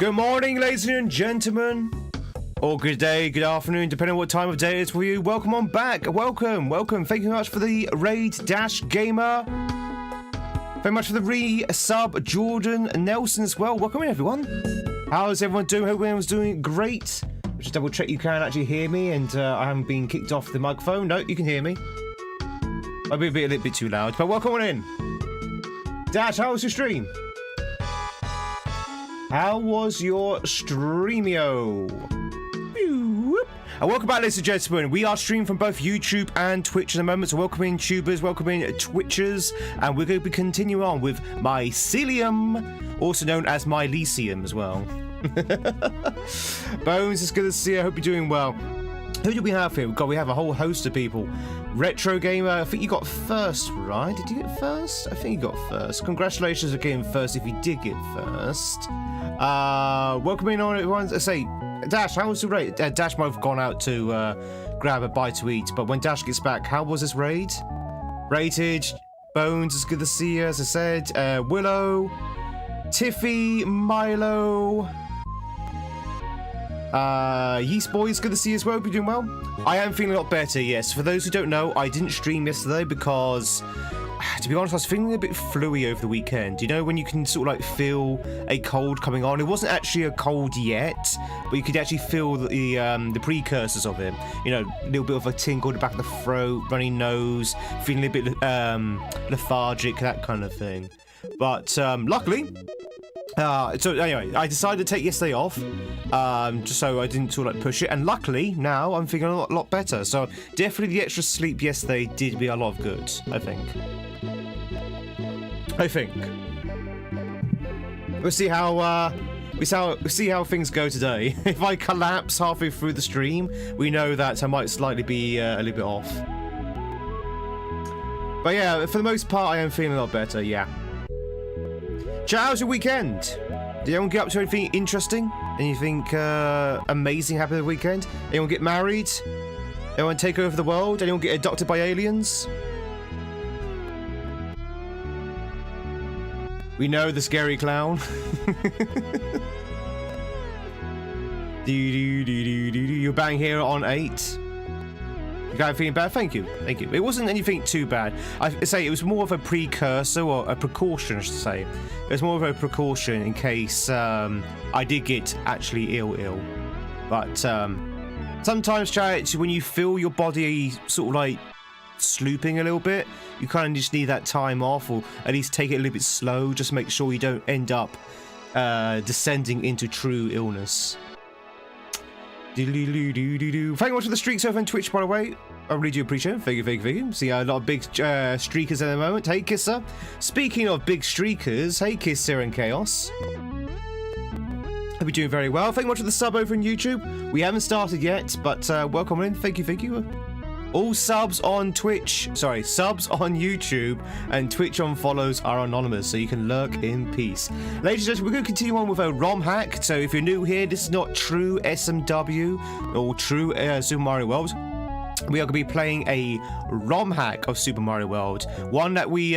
Good morning, ladies and gentlemen. Or good day, good afternoon, depending on what time of day it is for you. Welcome on back. Welcome. Thank you very much for the raid, Dash Gamer. Very much for the re-sub, Jordan Nelson as well. Welcome in, everyone. How's everyone doing? Hope everyone's doing great. Just double check you can actually hear me and I haven't been kicked off the microphone. No, you can hear me. I'll be a little bit too loud, but welcome on in. Dash, how was your stream? How was your streamio? And welcome back, ladies and gentlemen. We are streaming from both YouTube and Twitch at the moment, so welcome in tubers, welcome in Twitchers, and we're going to be continuing on with Mycelium, also known as Mycelium as well. Bones, it's good to see you. I hope you're doing well. Who do we have here? We have a whole host of people. Retro Gamer, I think you got first, right? Did you get first? I think you got first. Congratulations on getting first if you did get first. Welcome in on everyone. Say, Dash, how was the raid? Dash might have gone out to grab a bite to eat, but when Dash gets back, how was this raid? Rated, Bones, it's good to see you, as I said. Willow, Tiffy, Milo, Yeast Boys, good to see you as well. Hope you're doing well. I am feeling a lot better, yes. For those who don't know, I didn't stream yesterday because, to be honest, I was feeling a bit fluey over the weekend. You know, when you can sort of like feel a cold coming on. It wasn't actually a cold yet, but you could actually feel the precursors of it. You know, a little bit of a tingle in the back of the throat, runny nose, feeling a bit lethargic, that kind of thing. But luckily, so anyway, I decided to take yesterday off, just so I didn't sort of like push it. And luckily, now I'm feeling a lot better. So definitely the extra sleep yesterday did me a lot of good, I think. We'll see how see how things go today. If I collapse halfway through the stream, we know that I might slightly be a little bit off. But yeah, for the most part, I am feeling a lot better. Yeah. Chat, how's your weekend? Did anyone get up to anything interesting? Anything amazing happen the weekend? Anyone get married? Anyone take over the world? Anyone get adopted by aliens? We know the scary clown. You're bang here on 8. You guys feeling bad? Thank you. It wasn't anything too bad. I say it was more of a precursor, or a precaution, I should say. It was more of a precaution in case I did get actually ill. But sometimes, chat, when you feel your body sort of like slooping a little bit, you kind of just need that time off, or at least take it a little bit slow. Just make sure you don't end up descending into true illness. Thank you very much for the streaks over on Twitch, by the way. I really do appreciate it. Thank you. See a lot of big streakers at the moment. Hey, Kisser. Speaking of big streakers, hey, Kisser and Chaos. Hope you're doing very well. Thank you much for the sub over on YouTube. We haven't started yet, but welcome in. Thank you. All subs on Twitch, subs on YouTube and Twitch on follows are anonymous, so you can lurk in peace. Ladies and gentlemen, we're going to continue on with a ROM hack. So if you're new here, this is not true SMW or true Super Mario World. We are going to be playing a ROM hack of Super Mario World. One that we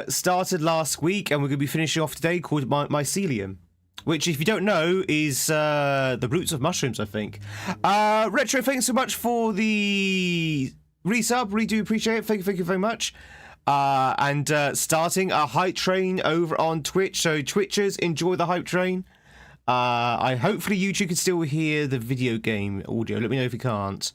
started last week and we're going to be finishing off today, called Mycelium. Which, if you don't know, is the roots of mushrooms, I think. Retro, thanks so much for the resub. Really do appreciate it. Thank you very much. And starting a hype train over on Twitch. So, Twitchers, enjoy the hype train. Hopefully YouTube can still hear the video game audio. Let me know if you can't.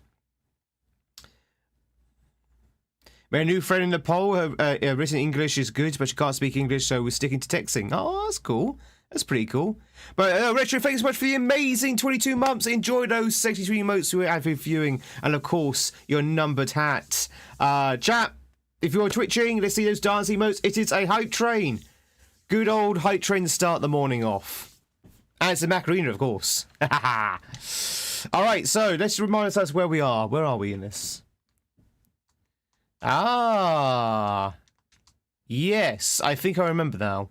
My new friend in Nepal, her written English is good, but she can't speak English, so we're sticking to texting. Oh, that's cool. That's pretty cool. But Retro, thanks so much for the amazing 22 months. Enjoy those 63 emotes we have viewing, and of course your numbered hat. Chat, if you're twitching, let's see those dance emotes. It is a hype train. Good old hype train to start the morning off. And it's a Macarena, of course. All right, so let's remind ourselves where we are. Where are we in this? Yes, I think I remember now.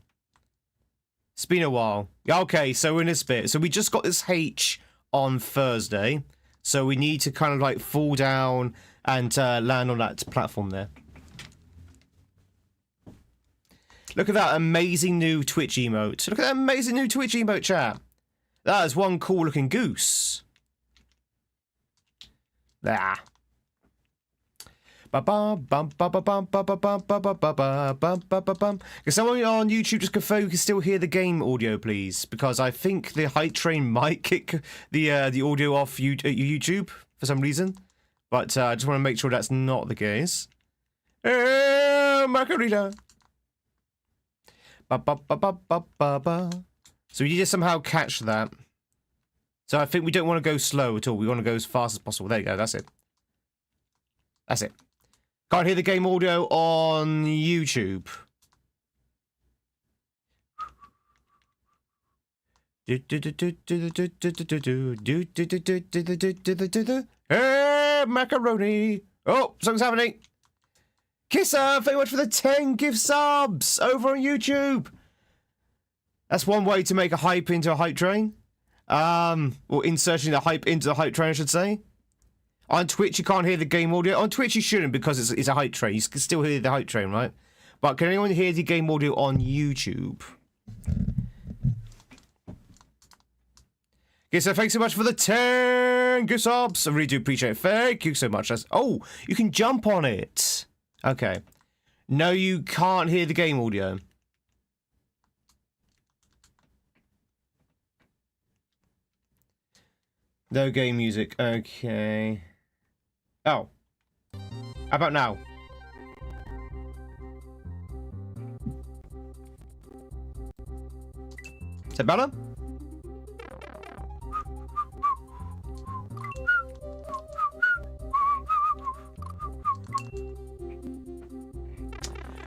It's been a while. Okay, so we're in this bit. So we just got this H on Thursday. So we need to kind of like fall down and land on that platform there. Look at that amazing new Twitch emote. Look at that amazing new Twitch emote, chat. That is one cool looking goose. There. Because someone on YouTube just confirm you can still hear the game audio, please, because I think the hype train might kick the audio off YouTube for some reason, but I just want to make sure that's not the case. Macarena. So we need to somehow catch that. So I think we don't want to go slow at all. We want to go as fast as possible. There you go. That's it. That's it. Can't hear the game audio on YouTube. Hey, macaroni! Oh, something's happening. Kisser, thank you very much for the 10 gift subs over on YouTube. That's one way to make a hype into a hype train. Or inserting the hype into the hype train, I should say. On Twitch, you can't hear the game audio. On Twitch, you shouldn't because it's a hype train. You can still hear the hype train, right? But can anyone hear the game audio on YouTube? Okay, so thanks so much for the 10 gift subs. I really do appreciate it. Thank you so much. Oh, you can jump on it. Okay. No, you can't hear the game audio. No game music. Okay. Oh. How about now? Is that better?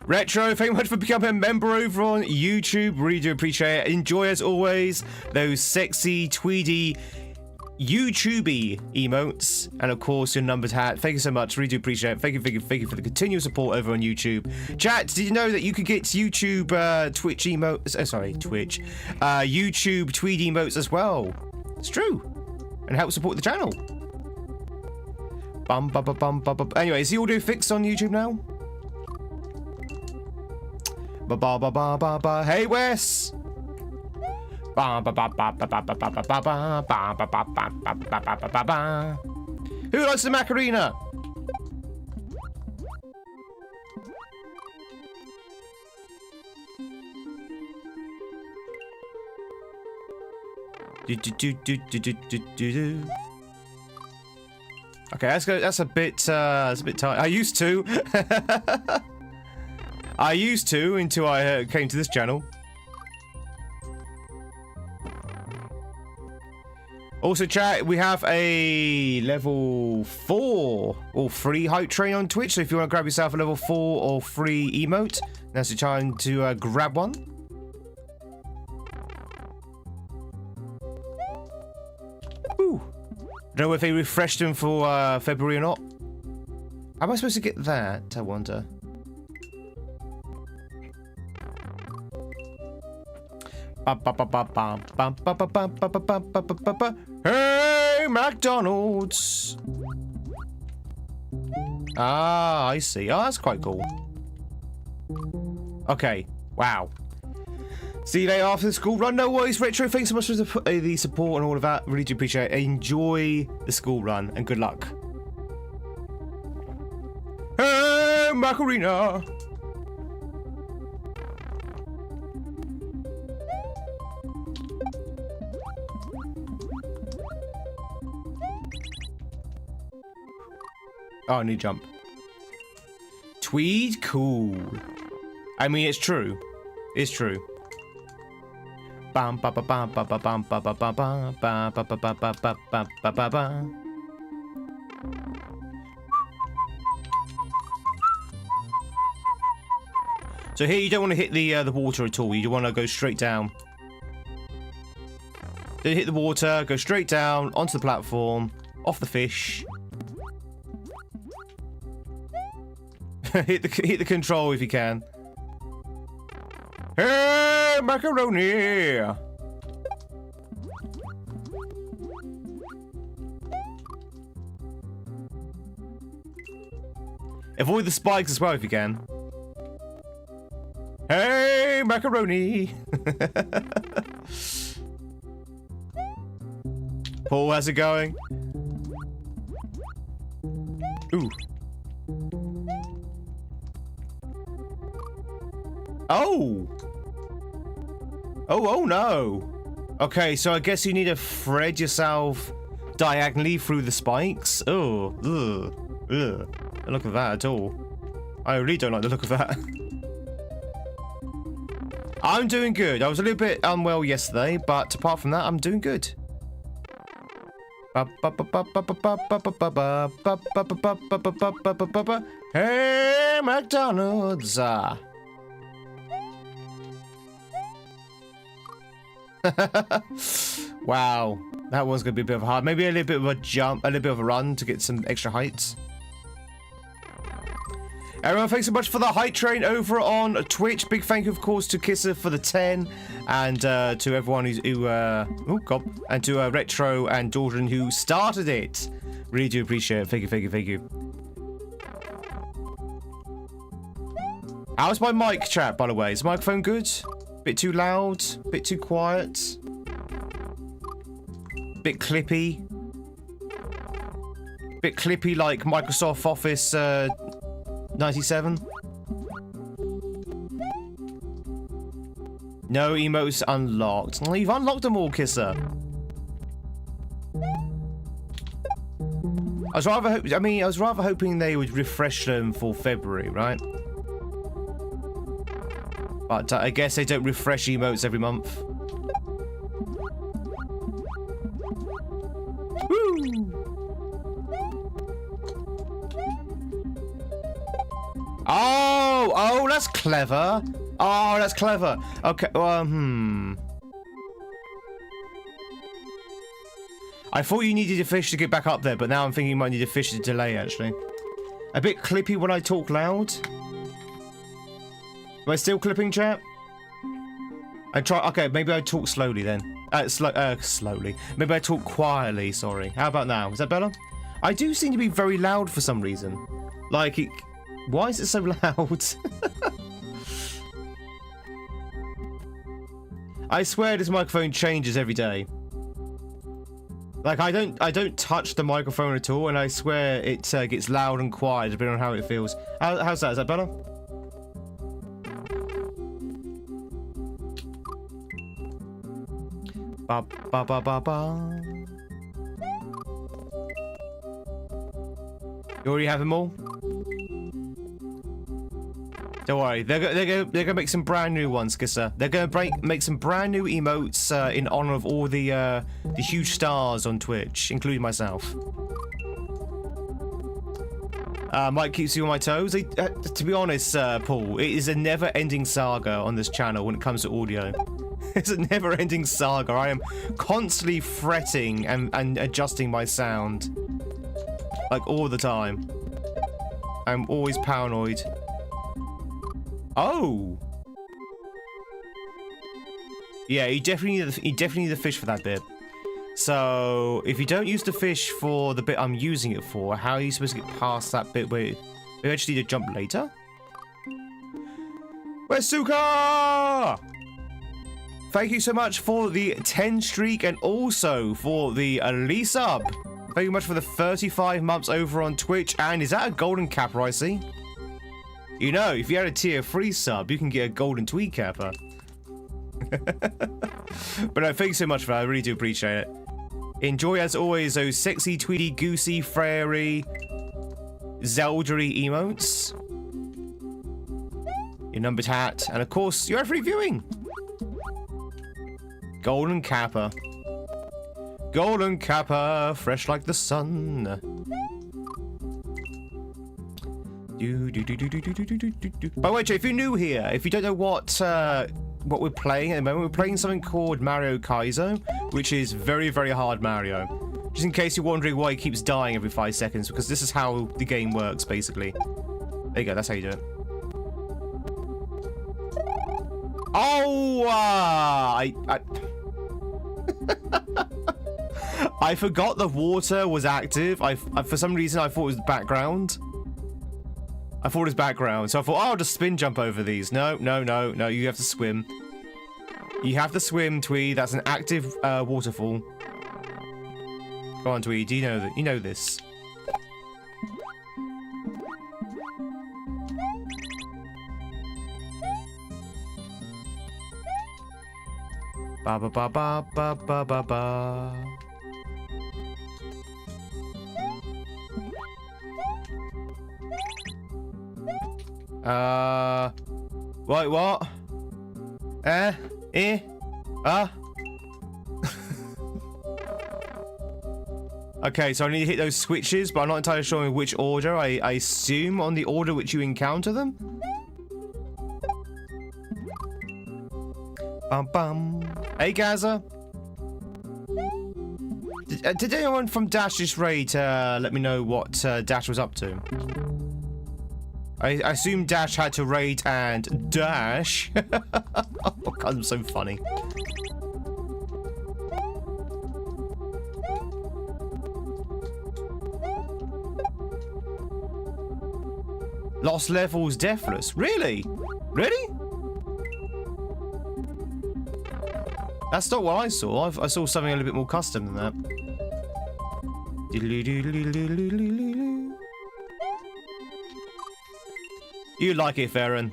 Retro, thank you very much for becoming a member over on YouTube. Really do appreciate it. Enjoy, as always, those sexy, tweedy, YouTubey emotes, and of course your numbered hat. Thank you so much, really do appreciate it. Thank you for the continual support over on YouTube. Chat, did you know that you could get YouTube Twitch emotes? Twitch, YouTube Tweed emotes as well? It's true, and help support the channel. Anyway, is the audio fixed on YouTube now? Hey Wes. Who likes the Macarena? Okay, that's a bit tight. I used to. I used to until I came to this channel. Also, chat, we have a level 4 or 3 hype train on Twitch, so if you want to grab yourself a level 4 or 3 emote, now's the time to grab one. Ooh. I don't know if they refreshed them for February or not. How am I supposed to get that, I wonder? Hey, McDonald's! Ah, I see. Oh, that's quite cool. Okay. Wow. See you later after the school run. No worries, Retro. Thanks so much for the support and all of that. Really do appreciate it. Enjoy the school run and good luck. Hey, Macarena! Oh, new jump. Tweed? Cool. I mean, it's true. It's true. Bam ba ba bam ba ba bam ba ba ba ba ba ba ba ba ba ba ba ba ba. So here you don't want to hit the water at all. You want to go straight down. Then hit the water, go straight down onto the platform, off the fish. hit the control if you can. Hey, macaroni! Avoid the spikes as well if you can. Hey, macaroni. Paul, how's it going? Ooh. Oh. Oh no. Okay, so I guess you need to thread yourself diagonally through the spikes. Oh, ugh, ugh. Don't look at that at all. I really don't like the look of that. I'm doing good. I was a little bit unwell yesterday, but apart from that, I'm doing good. Hey, McDonald's. Wow, that one's gonna be a bit of a hard. Maybe a little bit of a jump, a little bit of a run to get some extra heights. Everyone, thanks so much for the height train over on Twitch. Big thank you, of course, to Kisser for the 10, and to everyone and to Retro and Jordan who started it. Really do appreciate it. Thank you, thank you, thank you. How's my mic, chat? By the way, is the microphone good? Bit too loud? Bit too quiet? Bit clippy? Bit clippy like Microsoft Office 97? No emotes unlocked. Well, you've unlocked them all, Kisser. I was rather hoping they would refresh them for February, right? But I guess they don't refresh emotes every month. Woo! Oh, that's clever. Oh, that's clever. Okay, I thought you needed a fish to get back up there, but now I'm thinking you might need a fish to delay, actually. A bit clippy when I talk loud. Am I still clipping, chat? I try. Okay, maybe I talk slowly then. Slowly. Maybe I talk quietly. Sorry. How about now? Is that better? I do seem to be very loud for some reason. Like, why is it so loud? I swear this microphone changes every day. Like, I don't touch the microphone at all, and I swear it gets loud and quiet depending on how it feels. How's that? Is that better? Ba ba ba ba ba. You already have them all? Don't worry, they're gonna make some brand new ones, Kisser. They're gonna make some brand new emotes in honor of all the huge stars on Twitch, including myself. Mike keeps you on my toes. To be honest, Paul, it is a never-ending saga on this channel when it comes to audio. It's a never-ending saga. I am constantly fretting and adjusting my sound, like all the time. I'm always paranoid. Oh, yeah, you definitely need the fish for that bit. So if you don't use the fish for the bit I'm using it for, how are you supposed to get past that bit where you actually need to jump later? Where's Suka? Thank you so much for the 10 streak and also for the Lee sub. Thank you very much for the 35 months over on Twitch. And is that a golden capper I see? You know, if you had a tier 3 sub, you can get a golden tweed capper. But no, thank you so much for that. I really do appreciate it. Enjoy, as always, those sexy, tweedy, goosey, frary, Zeldery emotes. Your numbered hat. And, of course, your free viewing. Golden capper. Golden capper, fresh like the sun. By the way, Jay, if you're new here, if you don't know what we're playing at the moment, we're playing something called Mario Kaizo, which is very, very hard Mario. Just in case you're wondering why he keeps dying every 5 seconds, because this is how the game works, basically. There you go, that's how you do it. Oh, I forgot the water was active. For some reason, I thought it was the background. I thought it was background, so I thought, oh, I'll just spin jump over these. No, no, no, no, you have to swim. You have to swim, Tweed. That's an active waterfall. Go on, Tweed. You know that. You know this. Ba ba ba ba ba ba ba ba. Wait, what? Okay, so I need to hit those switches, but I'm not entirely sure in which order. I assume on the order which you encounter them? Bum bum. Hey, Gaza. Did anyone from Dash's raid let me know what Dash was up to? I assume Dash had to raid and dash. Oh God, I'm so funny. Lost levels deathless. Really? Really? That's not what I saw. I saw something a little bit more custom than that. You like it, Farron.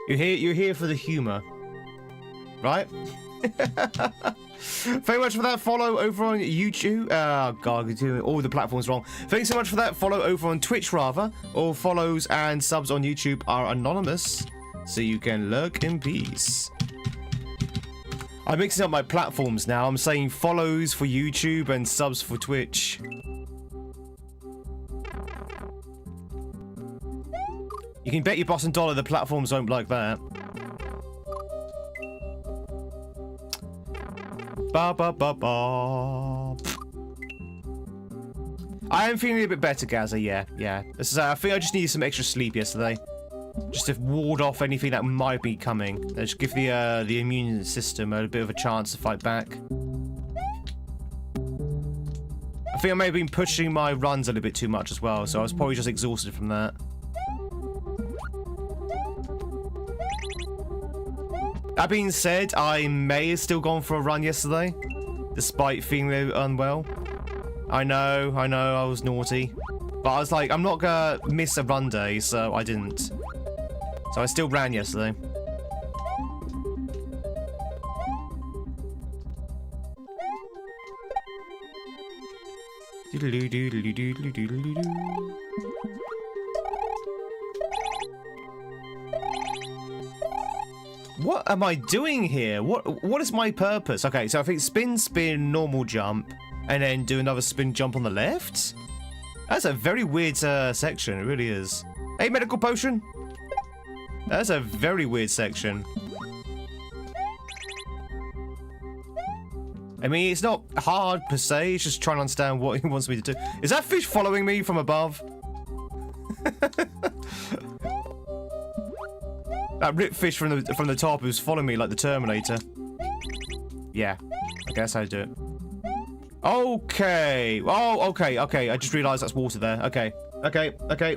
You're here for the humor, right? Very much for that follow over on YouTube. Oh God, you're doing all the platforms wrong. Thanks so much for that follow over on Twitch, rather. All follows and subs on YouTube are anonymous, so you can lurk in peace. I'm mixing up my platforms now. I'm saying follows for YouTube and subs for Twitch. You can bet your boss and dollar the platforms won't like that. Ba ba ba ba. I am feeling a bit better, Gaza. Yeah. I think I just needed some extra sleep yesterday, just to ward off anything that might be coming. Just give the immune system a bit of a chance to fight back. I think I may have been pushing my runs a little bit too much as well, so I was probably just exhausted from that. That being said, I may have still gone for a run yesterday, despite feeling unwell. I know, I was naughty. But I was like, I'm not gonna miss a run day, so I didn't. So I still ran yesterday. What am I doing here? What is my purpose? Okay, so I think spin, spin, normal jump, and then do another spin jump on the left? That's a very weird section, it really is. Hey, medical potion! That's a very weird section. I mean, it's not hard per se, it's just trying to understand what he wants me to do. Is that fish following me from above? That ripped fish from the top who's following me like the Terminator. Yeah, I guess I do it. Okay. Oh, okay. I just realised that's water there. Okay. I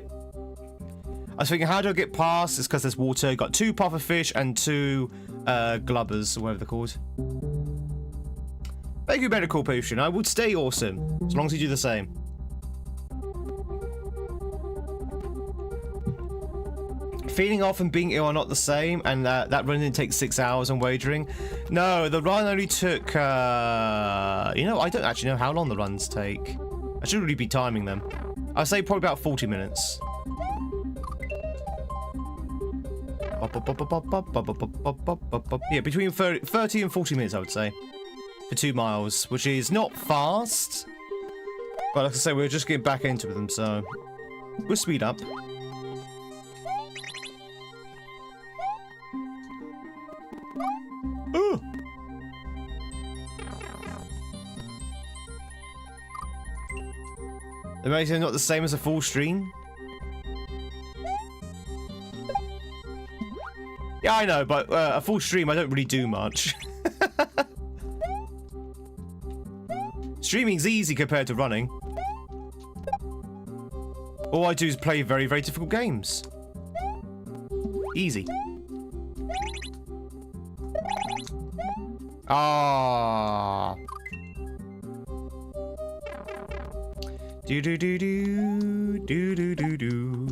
was thinking, how do I get past? It's because there's water. Got 2 pufferfish and 2 glubbers, or whatever they're called. Thank you, medical potion. I would stay awesome as long as you do the same. Feeling off and being ill are not the same, and that run didn't take 6 hours on wagering. No, the run only took, you know, I don't actually know how long the runs take. I should really be timing them. I'd say probably about 40 minutes. Yeah, between 30 and 40 minutes, I would say. For 2 miles, which is not fast. But like I say, we're just getting back into them, so we'll speed up. Ooh. Amazing, not the same as a full stream. Yeah, I know, but a full stream, I don't really do much. Streaming's easy compared to running. All I do is play very, very difficult games. Easy. Ah. Do do do do do do do do.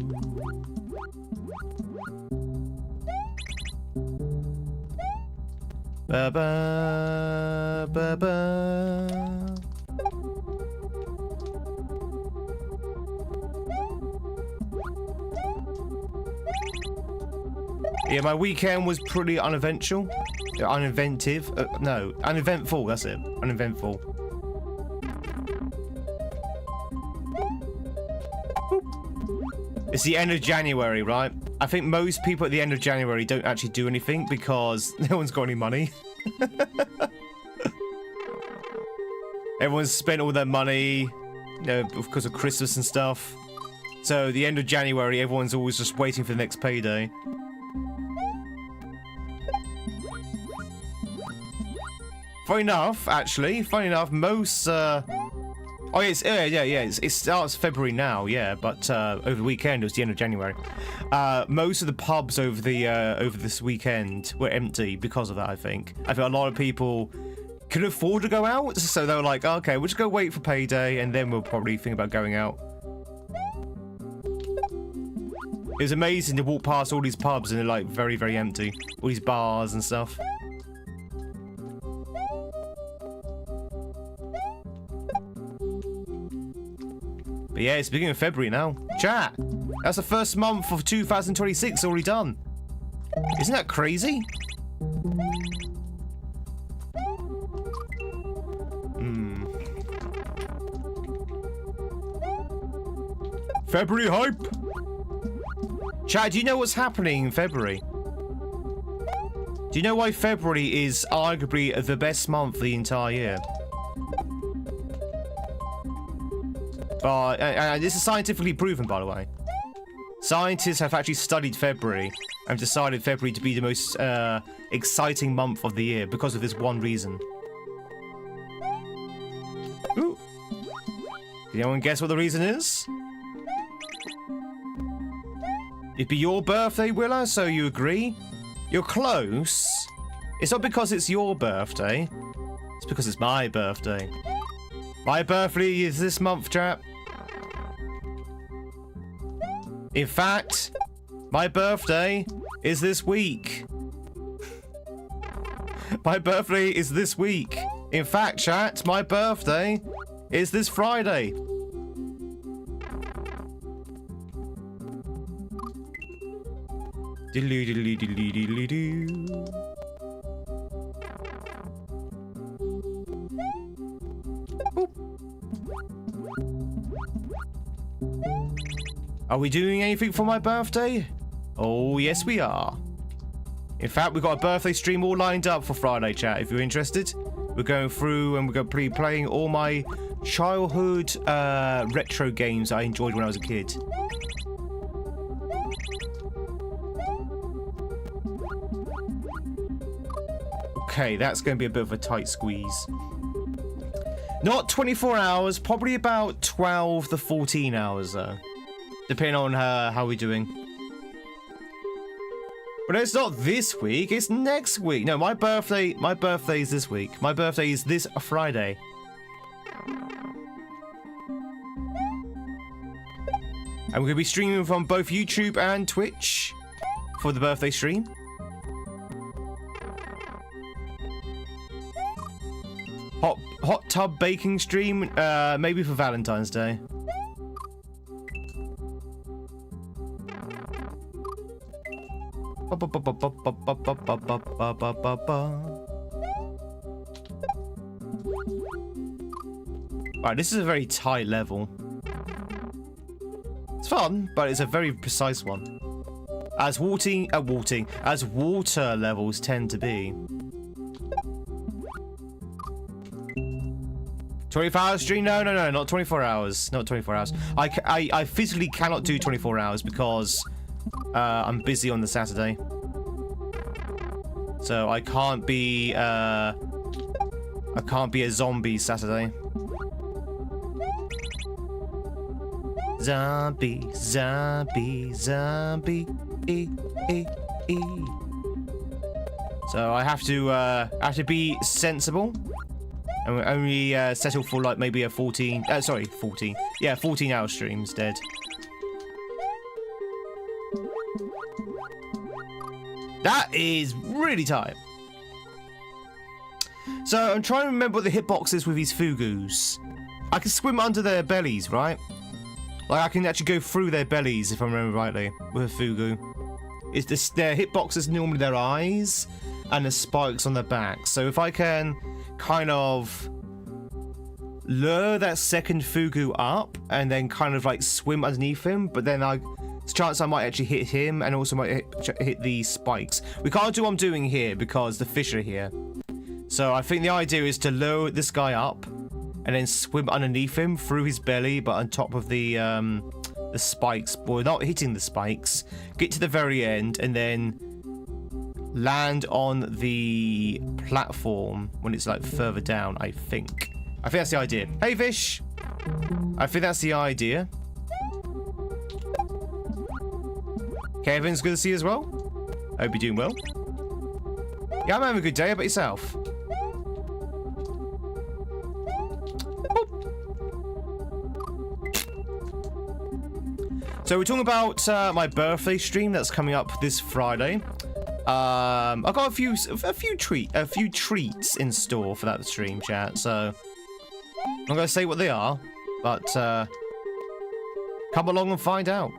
Ba ba ba ba. Yeah, my weekend was pretty uneventful. No, uneventful, that's it. Uneventful. It's the end of January, right? I think most people at the end of January don't actually do anything because no one's got any money. Everyone's spent all their money, you know, because of Christmas and stuff. So the end of January, everyone's always just waiting for the next payday. Funny enough, actually, most, oh, it's, it starts February now, yeah, but, over the weekend, it was the end of January. Most of the pubs over this weekend were empty because of that, I think. I think a lot of people couldn't afford to go out, so they were like, okay, we'll just go wait for payday, and then we'll probably think about going out. It was amazing to walk past all these pubs and they're, like, very, very empty. All these bars and stuff. But yeah, it's the beginning of February now. Chat! That's the first month of 2026 already done. Isn't that crazy? February hype! Chat, do you know what's happening in February? Do you know why February is arguably the best month of the entire year? This is scientifically proven, by the way. Scientists have actually studied February and decided February to be the most exciting month of the year because of this one reason. Ooh. Did anyone guess what the reason is? It'd be your birthday, Willa, so you agree? You're close. It's not because it's your birthday. It's because it's my birthday. My birthday is this month, chap. In fact, my birthday is this week. My birthday is this week. In fact, chat, my birthday is this Friday. Diddly diddly diddly diddly doo. Are we doing anything for my birthday? Oh, yes we are. In fact, we've got a birthday stream all lined up for Friday, chat, if you're interested. We're going through and we're going to be playing all my childhood retro games I enjoyed when I was a kid. Okay, that's going to be a bit of a tight squeeze. Not 24 hours, probably about 12 to 14 hours, though. Depending on how we're doing. But it's not this week, it's next week. No, my birthday is this week. My birthday is this Friday. And we're going to be streaming from both YouTube and Twitch for the birthday stream. Hot tub baking stream, maybe for Valentine's Day. Right, this is a very tight level. It's fun, but it's a very precise one. As water levels tend to be. 24 hours stream? No, not 24 hours. Not 24 hours. I physically cannot do 24 hours because I'm busy on the Saturday. So I can't be a zombie Saturday. Zombie, zombie, zombie. So I have to be sensible, and we only settle for like maybe a 14. Sorry, 14. Yeah, 14-hour stream instead. That is really tight. So I'm trying to remember what the hitbox is with these fugus. I can swim under their bellies, right? Like I can actually go through their bellies if I remember rightly with a fugu. It's this, their hitbox is normally their eyes and the spikes on their back. So if I can kind of lure that second fugu up and then kind of like swim underneath him, but then there's a chance I might actually hit him and also might hit the spikes. We can't do what I'm doing here because the fish are here. So I think the idea is to lure this guy up and then swim underneath him through his belly, but on top of the spikes. But we're not hitting the spikes. Get to the very end and then land on the platform when it's like further down, I think. I think that's the idea. Hey, fish! I think that's the idea. Kevin's good to see you as well. Hope you're doing well. Yeah, I'm having a good day. How about yourself? So we're talking about my birthday stream that's coming up this Friday. I've got a few treats in store for that stream, chat. So I'm not gonna say what they are, but come along and find out.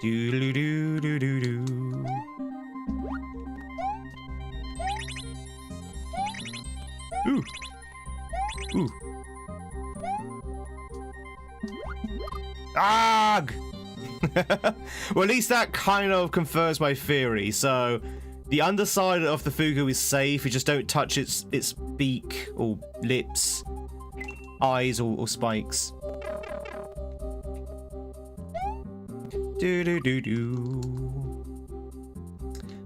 Do do do do do. Ooh. Ooh. Arg! Well, at least that kind of confirms my theory. So the underside of the fugu is safe. You just don't touch its beak or lips, eyes or spikes. Do do do do.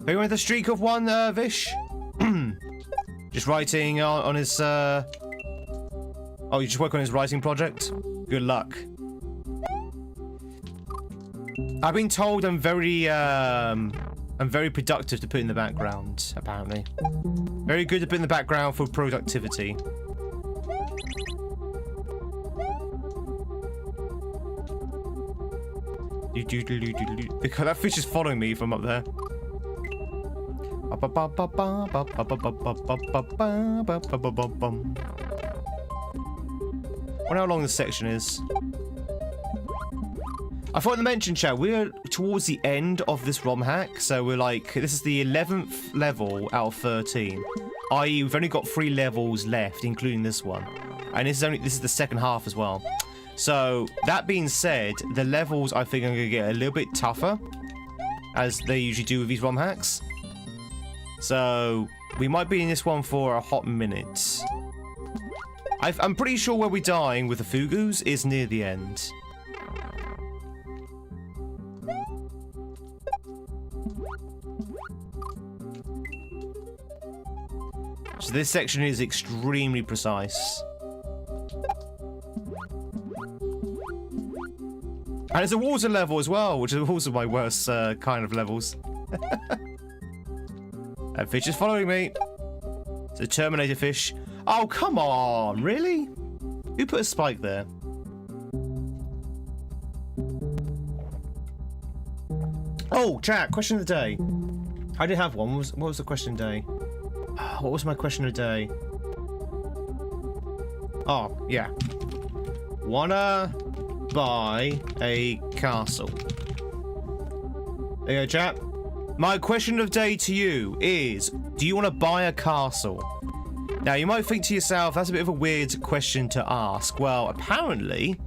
Are you on the streak of one, Vish? Just writing on his. Oh, you just work on his writing project. Good luck. I've been told I'm very productive to put in the background, apparently. Very good to put in the background for productivity. Because that fish is following me from up there. I wonder how long this section is. I forgot to mention, chat, we're towards the end of this ROM hack, so we're like, this is the 11th level out of 13. I.e., we've only got 3 levels left, including this one. And this is the second half as well. So, that being said, the levels I think are going to get a little bit tougher, as they usually do with these ROM hacks. So, we might be in this one for a hot minute. I'm pretty sure where we're dying with the fugus is near the end. So this section is extremely precise. And it's a water level as well, which is also my worst kind of levels. That fish is following me. It's a Terminator fish. Oh, come on, really? Who put a spike there? Oh, chat, question of the day. I did have one. What was the question of the day? What was my question of the day? Oh, yeah. Wanna buy a castle? There you go, chat. My question of the day to you is, do you want to buy a castle? Now, you might think to yourself, that's a bit of a weird question to ask. Well, apparently,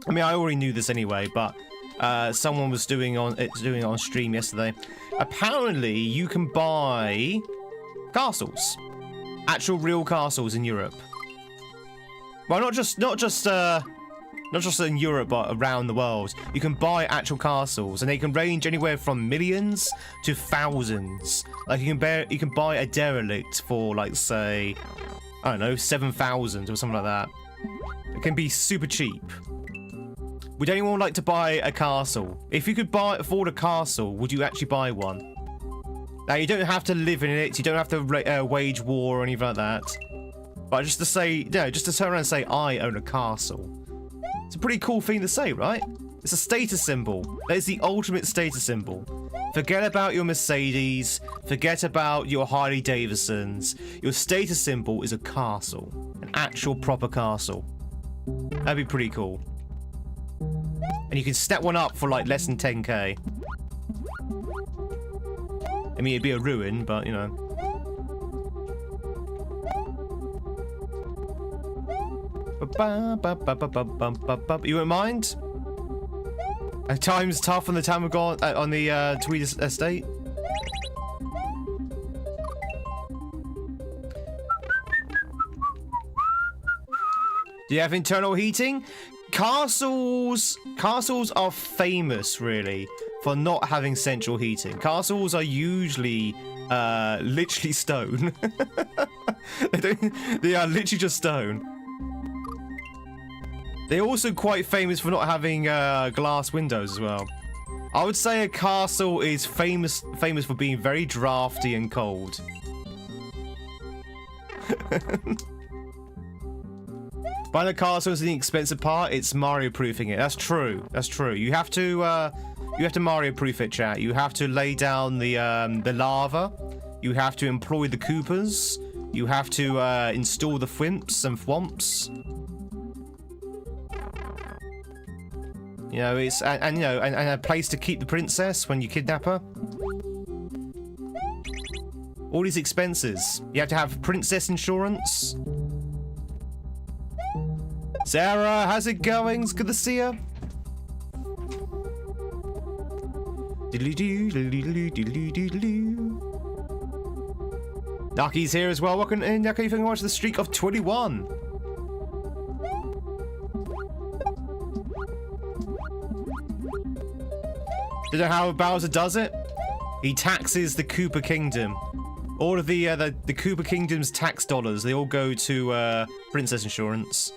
I mean, I already knew this anyway, but someone was doing it on stream yesterday. Apparently, you can buy castles, actual real castles in Europe. Well, not just in Europe, but around the world. You can buy actual castles, and they can range anywhere from millions to thousands. Like you can buy a derelict for, like, say, I don't know, 7,000 or something like that. It can be super cheap. Would anyone like to buy a castle? If you could afford a castle, would you actually buy one? Now, you don't have to live in it. You don't have to wage war or anything like that. But just to say, just to turn around and say, I own a castle. It's a pretty cool thing to say, right? It's a status symbol. That is the ultimate status symbol. Forget about your Mercedes. Forget about your Harley Davidsons. Your status symbol is a castle. An actual proper castle. That'd be pretty cool. And you can snap one up for like less than 10k. I mean, it'd be a ruin, but you know. You won't mind? Time's tough on the Tamagon on the Tweed estate. Do you have internal heating? Castles are famous, really, for not having central heating. Castles are usually literally stone. They are literally just stone. They're also quite famous for not having glass windows as well. I would say a castle is famous for being very drafty and cold. Buying a castle is the expensive part. It's Mario proofing it. That's true. That's true. You have to Mario proof it, chat. You have to lay down the lava. You have to employ the Koopas. You have to install the Thwimps and Thwomps. You know, it's and a place to keep the princess when you kidnap her. All these expenses. You have to have princess insurance. Sarah, how's it going? It's good to see you. Nucky's here as well. Welcome in, Nucky. You can watch the streak of 21. Do you know how Bowser does it? He taxes the Koopa Kingdom. All of the Koopa Kingdom's tax dollars, they all go to princess insurance.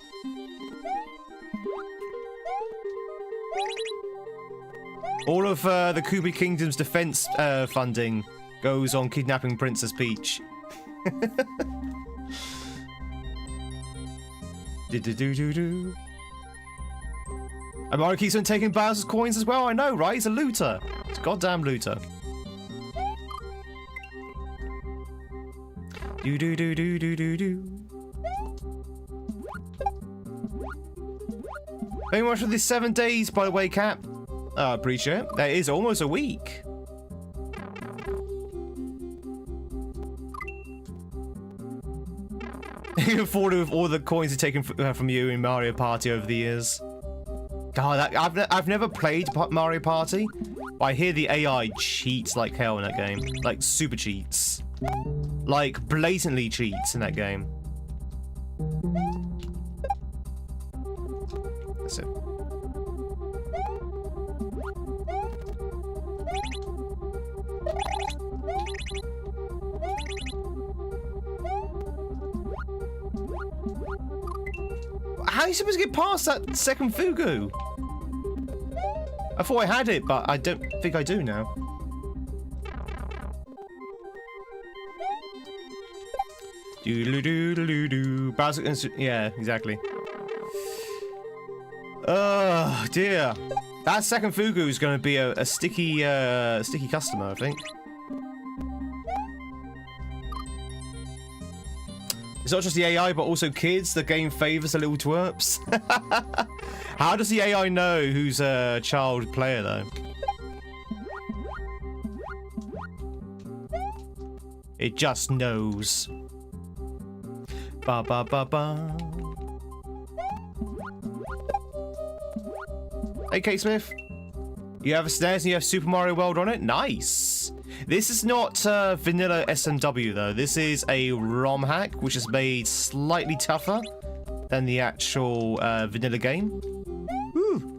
All of the Koopa Kingdom's defense funding goes on kidnapping Princess Peach. Do-do-do-do-do. And Mario keeps on taking Bowser's coins as well. I know, right? He's a looter. He's a goddamn looter. Do-do-do-do-do-do-do. Thank you much for these 7 days, by the way, Cap. I appreciate it. That is almost a week. You can afford it with all the coins you've taken from you in Mario Party over the years. God, I've never played Mario Party, but I hear the AI cheats like hell in that game. Like, super cheats. Like, blatantly cheats in that game. That's it. How are you supposed to get past that second Fugu? I thought I had it, but I don't think I do now. Do-do-do-do-do. Bowser, yeah, exactly. Oh dear. That second Fugu is going to be a sticky customer, I think. It's not just the AI, but also kids. The game favors the little twerps. How does the AI know who's a child player, though? It just knows. Ba ba ba ba. Hey, Kate Smith. You have a SNES and you have Super Mario World on it? Nice. This is not vanilla SMW, though. This is a ROM hack, which is made slightly tougher than the actual vanilla game. Woo.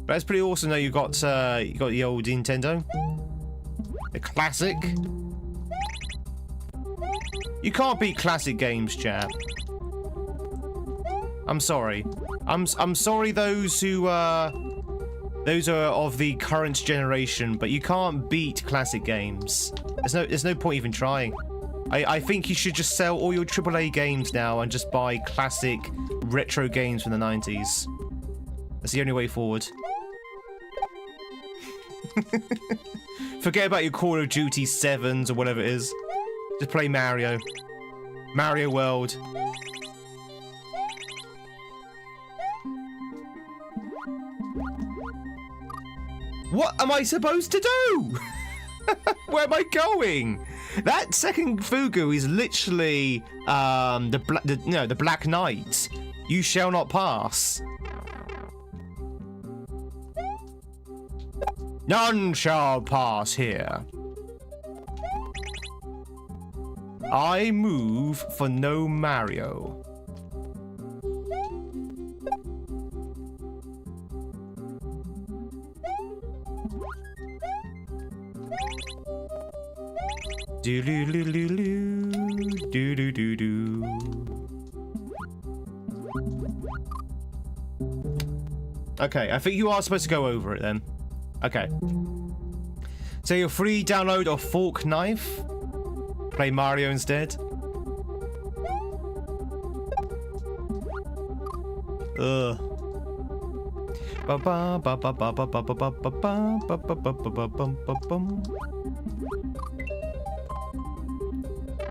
But it's pretty awesome, though. You got the old Nintendo, the classic. You can't beat classic games, chat. I'm sorry. I'm sorry those who those are of the current generation, but you can't beat classic games. There's no point even trying. I think you should just sell all your AAA games now and just buy classic retro games from the 90s. That's the only way forward. Forget about your Call of Duty 7s or whatever it is. Just play Mario. Mario World. What am I supposed to do? Where am I going? That second Fugu is literally the Black Knight. You shall not pass. None shall pass here. I move for no Mario. Do do do do do do do do. Okay, I think you are supposed to go over it then. Okay. So you're free download a fork knife. Play Mario instead. Ugh.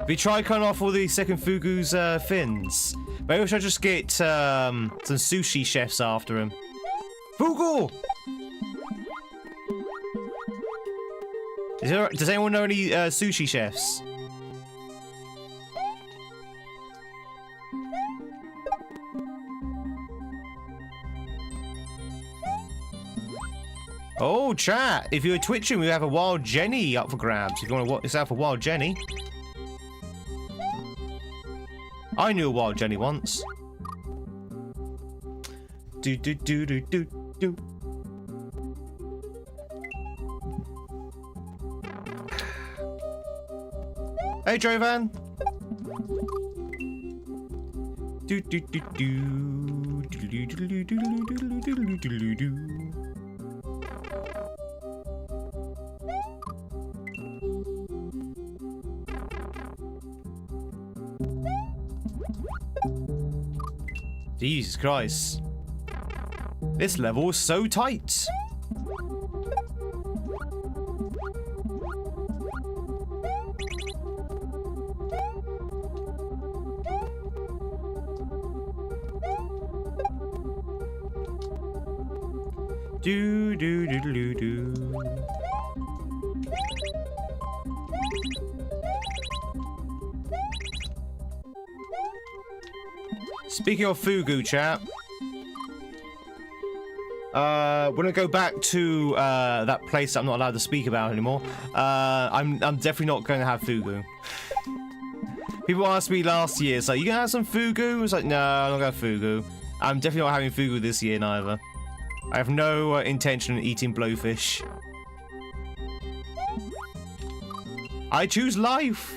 We try cutting off all the second Fugu's fins. Maybe we should just get some sushi chefs after him. Fugu! Does anyone know any sushi chefs? Oh, chat! If you're twitching, we have a wild Jenny up for grabs. If you want to watch this out for wild Jenny. I knew a wild Jenny once. Do do do do do do. Hey, Jovan. Do do do do do do do do do do do do. Jesus Christ. This level is so tight. Do do do do do. Speaking of Fugu, chat, we're gonna go back to that place that I'm not allowed to speak about anymore. I'm definitely not going to have Fugu. People asked me last year, it's like, you gonna have some Fugu? It's like, no, I'm not gonna have Fugu. I'm definitely not having Fugu this year neither. I have no intention of eating blowfish. I choose life.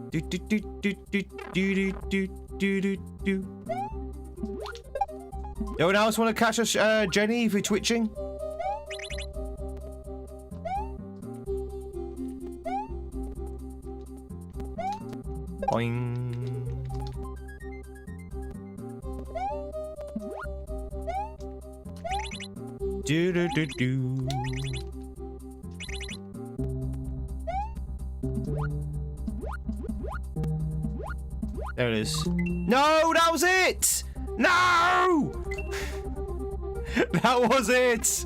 Do do do do do do do do do do. Anyone else want to catch us, Jenny, if you're twitching? Boing. Do do do do. There it is. No, that was it! No! That was it!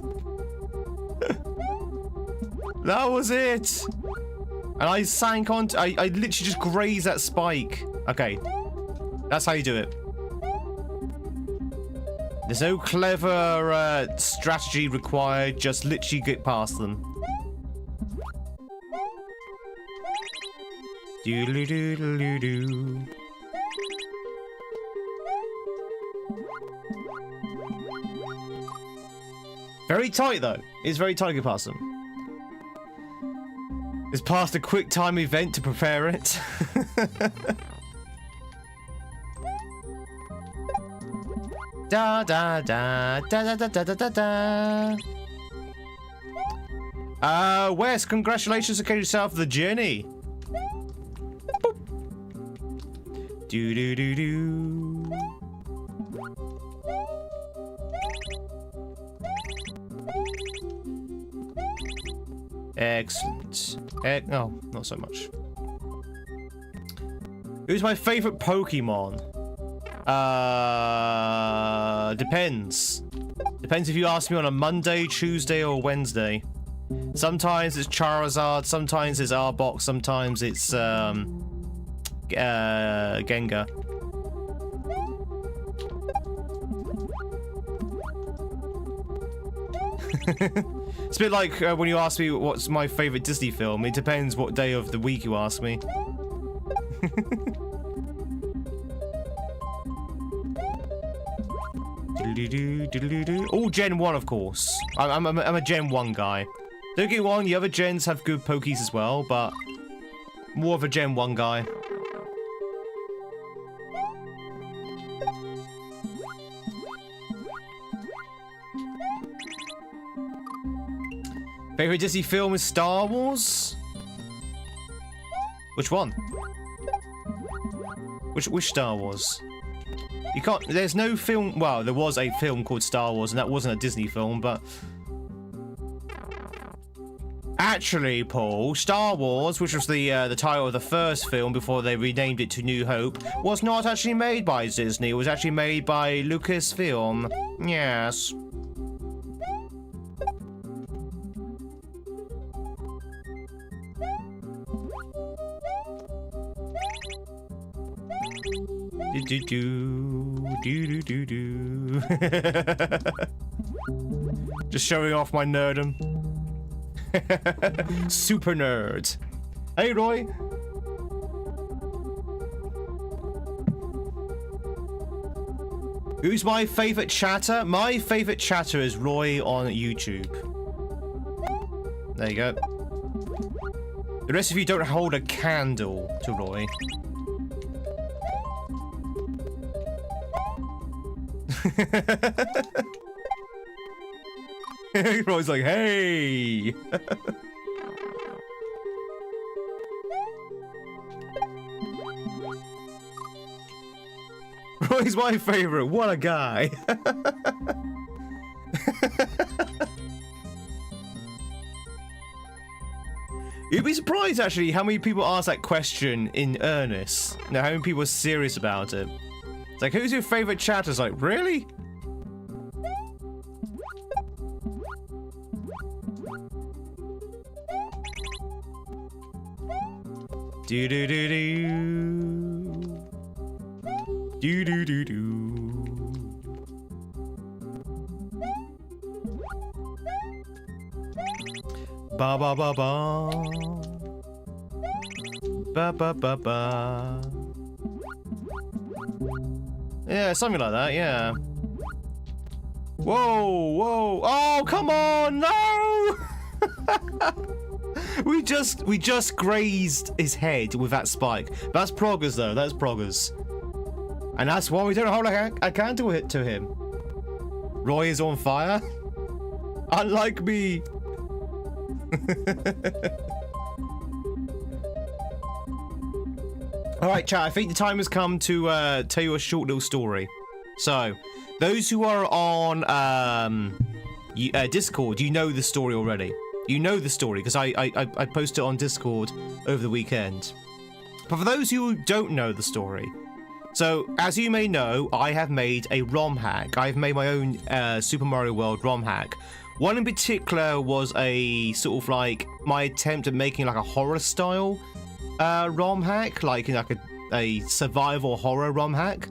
That was it! And I sank on. I literally just grazed that spike. Okay. That's how you do it. There's no clever strategy required. Just literally get past them. Doodle-doodle-doo-doo. Very tight though. It's very tight to get past them. It's past a quick time event to prepare it. Da da da da da da da da da. Wes, congratulations on yourself the journey. Boop. Do do do do. Excellent. No, not so much. Who's my favorite Pokemon? Depends. Depends if you ask me on a Monday, Tuesday, or Wednesday. Sometimes it's Charizard, sometimes it's Arbok, sometimes it's Gengar. It's a bit like when you ask me what's my favorite Disney film. It depends what day of the week you ask me. Oh, Gen 1, of course. I'm a Gen 1 guy. Don't get me wrong, the other gens have good Pokies as well, but more of a Gen 1 guy. Favorite Disney film is Star Wars? Which one? Which Star Wars? You can't, there's no film, well, there was a film called Star Wars, and that wasn't a Disney film, but... Actually, Paul, Star Wars, which was the title of the first film before they renamed it to New Hope, was not actually made by Disney, it was actually made by Lucasfilm. Yes. Do. Just showing off my nerdom. Super nerd. Hey, Roy. Who's my favorite chatter? My favorite chatter is Roy on YouTube. There you go. The rest of you don't hold a candle to Roy. Roy's like, hey! Roy's my favorite. What a guy. You'd be surprised, actually, how many people ask that question in earnest. How many people are serious about it. It's like, who's your favorite chatter? It's like, really? Do do do do. Do do do do. Ba ba ba ba. Ba ba ba ba. Yeah, something like that, yeah. Whoa, whoa. Oh, come on, no! We just grazed his head with that spike. That's Proggers, though. That's Proggers. And that's why we don't hold a candle to him. Roy is on fire. Unlike me. Alright, chat, I think the time has come to tell you a short little story. So, those who are on Discord, you know the story already. You know the story, because I posted it on Discord over the weekend. But for those who don't know the story, so, as you may know, I have made a ROM hack. I've made my own Super Mario World ROM hack. One in particular was a sort of like my attempt at making like a horror style ROM hack, like a survival horror ROM hack.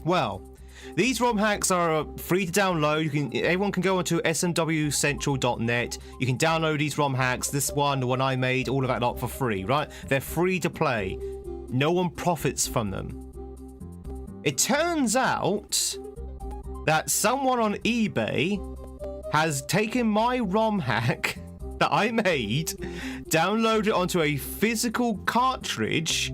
Well, these ROM hacks are free to download. Everyone can go onto smwcentral.net. You can download these ROM hacks. This one, the one I made, all of that lot for free, right? They're free to play. No one profits from them. It turns out that someone on eBay has taken my ROM hack that I made, downloaded onto a physical cartridge,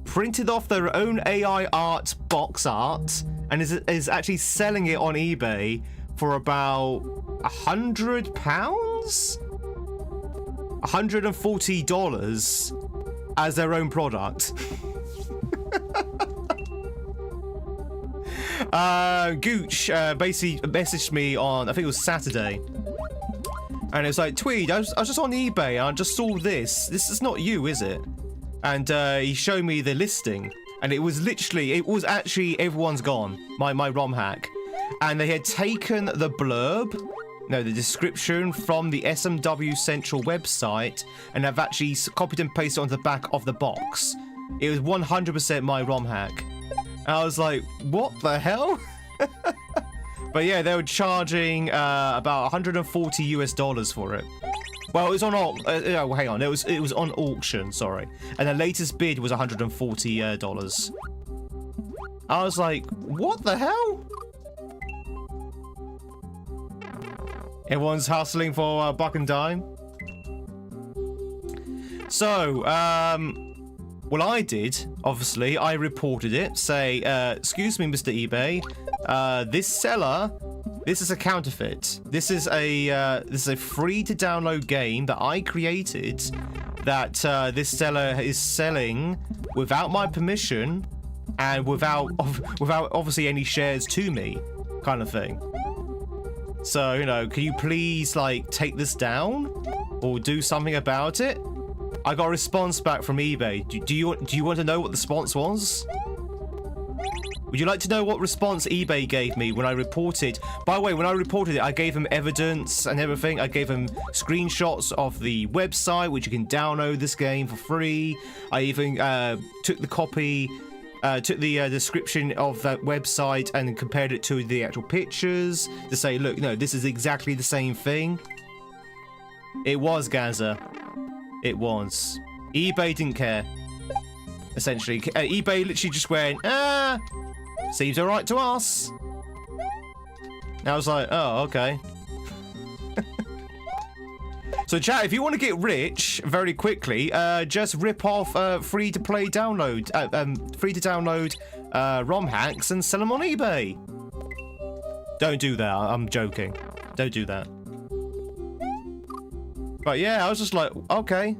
printed off their own AI art box art, and is actually selling it on eBay for about £100, $140 as their own product. Gooch basically messaged me on, I think it was Saturday, and it's like, Tweed, I was just on eBay and I just saw this. This is not you, is it? And he showed me the listing, and it was actually everyone's gone. My ROM hack, and they had taken the blurb, the description from the SMW Central website, and have actually copied and pasted onto the back of the box. It was 100% my ROM hack. And I was like, what the hell? But yeah, they were charging about $140 for it. Well, it was on hang on, it was on auction, sorry. And the latest bid was $140. I was like, what the hell? Everyone's hustling for a buck and dime. So, well, I did, obviously. I reported it. Say, excuse me, Mr. eBay. This seller, this is a counterfeit. This is a free-to-download game that I created that this seller is selling without my permission and without obviously any shares to me, kind of thing. So, can you please, like, take this down or do something about it? I got a response back from eBay. Do you want to know what the response was? Would you like to know what response eBay gave me when I reported? By the way, when I reported it, I gave them evidence and everything. I gave them screenshots of the website, which you can download this game for free. I even took the description of that website and compared it to the actual pictures to say, look, this is exactly the same thing. It was Gaza. It was. eBay didn't care. Essentially, eBay literally just went, seems alright to us. And I was like, oh, okay. So, chat, if you want to get rich very quickly, just rip off free-to-play download, free-to-download ROM hacks and sell them on eBay. Don't do that. I'm joking. Don't do that. But yeah, I was just like, okay.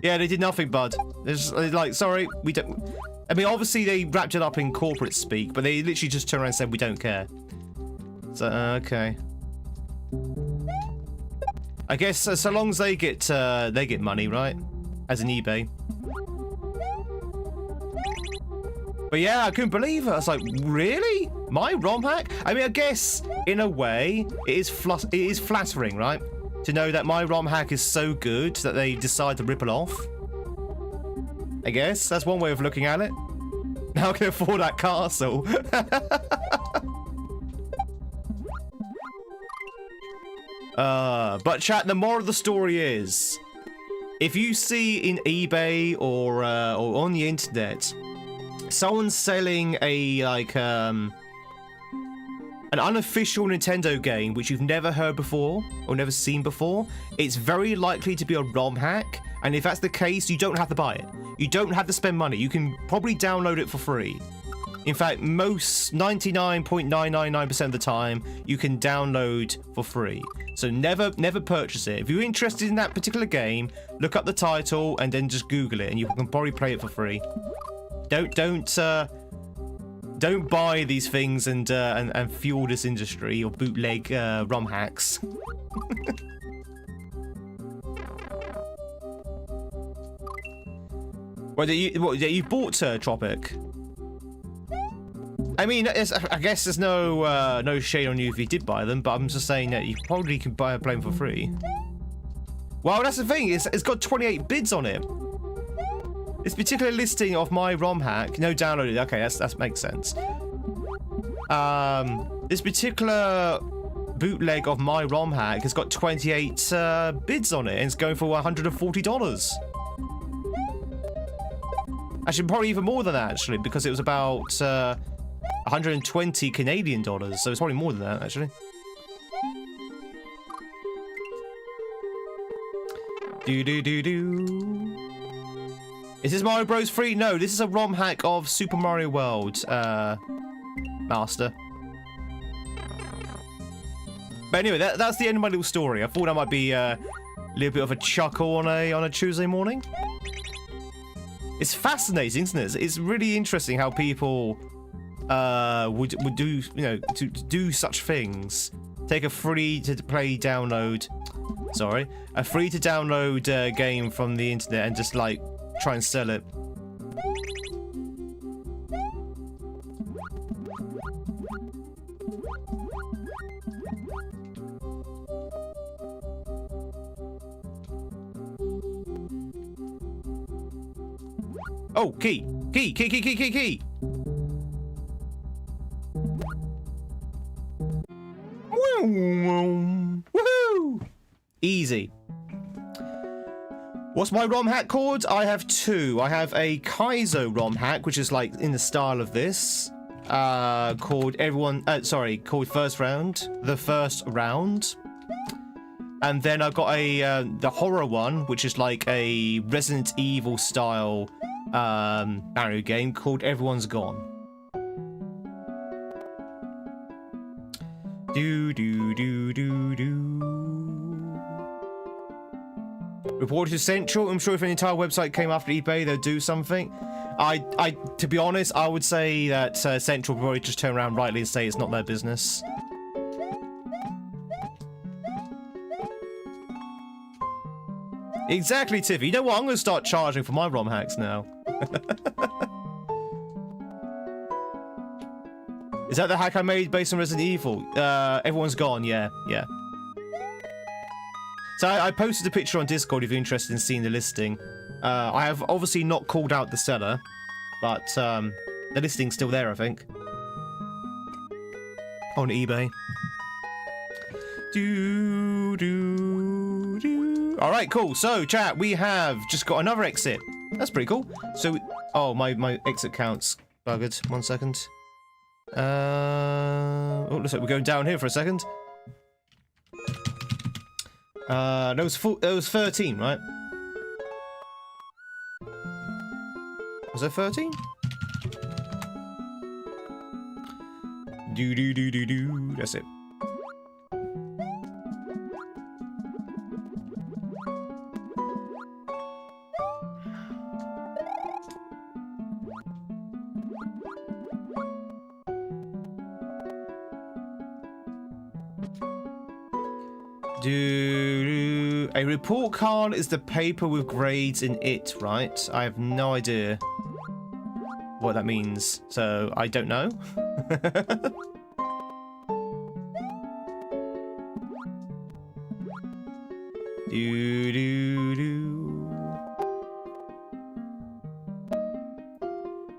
Yeah, they did nothing, bud. They're like, sorry, we don't... I mean, obviously they wrapped it up in corporate speak, but they literally just turned around and said, we don't care. So, okay. I guess so long as they get money, right? As an eBay. But yeah, I couldn't believe it. I was like, really? My ROM hack? I mean, I guess in a way it is flattering, right? To know that my ROM hack is so good that they decide to rip it off. I guess that's one way of looking at it. Now I can afford that castle. But chat, the moral of the story is, if you see in eBay or on the internet someone selling a an unofficial Nintendo game which you've never heard before or never seen before, it's very likely to be a ROM hack, and if that's the case, you don't have to buy it. You don't have to spend money. You can probably download it for free. In fact, most 99.999% of the time, you can download for free. So never purchase it. If you're interested in that particular game, look up the title and then just Google it, and you can probably play it for free. Don't buy these things and fuel this industry or bootleg ROM hacks. You bought Tropic? I mean, I guess there's no shade on you if you did buy them, but I'm just saying that you probably can play them for free. Well, that's the thing. It's got 28 bids on it. This particular listing of my ROM hack, no downloaded. Okay, that makes sense. This particular bootleg of my ROM hack has got 28 bids on it, and it's going for $140. Actually, probably even more than that, actually, because it was about 120 Canadian dollars, so it's probably more than that, actually. Do do do do. Is this Mario Bros 3? No, this is a ROM hack of Super Mario World, Master. But anyway, that's the end of my little story. I thought that might be a little bit of a chuckle on a Tuesday morning. It's fascinating, isn't it? It's really interesting how people would do, you know, to do such things. Take a free to download game from the internet and just like try and sell it. Oh, key. Woohoo! Easy. What's my ROM hack called? I have two. I have a Kaizo ROM hack, which is like in the style of this, called First Round, the First Round. And then I've got a the horror one, which is like a Resident Evil style Mario game called Everyone's Gone. Do do do do do. Reported to Central. I'm sure if an entire website came after eBay, they'd do something. To be honest, I would say that Central would probably just turn around rightly and say it's not their business. Exactly, Tiffy. You know what? I'm going to start charging for my ROM hacks now. Is that the hack I made based on Resident Evil? Everyone's Gone, yeah. So I posted a picture on Discord if you're interested in seeing the listing. I have obviously not called out the seller, but the listing's still there, I think. On eBay. All right, cool. So, chat, we have just got another exit. That's pretty cool. So, oh, my exit count's buggered. 1 second. Oh, looks like we're going down here for a second. That was 13, right? Was there 13? Do. That's it. A report card is the paper with grades in it, right? I have no idea what that means, so I don't know.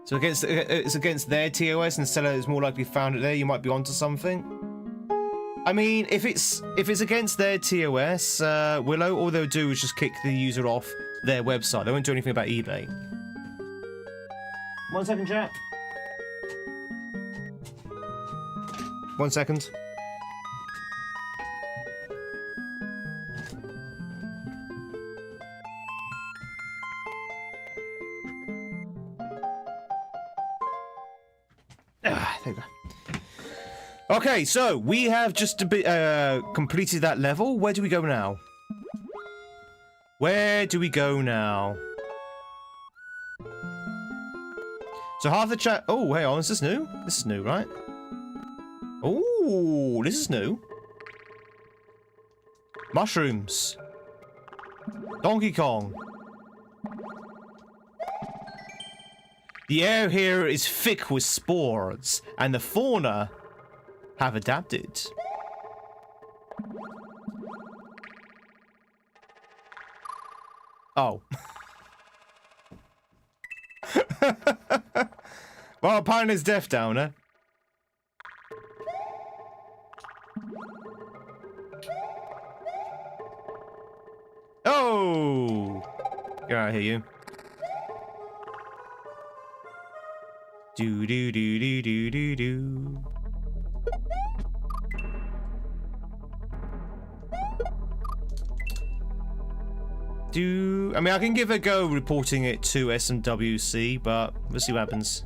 So it's against their TOS, and seller is more likely found it there. You might be onto something. I mean, if it's against their TOS, Willow, all they'll do is just kick the user off their website. They won't do anything about eBay. 1 second, chat. 1 second. There you go. Okay, so we have just a bit completed that level. Where do we go now? Where do we go now? So half the chat. Oh, hang on, is this new? This is new, right? Oh, this is new. Mushrooms. Donkey Kong. The air here is thick with spores, and the fauna have adapted. Oh. Well, Pioneer's deaf down, eh? Oh! Get out of here, you. Do do do do do do do. I mean, I can give it a go reporting it to SMWC, but we'll see what happens.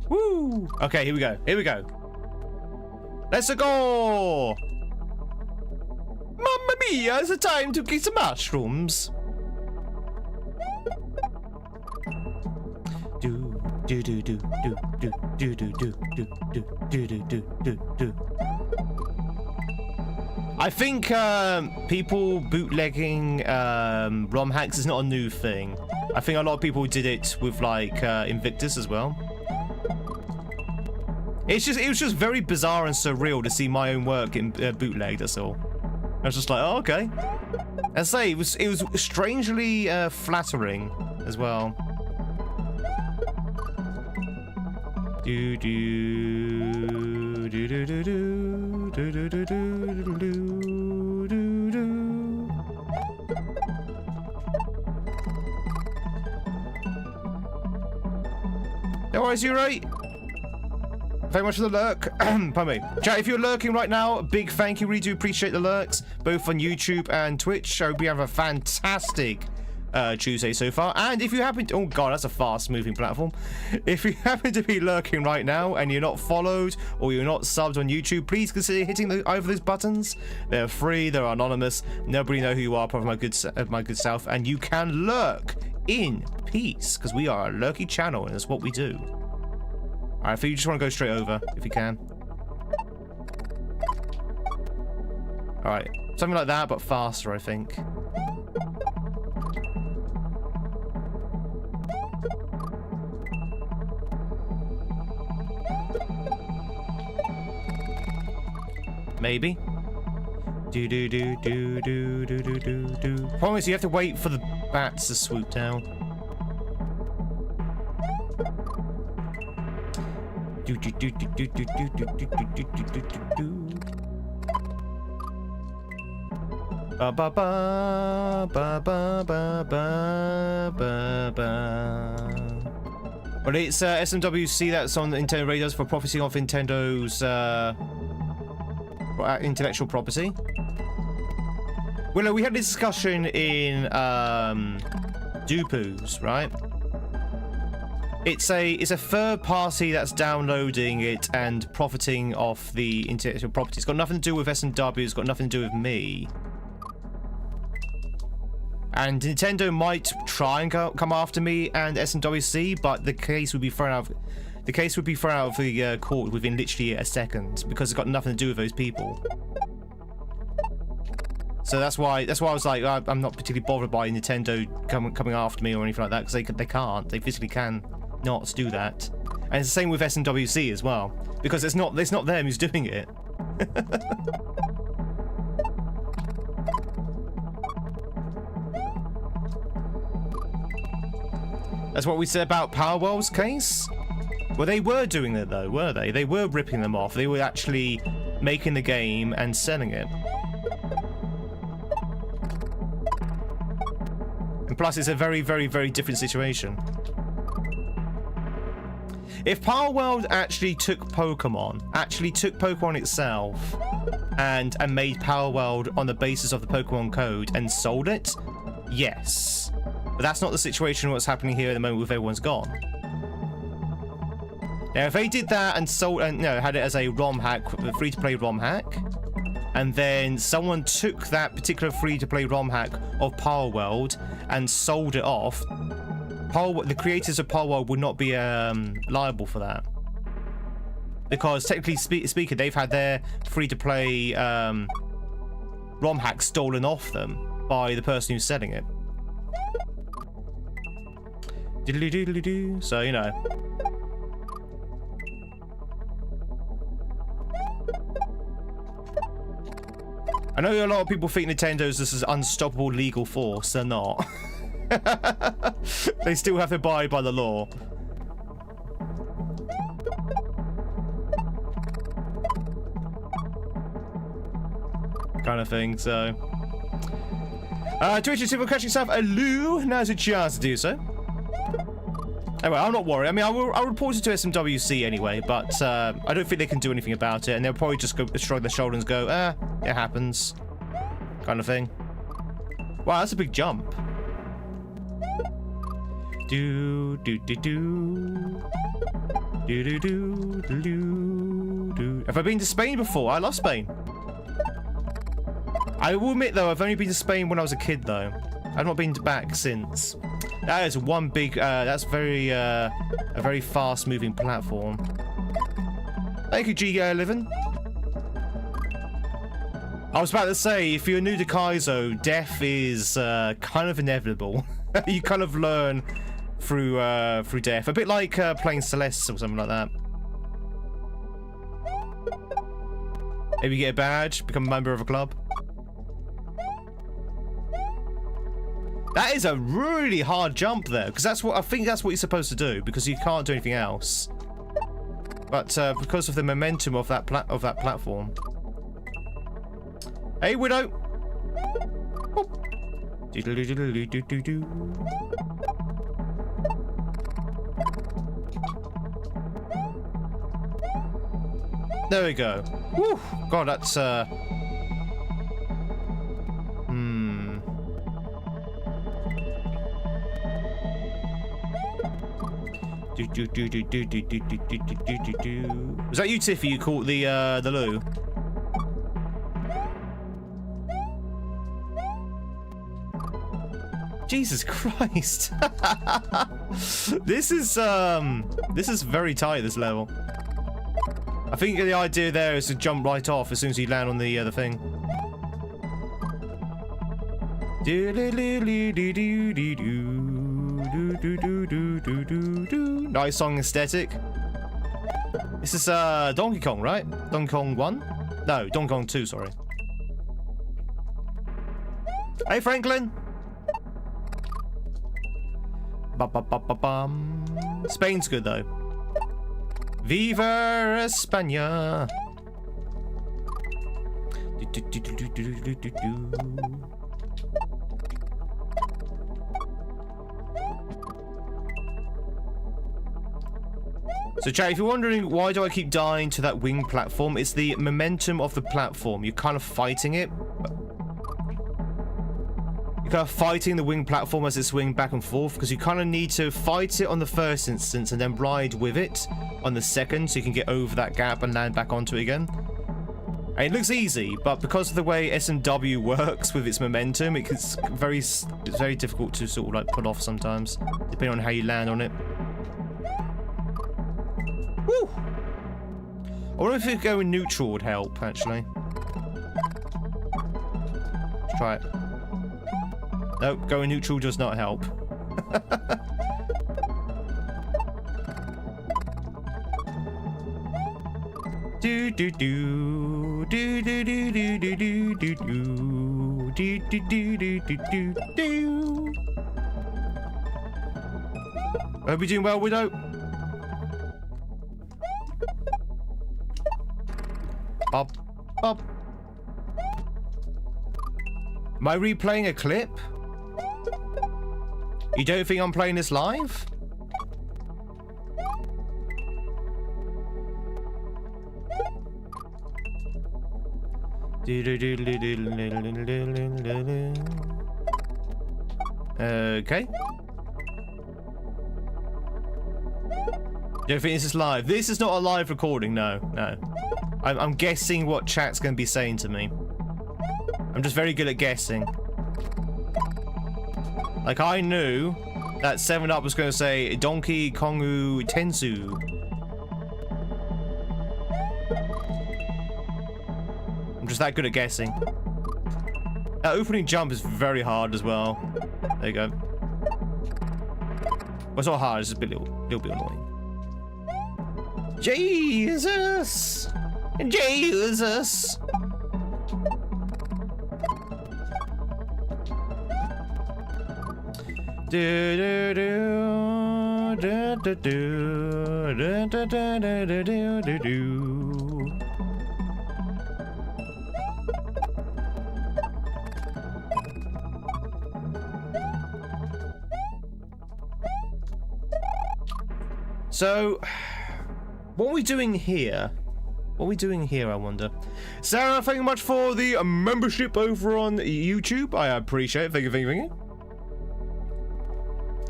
Woo! Okay, here we go. Here we go. Let's go! Mamma mia, it's a time to get some mushrooms. Do do do do do do do do do do do do do do. I think people bootlegging ROM hacks is not a new thing. I think a lot of people did it with like Invictus as well. It was just very bizarre and surreal to see my own work in bootleg. That's all. I was just like, oh, okay. I say it was strangely flattering as well. Do do do do do do do do do do do do. No worries, you right? Very much for the lurk. Pardon me. Chat, if you're lurking right now, big thank you. Really do appreciate the lurks, both on YouTube and Twitch. I hope you have a fantastic Tuesday so far. And if you happen to, oh god, that's a fast moving platform. If you happen to be lurking right now and you're not followed or you're not subbed on YouTube, please consider hitting either those buttons. They're free, they're anonymous, nobody know who you are apart from my good self, and you can lurk in peace because we are a lurky channel and that's what we do. Alright, I think you just want to go straight over if you can. Alright, something like that but faster, I think. Maybe. Do do do do do do do do do. Promise you have to wait for the bats to swoop down. Do do do do do do do do do do do do do. Ba ba ba ba ba ba ba ba ba. But it's SMWC that's on the Nintendo radars for profiting off Nintendo's intellectual property. Well, no, we had a discussion in Dupoos, right? It's a third party that's downloading it and profiting off the intellectual property. It's got nothing to do with SMW. It's got nothing to do with me. And Nintendo might try and come after me and SMWC, but the case would be thrown out. The case would be thrown out of the court within literally a second because it's got nothing to do with those people. So that's why I was like, I'm not particularly bothered by Nintendo coming after me or anything like that because they can't. They physically can not do that. And it's the same with SMWC as well because it's not them who's doing it. That's what we said about Powerwell's case. Well, they were doing it though, were they? They were ripping them off. They were actually making the game and selling it. And plus, it's a very, very, very different situation. If Powerworld actually took Pokemon itself and made Powerworld on the basis of the Pokemon code and sold it, yes. But that's not the situation what's happening here at the moment with Everyone's Gone. Now, if they did that and sold and had it as a ROM hack, a free-to-play ROM hack, and then someone took that particular free-to-play ROM hack of Powerworld and sold it off, the creators of Powerworld would not be liable for that, because technically speaking, they've had their free-to-play ROM hack stolen off them by the person who's selling it. Diddly-diddly-doo. So you know. I know a lot of people think Nintendo's this is unstoppable legal force. They're not. They still have to abide by the law. Kind of thing, so. Twitch, if you're catching yourself a loo, now's your chance to do so. Anyway, I'm not worried. I mean, I'll report it to SMWC anyway, but I don't think they can do anything about it, and they'll probably just go shrug their shoulders and go, it happens, kind of thing. Wow, that's a big jump. Do do do do do do do do do. Have I been to Spain before? I love Spain. I will admit though, I've only been to Spain when I was a kid though. I've not been back since. That is one big. That's very a very fast-moving platform. Thank you, G11. I was about to say, if you're new to Kaizo, death is kind of inevitable. You kind of learn through death, a bit like playing Celeste or something like that. Maybe get a badge, become a member of a club. That is a really hard jump there, because that's what I think that's what you're supposed to do, because you can't do anything else. But because of the momentum of that platform. Hey, Widow. There we go. Woo! God, that's Was that you, Tiffy? You caught the loo? Jesus Christ! This is very tight. This level. I think the idea there is to jump right off as soon as you land on the thing. Nice song aesthetic. This is Donkey Kong, right? Donkey Kong 1? No, Donkey Kong 2, sorry. Hey, Franklin! Ba-ba-ba-ba-bum. Spain's good, though. Viva España! So chat, if you're wondering why do I keep dying to that wing platform, it's the momentum of the platform. You're kind of fighting it. You're kind of fighting the wing platform as it's swinging back and forth, because you kind of need to fight it on the first instance and then ride with it on the second, so you can get over that gap and land back onto it again. And it looks easy, but because of the way SMW works with its momentum, it's very difficult to sort of like put off sometimes, depending on how you land on it. Woo! I wonder if it going neutral would help, actually. Let's try it. Nope, going neutral does not help. Do do do do do do do do do do do do do do do do. I hope you're doing well, Widow. Bob, Bob. Am I replaying a clip? You don't think I'm playing this live? Okay. Don't think this is live. This is not a live recording, no. I'm guessing what chat's going to be saying to me. I'm just very good at guessing. Like, I knew that 7up was going to say Donkey Kongu Tensu. I'm just that good at guessing. That opening jump is very hard as well. There you go. Well, it's not hard, it's just a little bit annoying. Jesus! Jesus! Do do do do do do do do do do do. So, what are we doing here? What are we doing here, I wonder? Sarah, thank you much for the membership over on YouTube. I appreciate it. Thank you, thank you, thank you.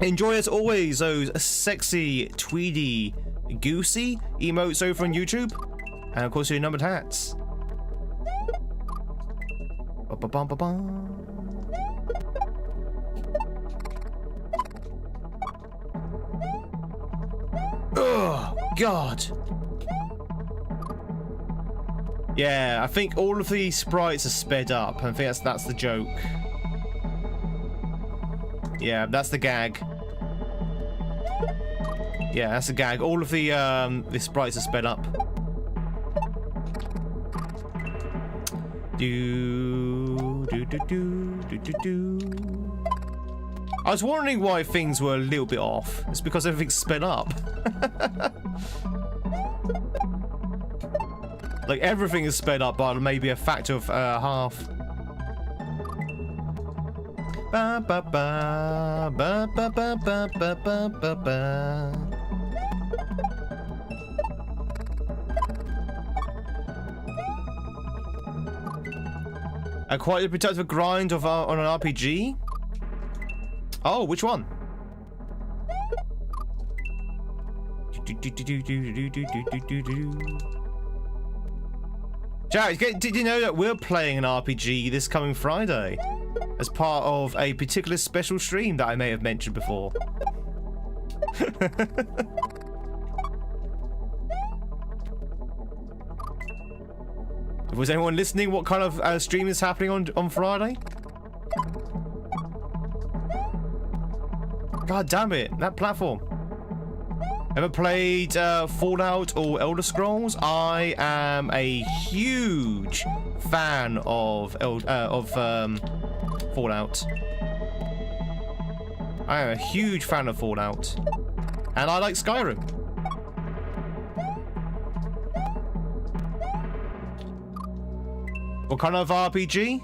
Enjoy, as always, those sexy, tweedy, goosey emotes over on YouTube. And, of course, your numbered hats. Ba-ba-bum-ba-bum. Oh, God. Yeah, I think all of the sprites are sped up. I think that's the joke. Yeah, that's the gag. Yeah, that's the gag. All of the sprites are sped up. I was wondering why things were a little bit off. It's because everything's sped up. Like, everything is sped up by maybe a factor of half. Ba ba ba ba ba ba ba ba ba ba. Quite a productive grind of on an RPG. Oh, which one? Jack, did you know that we're playing an RPG this coming Friday as part of a particular special stream that I may have mentioned before? Was anyone listening? What kind of stream is happening on Friday? God damn it, that platform. Ever played Fallout or Elder Scrolls? I am a huge fan of Fallout. I am a huge fan of Fallout. And I like Skyrim. What kind of RPG?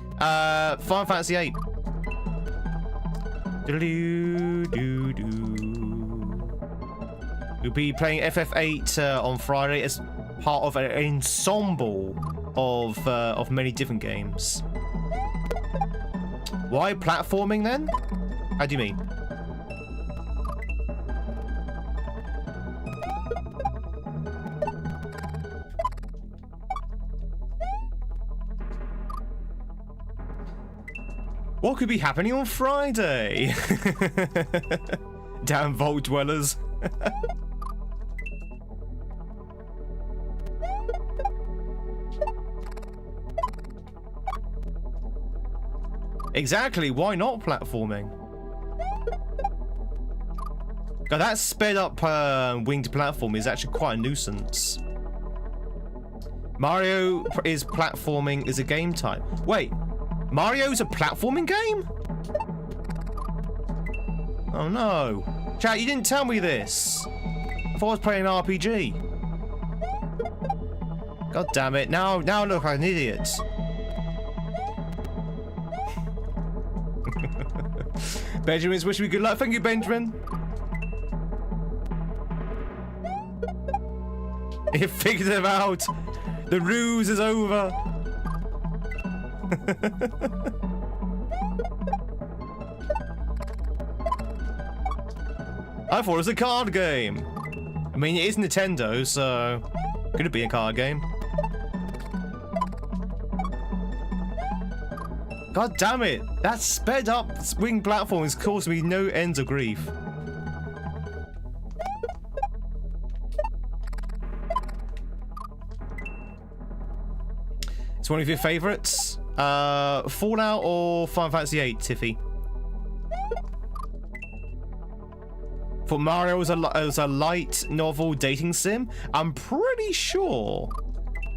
Final Fantasy VIII. We'll be playing FF8 on Friday as part of an ensemble of many different games. Why platforming then? How do you mean? What could be happening on Friday? Damn vault dwellers. Exactly, why not platforming? God, that sped up winged platform is actually quite a nuisance. Mario is platforming is a game type. Wait, Mario's a platforming game? Oh no. Chat, you didn't tell me this. I thought I was playing an RPG. God damn it, now I look like an idiot. Benjamin's wishing me good luck. Thank you, Benjamin. You figured it out. The ruse is over. I thought it was a card game. I mean, it is Nintendo, so could it be a card game? God damn it! That sped up wing platform is causing me no ends of grief. It's one of your favorites? Fallout or Final Fantasy VIII, Tiffy? For Mario was a light novel dating sim. I'm pretty sure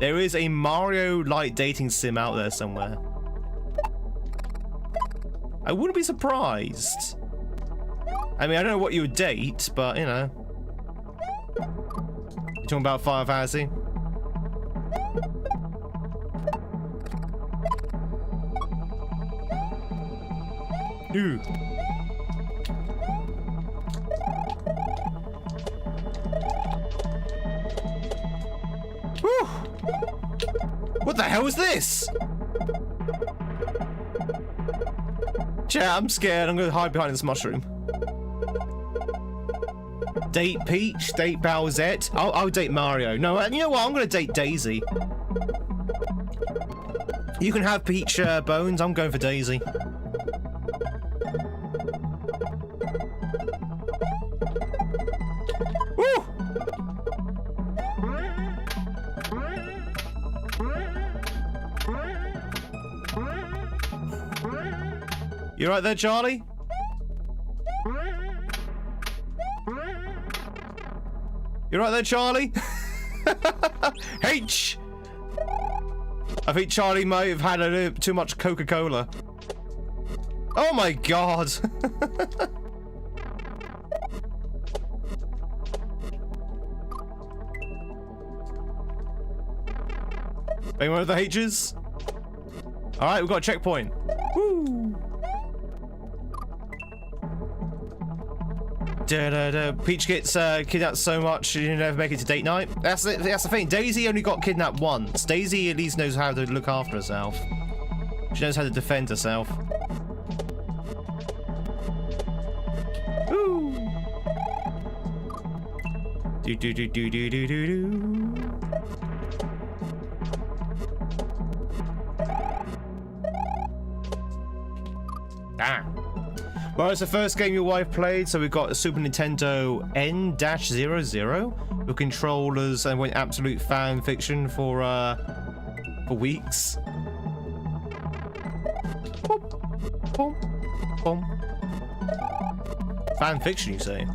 there is a Mario light dating sim out there somewhere. I wouldn't be surprised. I mean, I don't know what you would date, but you know. You're talking about Final Fantasy? the hell is this? Chat, I'm scared. I'm gonna hide behind this mushroom. Date Peach, date Bowsette. I'll date Mario. No, you know what? I'm gonna date Daisy. You can have Peach Bones. I'm going for Daisy. Woo! You right there, Charlie? You right there, Charlie? H! I think Charlie might have had too much Coca-Cola. Oh my god! Anyone with the H's? Alright, we've got a checkpoint. Woo! Peach gets kidnapped so much she never make it to date night. That's the thing. Daisy only got kidnapped once. Daisy at least knows how to look after herself. She knows how to defend herself. Ooh. Do do do do do do do do. Ah. Well, it's the first game your wife played, so we've got a Super Nintendo N-00 with controllers and went absolute fan fiction for weeks. Boom, boom, boom. Fan fiction, you say?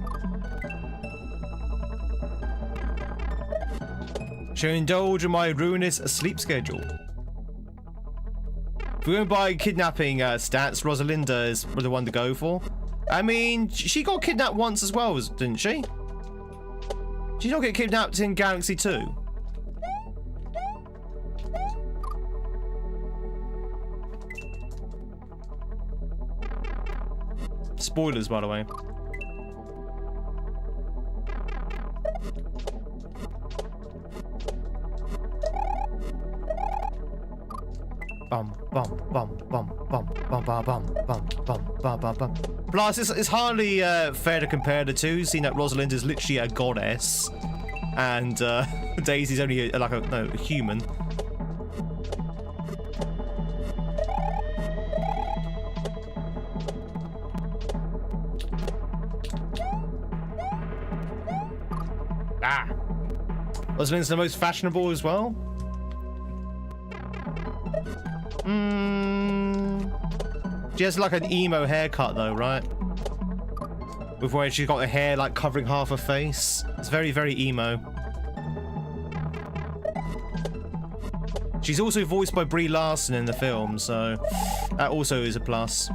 Shall I indulge in my ruinous sleep schedule? If we're going by kidnapping stats, Rosalinda is the one to go for. I mean, she got kidnapped once as well, didn't she? Did she not get kidnapped in Galaxy 2? Spoilers, by the way. Bum bum bum bum bum bum bum bum bum bum bum bum bum. Plus, it's hardly fair to compare the two, seeing that Rosalind is literally a goddess, and Daisy's only like a human. Ah, Rosalind's the most fashionable as well. She has like an emo haircut though, right? With where she's got her hair like covering half her face. It's very, very emo. She's also voiced by Brie Larson in the film, so that also is a plus.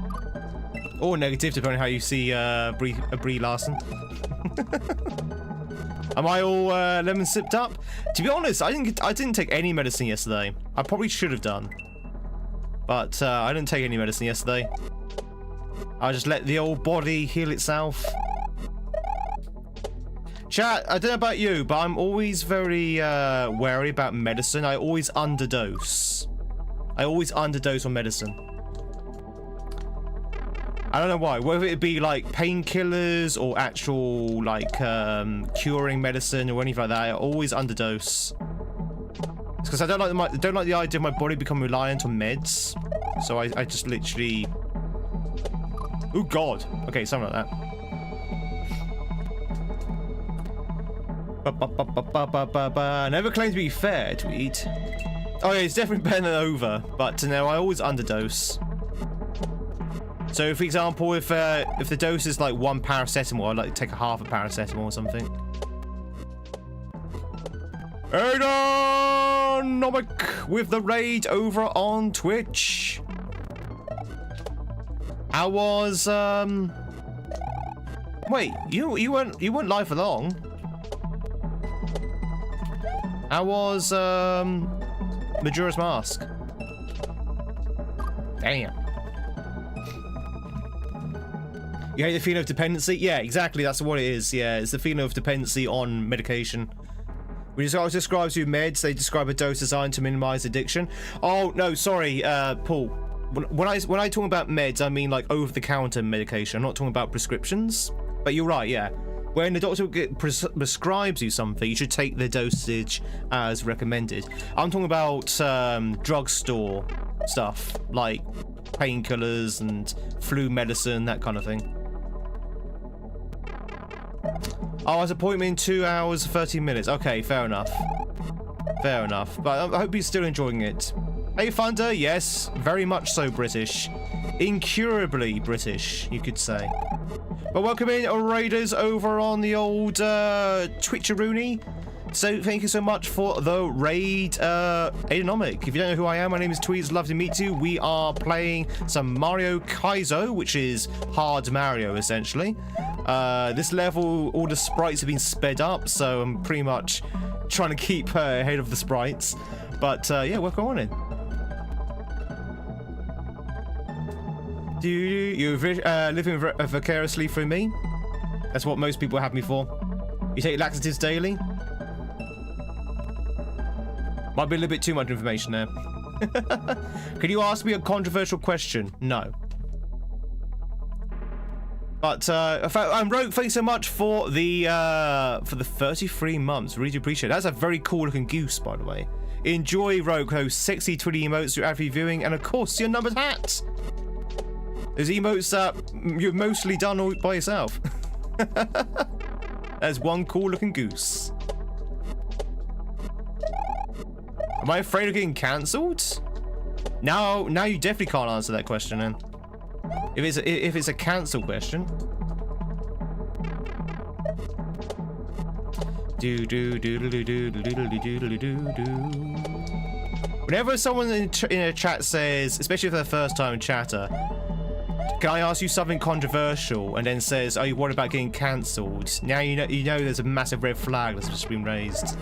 Or negative, depending on how you see Brie Larson. Am I all lemon sipped up? To be honest, I didn't take any medicine yesterday. I probably should have done. But I didn't take any medicine yesterday. I just let the old body heal itself. Chat, I don't know about you, but I'm always very wary about medicine. I always underdose. I always underdose on medicine. I don't know why. Whether it be like painkillers or actual like curing medicine or anything like that, I always underdose. It's because I don't like the idea of my body becoming reliant on meds. So I just literally. Oh god. Okay, something like that. Never claim to be fair, Tweed. Oh yeah, it's definitely better than over, but no, I always underdose. So, for example, if the dose is like 1 paracetamol, I'd like to take a half a paracetamol or something. Adonomic with the raid over on Twitch. I was wait, you weren't live for long. I was Majora's Mask. Damn. You hate the feeling of dependency? Yeah, exactly, that's what it is. Yeah, it's the feeling of dependency on medication. When it describes you meds, they describe a dose designed to minimize addiction. Oh no, sorry, Paul. When I talk about meds, I mean like over-the-counter medication. I'm not talking about prescriptions. But you're right, yeah. When the doctor prescribes you something, you should take the dosage as recommended. I'm talking about drugstore stuff, like painkillers and flu medicine, that kind of thing. Oh, his appointment in 2 hours, 30 minutes. Okay, fair enough. Fair enough. But I hope he's still enjoying it. Hey, Thunder, yes, very much so British. Incurably British, you could say. But welcome in, Raiders, over on the old Twitcheroony. So thank you so much for the raid, Aidonomic. If you don't know who I am, my name is Tweed. It's lovely to meet you. We are playing some Mario Kaizo, which is hard Mario, essentially. This level, all the sprites have been sped up, so I'm pretty much trying to keep ahead of the sprites. But yeah, welcome on in. You're living vicariously through me? That's what most people have me for. You take laxatives daily? Might be a little bit too much information there. Can you ask me a controversial question? No. But Rogue, thanks so much for the 33 months. Really do appreciate it. That's a very cool looking goose, by the way. Enjoy, Rogue, those sexy Twitty emotes you're after viewing, and of course your numbered hat. Those emotes that you've mostly done all by yourself. There's one cool looking goose. Am I afraid of getting cancelled? Now you definitely can't answer that question then. If it's a cancel question. Whenever someone in a chat says, especially for the first time chatter, can I ask you something controversial, and then says, "Oh, what about getting cancelled?" Now you know there's a massive red flag that's just been raised.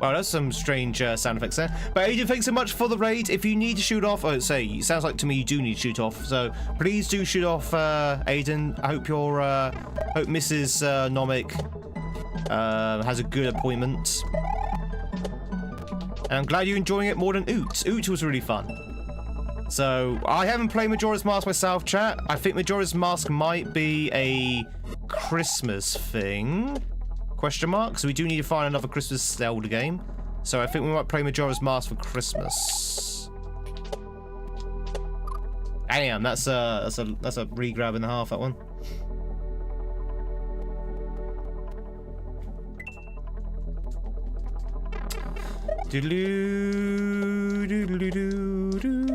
Wow, that's some strange sound effects there. But Aiden, thanks so much for the raid. If you need to shoot off, it sounds like to me you do need to shoot off. So please do shoot off, Aiden. I hope hope Mrs. Nomic has a good appointment. And I'm glad you're enjoying it more than Oot. Oot was really fun. So I haven't played Majora's Mask myself, chat. I think Majora's Mask might be a Christmas thing. Question mark. So we do need to find another Christmas Zelda game. So I think we might play Majora's Mask for Christmas. Damn, that's a re-grab and a half, that one. Doodaloo, doodaloo, doodaloo.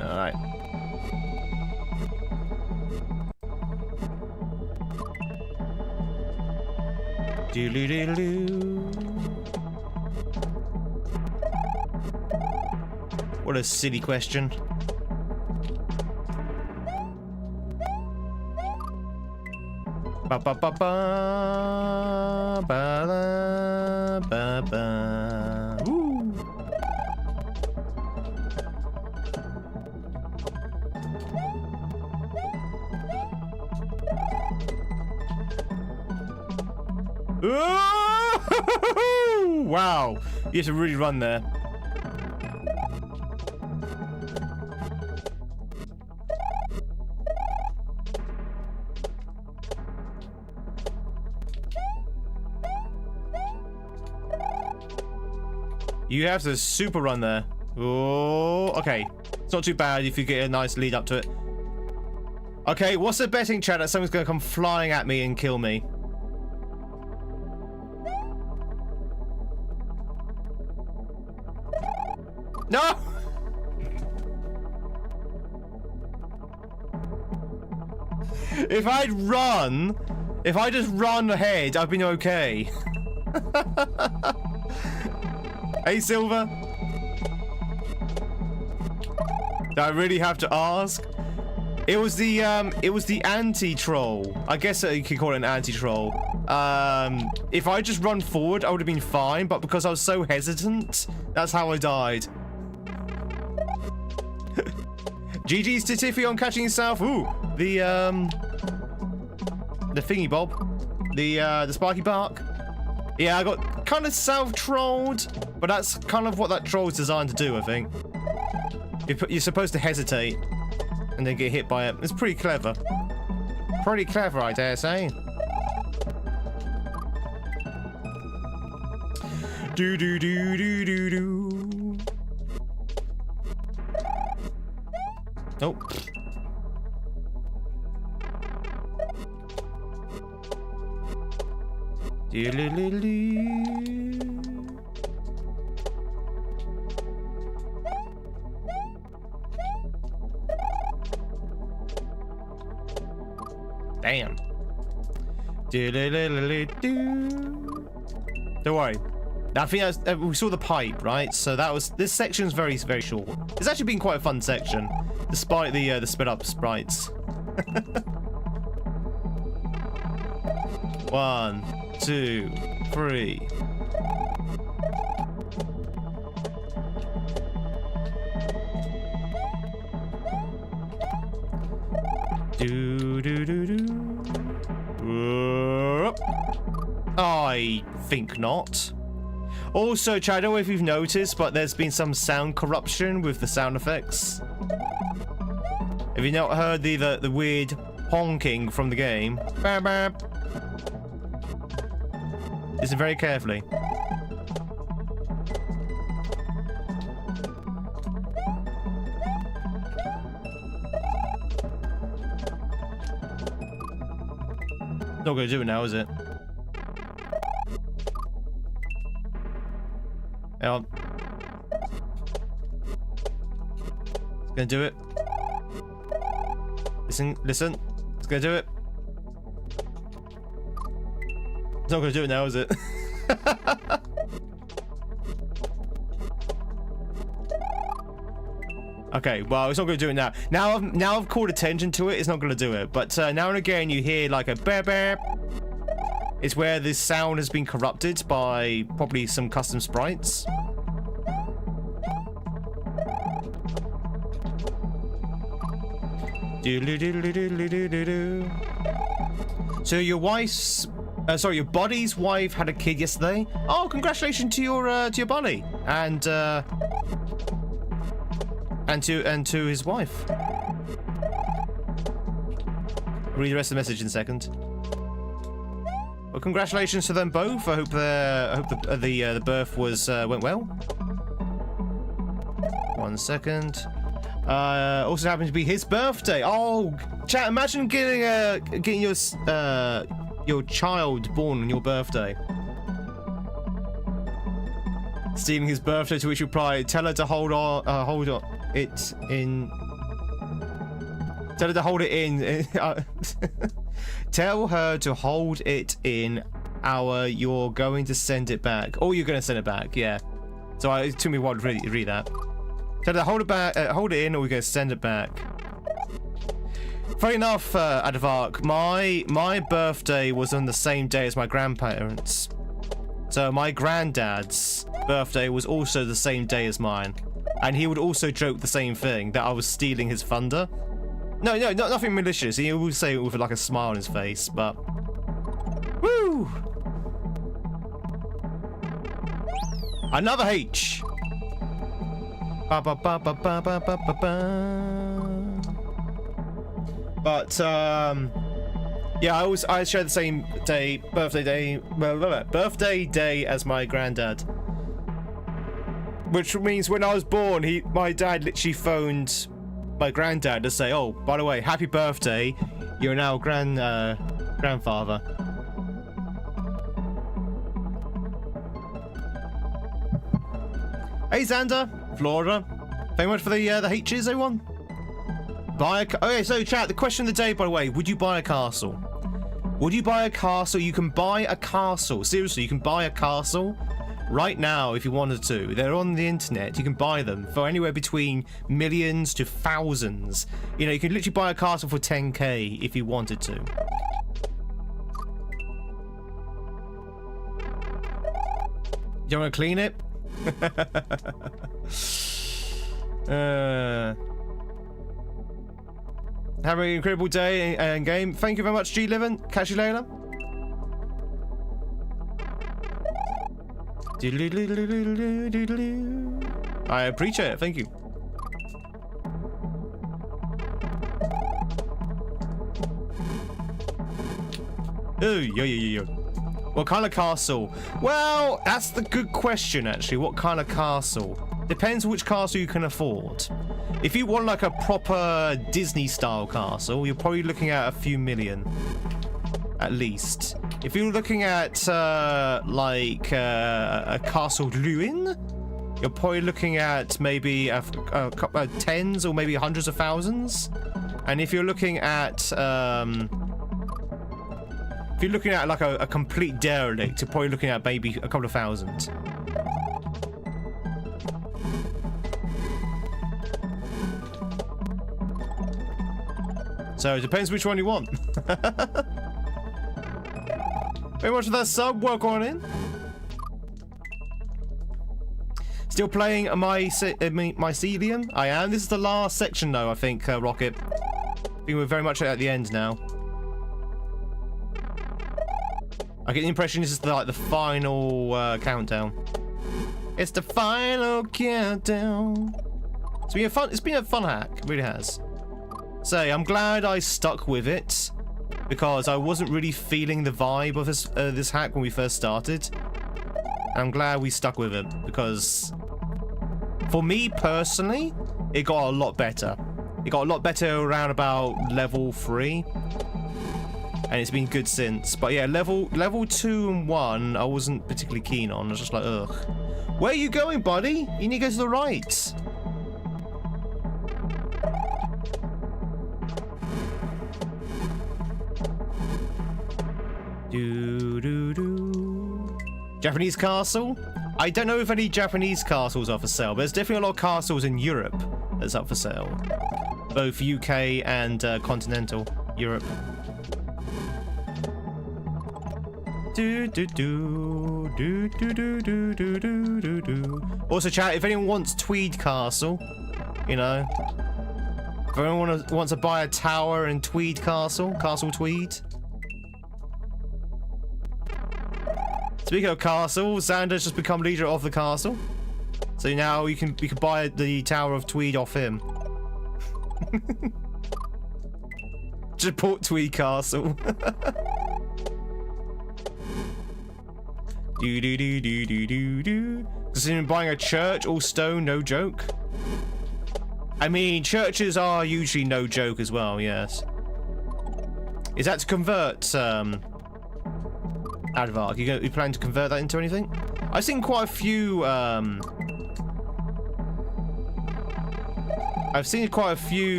All right. What a silly question. Ba ba ba ba ba ba ba. Ooh. Wow, you have to really run there. You have to super run there. Oh, okay. It's not too bad if you get a nice lead up to it. Okay, what's the betting, chat, that someone's gonna come flying at me and kill me? No! If I just run ahead, I've been okay. Hey, Silver. Do I really have to ask? It was the anti-troll. I guess you could call it an anti-troll. If I just run forward, I would have been fine, but because I was so hesitant, that's how I died. GG's to Tiffy on catching himself. Ooh, the thingy bob. The spiky bark. Yeah, I got kind of self-trolled, but that's kind of what that troll is designed to do, I think. You're supposed to hesitate and then get hit by it. It's pretty clever. Pretty clever, I dare say. Do do do do do do. Nope. Damn. Don't worry. I think we saw the pipe, right? So that was this section's very, very short. It's actually been quite a fun section, despite the sped up sprites. 1, 2, 3. Do do do do. I think not. Also, Chad, I don't know if you've noticed, but there's been some sound corruption with the sound effects. Have you not heard the weird honking from the game? Bam, bam. Listen very carefully. Not gonna do it now, is it? Hang on. It's gonna do it. Listen, listen. It's gonna do it. It's not gonna do it now, is it? Okay, well, it's not gonna do it now. Now I've called attention to it. It's not gonna do it. But now and again, you hear like a beep beep. It's where this sound has been corrupted by probably some custom sprites. So your wife's, sorry, your buddy's wife had a kid yesterday. Oh, congratulations to your buddy and to his wife. I'll read the rest of the message in a second. Well, congratulations to them both. I hope the birth was went well. 1 second. Also happened to be his birthday. Oh, chat! Imagine getting your child born on your birthday. Stealing his birthday, to which you reply, tell her to hold it in. Tell her to hold it in. Tell her to hold it in. You're going to send it back. Or you're going to send it back. Yeah. So it took me a while to read that. Tell her to hold it back. Hold it in, or we're going to send it back. Fair enough, Adavark. My birthday was on the same day as my grandparents. So my granddad's birthday was also the same day as mine. And he would also joke the same thing, that I was stealing his thunder. No, nothing malicious. He would say it with like a smile on his face, but... Woo! Another H! Ba ba ba ba ba ba ba ba ba. But, yeah, I share the same birthday day as my granddad. Which means when I was born, my dad literally phoned my granddad to say, oh, by the way, happy birthday, you're now grandfather. Hey Xander, Flora, very much for the H's, everyone. Okay, so chat, the question of the day, by the way, would you buy a castle? Would you buy a castle? You can buy a castle. Seriously, you can buy a castle right now if you wanted to. They're on the internet. You can buy them for anywhere between millions to thousands. You know, you can literally buy a castle for 10k if you wanted to. You want to clean it? Have an incredible day and game. Thank you very much, G-Livin. Catch you later. I appreciate it. Thank you. Oh, yo. What kind of castle? Well, that's the good question, actually. What kind of castle? Depends which castle you can afford. If you want like a proper Disney-style castle, you're probably looking at a few million, at least. If you're looking at like a castle ruin, you're probably looking at maybe a couple of tens or maybe hundreds of thousands. And if you're looking at like a complete derelict, you're probably looking at maybe a couple of thousand. So it depends which one you want. Very much for that sub. Welcome on in. Still playing Mycelium? I am. This is the last section though, I think, Rocket. I think we're very much at the end now. I get the impression this is like the final countdown. It's the final countdown. It's been a fun hack. It really has. So I'm glad I stuck with it because I wasn't really feeling the vibe of this hack when we first started. And I'm glad we stuck with it because for me personally, it got a lot better. It got a lot better around about level 3. And it's been good since. But yeah, level 2 and 1, I wasn't particularly keen on. I was just like, ugh. Where are you going, buddy? You need to go to the right. Japanese castle? I don't know if any Japanese castles are for sale, but there's definitely a lot of castles in Europe that's up for sale. Both UK and continental Europe. Also, chat, if anyone wants Tweed Castle, you know, if anyone wants to buy a tower in Tweed Castle, Castle Tweed. Speaking of castle, Xander's just become leader of the castle. So now you can buy the Tower of Tweed off him. Just port Tweed Castle. Considering buying a church, all stone, no joke. I mean, churches are usually no joke as well, yes. Is that to convert, Advark? You plan to convert that into anything? I've seen quite a few,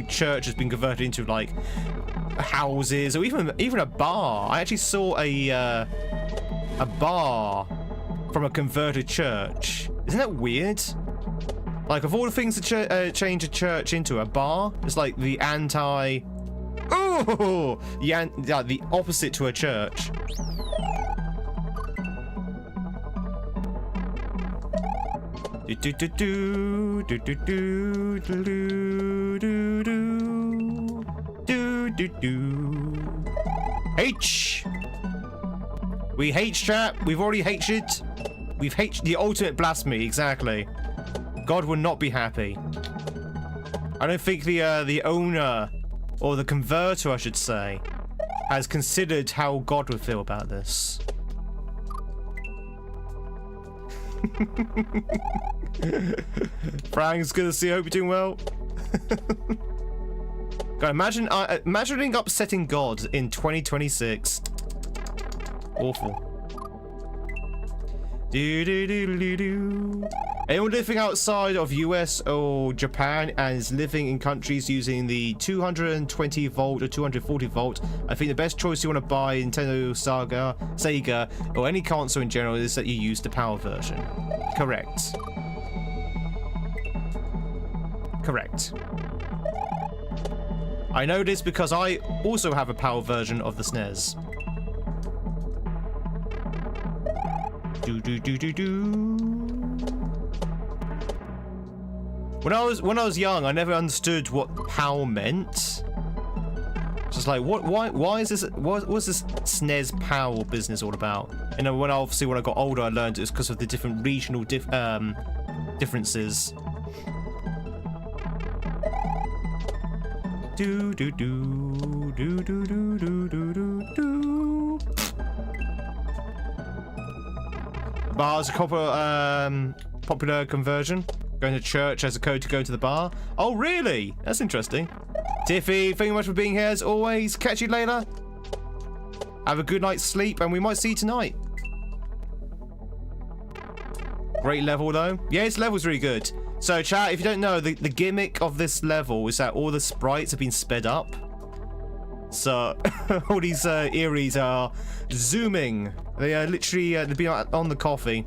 churches being converted into, like, houses, or even a bar. I actually saw a bar from a converted church. Isn't that weird? Like, of all the things to change a church into, a bar is like the anti... Oh! Yeah, the opposite to a church. H! We H chat. We've already H'd. We've H'd the ultimate blasphemy, exactly. God would not be happy. I don't think the owner, or the converter I should say, has considered how God would feel about this. Frank's good to see you. Hope you're doing well. God, imagining upsetting God in 2026. Awful. Anyone living outside of US or Japan and is living in countries using the 220 volt or 240 volt, I think the best choice you want to buy Nintendo, Sega, or any console in general is that you use the power version. Correct. Correct. I know this because I also have a power version of the SNES. When I was young, I never understood what POW meant. Just like, why is this? What's this SNES POW business all about? You know, when I got older, I learned it's because of the different regional differences. Bar's a popular conversion. Going to church as a code to go to the bar. Oh, really? That's interesting. Tiffy, thank you much for being here as always. Catch you later. Have a good night's sleep, and we might see you tonight. Great level, though. Yeah, this level's really good. So, chat, if you don't know, the gimmick of this level is that all the sprites have been sped up. So, all these Eries are zooming. They are literally they've been on the coffee.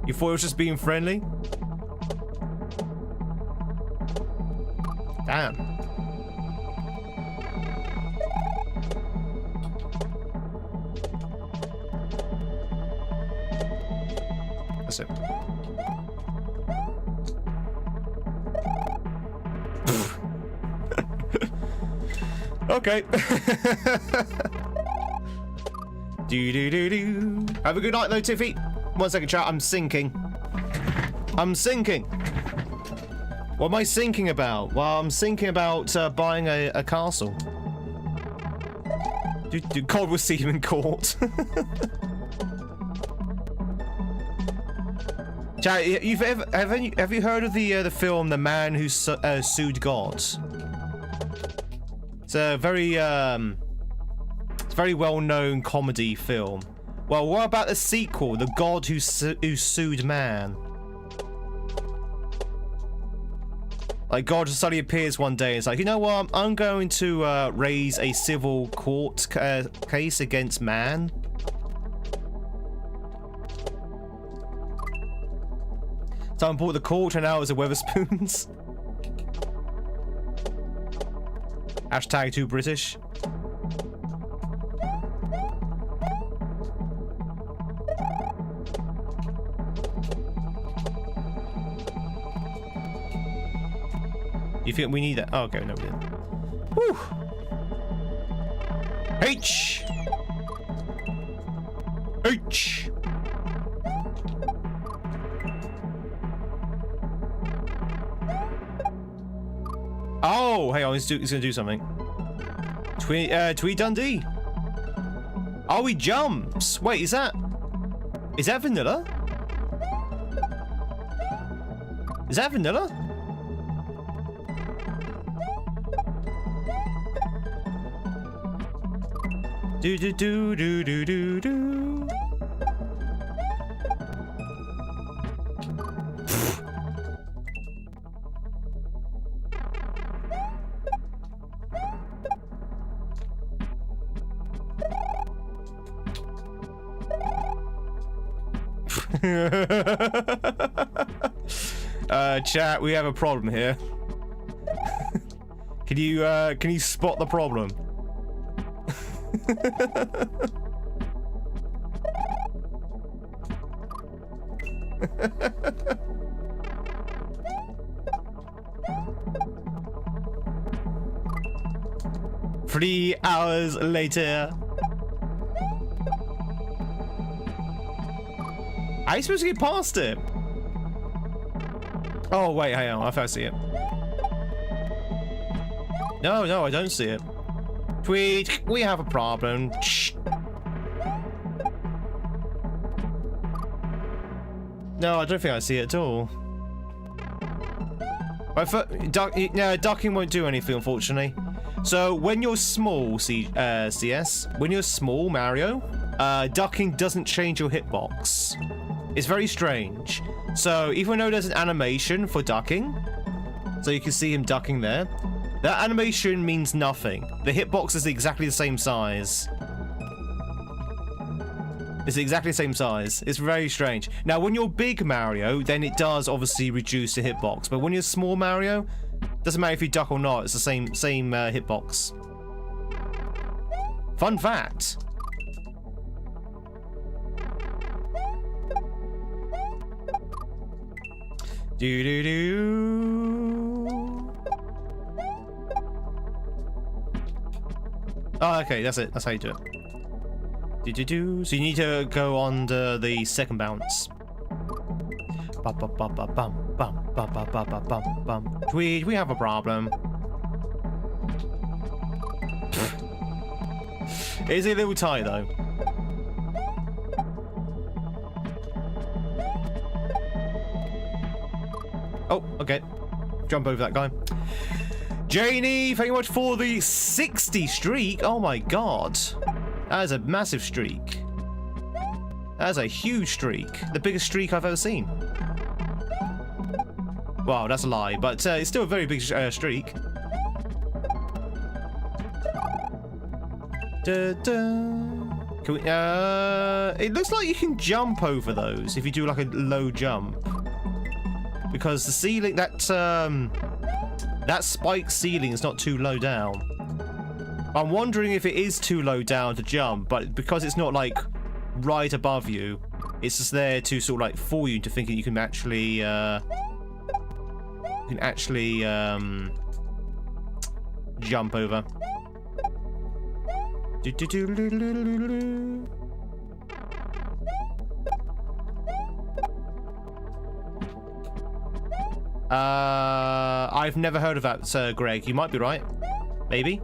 You thought it was just being friendly? Damn. That's it. Okay. Have a good night, though, Tiffy. 1 second, chat. I'm sinking. I'm sinking. What am I sinking about? Well, I'm sinking about buying a castle. God will see him in court. Chat, have you heard of the film The Man Who Sued God? It's a very well-known comedy film. Well, what about the sequel, The God Who Sued Man? Like, God suddenly appears one day and it's like, you know what? I'm going to raise a civil court case against man. Someone bought the court and now it's a Weatherspoons. Hashtag too British. You think we need that? Oh, okay, no, we didn't. Whew. H. H. Oh, hey, he's gonna do something. Tweed Dundee. Oh, he jumps. Wait, is that vanilla? Is that vanilla? Do do do do do do do. Chat, we have a problem here. Can you spot the problem? Three hours later. Are you supposed to get past it? Oh, wait, hang on. I thought I see it. No, I don't see it. Tweed, we have a problem. Shh. No, I don't think I see it at all. No, ducking won't do anything, unfortunately. So when you're small, CS, when you're small, Mario, ducking doesn't change your hitbox. It's very strange. So even though there's an animation for ducking, so you can see him ducking there, that animation means nothing. The hitbox is exactly the same size. It's exactly the same size. It's very strange. Now, when you're big Mario, then it does obviously reduce the hitbox. But when you're small Mario, doesn't matter if you duck or not, it's the same hitbox. Fun fact. Oh, okay, that's it. That's how you do it. So you need to go on the second bounce. Tweed, we have a problem. It is a little tight though. Oh, okay. Jump over that guy. Janie, thank you much for the 60 streak. Oh my god. That is a massive streak. That is a huge streak. The biggest streak I've ever seen. Wow, that's a lie, but it's still a very big streak. Can we, it looks like you can jump over those if you do like a low jump. Because the ceiling, that spike ceiling is not too low down. I'm wondering if it is too low down to jump, but because it's not like right above you, it's just there to sort of like fool you into thinking you can actually jump over. I've never heard of that, Sir Greg. You might be right. Maybe.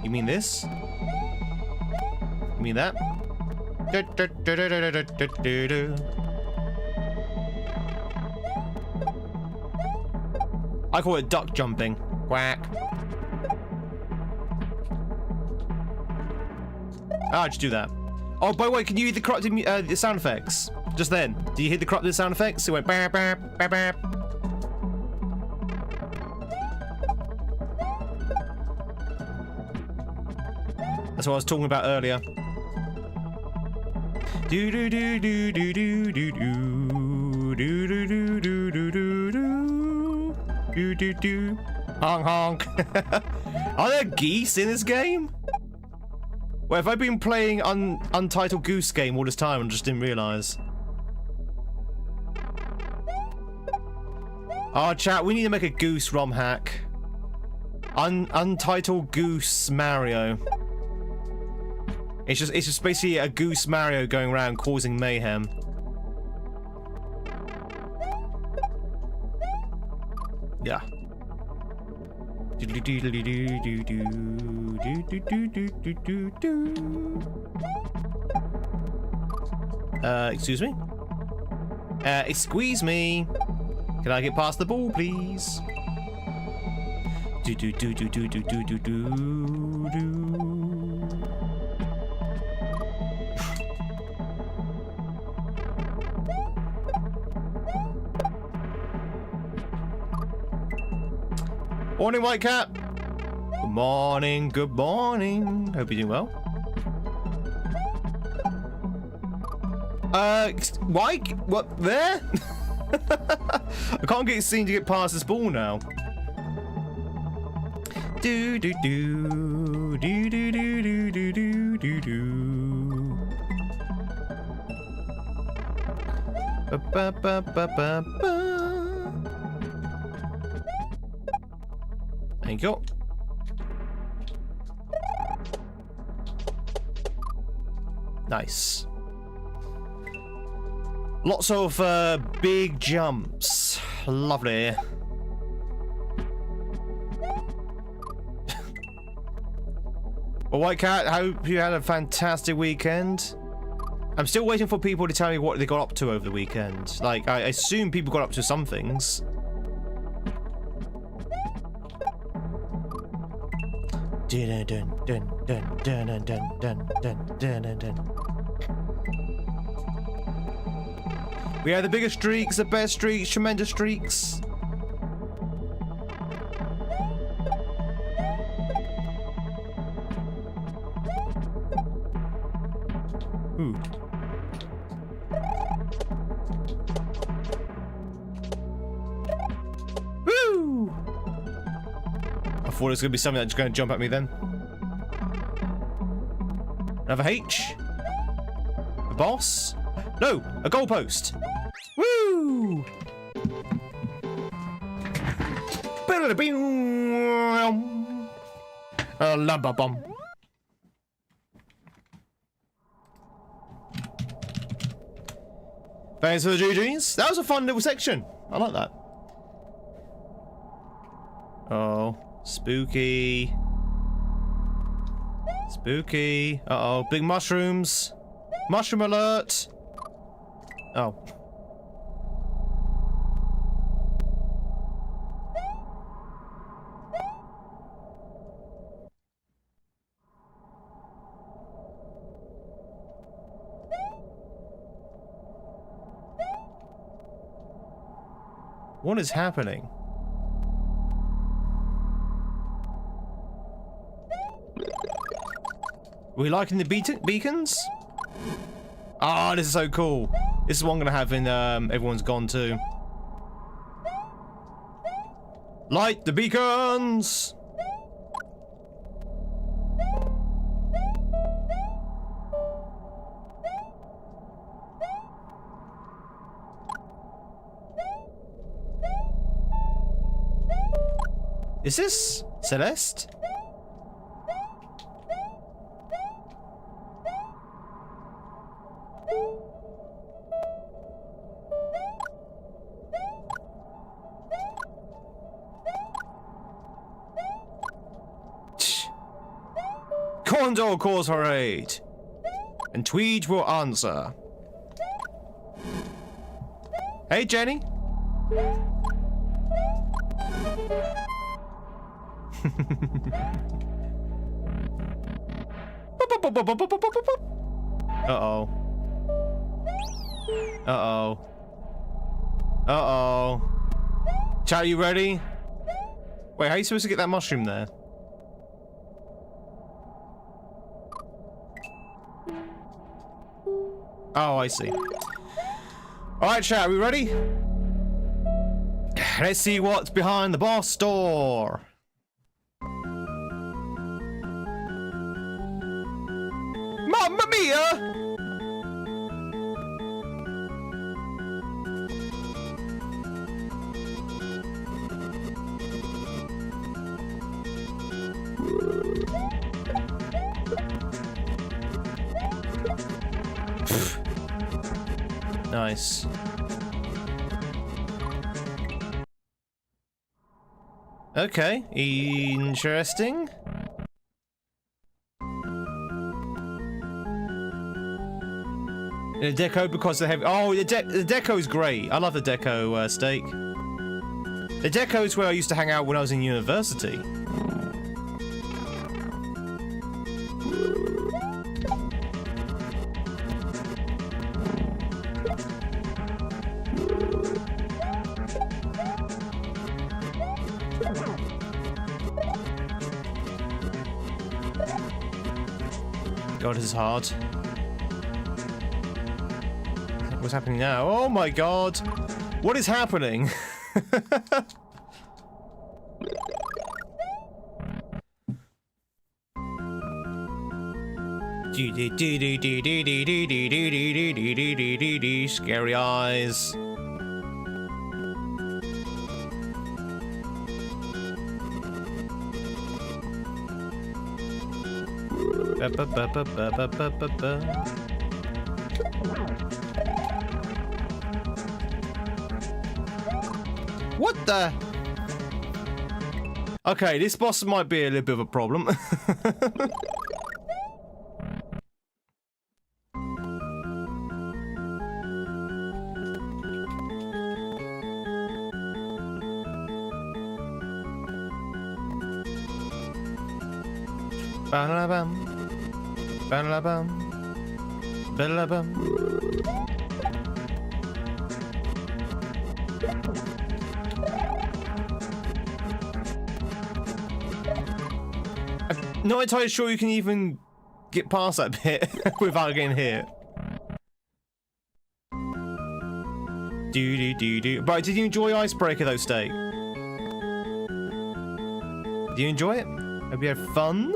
You mean this? You mean that? I call it duck jumping. Quack. Ah, just do that. Oh, by the way, can you hear the corrupted the sound effects? Just then. Do you hear the corrupted sound effects? It went bap, bap, bap, bap. That's what I was talking about earlier. Do do do do do do do do do do do do do do do do do. Honk honk. Are there geese in this game? Well, have I been playing Untitled Goose Game all this time and just didn't realise? Oh, chat, we need to make a goose ROM hack. Untitled Goose Mario. It's just basically a goose Mario going around causing mayhem. Yeah. Excuse me? Excuse me. Can I get past the ball, please? Do do do do do do do do do do. Morning, Whitecap. Good morning, good morning. Hope you're doing well. White? What, there? I can't seem to get past this ball now. Do do do do do do do do do do do. Ba ba ba ba ba ba. There you go. Nice. Lots of big jumps. Lovely. Well, White Cat, hope you had a fantastic weekend. I'm still waiting for people to tell me what they got up to over the weekend. Like, I assume people got up to some things. Dun dun dun dun dun dun dun dun dun dun. We had the biggest streaks, the best streaks, tremendous streaks. Ooh. Woo! I thought it was going to be something that's going to jump at me then. Another H. A boss? No, a goalpost. Woo! A lumber bomb. Thanks for the GGs. That was a fun little section. I like that. Oh, spooky. Spooky. Uh-oh, big mushrooms. Mushroom alert. Oh. What is happening? We liking the beacons? Ah, this is so cool. This is what I'm gonna have in Everyone's Gone too. Light the beacons! Is this Celeste? Condor calls for aid, and Tweed will answer. Hey, Jenny. Uh-oh. Uh-oh. Uh-oh. Chat, are you ready? Wait, how are you supposed to get that mushroom there? Oh, I see. Alright, chat, are we ready? Let's see what's behind the boss door. Mamma mia! Nice. Okay, interesting. The deco because the heavy. Oh, the deco is great. I love the deco steak. The deco is where I used to hang out when I was in university. God, this is hard. What's happening now? Oh my god! What is happening? Scary eyes. What the? Okay, this boss might be a little bit of a problem. Ba-la-bum. Ba-la-bum. Ba-la-bum. I'm not entirely sure you can even get past that bit without getting hit. Do. But did you enjoy Icebreaker though, Steak? Did you enjoy it? Hope you had fun.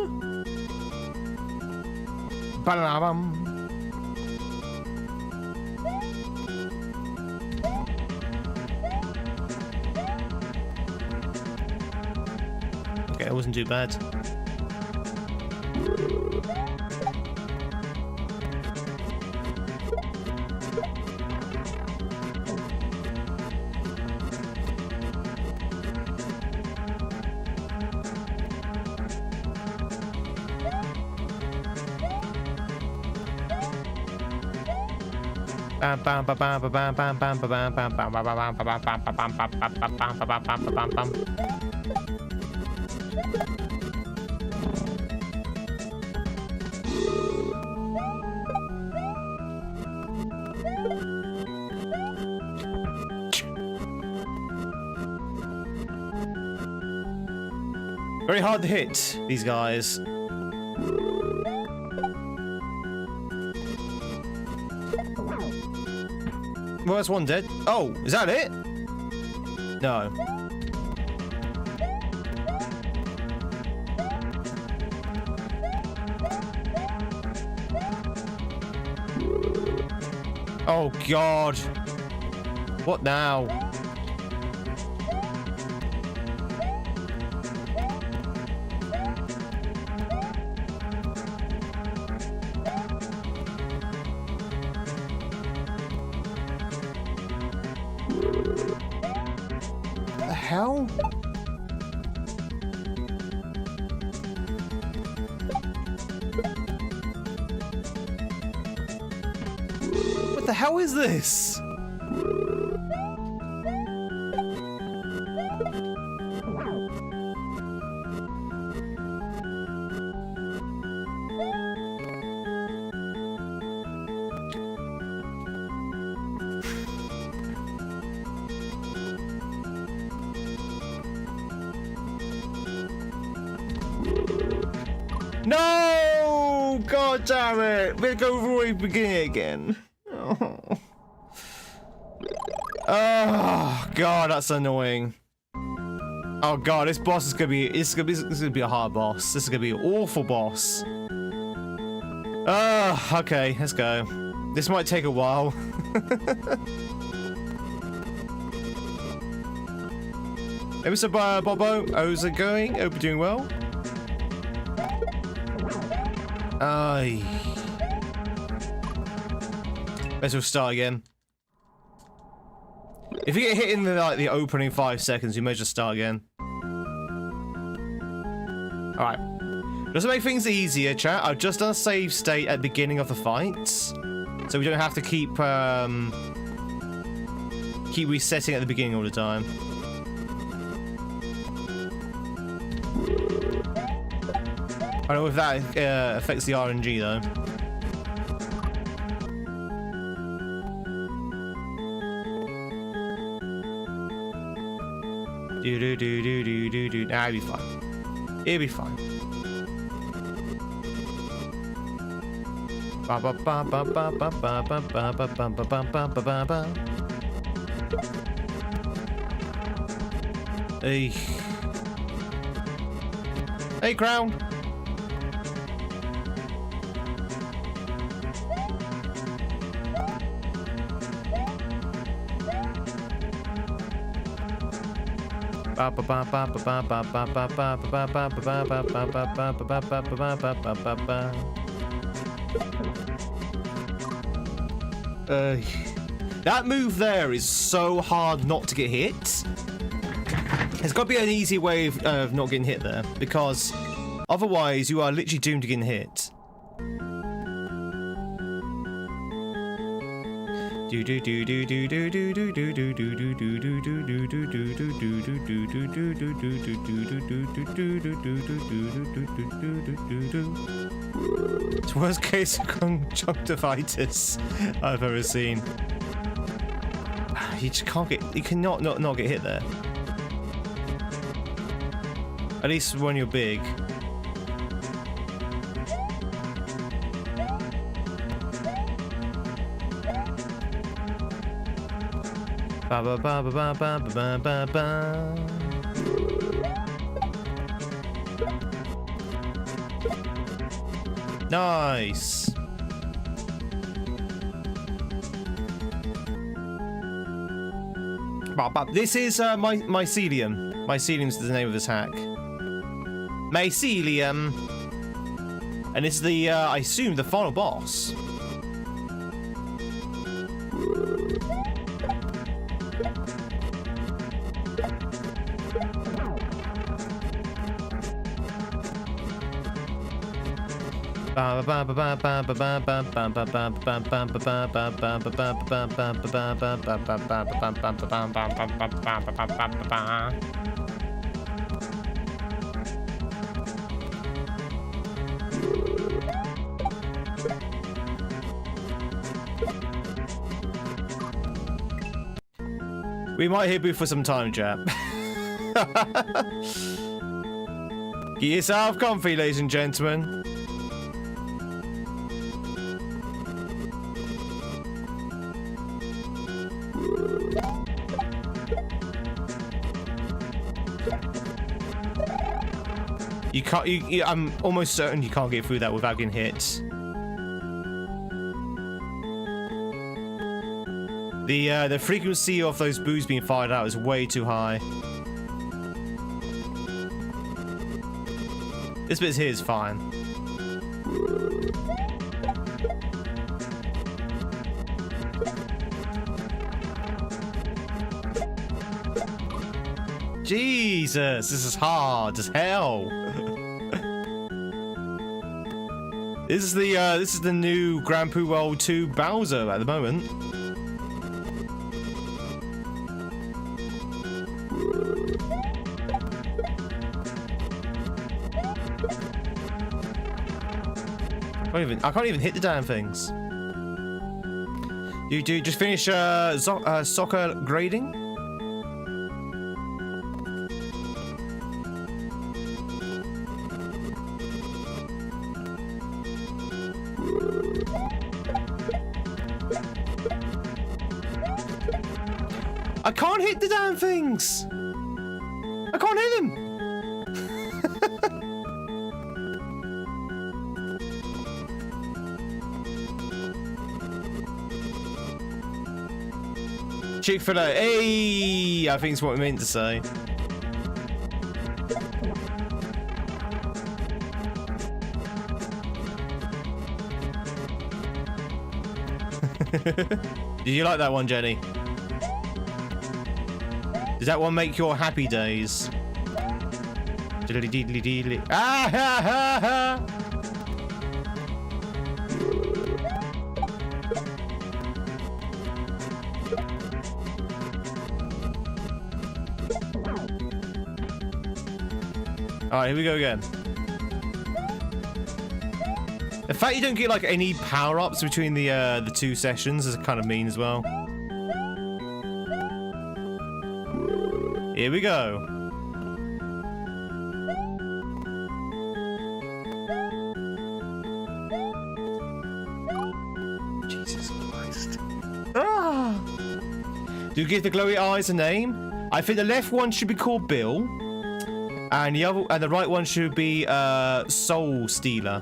Ba-da-bum. Okay, it wasn't too bad. Very hard to hit these guys. Well, that's one dead. Oh, is that it? No. Oh, God. What now? Hell? What the hell is this? No! God damn it! We're going all the way beginning again. Oh. Oh God, that's annoying. Oh God, this boss is gonna be this is gonna be a hard boss. This is gonna be an awful boss. Okay, let's go. This might take a while. Hey, Mr. Bobo, how's it going? Hope you're doing well. Aye. Let's just start again. If you get hit in the opening 5 seconds, you may just start again. Alright. Just to make things easier, chat, I've just done a save state at the beginning of the fights. So we don't have to keep resetting at the beginning all the time. I don't know if that affects the RNG though. Do. Nah, it'll be fine. It'll be fine. Hey. Hey, Crown. That move there is so hard not to get hit. There's got to be an easy way of not getting hit there, because otherwise you are literally doomed to getting hit. It's the worst case of conjunctivitis I've ever seen. You just can't get. You cannot not get hit there. At least when you're big. Ba ba ba ba ba ba ba ba ba. Nice. This is Mycelium. Mycelium's the name of this hack. Mycelium. And it's the, I assume, the final boss. We might hit Boo for some time, chap. Get yourself comfy, ladies and gentlemen. You can't. I'm almost certain you can't get through that without getting hit. The frequency of those boos being fired out is way too high. This bit here is fine. Jesus, this is hard as hell. This is the new Grand Poo World 2 Bowser at the moment. I can't even hit the damn things. You do just finish soccer grading? I can't hit the damn things. I can't hit them. Chick-fil-A. Hey, I think it's what I meant to say. Did you like that one, Jenny? Does that one make your happy days? Ah ha ha ha! Alright, here we go again. The fact you don't get like any power-ups between the two sessions is kind of mean as well. Here we go. Jesus Christ. Ah! Do you give the glowy eyes a name? I think the left one should be called Bill. And the right one should be Soul Stealer.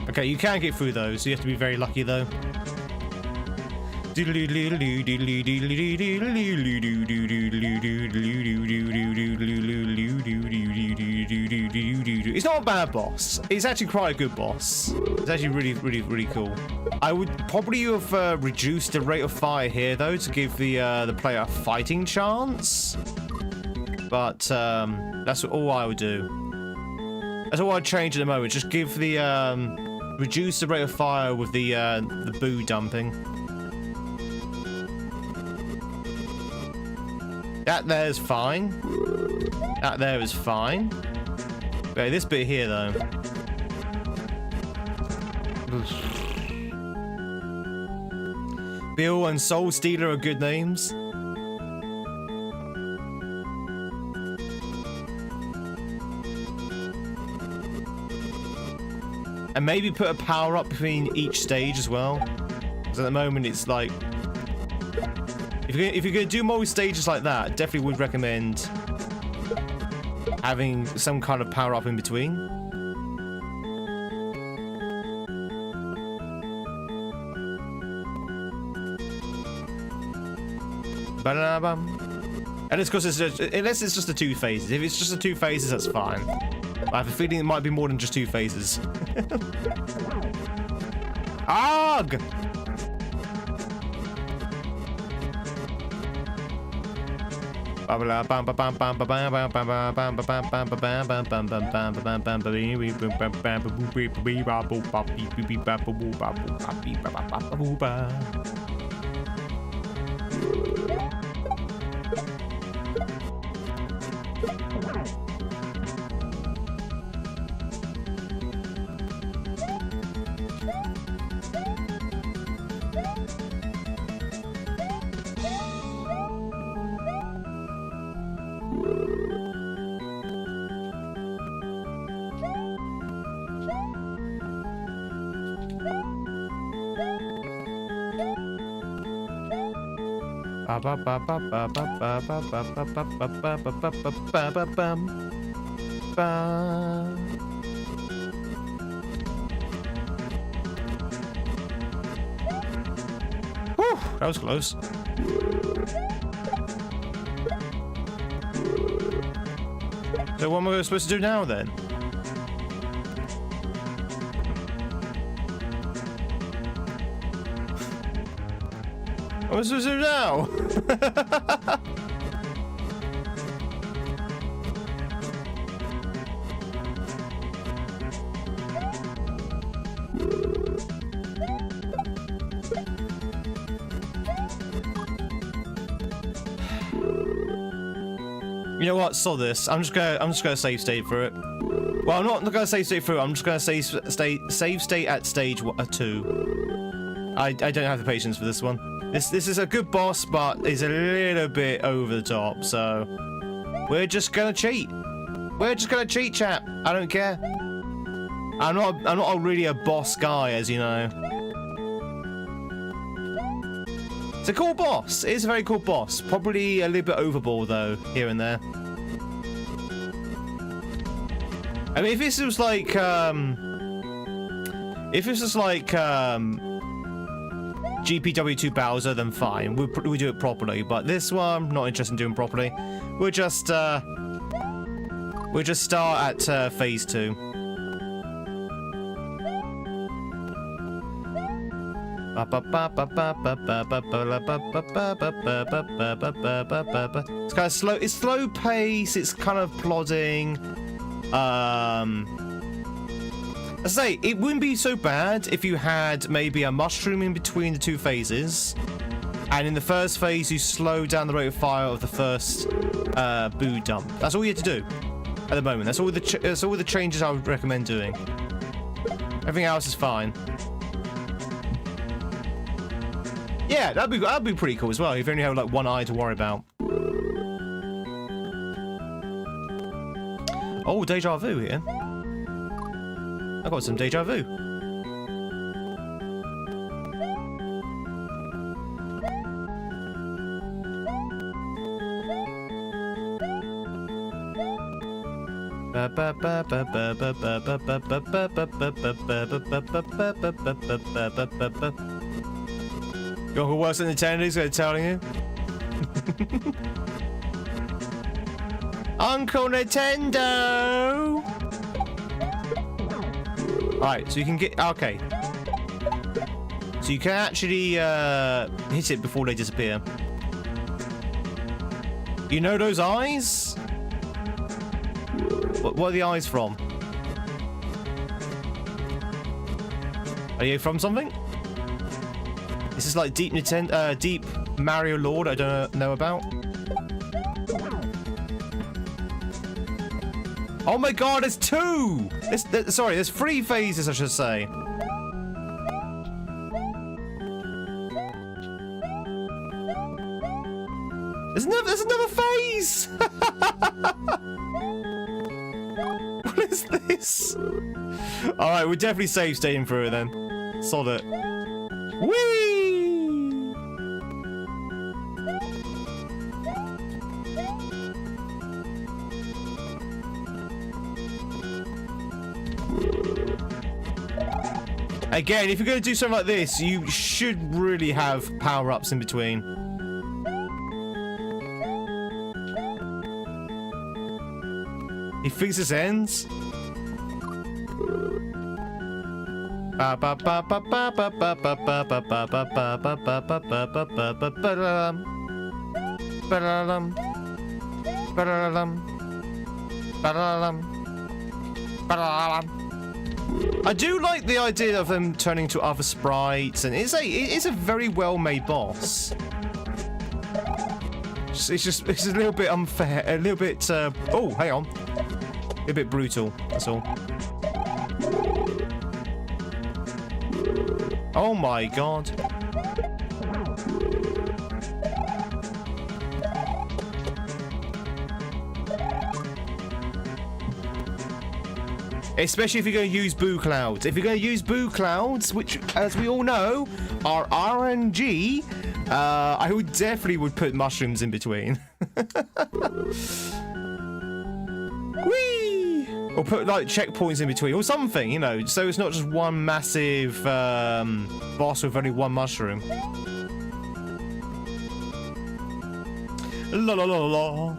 Okay, you can get through those. You have to be very lucky though. It's not a bad boss. It's actually quite a good boss. It's actually really cool. I would probably have reduced the rate of fire here though to give the player a fighting chance. But that's all I would do. That's all I'd change at the moment. Just give the reduce the rate of fire with the boo dumping. That there's fine. That there is fine. Okay, this bit here though. Bill and Soul Stealer are good names. And maybe put a power up between each stage as well. Because at the moment it's like, if you're gonna do more stages like that, definitely would recommend having some kind of power up in between. And of course, unless it's just the 2 phases. If it's just the 2 phases, that's fine. I have a feeling it might be more than just 2 phases. Arg! Whew, that was close. So what am I supposed to do now then? What am I supposed to do now? You know what? Saw this. I'm just gonna save state for it. Well, I'm not gonna save state for it. I'm just gonna save state at stage 2. I don't have the patience for this one. This is a good boss, but it's a little bit over the top. So we're just gonna cheat. We're just gonna cheat, chat. I don't care. I'm not really a boss guy, as you know. It's a cool boss. It is a very cool boss. Probably a little bit overboard though, here and there. I mean, if this was like, GPW2 Bowser, then fine. We do it properly. But this one, not interested in doing properly. We'll just start at phase 2. It's kind of slow. It's slow pace. It's kind of plodding. I say it wouldn't be so bad if you had maybe a mushroom in between the 2 phases, and in the first phase you slow down the rate of fire of the first boo dump. That's all you have to do at the moment. That's all the changes I would recommend doing. Everything else is fine. Yeah, that'd be pretty cool as well if you only have like one eye to worry about. Oh, deja vu here. I got some deja vu. Your uncle works at Nintendo's, they're telling you. Uncle Nintendo! Alright, so you can get... Okay. So you can actually hit it before they disappear. You know those eyes? What are the eyes from? Are you from something? This is like deep Nintendo, deep Mario Lord I don't know about. Oh my god, there's two! Sorry, there's 3 phases, I should say. There's another phase! What is this? Alright, we're definitely safe staying through it then. Sod it. Whee! Again, if you're going to do something like this, you should really have power-ups in between. He thinks this ends? I do like the idea of them turning to other sprites, and it is a very well-made boss. It's a little bit unfair, a little bit. Oh, hang on, a bit brutal. That's all. Oh my god. Especially if you're going to use boo clouds. If you're going to use boo clouds, which, as we all know, are RNG, I would definitely put mushrooms in between. Whee! Or put like checkpoints in between, or something, you know, so it's not just one massive boss with only one mushroom. La la la la.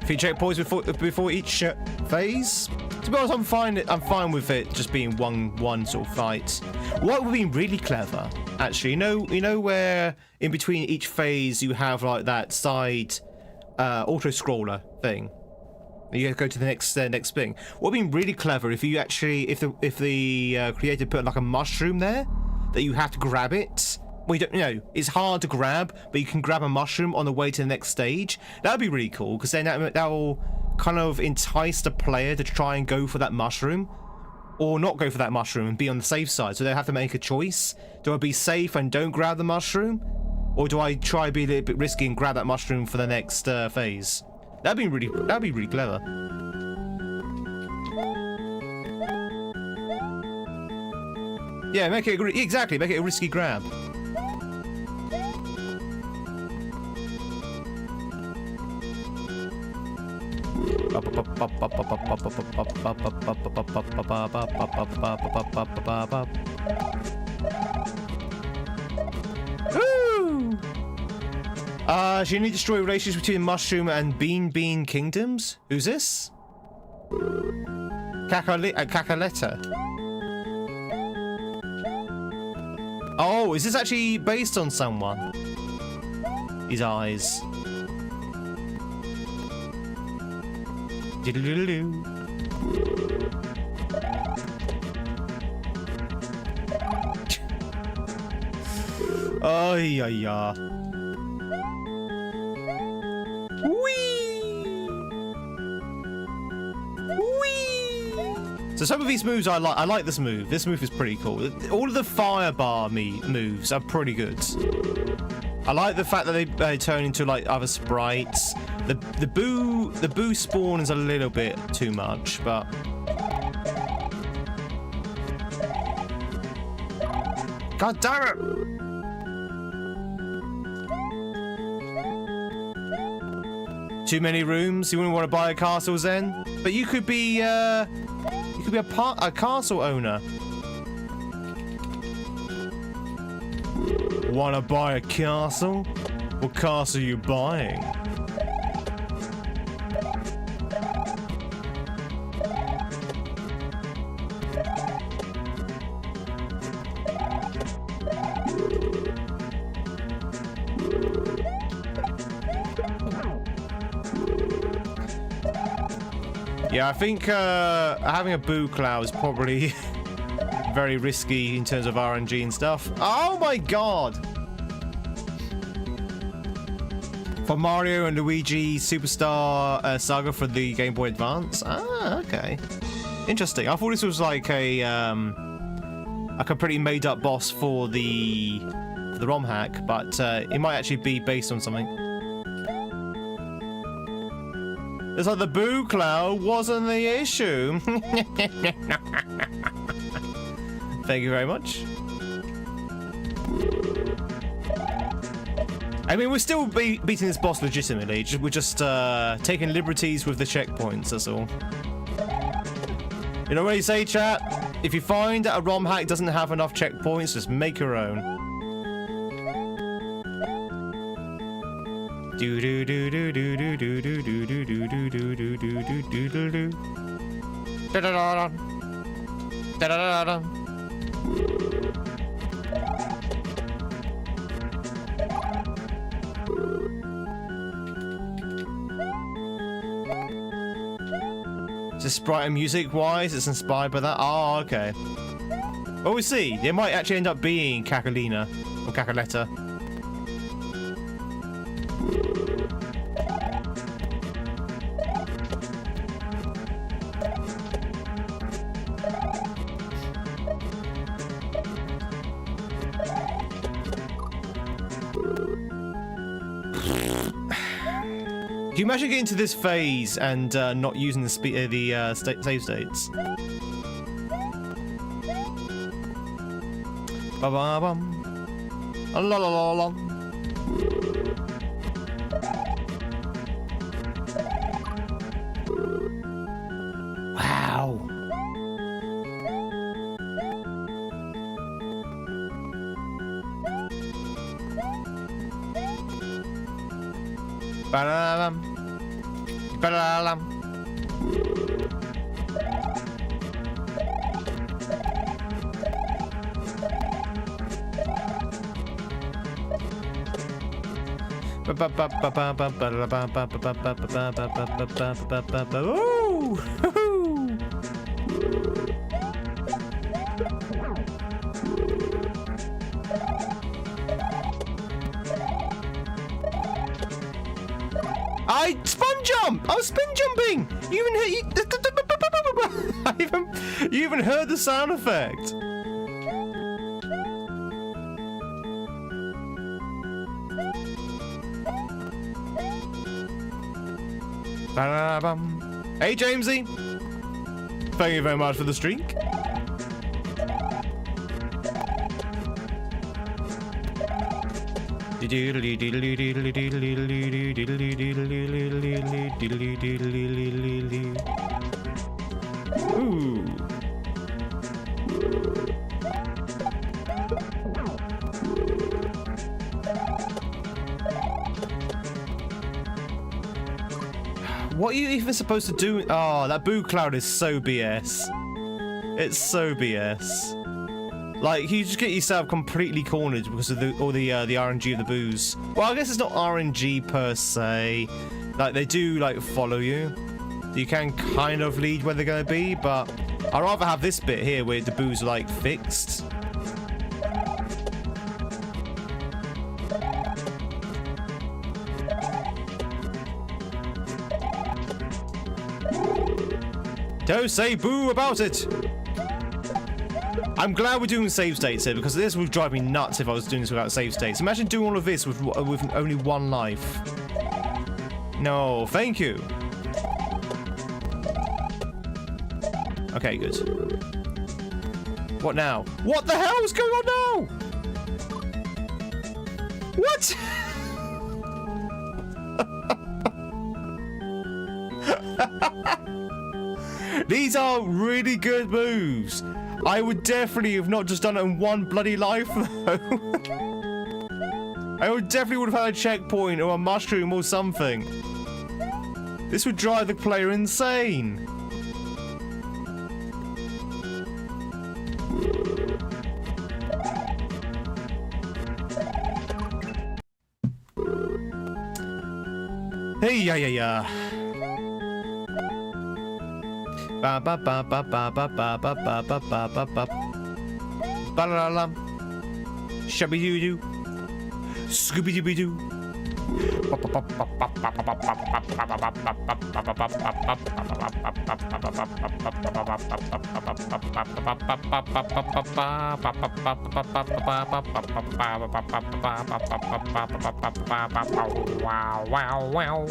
Few checkpoints before each phase. To be honest, I'm fine with it just being one sort of fight. What would be really clever, actually, you know where in between each phase you have like that side auto scroller thing. You go to the next thing. What would be really clever if you actually if the creator put like a mushroom there that you have to grab it. Well, you don't, you know, it's hard to grab, but you can grab a mushroom on the way to the next stage. That'd be really cool, because then that will kind of entice the player to try and go for that mushroom, or not go for that mushroom and be on the safe side. So they have to make a choice. Do I be safe and don't grab the mushroom, or do I try to be a little bit risky and grab that mushroom for the next phase? That'd be really clever. Yeah, make it exactly. Make it a risky grab. Woo! So you need to destroy relations between Mushroom and Bean Kingdoms? Who's this? Kakaleta. Oh, is this actually based on someone? His eyes. Diddle-diddle-doo. Oh, yeah. So some of these moves I like. I like this move. This move is pretty cool. All of the firebar moves are pretty good. I like the fact that they turn into like other sprites. The boo spawn is a little bit too much, but god damn it! Too many rooms. You wouldn't want to buy a castle then, but you could be could be a castle owner. Wanna buy a castle? What castle are you buying? Yeah, I think having a boo cloud is probably very risky in terms of RNG and stuff. Oh my god! For Mario and Luigi Superstar Saga for the Game Boy Advance? Ah, okay. Interesting. I thought this was like a pretty made-up boss for the ROM hack, but it might actually be based on something. It's like the boo cloud wasn't the issue. Thank you very much. I mean, we're still beating this boss legitimately. We're just taking liberties with the checkpoints, that's all. You know what you say, chat? If you find that a ROM hack doesn't have enough checkpoints, just make your own. Do do do do do do do do do do do do do do do do do do. Da da da da da da da. Is this sprite and music wise? It's inspired by that? Oh, okay. Well, we'll see. It might actually end up being Cacalina or Cacaletta. Can you imagine getting to this phase and not using the save states? Ba ba bum. La la la la. Wow. Ba-da-dum. Ba-da-dum. I spun jump! I was spin jumping! You even heard the sound effect. Hey Jamesy! Thank you very much for the streak. Ooh. What are you even supposed to do? Oh, that boo cloud is so BS. It's so BS. Like, you just get yourself completely cornered because of all the RNG of the boos. Well, I guess it's not RNG per se. Like, they do, like, follow you. You can kind of lead where they're going to be, but I'd rather have this bit here where the boos are, like, fixed. Don't say boo about it! I'm glad we're doing save states here, because this would drive me nuts if I was doing this without save states. Imagine doing all of this with only one life. No, thank you. Okay, good. What now? What the hell is going on now? What? These are really good moves. I would definitely have not just done it in one bloody life, though. I would definitely have had a checkpoint or a mushroom or something. This would drive the player insane. Hey, yeah. Ba ba ba ba ba ba ba ba ba ba ba ba ba. Ba la la. Shabby doo doo. Scooby dooby doo. Wow.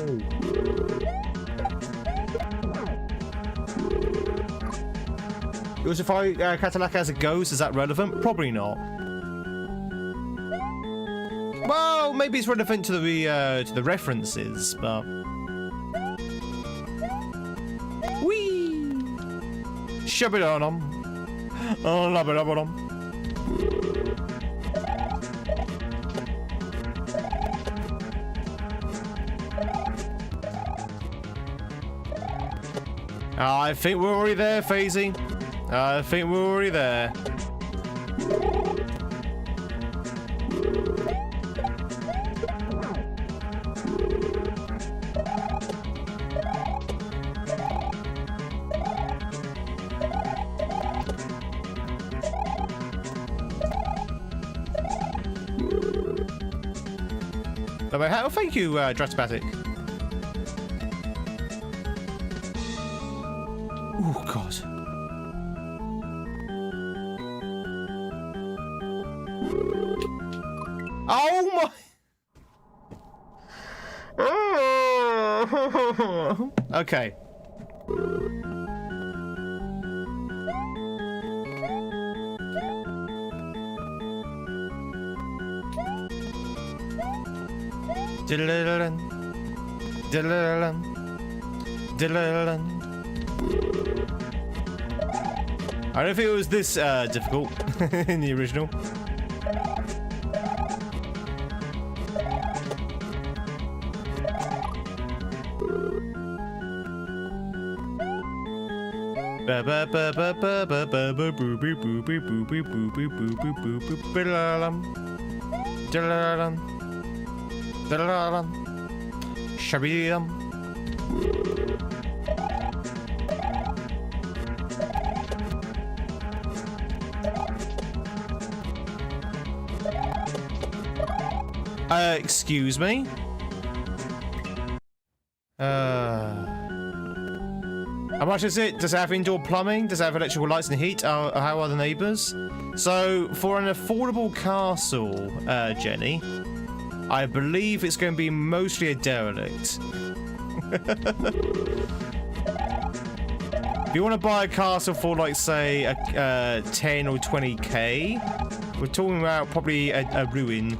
If I Catalaka as a ghost, is that relevant? Probably not. Well, maybe it's relevant to the references, but wee. Shabba-dum. Oh, labba-dabba-dum. I think we're already there, Phasey. I think we're already there. Oh, thank you, Draspatic. Oh, God. Oh, my... Okay. Diddle-diddle-dun. Diddle-diddle-dun. Diddle-diddle-dun. I don't think it was this difficult in the original. Shabby-dum. Excuse me? How much is it? Does it have indoor plumbing? Does it have electrical lights and heat? How are the neighbours? So, for an affordable castle, Jenny, I believe it's going to be mostly a derelict. If you want to buy a castle for, like, say, a 10 or 20k, we're talking about probably a ruin.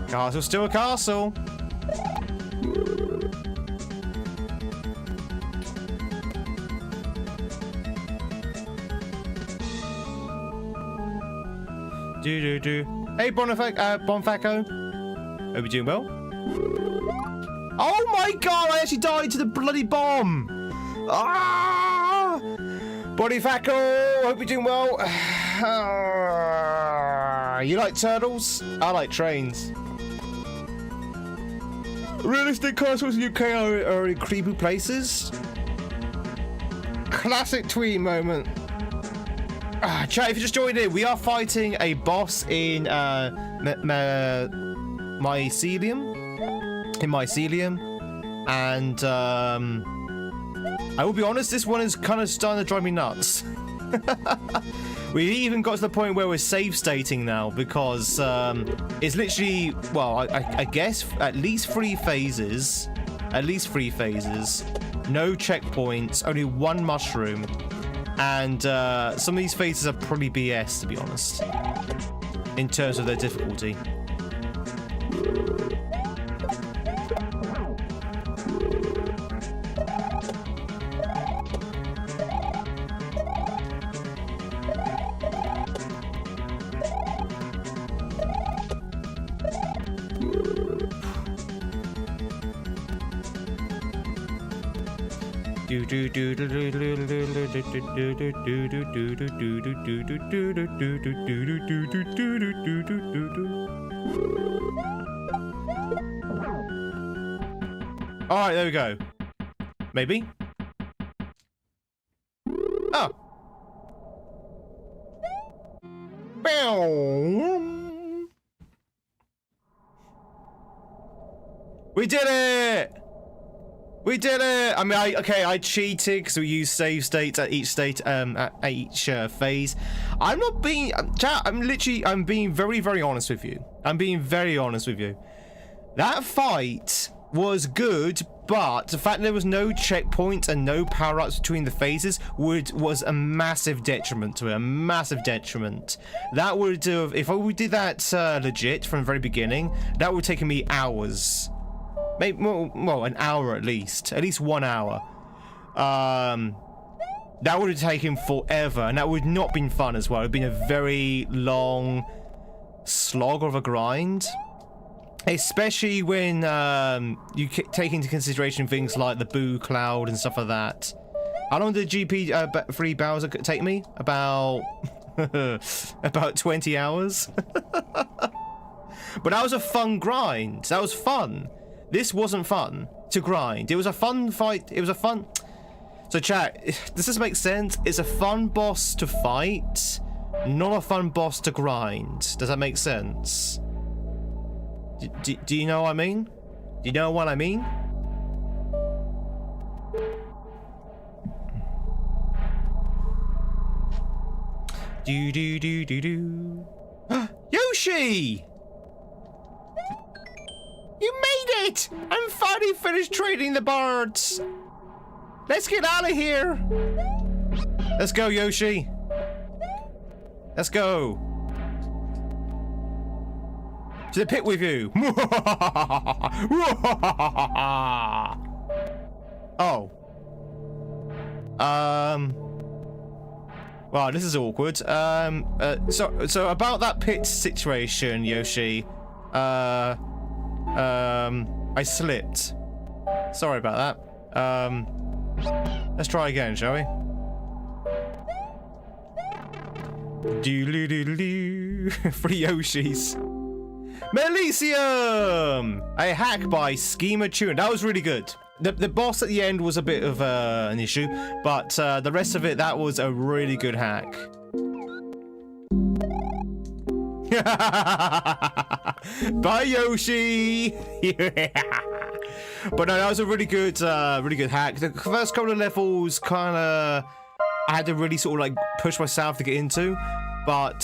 Castle's still a castle. Do. Hey, Bonfaco. Hope you're doing well. Oh my god, I actually died to the bloody bomb. Ah! Bonfaco, hope you're doing well. You like turtles? I like trains. Realistic castles in the UK are in creepy places. Classic Tweed moment. Chat, if you just joined in, we are fighting a boss in Mycelium. And I will be honest, this one is kind of starting to drive me nuts. We even got to the point where we're save stating now because it's literally, well, I guess at least 3 phases at least 3 phases, no checkpoints, only 1 mushroom, and some of these phases are probably BS, to be honest, in terms of their difficulty. All right, there we go. Maybe. Oh. We did it! We did it! I mean, I cheated because we used save states at each state, at each phase. I'm not being, chat, I'm being very, very honest with you. I'm being very honest with you. That fight was good, but the fact there was no checkpoints and no power-ups between the phases was a massive detriment to it, a massive detriment. That would have, if we did that legit from the very beginning, that would have taken me hours. Maybe, well, an hour at least 1 hour. That would have taken forever, and that would not been fun as well. It would have been a very long slog of a grind, especially when you take into consideration things like the boo cloud and stuff like that. How long did GP3 Bowser take me? About about 20 hours. But that was a fun grind. That was fun. This wasn't fun to grind. It was a fun fight. It was a fun... So chat, does this make sense? It's a fun boss to fight, not a fun boss to grind. Does that make sense? Do you know what I mean? Do you know what I mean? Do. Yoshi! You made it! I'm finally finished trading the birds. Let's get out of here. Let's go, Yoshi. Let's go. To the pit with you. Oh. Wow, this is awkward. So about that pit situation, Yoshi. I slipped. Sorry about that. Let's try again, shall we? Doo-doo-doo-doo-doo. 3 Yoshis. Mycelium! A hack by Schema Tune. That was really good. The boss at the end was a bit of an issue, but the rest of it, that was a really good hack. Bye, Yoshi. But no, that was a really good hack. The first couple of levels, kind of, I had to really sort of like push myself to get into, but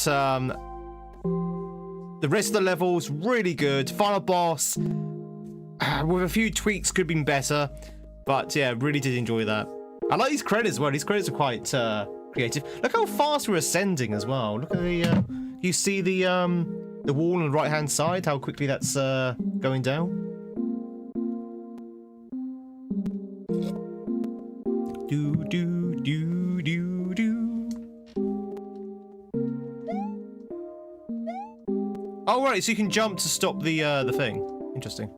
the rest of the levels really good. Final boss with a few tweaks could have been better, but yeah, really did enjoy that. I like these credits as well. These credits are quite creative. Look how fast we're ascending as well. Look at the you see the wall on the right hand side, how quickly that's going down. Do do do do do. Oh right, so you can jump to stop the thing. Interesting.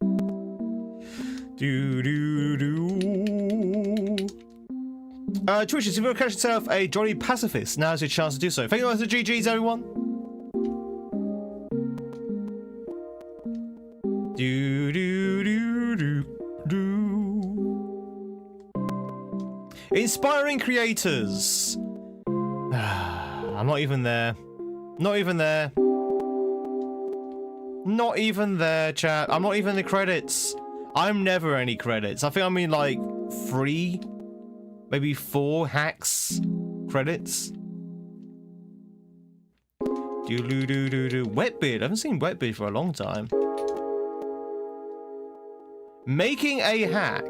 Do do do. Twitch, if you want to catch yourself a jolly pacifist, now's your chance to do so. Thank you very much for GGs, everyone. Do do do do do. Inspiring creators. I'm not even there. Not even there. Not even there, chat. I'm not even in the credits. I'm never any credits. I think I'm in like 3, maybe 4 hacks credits. Do do do do do. Wetbeard. I haven't seen Wetbeard for a long time. Making a hack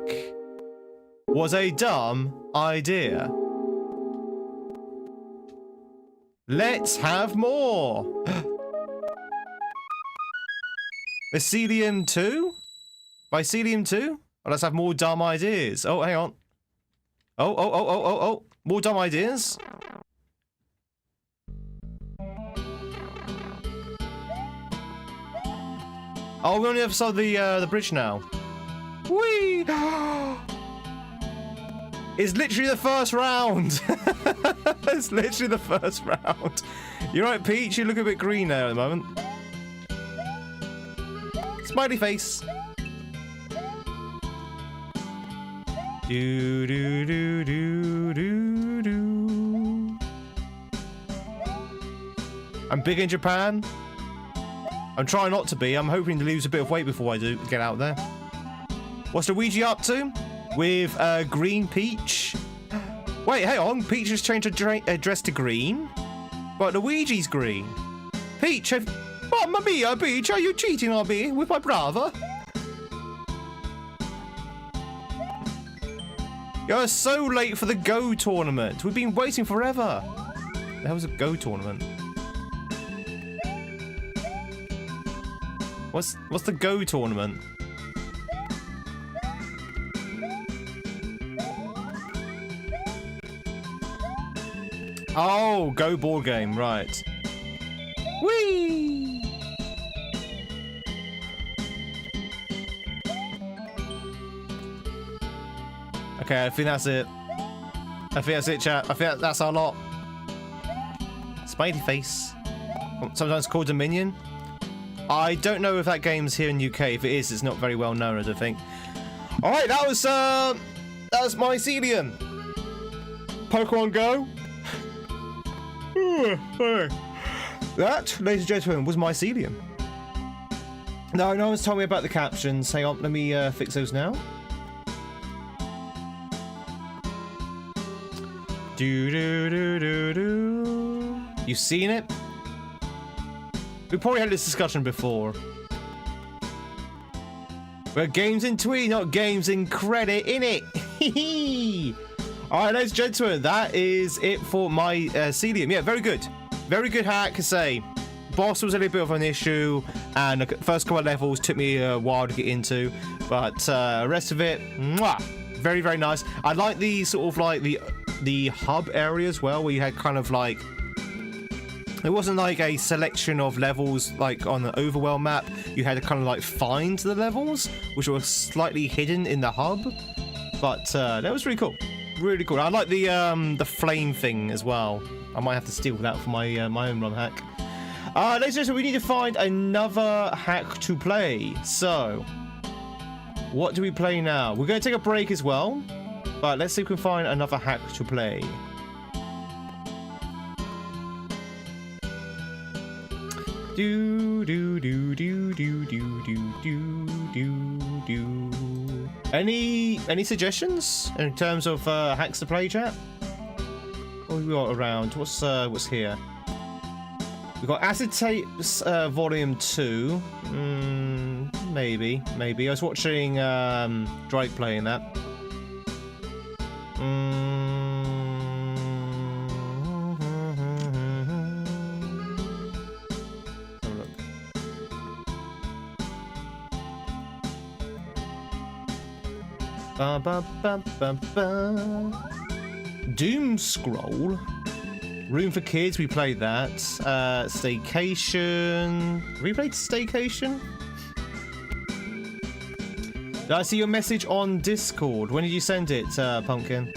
was a dumb idea. Let's have more. Mycelium 2? Mycelium 2? Oh, let's have more dumb ideas. Oh, hang on. Oh. More dumb ideas? Oh, we're on the other side of the bridge now. Whee! It's literally the first round. It's literally the first round. You're right, Peach. You look a bit green there at the moment. Smiley face. Do do do do do do. I'm big in Japan. I'm trying not to be. I'm hoping to lose a bit of weight before I do get out there. What's Luigi up to? With green Peach. Wait, hang on. Peach has changed her dress to green, but Luigi's green. Peach, Mamma mia, Peach, are you cheating on me with my brother? You're so late for the Go tournament. We've been waiting forever. The hell's a Go tournament? What's the Go tournament? Oh, Go board game, right. Whee! Okay, I think that's it. I think that's it, chat. I think that's our lot. Smiley face. Sometimes called Dominion. I don't know if that game's here in UK. If it is, it's not very well known, I don't think. Alright, that was Mycelium. Pokemon Go. That, ladies and gentlemen, was Mycelium. No one's told me about the captions. Hang on, let me fix those now. Do do do do do. You've seen it? We probably had this discussion before. We're GamesInTweed, not games in credit, innit? Alright, ladies and gentlemen, that is it for Mycelium. Yeah, very good. Very good hack, I say. Boss was a little bit of an issue, and the first couple of levels took me a while to get into, but rest of it, mwah, very, very nice. I like the sort of like the hub area as well, where you had kind of like, it wasn't like a selection of levels like on the overworld map. You had to kind of like find the levels, which were slightly hidden in the hub, but that was really cool. Really cool. I like the flame thing as well. I might have to steal that for my my own ROM hack. Ladies and gentlemen, we need to find another hack to play. So, what do we play now? We're going to take a break as well, but let's see if we can find another hack to play. Do do do do do do do do do do. Any suggestions in terms of hacks to play, chat? What have we got around? What's here? We've got Acetate Volume 2. Maybe. I was watching Drake playing that. Have a look. Ba ba ba ba ba. Doom Scroll. Room for Kids, we played that. Staycation. Have we played Staycation? Did I see your message on Discord? When did you send it, Pumpkin?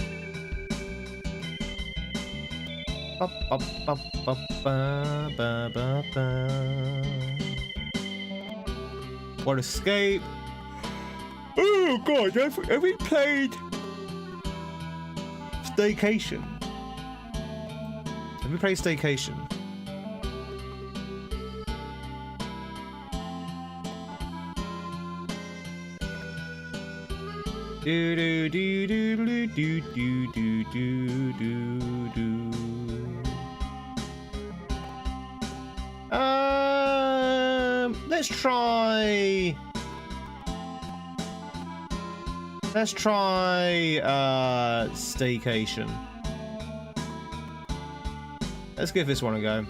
What Escape? Oh god, have we played Staycation? Have we played Staycation? Do do do do do do do do do do. Let's try. Let's try staycation. Let's give this one a go.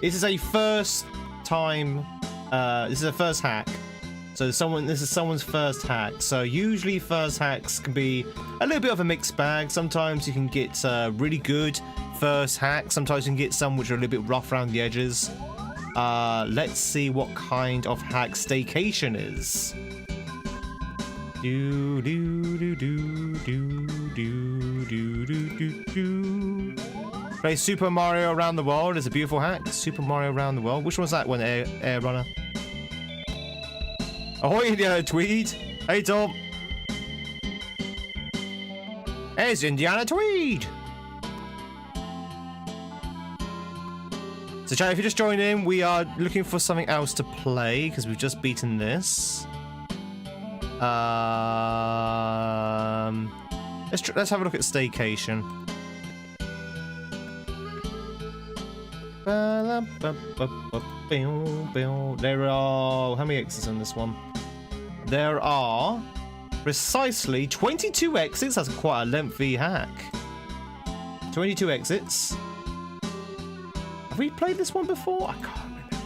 This is a first time. This is a first hack. So this is someone's first hack. So usually first hacks can be a little bit of a mixed bag. Sometimes you can get really good first hacks. Sometimes you can get some which are a little bit rough around the edges. Let's see what kind of hack staycation is. Do do do do do do do do do. Play Super Mario Around the World. It's a beautiful hack. Super Mario Around the World. Which one's that one? Air Runner. Ahoy, Indiana Tweed. Hey, Tom. It's Indiana Tweed. So, chat, if you just joined in, we are looking for something else to play because we've just beaten this. Let's have a look at staycation. There are how many exits on this one? There are precisely 22 exits. That's quite a lengthy hack. 22 exits. Have we played this one before? I can't remember.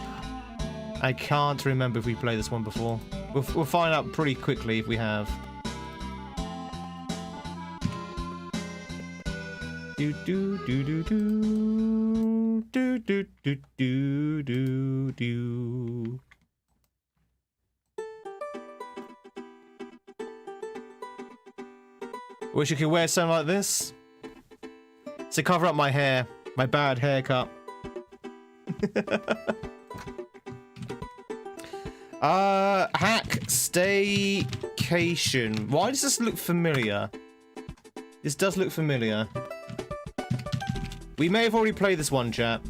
I can't remember if we played this one before. We'll find out pretty quickly if we have. Do do do do do do do do do do do. Wish you could wear something like this to cover up my hair, my bad haircut. Hack staycation. Why does this look familiar? This does look familiar. We may have already played this one, chat.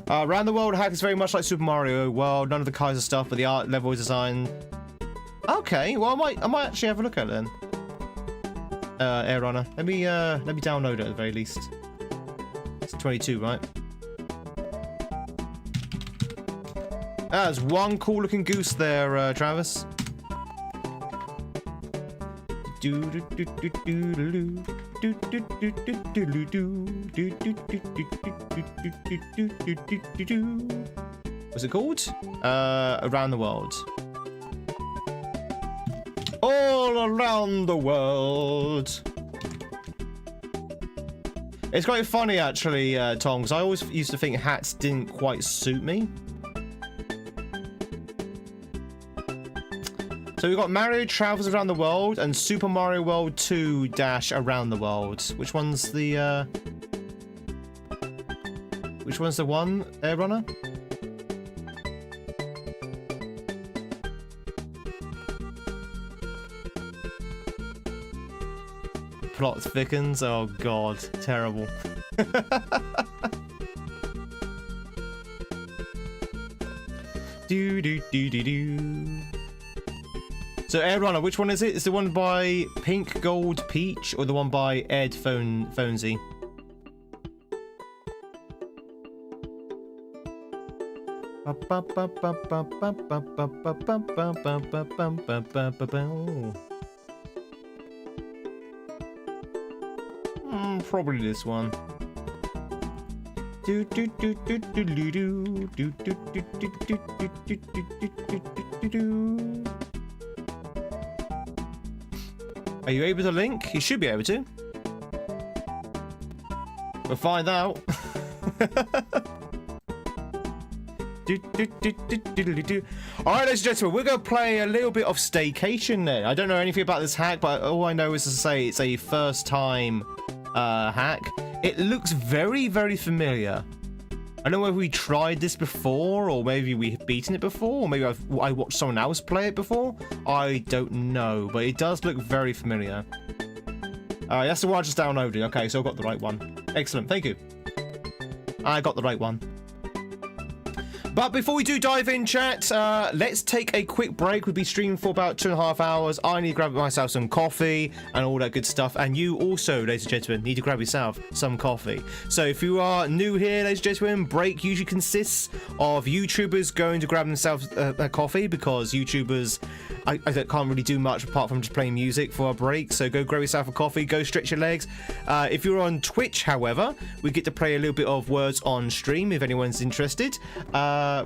Around the World hack is very much like Super Mario World. None of the Kaizo stuff, but the art level design. Okay, well I might actually have a look at it then. Air Runner. Let me download it at the very least. It's 22, right? There's one cool looking goose there, Travis. What's it called? Around the World. All around the world. It's quite funny actually, Tom, because I always used to think hats didn't quite suit me. So we've got Mario Travels Around the World and Super Mario World 2 Dash Around the World. Which one's the one, Air Runner? Plot thickens. Oh god, terrible. Do do do do do. So Air Runner, which one is it? Is the one by Pink Gold Peach or the one by Ed Phonesy? Probably this one. Do do do do do do do do do do do do do do. Are you able to link? You should be able to. We'll find out. Alright, ladies and gentlemen, we're going to play a little bit of staycation then. I don't know anything about this hack, but all I know is to say it's a first time hack. It looks very, very familiar. I don't know whether we tried this before, or maybe we've beaten it before, or maybe I watched someone else play it before. I don't know, but it does look very familiar. That's the one I just downloaded. Okay, so I got the right one. Excellent, thank you. I got the right one. But before we do dive in, chat, let's take a quick break. We'll be streaming for about 2.5 hours. I need to grab myself some coffee and all that good stuff. And you also, ladies and gentlemen, need to grab yourself some coffee. So if you are new here, ladies and gentlemen, break usually consists of YouTubers going to grab themselves a coffee, because YouTubers I can't really do much apart from just playing music for a break. So go grab yourself a coffee, go stretch your legs. If you're on Twitch, however, we get to play a little bit of words on stream if anyone's interested,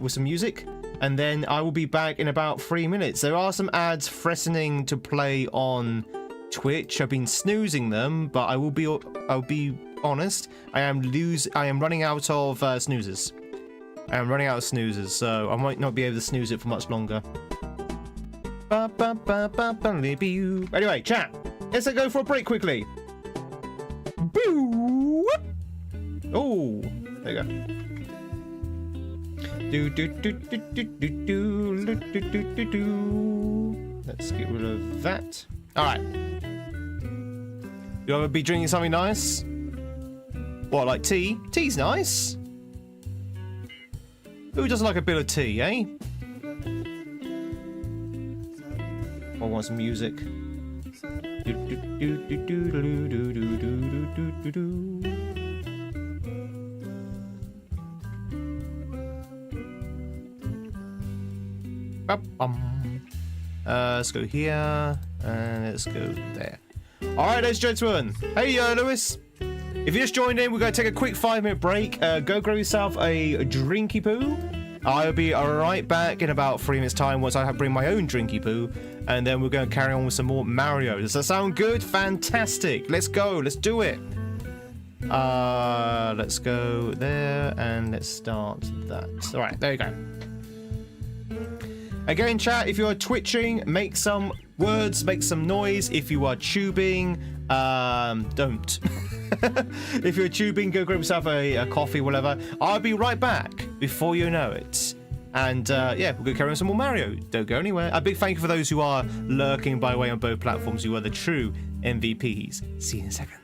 with some music. And then I will be back in about 3 minutes. There are some ads threatening to play on Twitch. I've been snoozing them, but I'll be honest. I am running out of snoozers. I am running out of snoozers, so I might not be able to snooze it for much longer. Anyway, chat, let's go for a break quickly. Oh, there you go. Let's get rid of that. All right. You ever be drinking something nice? What, like tea? Tea's nice. Who doesn't like a bit of tea, eh? I want some music. Let's go here, and let's go there. Alright, ladies and gentlemen. Hey, Lewis. If you just joined in, we're going to take a quick 5-minute break. Go grab yourself a drinky poo. I'll be right back in about 3 minutes' time once I bring my own drinky poo. And then we're going to carry on with some more Mario. Does that sound good? Fantastic. Let's go. Let's do it. Let's go there, and let's start that. Alright, there you go. Again, chat, if you are twitching, make some words, make some noise. If you are tubing, don't. If you're tubing, go grab yourself a coffee, whatever. I'll be right back before you know it. And yeah, we're going to carry on some more Mario. Don't go anywhere. A big thank you for those who are lurking, by the way, on both platforms. You are the true MVPs. See you in a second.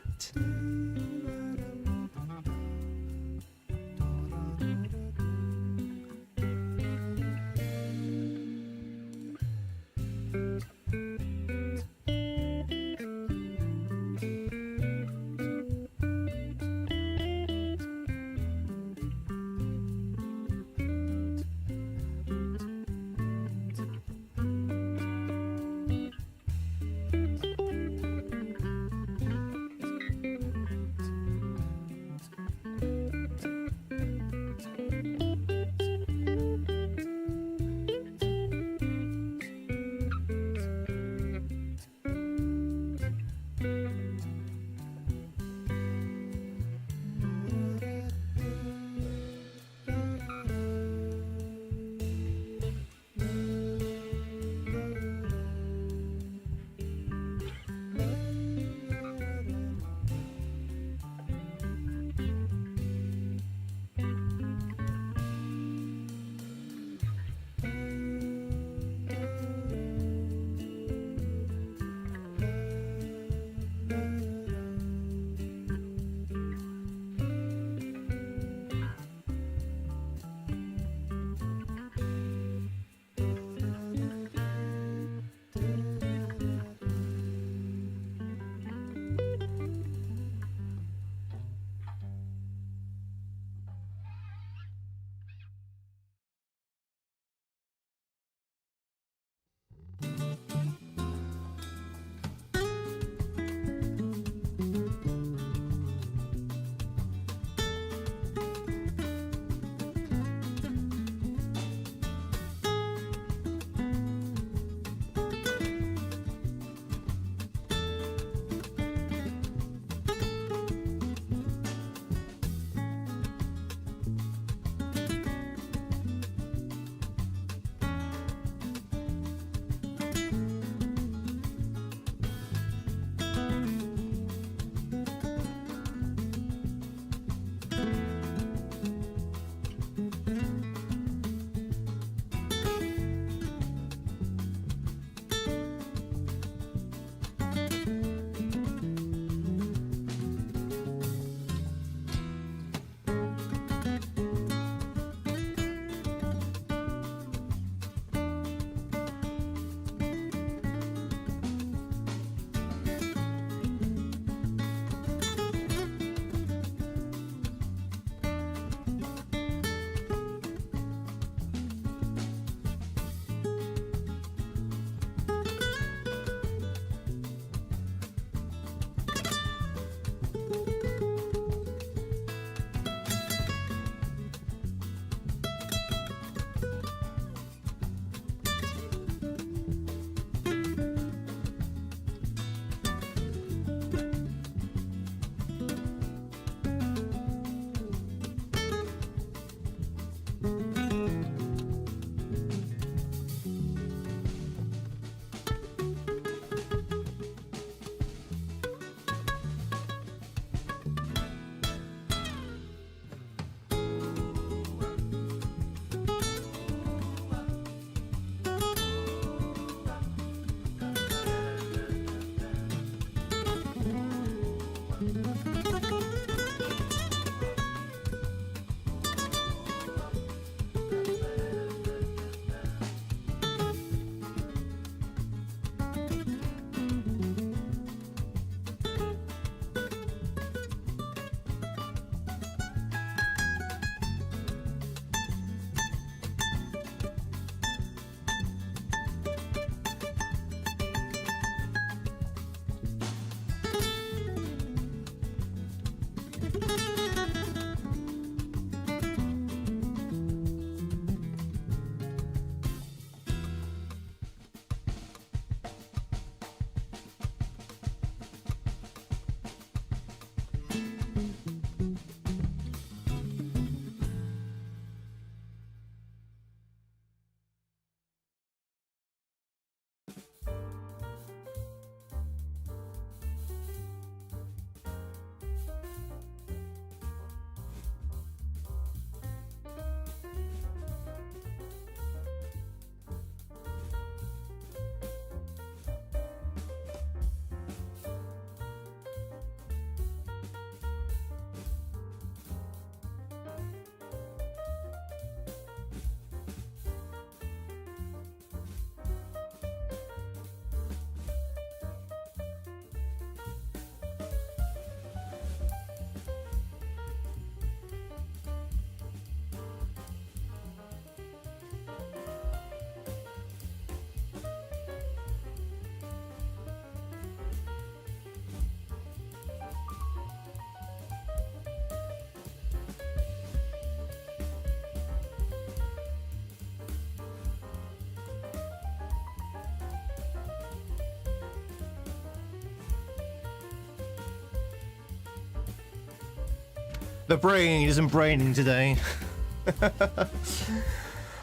The brain isn't braining today.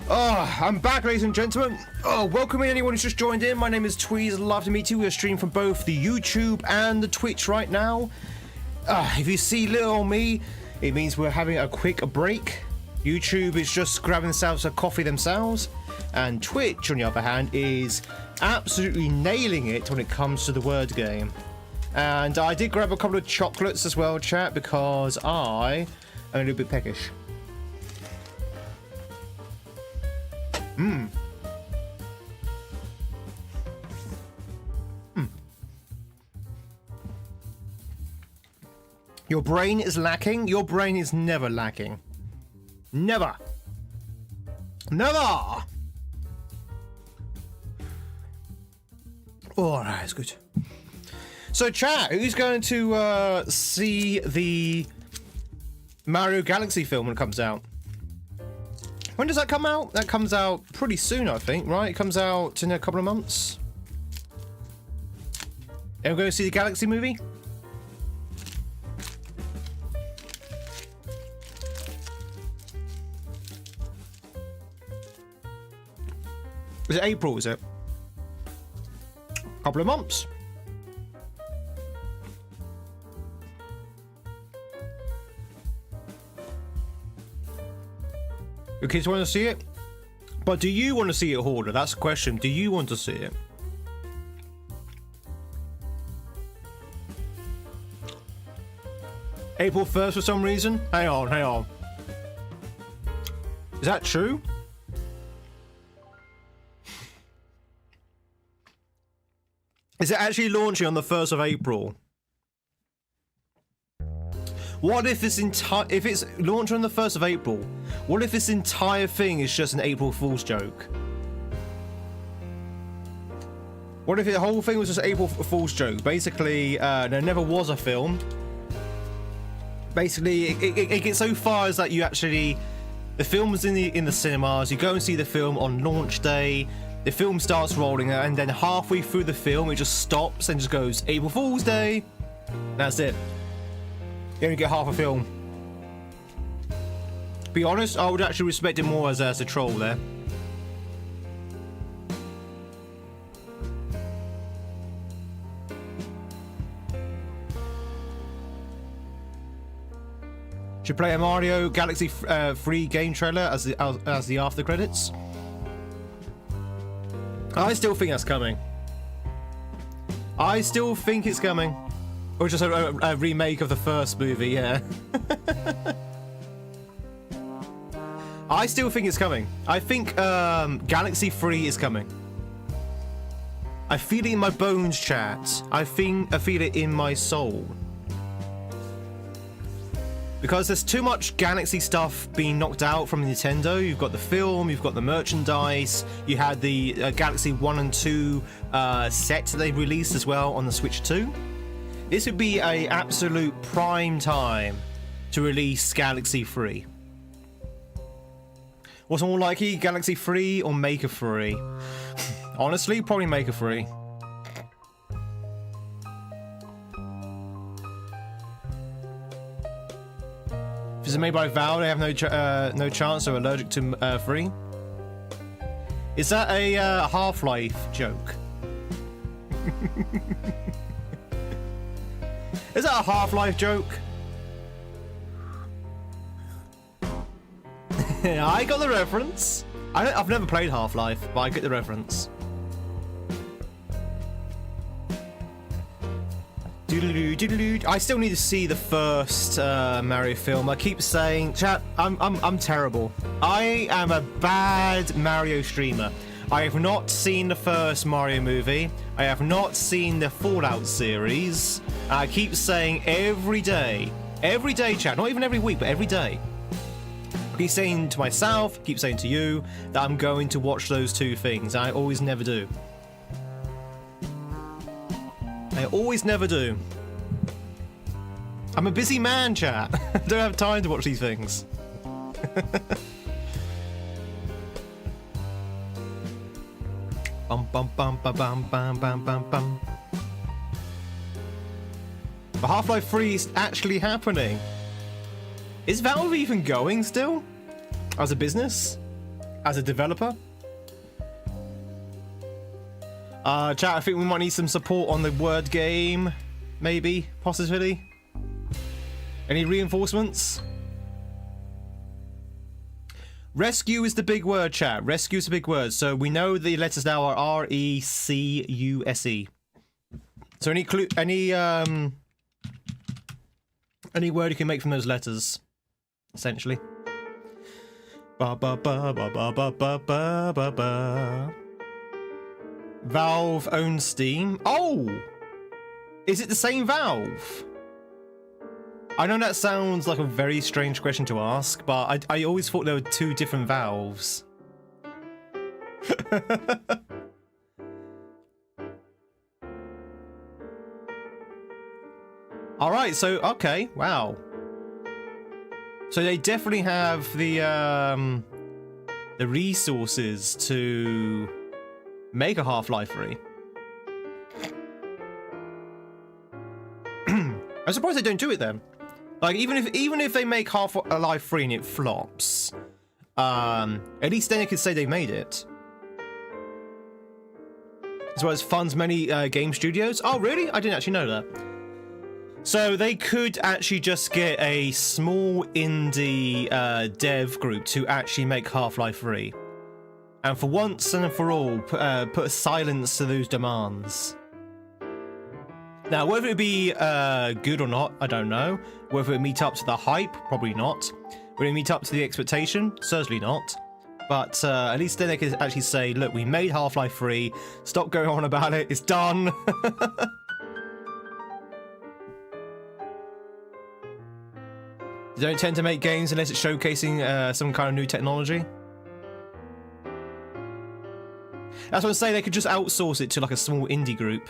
Oh, I'm back, ladies and gentlemen. Oh, welcome in anyone who's just joined in. My name is Tweed. Love to meet you. We're streaming from both the YouTube and the Twitch right now. If you see little old me, it means we're having a quick break. YouTube is just grabbing themselves a coffee themselves, and Twitch, on the other hand, is absolutely nailing it when it comes to the word game. And I did grab a couple of chocolates as well, chat, because I am a little bit peckish. Your brain is lacking? Your brain is never lacking. Never. Never! Alright, that's good. So, chat, who's going to see the Mario Galaxy film when it comes out? When does that come out? That comes out pretty soon, I think, right? It comes out in a couple of months. Anyone going to see the Galaxy movie? Is it April, is it? Couple of months. Your kids want to see it? But do you want to see it, Hoarder? That's the question. Do you want to see it? April 1st for some reason? Hang on, hang on. Is that true? Is it actually launching on the 1st of April? What if it's if it's launching on the 1st of April? What if this entire thing is just an April Fool's joke? What if the whole thing was just an April Fool's joke? Basically, there never was a film. Basically, it gets so far as that you actually, the film was in the cinemas. You go and see the film on launch day. The film starts rolling, and then halfway through the film, it just stops and just goes April Fool's Day. That's it. You only get half a film. To be honest, I would actually respect it more as a troll there. Should play a Mario Galaxy 3 game trailer as the after credits. I still think that's coming. I still think it's coming. Or just a remake of the first movie, yeah. I still think it's coming. I think Galaxy 3 is coming. I feel it in my bones, chat. I feel it in my soul. Because there's too much Galaxy stuff being knocked out from Nintendo. You've got the film, you've got the merchandise, you had the Galaxy 1 and 2 set that they released as well on the Switch 2. This would be an absolute prime time to release Galaxy 3. What's more likely, Galaxy 3 or Maker 3? Honestly, probably Maker 3. If it's made by Valve, they have no chance, they're allergic to 3. Is that a Half-Life joke? Is that a Half-Life joke? I got the reference. I've never played Half-Life, but I get the reference. I still need to see the first Mario film. I keep saying, chat, I'm terrible. I am a bad Mario streamer. I have not seen the first Mario movie. I have not seen the Fallout series. I keep saying every day, chat, not even every week, but every day. I keep saying to myself, keep saying to you, that I'm going to watch those two things. I always never do. I always never do. I'm a busy man, chat. I don't have time to watch these things. Bum bum bum bum bum bum bum bum bum. But Half-Life 3 is actually happening. Is Valve even going still? As a business? As a developer? Chat, I think we might need some support on the word game. Maybe, possibly. Any reinforcements? Rescue is the big word, chat. Rescue is the big word. So we know the letters now are R-E-C-U-S-E. So any clue, any word you can make from those letters, essentially. Ba ba ba ba ba ba ba ba ba ba. Valve owns Steam. Oh, is it the same Valve? I know that sounds like a very strange question to ask, but I always thought there were two different Valves. Alright, so, okay, wow. So they definitely have the resources to make a Half-Life 3. I'm surprised they don't do it then. Like, even if they make Half-Life 3 and it flops, at least then they could say they made it. As well as funds many game studios. Oh, really? I didn't actually know that. So they could actually just get a small indie dev group to actually make Half-Life 3. And for once and for all, put a silence to those demands. Now, whether it be good or not, I don't know. Whether it meet up to the hype, probably not. Will it meet up to the expectation? Certainly not. But at least then they could actually say, look, we made Half-Life 3. Stop going on about it. It's done. They don't tend to make games unless it's showcasing some kind of new technology. That's what I'm saying. They could just outsource it to like a small indie group.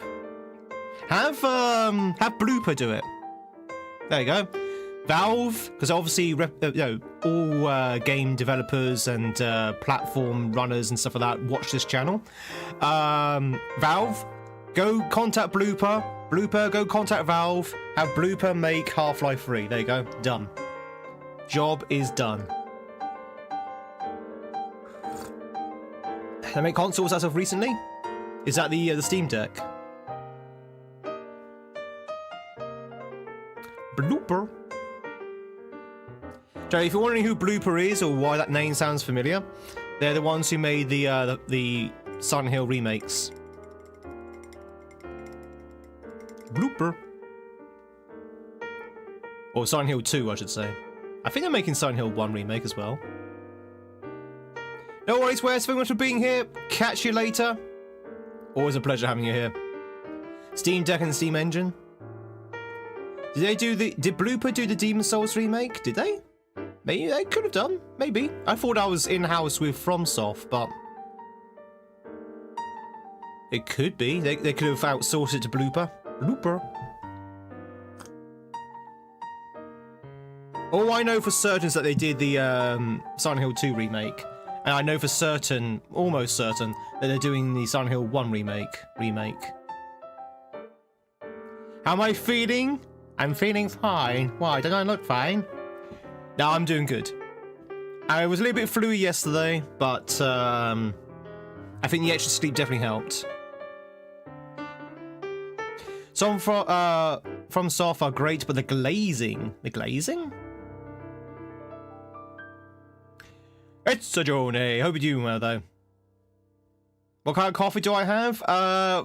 Have Blooper do it. There you go. Valve, because obviously you know, all game developers and platform runners and stuff like that watch this channel. Valve, go contact Blooper. Blooper, go contact Valve. Have Blooper make Half-Life 3. There you go. Done. Job is done. They make consoles as of recently? Is that the Steam Deck? Blooper. So if you're wondering who Blooper is or why that name sounds familiar, they're the ones who made the Silent Hill remakes. Blooper. Or Silent Hill 2, I should say. I think they're making Silent Hill 1 remake as well. No worries, Wes. Thank you very much for being here. Catch you later. Always a pleasure having you here. Steam Deck and Steam Engine. Did Blooper do the Demon's Souls remake? Did they? Maybe they could have done. Maybe. I thought I was in-house with FromSoft, but it could be. They could have outsourced it to Blooper. Blooper. All I know for certain is that they did the Silent Hill 2 remake. And I know for certain, almost certain, that they're doing the Silent Hill 1 remake. How am I feeling? I'm feeling fine. Why, don't I look fine? No, I'm doing good. I was a little bit fluey yesterday, but I think the extra sleep definitely helped. Some from Soft are great, but the glazing... The glazing? It's a journey. Hope you're doing well, though. What kind of coffee do I have?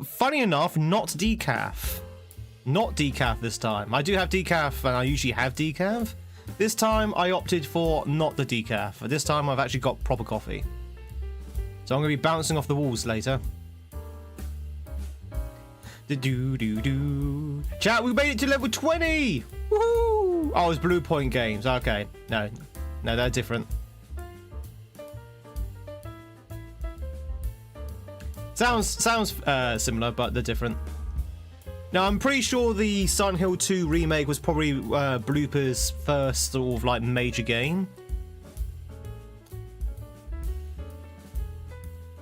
Funny enough, not decaf. Not decaf this time. I do have decaf, and I usually have decaf. This time, I opted for not the decaf. This time, I've actually got proper coffee. So I'm going to be bouncing off the walls later. Chat, we made it to level 20! Woohoo! Oh, it's Blue Point Games. Okay. No, they're different. Sounds similar, but they're different. Now, I'm pretty sure the Silent Hill 2 remake was probably Blooper's first sort of like major game.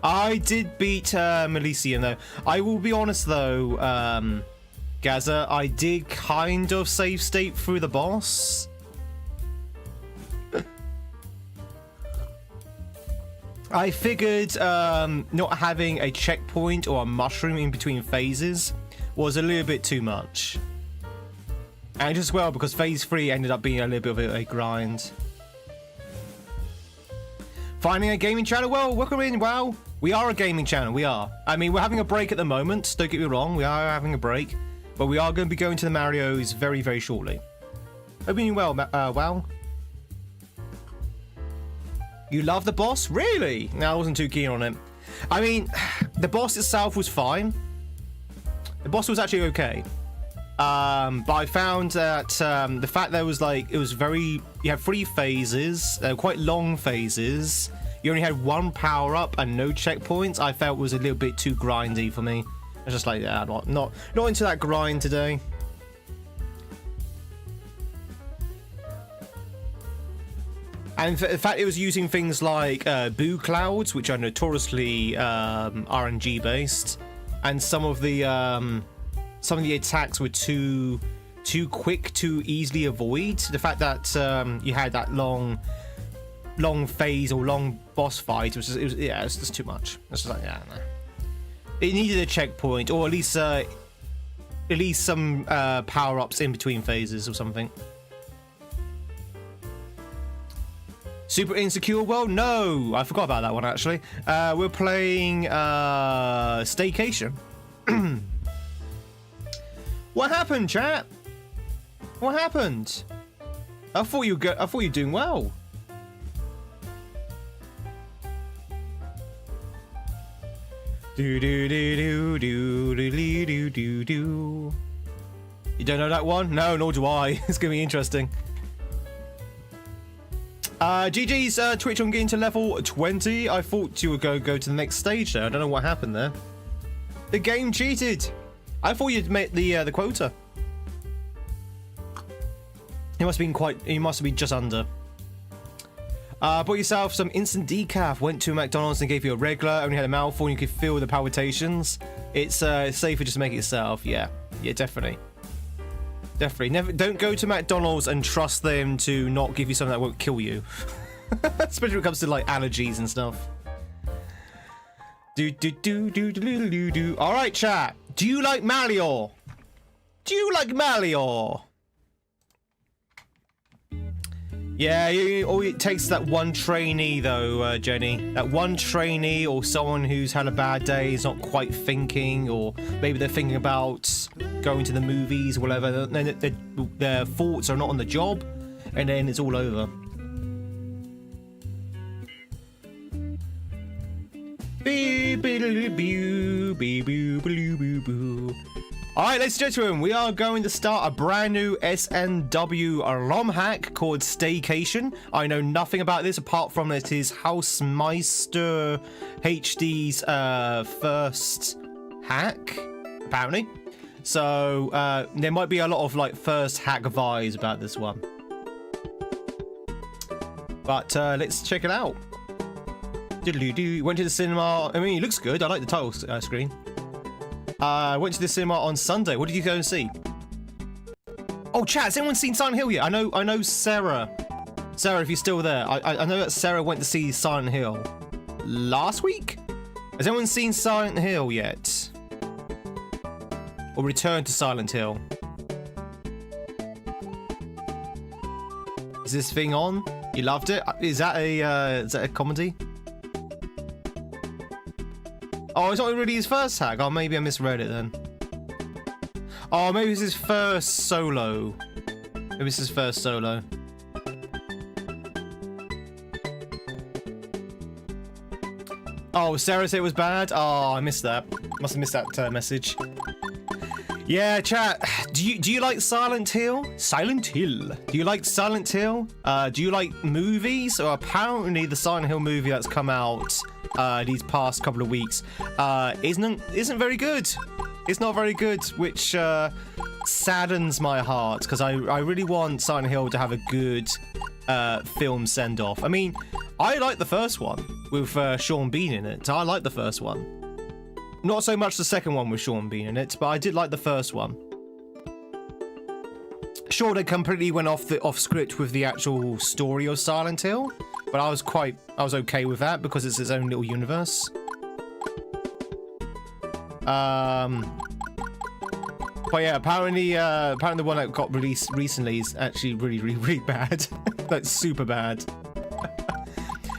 I did beat Mycelium though. I will be honest though, Gaza, I did kind of save state through the boss. I figured not having a checkpoint or a mushroom in between phases was a little bit too much. And just well, because phase 3 ended up being a little bit of a grind. Finding a gaming channel? Well, welcome in. Wow, we are a gaming channel. We are. I mean, we're having a break at the moment. Don't get me wrong. We are having a break. But we are going to be going to the Marios very, very shortly. Hope you're doing well, Wow. You love the boss? Really? No, I wasn't too keen on it. I mean, the boss itself was fine. The boss was actually okay. But I found that the fact there was like, it was very, you had 3 phases, quite long phases. You only had 1 power up and no checkpoints. I felt was a little bit too grindy for me. I was just like, yeah, not into that grind today. And the fact it was using things like boo clouds, which are notoriously RNG based, and some of the attacks were too quick to easily avoid. The fact that you had that long phase or long boss fight was just too much. It's just like, yeah, no. It needed a checkpoint, or at least some power ups in between phases or something. Super Insecure World? No, I forgot about that one actually. We're playing Staycation. What happened, chat? What happened? I thought you were doing well. Do do do do do do do do do. You don't know that one? No, nor do I. It's gonna be interesting. GG's Twitch on getting to level 20. I thought you would go to the next stage there. I don't know what happened there. The game cheated. I thought you'd met the quota. He must have been just under. Bought yourself some instant decaf. Went to McDonald's and gave you a regular. Only had a mouthful and you could feel the palpitations. It's safer just to make it yourself. Yeah, definitely. Definitely. Don't go to McDonald's and trust them to not give you something that won't kill you. Especially when it comes to like allergies and stuff. Alright, chat. Do you like Mario? Do you like Mario? Yeah, all it takes is that one trainee though, Jenny. That one trainee or someone who's had a bad day, is not quite thinking, or maybe they're thinking about going to the movies or whatever. Their thoughts are not on the job, and then it's all over. Alright, ladies and gentlemen, we are going to start a brand new SNW ROM hack called Staycation. I know nothing about this apart from it is Hausmeister HD's first hack, apparently. So there might be a lot of like first hack vibes about this one. But let's check it out. Went to the cinema. I mean, it looks good. I like the title screen. Went to the cinema on Sunday. What did you go and see? Oh, chat, has anyone seen Silent Hill yet? I know Sarah. Sarah, if you're still there. I know that Sarah went to see Silent Hill last week? Has anyone seen Silent Hill yet? Or returned to Silent Hill? Is this thing on? You loved it? Is that a comedy? Oh, it's not really his first hack. Oh, maybe I misread it then. Oh, maybe it's his first solo. Maybe it's his first solo. Oh, Sarah said it was bad? Oh, I missed that. Must have missed that message. Yeah, chat. Do you like Silent Hill? Silent Hill. Do you like Silent Hill? Do you like movies? So apparently the Silent Hill movie that's come out these past couple of weeks isn't very good. It's not very good, which saddens my heart because I really want Silent Hill to have a good film send-off. I mean, I like the first one with Sean Bean in it. I like the first one. Not so much the second one with Sean Bean in it, but I did like the first one. Sure, they completely went off script with the actual story of Silent Hill, But I was okay with that because it's its own little universe. But yeah, apparently the one that got released recently is actually really bad. Like super bad.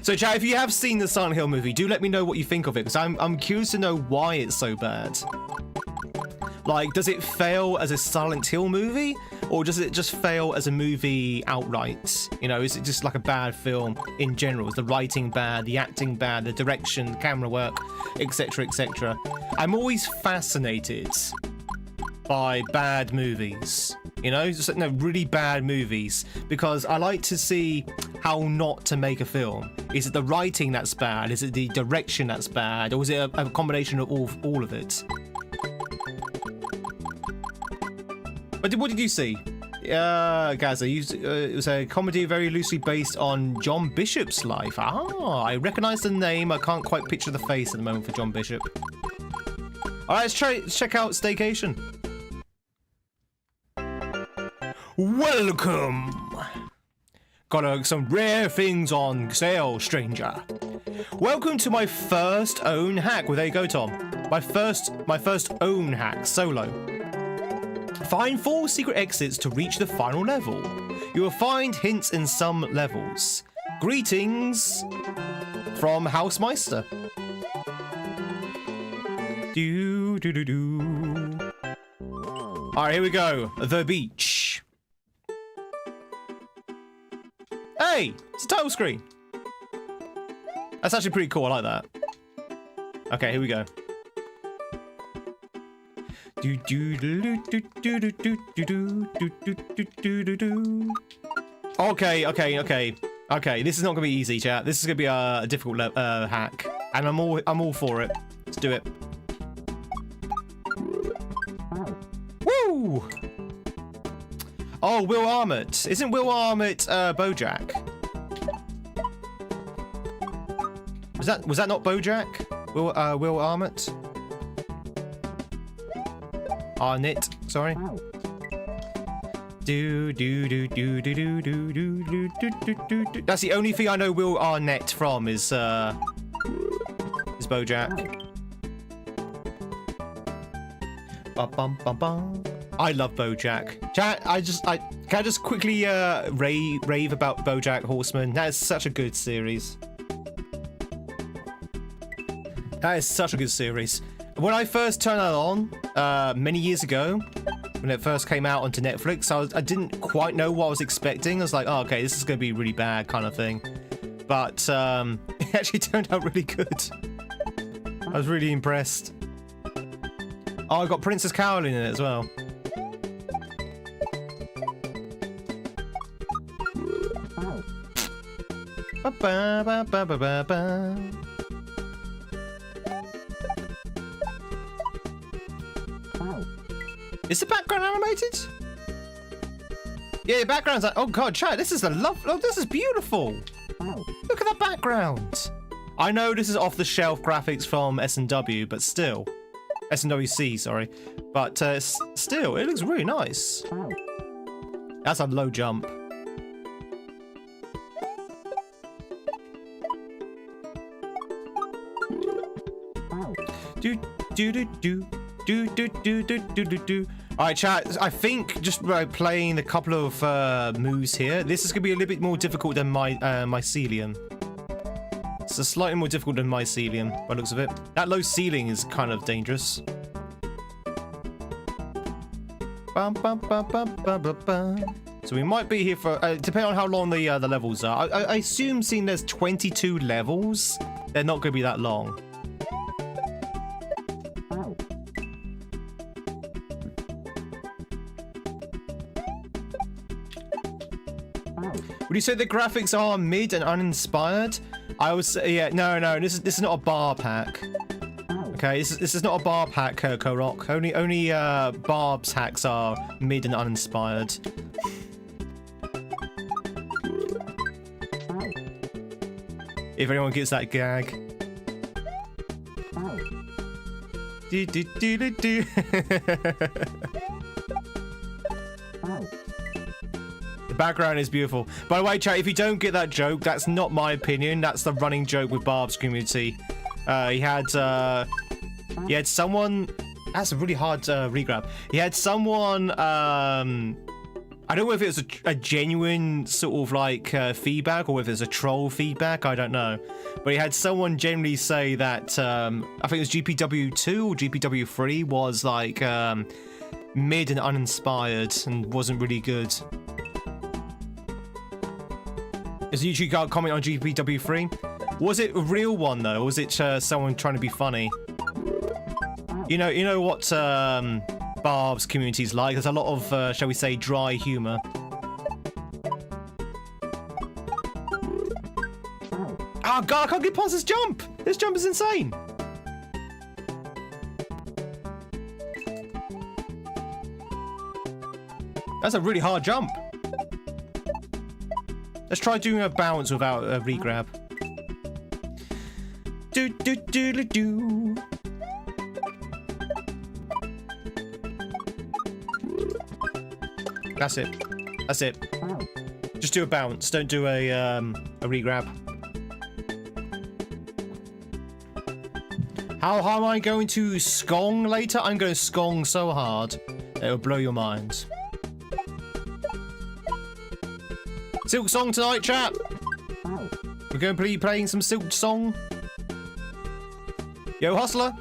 So chat, if you have seen the Silent Hill movie, do let me know what you think of it, because I'm curious to know why it's so bad. Like, does it fail as a Silent Hill movie, or does it just fail as a movie outright? You know, is it just like a bad film in general? Is the writing bad, the acting bad, the direction, the camera work, etc, etc? I'm always fascinated by bad movies, you know, just no, really bad movies, because I like to see how not to make a film. Is it the writing that's bad? Is it the direction that's bad? Or is it a combination of all of it? But what did you see? Gaza, it was a comedy very loosely based on John Bishop's life. Ah, I recognize the name. I can't quite picture the face at the moment for John Bishop. All right, let's check out Staycation. Welcome. Got some rare things on sale, stranger. Welcome to my first own hack. Well, there you go, Tom. My first own hack, solo. Find 4 secret exits to reach the final level. You will find hints in some levels. Greetings from Housemeister. Do do do do. All right, here we go. The beach. Hey, it's a title screen. That's actually pretty cool. I like that. Okay, here we go. Okay. This is not gonna be easy, chat. This is gonna be a difficult hack, and I'm all for it. Let's do it. Woo! Oh, Will Arnott. Isn't Will Arnott BoJack? Was that not BoJack? Will Arnott? Arnett, sorry. That's the only thing I know Will Arnett from is BoJack. I love BoJack. Chat, can I just quickly rave about BoJack Horseman? That is such a good series. That is such a good series. When I first turned that on, many years ago, when it first came out onto Netflix, I didn't quite know what I was expecting. I was like, oh, okay, this is going to be really bad kind of thing. But it actually turned out really good. I was really impressed. Oh, I got Princess Carolyn in it as well. Is the background animated? Yeah, the background's like, oh god, chat, this is this is beautiful. Look at that background. I know this is off the shelf graphics from S&W, but still. S&WC, sorry. But still, it looks really nice. That's a low jump. Alright, chat, I think just by playing a couple of moves here, this is going to be a little bit more difficult than my Mycelium. It's slightly more difficult than Mycelium, by the looks of it. That low ceiling is kind of dangerous. So we might be here for, depending on how long the levels are. I assume, seeing there's 22 levels, they're not going to be that long. Would you say the graphics are mid and uninspired? I would say, yeah, no, this is not a bar pack. Okay, this is not a bar pack, Korok. Only Barb's hacks are mid and uninspired. If anyone gets that gag. The background is beautiful. By the way, chat, if you don't get that joke, that's not my opinion. That's the running joke with Barb's community. He had someone. That's a really hard regrab. He had someone. I don't know if it was a genuine sort of like feedback or if it's a troll feedback. I don't know. But he had someone generally say that I think it was GPW2 or GPW3 was like mid and uninspired and wasn't really good. Is a YouTube comment on GPW3? Was it a real one though, or was it someone trying to be funny? You know what Barb's community's like. There's a lot of, shall we say, dry humor. Oh god, I can't get past this jump! This jump is insane! That's a really hard jump. Let's try doing a bounce without a regrab. Do do do do do. That's it. That's it. Just do a bounce. Don't do a regrab. How am I going to skong later? I'm going to skong so hard it'll blow your mind. Silk Song tonight, chat. We're going to be playing some Silk Song. Yo, Hustler.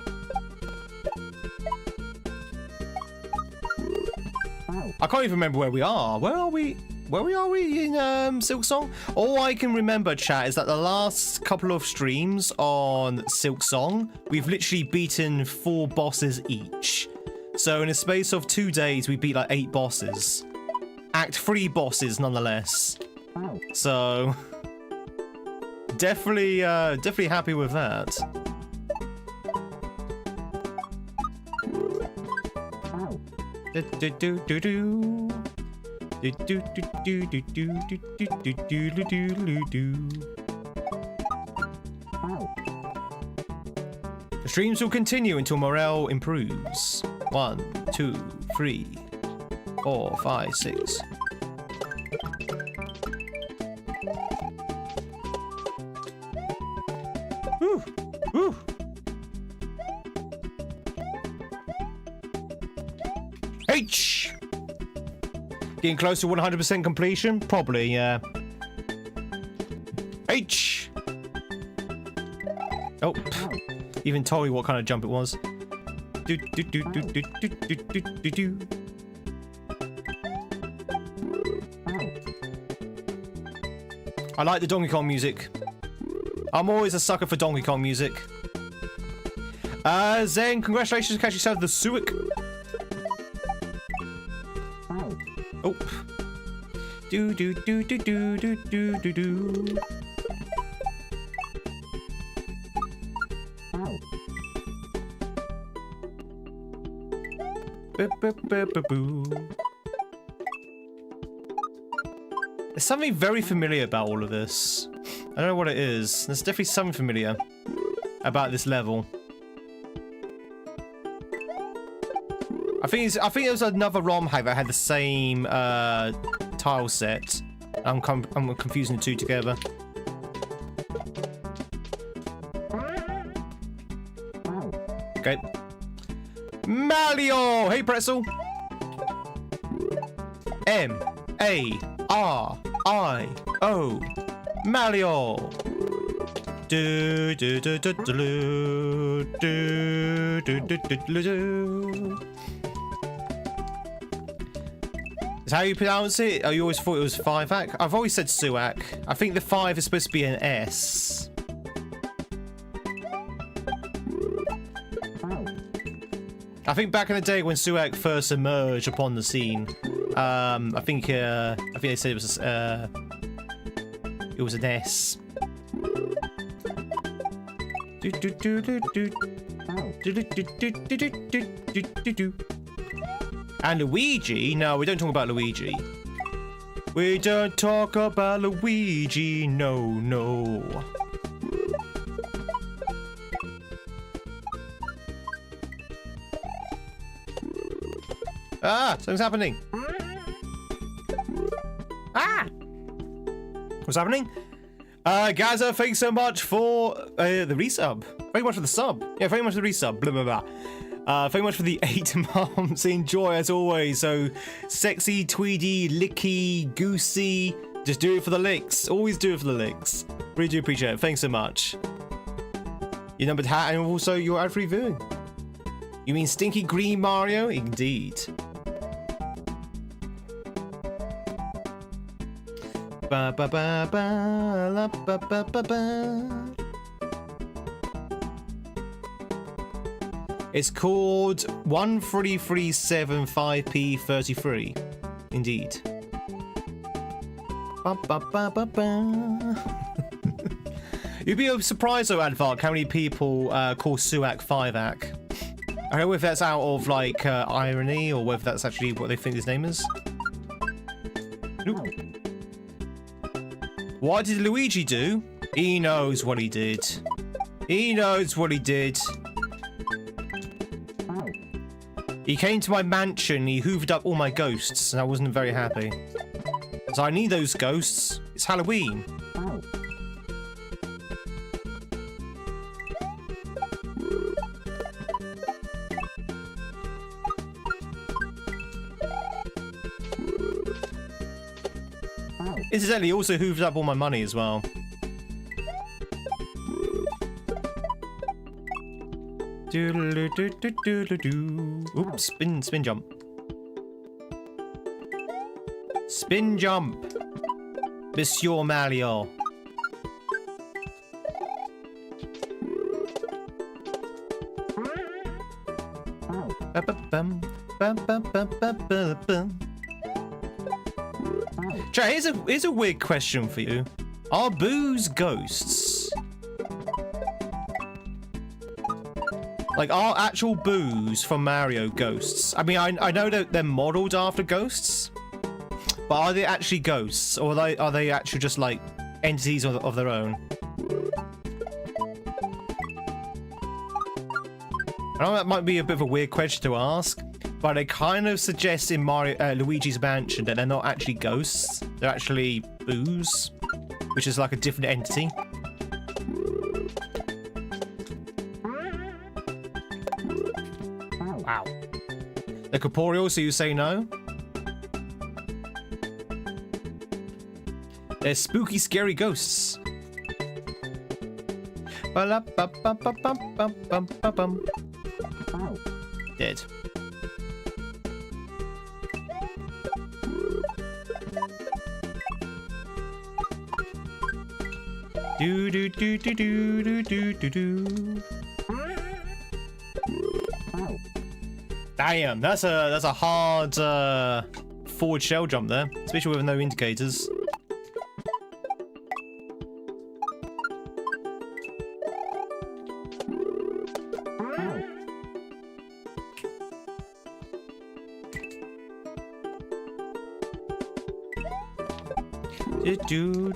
I can't even remember where we are. Where are we? Where are we in Silk Song? All I can remember, chat, is that the last couple of streams on Silk Song, we've literally beaten 4 bosses each. So in a space of 2 days, we beat like 8 bosses. Act 3 bosses, nonetheless. So definitely happy with that. The streams will continue until morale improves. 1, 2, 3, 4, 5, 6. Woo! Woo! H! Getting close to 100% completion? Probably, yeah. H! Oh, even told me what kind of jump it was. Do, do, do, do, do, do, do, do, do, do. I like the Donkey Kong music. I'm always a sucker for Donkey Kong music. Zen, congratulations on catching yourself the Suic. Oh. Do do do do do do do do do. There's something very familiar about all of this. I don't know what it is. There's definitely something familiar about this level. I think there was another ROM hack that had the same tile set. I'm confusing the two together. Okay. Malio! Hey, Pretzel! M-A-R-I-O. Malio! Do do do do do do do do do do. Is how you pronounce it? Oh, you always thought it was 5-hack? I've always said Suac. I think the 5 is supposed to be an S. I think back in the day when Suac first emerged upon the scene, I think they said it was an S. And Luigi? No, we don't talk about Luigi. We don't talk about Luigi. No, no. Ah, something's happening. Ah! What's happening? Gaza, thanks so much for the resub. Very much for the sub. Yeah, very much for the resub. Blah, blah, blah. Very much for the 8 months. Enjoy as always. So, sexy, tweedy, licky, goosey. Just do it for the licks. Always do it for the licks. Really do appreciate it. Thanks so much. Your numbered hat and also your ad-free viewing. You mean stinky green Mario? Indeed. Ba ba ba ba la ba ba ba ba. It's called 13375P33. Indeed. Ba ba ba ba ba. You'd be surprised though, Advark, how many people call Suak 5-Ak. I don't know if that's out of like irony or whether that's actually what they think his name is. Ooh. What did Luigi do? He knows what he did. He knows what he did. He came to my mansion, he hoovered up all my ghosts, and I wasn't very happy. So I need those ghosts. It's Halloween. Incidentally, he also hoovered up all my money as well. Oops, spin jump. Spin jump. Monsieur Mario. Jay, here's a weird question for you. Are boos ghosts? Like, are actual boos from Mario ghosts? I mean, I know that they're modeled after ghosts, but are they actually ghosts, or are they actually just like entities of their own? I know that might be a bit of a weird question to ask, but it kind of suggests in Luigi's Mansion that they're not actually ghosts; they're actually boos, which is like a different entity. Wow. They're corporeal, so you say no? They're spooky, scary ghosts. Dead. Do do do do do do do do do. Damn, that's a hard forward shell jump there, especially with no indicators. Do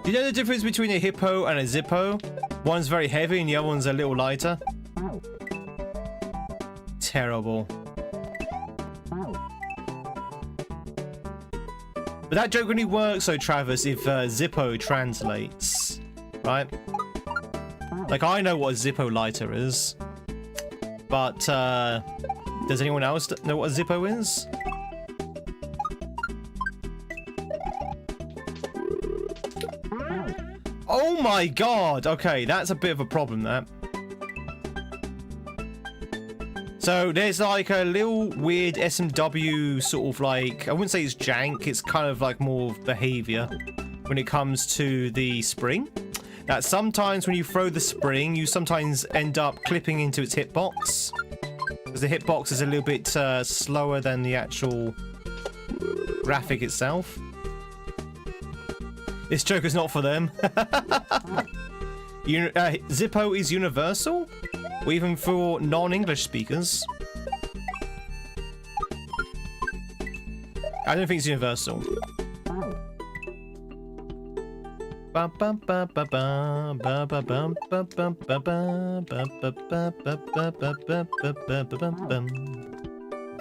you know the difference between a hippo and a zippo? One's very heavy and the other one's a little lighter. Terrible. But that joke only works though, Travis, if Zippo translates, right? Like, I know what a Zippo lighter is, but does anyone else know what a Zippo is? Oh my god! Okay, that's a bit of a problem, that. So there's like a little weird SMW sort of like, I wouldn't say it's jank, it's kind of like more of behavior when it comes to the spring. That sometimes when you throw the spring, you sometimes end up clipping into its hitbox. Because the hitbox is a little bit slower than the actual graphic itself. This joke is not for them. Zippo is universal? Or even for non-English speakers? I don't think it's universal.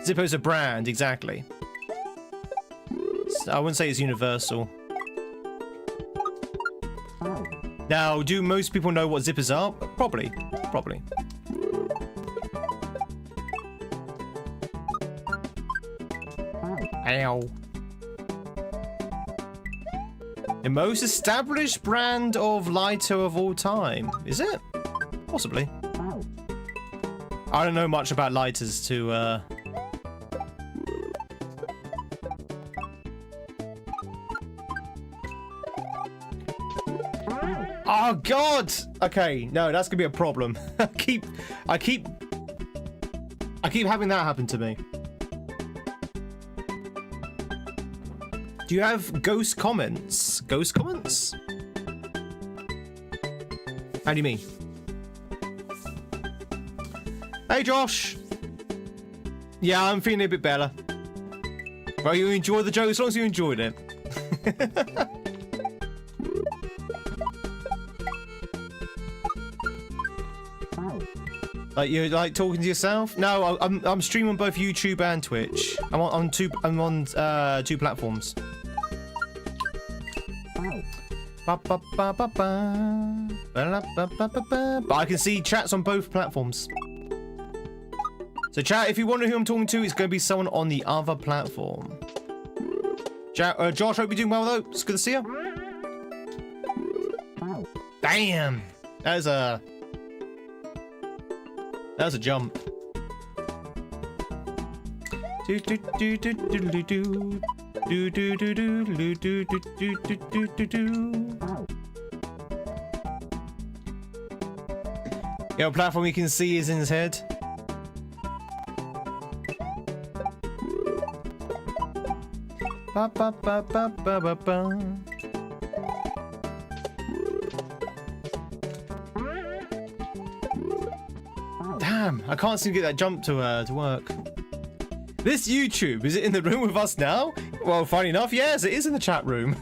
Zippo's a brand, exactly. I wouldn't say it's universal. Now, do most people know what zippers are? Probably. Probably. Ow. The most established brand of lighter of all time. Is it? Possibly. I don't know much about lighters to, Oh God! Okay, no, that's gonna be a problem. I keep having that happen to me. Do you have ghost comments? Ghost comments? How do you mean? Hey Josh! Yeah, I'm feeling a bit better. Well, you enjoyed the joke as long as you enjoyed it. Like you like talking to yourself? No, I'm streaming both YouTube and Twitch. I'm on two platforms. But I can see chats on both platforms. So chat, if you wonder who I'm talking to, it's going to be someone on the other platform. Chat, Josh, hope you're doing well though. It's good to see you. Damn, that was a jump. Yeah, what platform you can see is in his head. Ba ba ba ba ba ba ba. Damn, I can't seem to get that jump to work. This YouTube, is it in the room with us now? Well, funny enough, yes, it is in the chat room.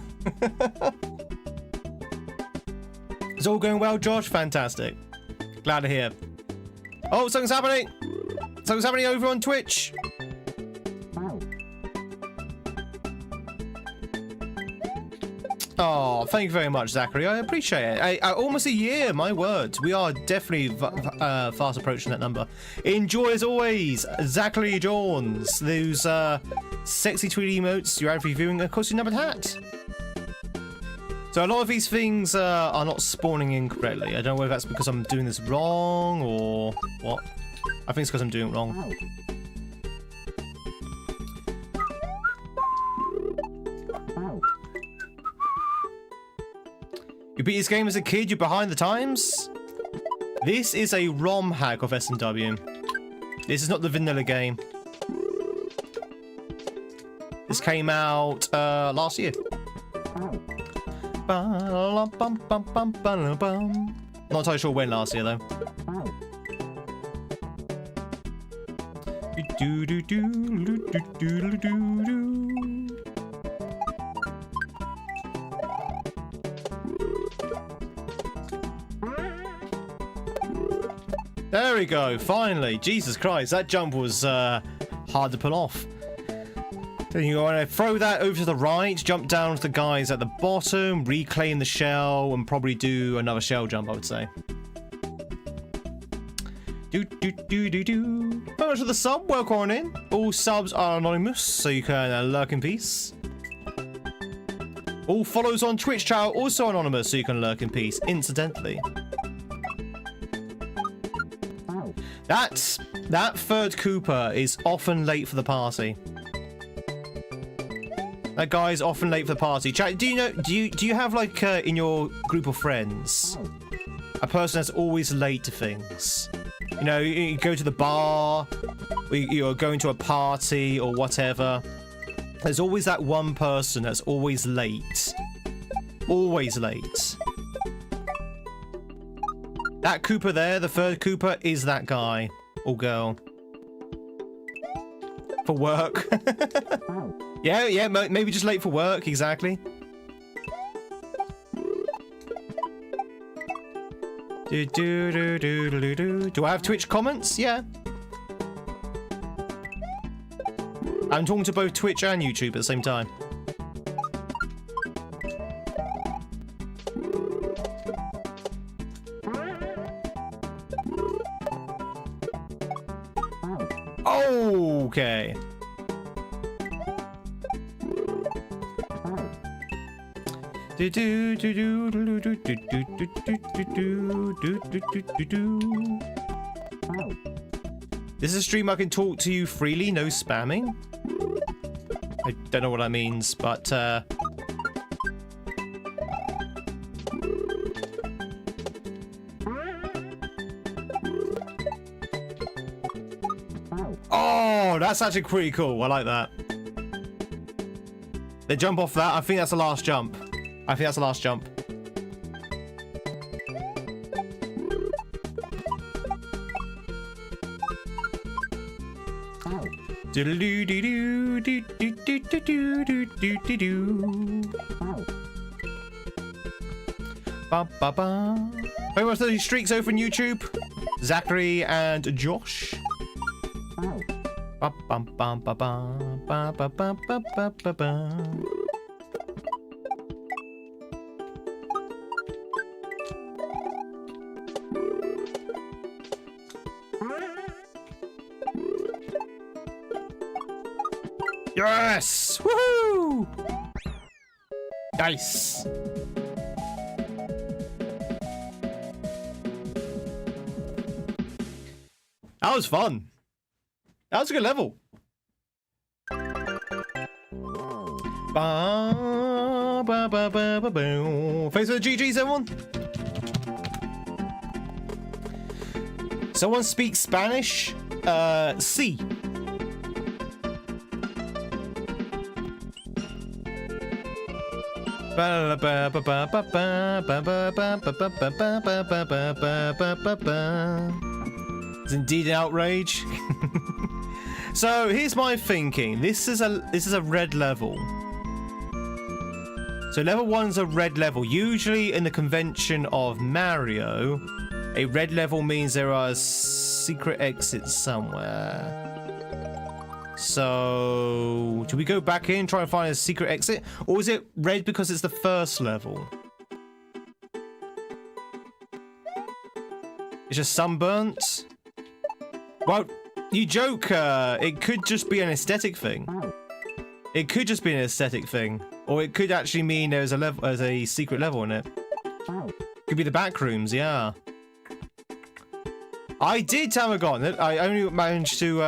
It's all going well, Josh? Fantastic. Glad to hear. Oh, something's happening! Something's happening over on Twitch! Oh, thank you very much, Zachary. I appreciate it. Almost a year, my word. We are definitely fast approaching that number. Enjoy as always, Zachary Jones. Those sexy Tweed emotes you're out reviewing, of course, your numbered hat. So a lot of these things are not spawning in correctly. I don't know whether that's because I'm doing this wrong or what. I think it's because I'm doing it wrong. You beat this game as a kid, you're behind the times? This is a ROM hack of S&W. This is not the vanilla game. This came out last year. Not entirely sure when last year though. There we go, finally. Jesus Christ, that jump was hard to pull off. Then you want to throw that over to the right, jump down to the guys at the bottom, reclaim the shell, and probably do another shell jump, I would say. Very much for the sub, welcome on in. All subs are anonymous, so you can lurk in peace. All follows on Twitch chat are also anonymous, so you can lurk in peace, incidentally. That third Cooper is often late for the party. That guy's often late for the party. Chat, do you have like in your group of friends a person that's always late to things? You know, you go to the bar, or you're going to a party or whatever. There's always that one person that's always late. Always late. That Cooper there, the third Cooper, is that guy or girl. For work. Yeah, maybe just late for work, exactly. Do I have Twitch comments? Yeah. I'm talking to both Twitch and YouTube at the same time. Okay. This is a stream I can talk to you freely, no spamming. I don't know what that means, but oh, that's actually pretty cool. I like that. They jump off that. I think that's the last jump. I think that's the last jump. Very much those streaks over on YouTube. Zachary and Josh. Yes! Woohoo! Nice. That was fun. That was a good level. Thanks for the GGs, everyone. Someone speaks Spanish? C. It's indeed an outrage. So here's my thinking. This is a red level. So level 1's a red level. Usually in the convention of Mario, a red level means there are secret exits somewhere. So do we go back in and try and find a secret exit? Or is it red because it's the first level? It's just sunburnt? Well, you joke, it could just be an aesthetic thing. It could just be an aesthetic thing. Or it could actually mean there's a secret level in it. Could be the back rooms, yeah. I did Tamagon. I only managed to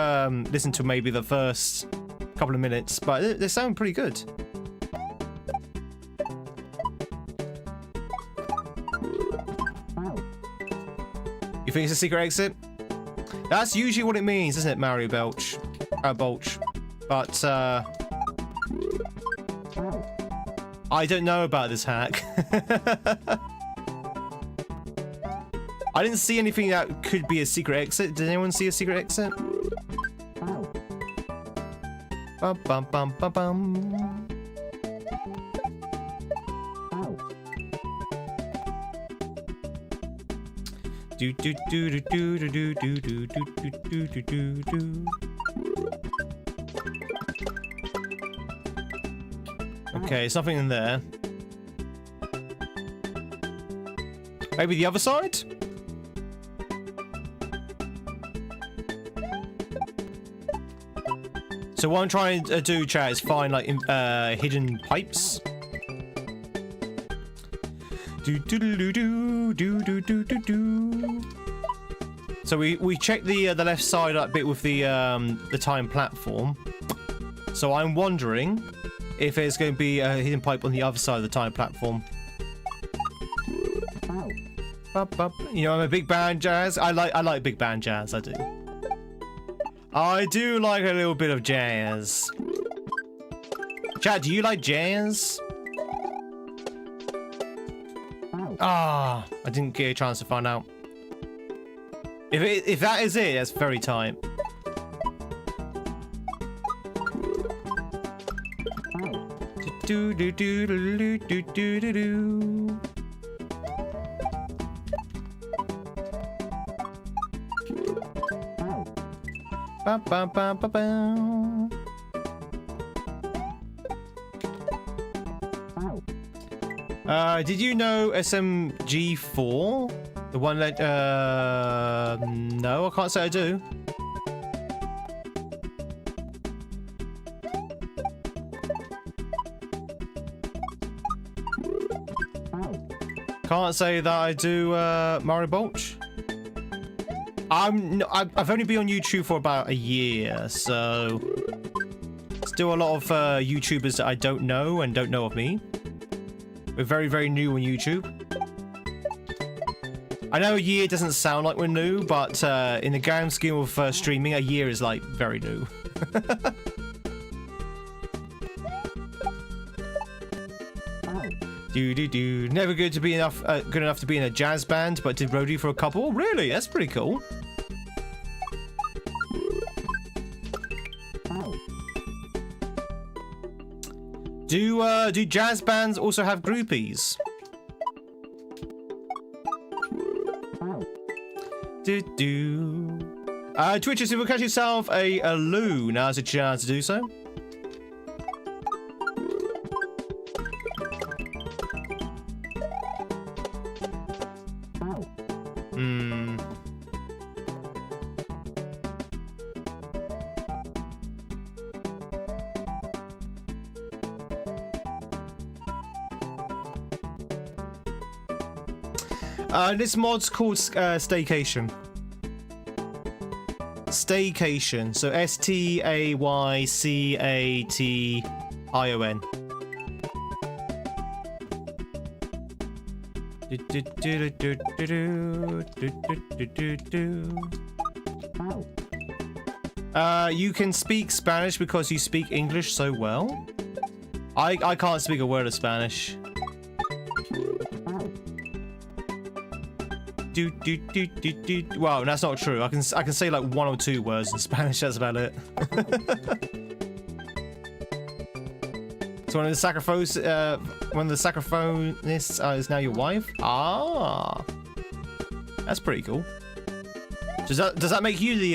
listen to maybe the first couple of minutes, but they sound pretty good. You think it's a secret exit? That's usually what it means, isn't it, Mario Belch? Bolch. But, I don't know about this hack. I didn't see anything that could be a secret exit. Did anyone see a secret exit? Bum, bum, bum, bum, bum. Do do do do do do do do do do do do do. Okay, there's nothing in there. Maybe the other side? So what I'm trying to do, chat, is find like hidden pipes. Do do do do do do do do do. So we checked the left side that bit with the time platform. So I'm wondering if there's going to be a hidden pipe on the other side of the time platform. You know, I'm a big band jazz. I like big band jazz. I do. I do like a little bit of jazz. Chat, do you like jazz? Ah, I didn't get a chance to find out. If that is it, that's very tight. Do do do do do do do do. Ba ba ba ba ba. Did you know SMG4? The one that, no, I can't say I do. Can't say that I do, Mario Bolch. I've only been on YouTube for about a year, so still a lot of YouTubers that I don't know and don't know of me. We're very, very new on YouTube. I know a year doesn't sound like we're new, but in the grand scheme of streaming, a year is like very new. Do. Never good to be good enough to be in a jazz band, but did roadie for a couple. Oh, really? That's pretty cool. Do jazz bands also have groupies? Twitch, if you catch yourself a loo, now's a chance to do so. This mod's called Staycation. Staycation. So Staycation. You can speak Spanish because you speak English so well. I can't speak a word of Spanish. Well, that's not true. I can say like 1 or 2 words in Spanish. That's about it. So one of the saxophonists is now your wife. Ah, that's pretty cool. Does that make you the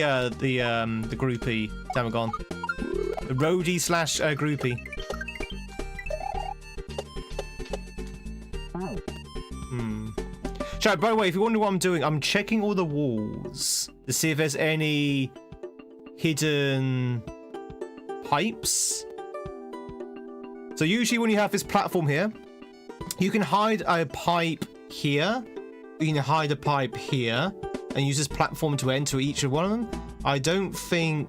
groupie, Tamagon? The roadie slash groupie. Chat, by the way, if you wonder what I'm doing, I'm checking all the walls to see if there's any hidden pipes. So usually when you have this platform here, you can hide a pipe here, you can hide a pipe here, and use this platform to enter each of one of them. I don't think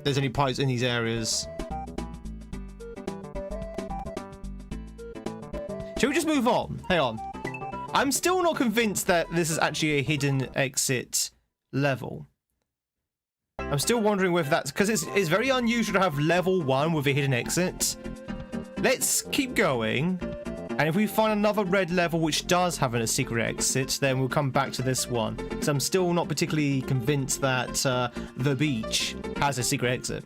there's any pipes in these areas. Shall we just move on? Hang on. I'm still not convinced that this is actually a hidden exit level. I'm still wondering whether that's because it's very unusual to have level 1 with a hidden exit. Let's keep going, and if we find another red level which does have a secret exit, then we'll come back to this one. So I'm still not particularly convinced that the beach has a secret exit.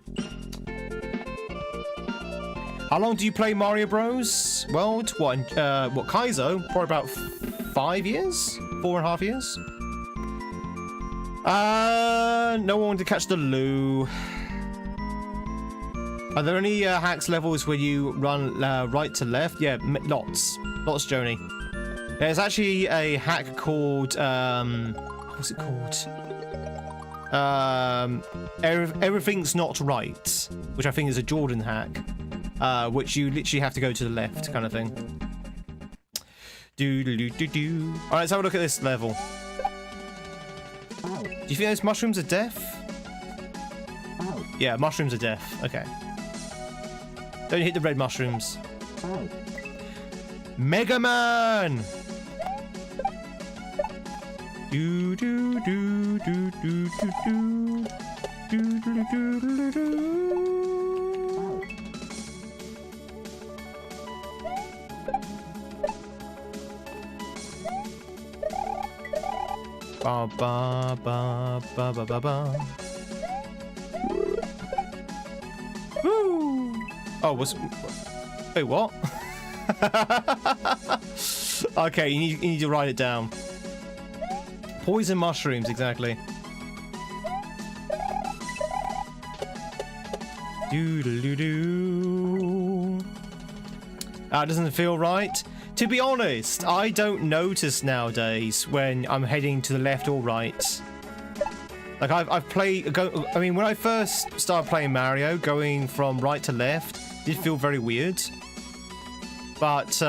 How long do you play Mario Bros? Well, it's what Kaizo? Probably about 5 years? 4.5 years? No one to catch the loo. Are there any hacks levels where you run right to left? Yeah, lots. Lots, Joni. There's actually a hack called, what's it called? Everything's Not Right, which I think is a Jordan hack. Which you literally have to go to the left, kind of thing. Alright, let's have a look at this level. Do you think those mushrooms are deaf? Yeah, mushrooms are deaf. Okay. Don't hit the red mushrooms. Mega Man! Ba ba ba ba ba ba ba. Woo! Oh, wait, what? Okay, you need to write it down. Poison mushrooms, exactly. Doo-doo-doo-doo. That doesn't feel right. To be honest, I don't notice nowadays when I'm heading to the left or right. Like I've played. I mean, when I first started playing Mario, going from right to left did feel very weird. But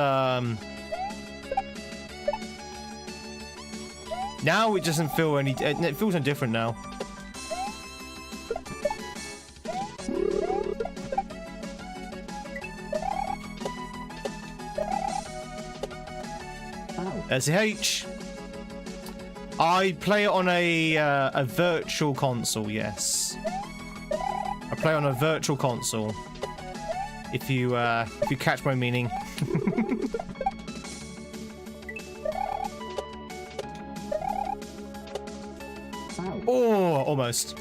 now it doesn't feel any. It feels no different now. SCH. I play it on a virtual console. Yes, I play on a virtual console. If you catch my meaning. Oh, almost.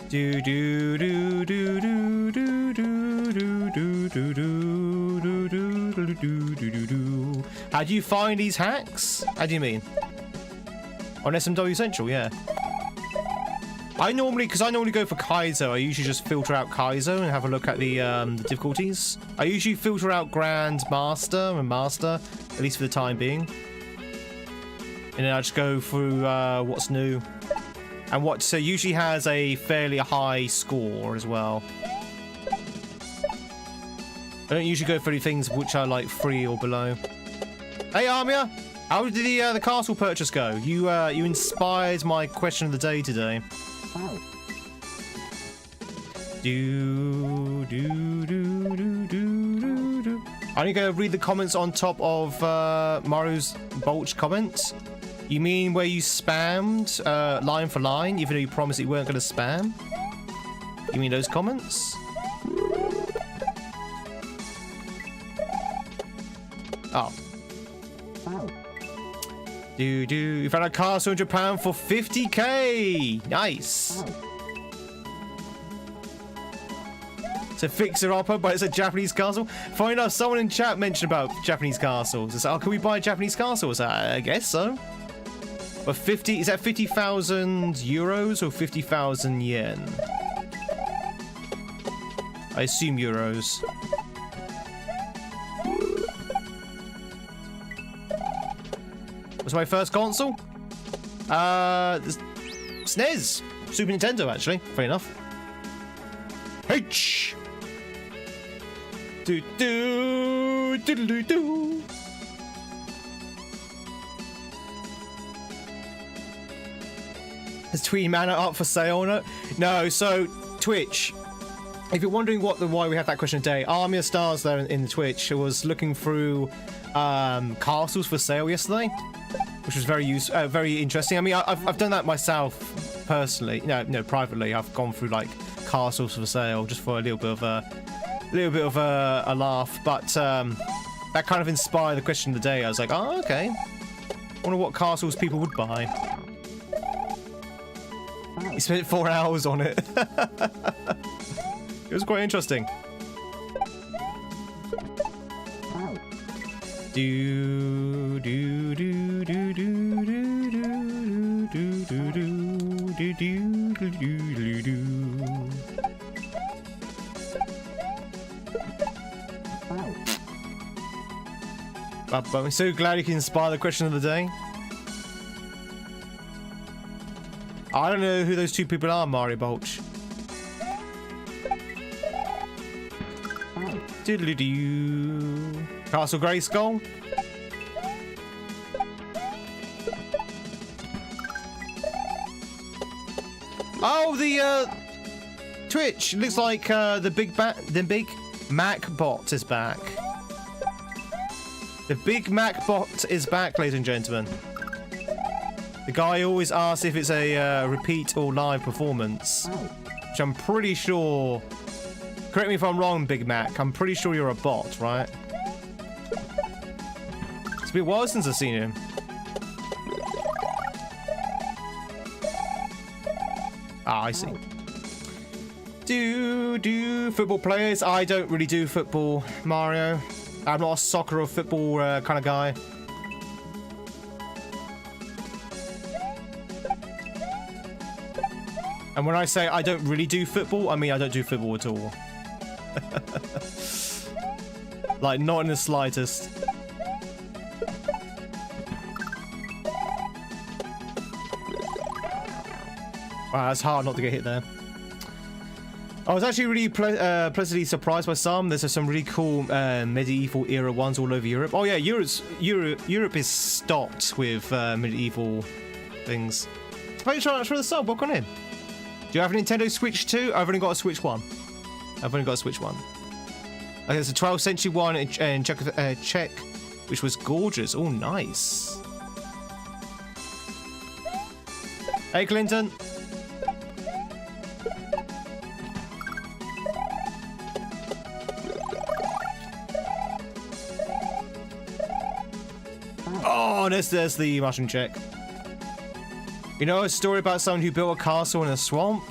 Do do do do do do do do do do do do do do. How do you find these hacks? How do you mean? On SMW Central, yeah. I normally go for Kaizo. I usually just filter out Kaizo and have a look at the difficulties. I usually filter out Grand Master and Master, at least for the time being. And then I just go through what's new. And what usually has a fairly high score as well. I don't usually go for any things which are like 3 or below. Hey Armia, how did the castle purchase go? You inspired my question of the day today. Do do do do do do. I'm only going to read the comments on top of Mario's Bolch comments. You mean where you spammed line for line, even though you promised you weren't going to spam? You mean those comments? Oh. Do. You found a castle in Japan for 50k. Nice. It's a fixer-upper, but it's a Japanese castle. Funny enough, someone in chat mentioned about Japanese castles. It's like, oh, can we buy Japanese castles? I guess so. But 50, is that 50,000 euros or 50,000 yen? I assume euros. What's my first console? SNES. Super Nintendo, actually. Fair enough. H. Do do do do do. Is Tweed Manor up for sale? No. So Twitch. If you're wondering why we have that question today, Armia Stars there in the Twitch was looking through castles for sale yesterday, which was very interesting. I mean, I've done that myself personally. No, privately. I've gone through like castles for sale just for a little bit of a laugh. But that kind of inspired the question of the day. I was like, oh, okay. Wonder what castles people would buy. He spent 4 hours on it. It was quite interesting. Do do do do do do do do do do do do do. I'm so glad you can inspire the question of the day. I don't know who those two people are, Mario Bolch. Doodly-doo. Castle Grayskull. Oh, the Twitch. It looks like the Big Mac bot is back. The Big Mac bot is back, ladies and gentlemen. The guy always asks if it's a repeat or live performance, which I'm pretty sure. Correct me if I'm wrong, Big Mac. I'm pretty sure you're a bot, right? It's a bit while since I've seen him. Ah, I see. Do football players? I don't really do football, Mario. I'm not a soccer or football kind of guy. And when I say I don't really do football, I mean I don't do football at all. Like, not in the slightest. Wow, that's hard not to get hit there. I was actually really pleasantly surprised by some. There's some really cool medieval era ones all over Europe. Oh yeah, Europe is stocked with medieval things. Thanks so much for the sub. Welcome in. Do you have a Nintendo Switch 2? I've only got a Switch 1. I've only got a Switch 1. Okay, there's a 12th century one in Czech, which was gorgeous. Oh, nice. Hey, Clinton. Oh, there's the mushroom check. You know a story about someone who built a castle in a swamp?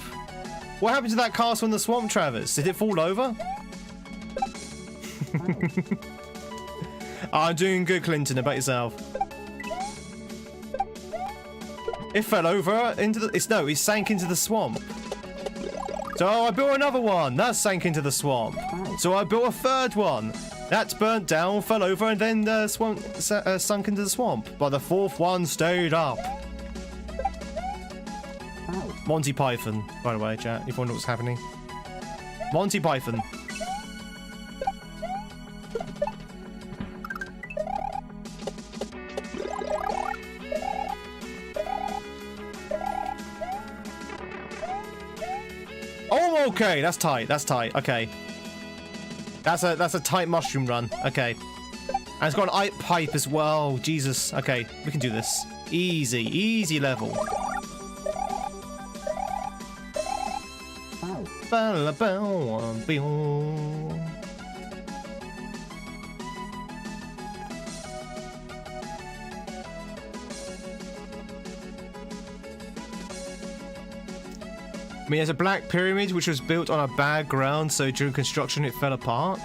What happened to that castle in the swamp, Travis? Did it fall over? I'm doing good, Clinton. About yourself? It fell over into the... No, it sank into the swamp. So I built another one. That sank into the swamp. So I built a third one. That's burnt down, fell over, and then the swamp sunk into the swamp. But the fourth one stayed up. Monty Python, by the way, chat, if you wonder what's happening. Monty Python. Oh, okay, that's tight, okay. That's a tight mushroom run, okay. And it's got an pipe as well, Jesus. Okay, we can do this. Easy level. I mean, there's a black pyramid which was built on a bad ground, so during construction it fell apart.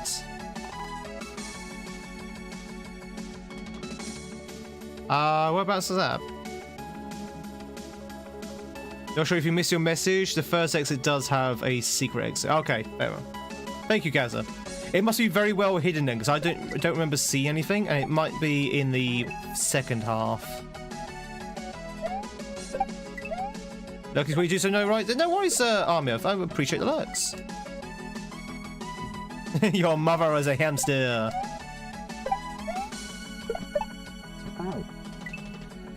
Whereabouts is that? Not sure if you missed your message. The first exit does have a secret exit. Okay, there we go. Thank you, Gaza. It must be very well hidden then, because I don't remember seeing anything, and it might be in the second half. Lucky's what you do, so no, right? No worries, Army. I appreciate the lurks. Your mother is a hamster.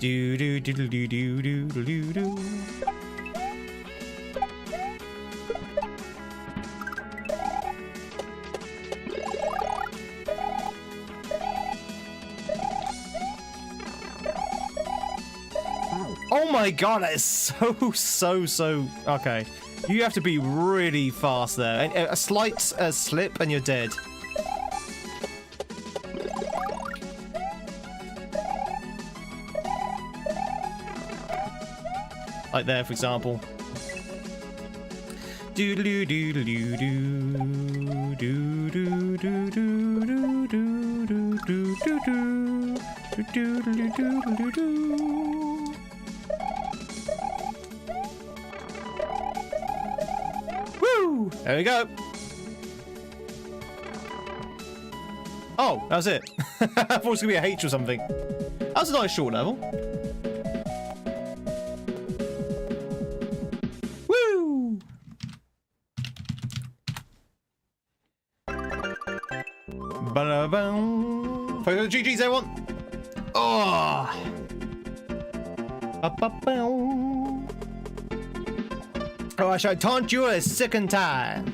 Do do do do do do do do do. Oh my god, that is so okay. You have to be really fast there. And a slight slip and you're dead. Like there, for example. Do do do do do do do do do do do do do do do do. Woo! There we go. Oh, that was it. I thought it was gonna be a H or something. That was a nice short level. Woo! Ba-da-bum. Focus on the GGs, everyone. Oh. Ba-ba-bum. Oh, I shall taunt you a second time.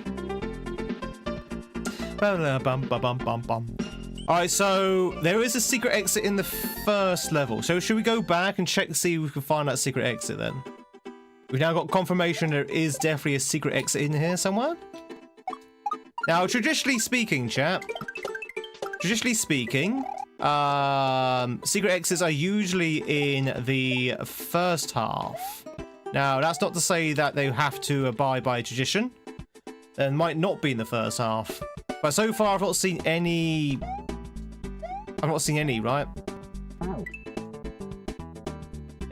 Alright, so there is a secret exit in the first level. So should we go back and check to see if we can find that secret exit then? We've now got confirmation there is definitely a secret exit in here somewhere. Now, traditionally speaking, chat, secret exits are usually in the first half. Now, that's not to say that they have to abide by tradition. It might not be in the first half. But so far, I've not seen any... right?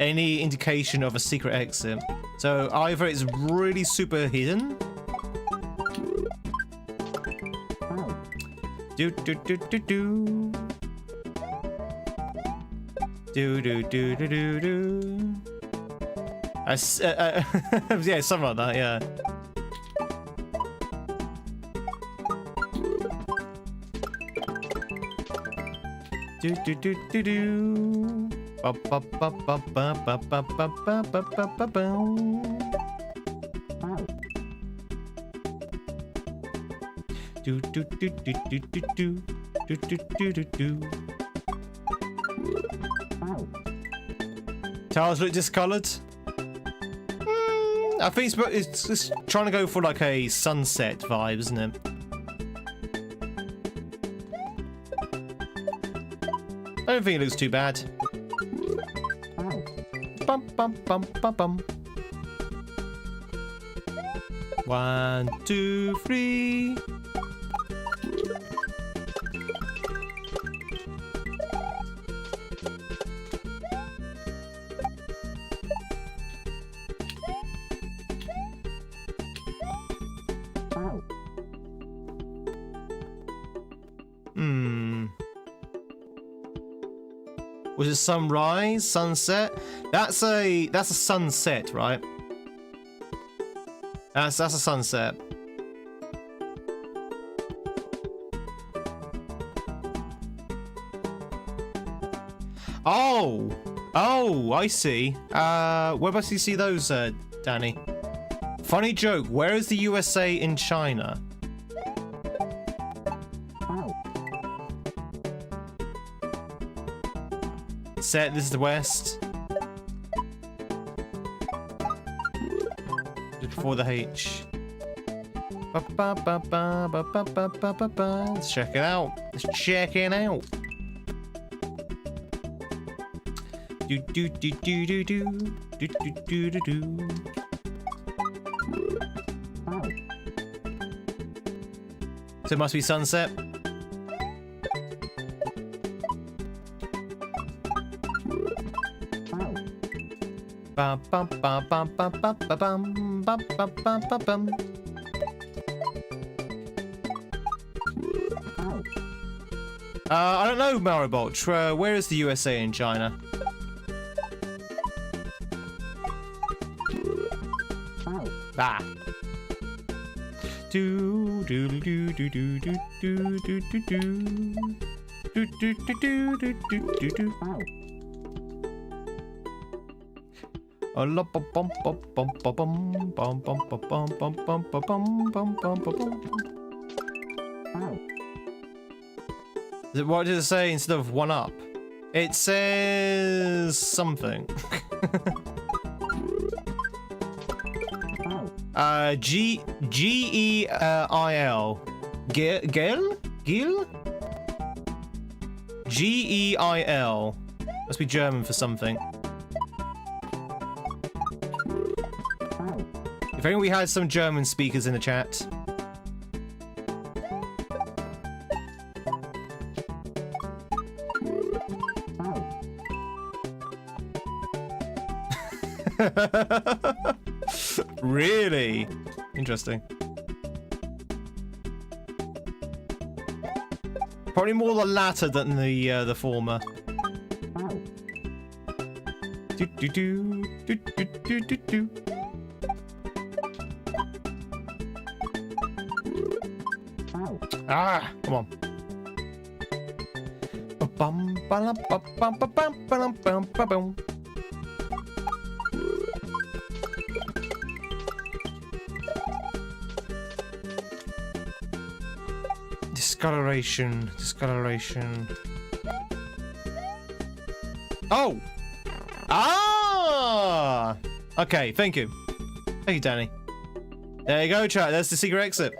any indication of a secret exit. So either it's really super hidden. Do do do do do. Do do do do do do. Yeah, something like that. Yeah. Do do do do do. Ba ba ba ba ba ba ba ba ba ba ba ba. Do do do do do do do do do do do. Tiles look discoloured. I think it's trying to go for like a sunset vibe, isn't it? I don't think it looks too bad. Bum bum bum bum bum. 1, 2, 3. Was it sunrise, sunset? That's a sunset, right? That's a sunset. Oh, I see. Whereabouts do you see those, Danny? Funny joke. Where is the USA in China? Set. This is the West. Just before the H. Let's check it out. Let's check it out. Do do do do do do do do do do do. So it must be sunset. Bum bum bum bum bum bum bum bum bum bum bum. I don't know, Maribot. Where is the USA in China? Ah. Do do do do do do do do do do do do do do do do. What does it say instead of 1 up? It says something. G-E-I-L. Gil? G-E-I-L. Must be German for something. If only we had some German speakers in the chat. Really? Interesting. Probably more the latter than the former. Do do do do do do do do. Ah, come on. Bum bum bum bum bum bum bum bum. Discoloration. Oh! Ah! Okay, thank you. Thank you, Danny. There you go, chat. There's the secret exit.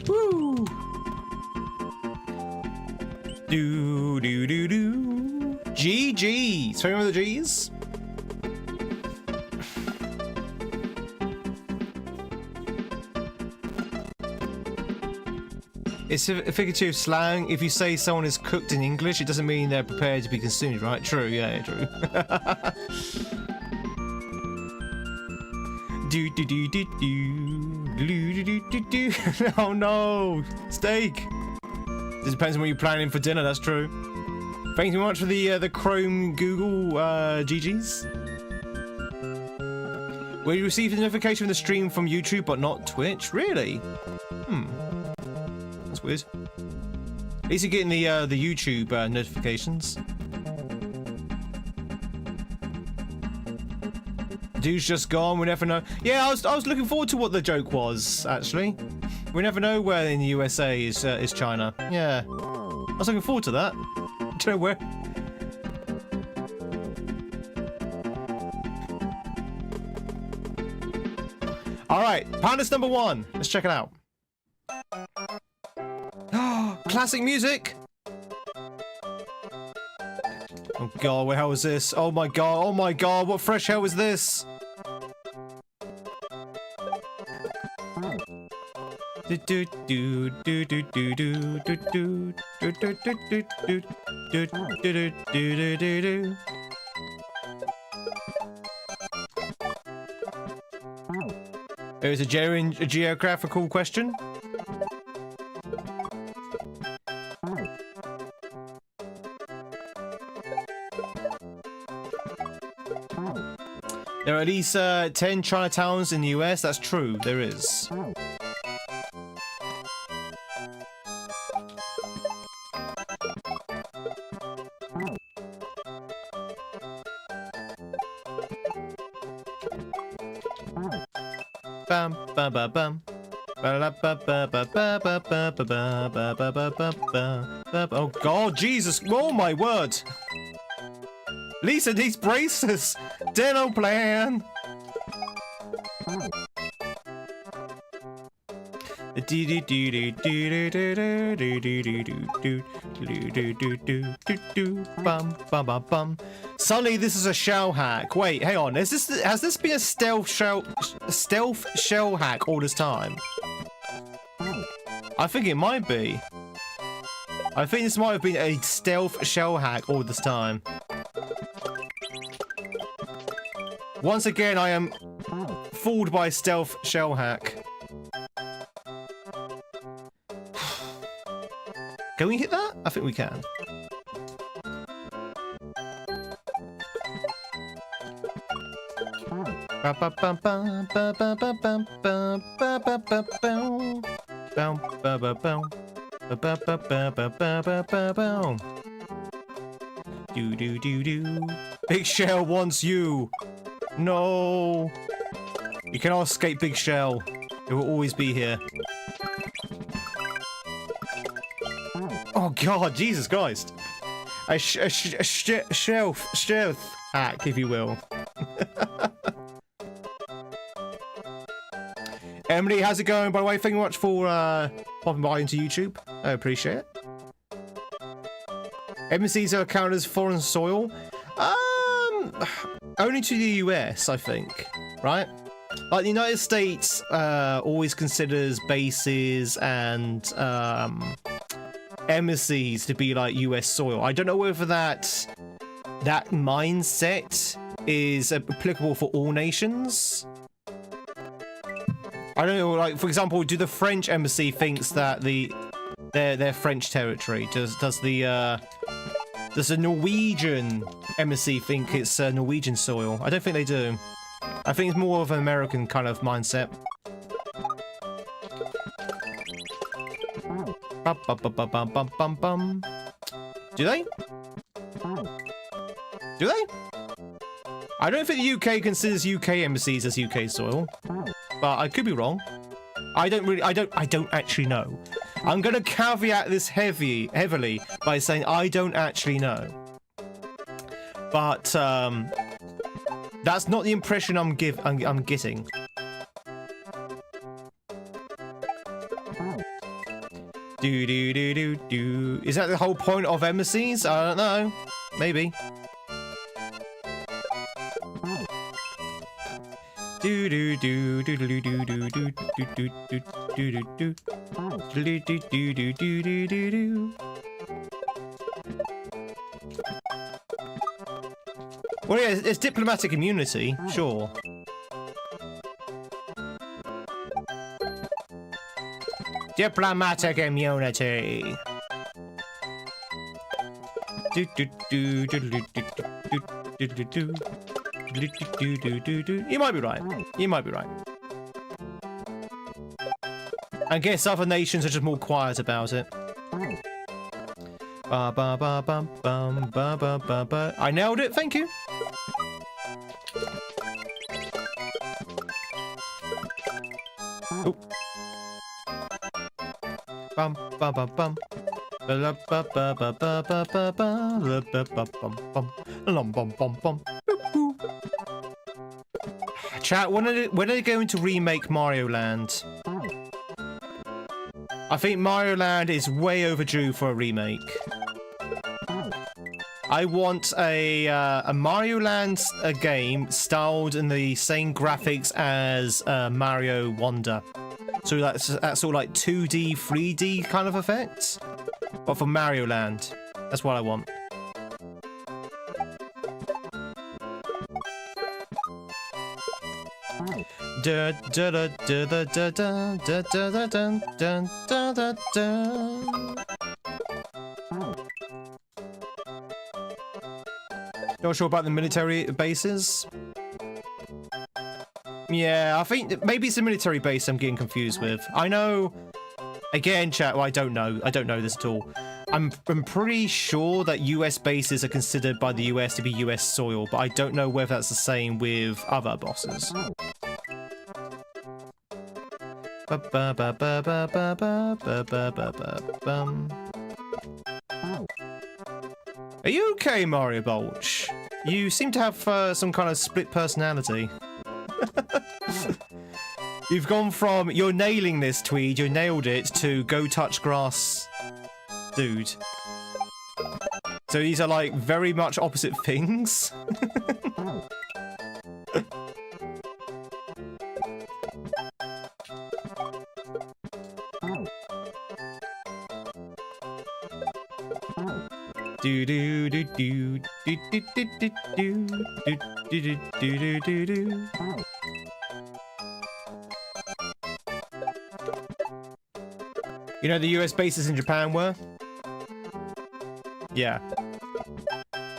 Woo! Do do do do. GG. So remember the G's? It's a figurative slang. If you say someone is cooked in English, it doesn't mean they're prepared to be consumed, right? True, yeah, true. Oh no! Steak! This depends on what you're planning for dinner, that's true. Thank you very much for the Chrome Google GGs. Will you receive the notification of the stream from YouTube but not Twitch? Really? That's weird. At least you're getting the YouTube notifications. Dude's just gone, we never know. Yeah, I was looking forward to what the joke was, actually. We never know where in the USA is China. Yeah. I was looking forward to that. Do you know where? Alright, Pandas number 1. Let's check it out. Classic music! Oh god, what hell is this? Oh my god, what fresh hell is this? There's a geographical question. There are at least 10 Chinatowns in the US. That's true, there is. Bam bam bam bam. Oh god, Jesus! Oh my word! Lisa needs braces. Dental plan. Suddenly, this is a shell hack. Wait, hang on. Has this been a stealth shell hack all this time? I think it might be. I think this might have been a stealth shell hack all this time. Once again, I am fooled by stealth shell hack. Can we hit that? I think we can. Do do do do. Big Shell wants you. No. You cannot escape Big Shell. It will always be here. Oh god, Jesus Christ. A stealth hack, if you will. Emily, how's it going? By the way, thank you very much for popping by into YouTube. I appreciate it. MCs are counted as foreign soil. Only to the US, I think. Right? Like, the United States always considers bases and embassies to be like US soil. I don't know whether that mindset is applicable for all nations. I don't know, like, for example, do the French embassy thinks that their French territory? Does the Norwegian embassy think it's Norwegian soil? I don't think they do. I think it's more of an American kind of mindset. Do they? Do they? I don't think the UK considers UK embassies as UK soil, but I could be wrong. I don't actually know. I'm gonna caveat this heavily by saying I don't actually know. But that's not the impression I'm getting. Do do do do do. Is that the whole point of embassies? I don't know. Maybe. Do do do do do do do do do do do do do. Well, yeah, it's diplomatic immunity, sure. Diplomatic immunity. You might be right. You might be right. I guess other nations are just more quiet about it. Ba ba ba bum bum ba ba ba ba. I nailed it. Thank you. Oh. Bum bum bum bum. Ba ba ba ba ba ba ba ba ba ba bum bum bum bum bum bum. Chat, when are they going to remake Mario Land? I think Mario Land is way overdue for a remake. I want a Mario Land game styled in the same graphics as Mario Wonder. So that's sort of like 2D, 3D kind of effects. But for Mario Land. That's what I want. Da da da da da da da da da da da da da. Not sure about the military bases. Yeah, I think maybe it's a military base I'm getting confused with. I know. Again, chat. Well, I don't know. I don't know this at all. I'm pretty sure that US bases are considered by the US to be US soil, but I don't know whether that's the same with other bosses. Are you okay, Mario Bolch? You seem to have some kind of split personality. You've gone from you're nailing this, Tweed, you nailed it, to go touch grass, dude. So these are like very much opposite things. Do do do do do do do do do do do do do. You know the US bases in Japan were? Yeah.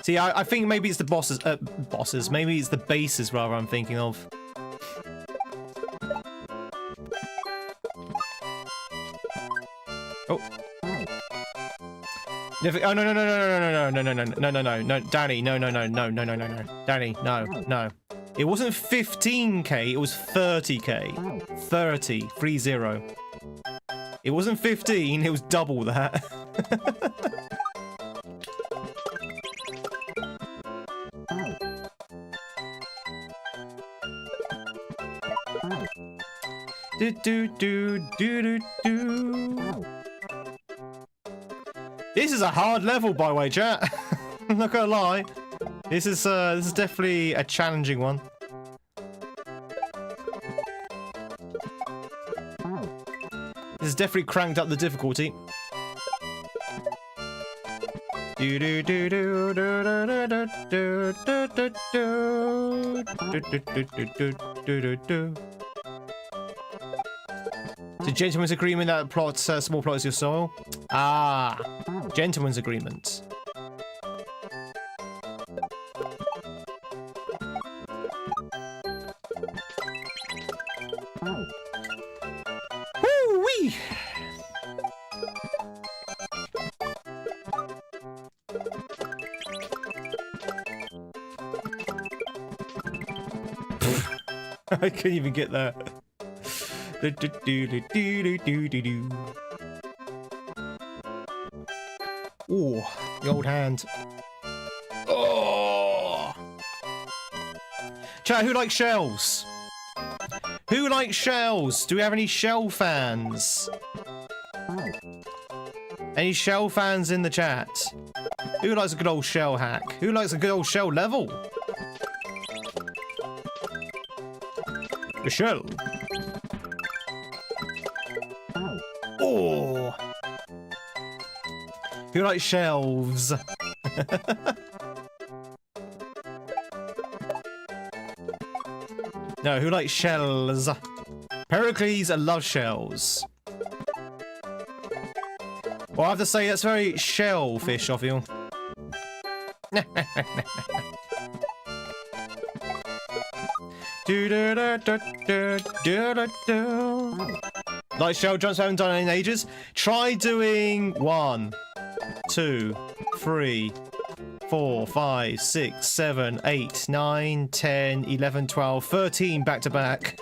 See, I think maybe it's the bosses. Maybe it's the bases rather I'm thinking of. Oh. Oh no, Danny, no, Danny, no. It wasn't 15k, it was 30k. 30. It wasn't 15, it was double that. Do. This is a hard level, by the way, chat. I'm not gonna lie. This is definitely a challenging one. This has definitely cranked up the difficulty. It's a gentleman's agreement that plots small plots your soil. Ah, gentleman's agreement. Woo-wee! I couldn't even get that. Ooh, the old hand. Oh! Chat, who likes shells? Who likes shells? Do we have any shell fans? Any shell fans in the chat? Who likes a good old shell hack? Who likes a good old shell level? The shell. Oh! Who likes shelves? No, who likes shells? Pericles loves shells. Well, I have to say, that's very shellfish of you. Like shell jumps I haven't done in ages. Try doing 1, 2, 3, 4, 5, 6, 7, 8, 9, 10, 11, 12, 13 back to back.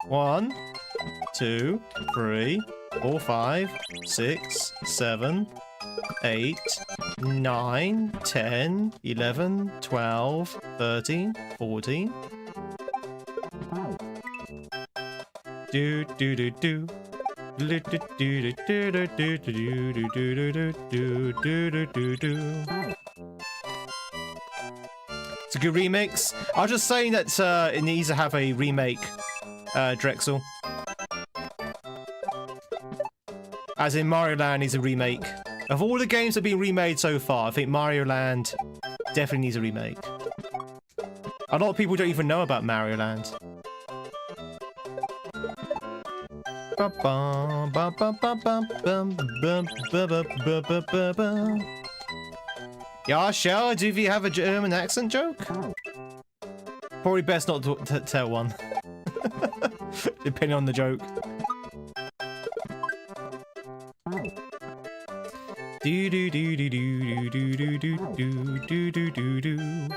1, 2, 3, 4, 5, 6, 7, 8, 9, 10, 11, 12, 13, 14. Do do do do. It's a good remix. I was just saying that it needs to have a remake, Drexel. As in Mario Land needs a remake. Of all the games that have been remade so far, I think Mario Land definitely needs a remake. A lot of people don't even know about Mario Land. Yeah, Shell, do you have a German accent joke? Probably best not to tell one. Depending on the joke. Do do do do do do do do do do do do.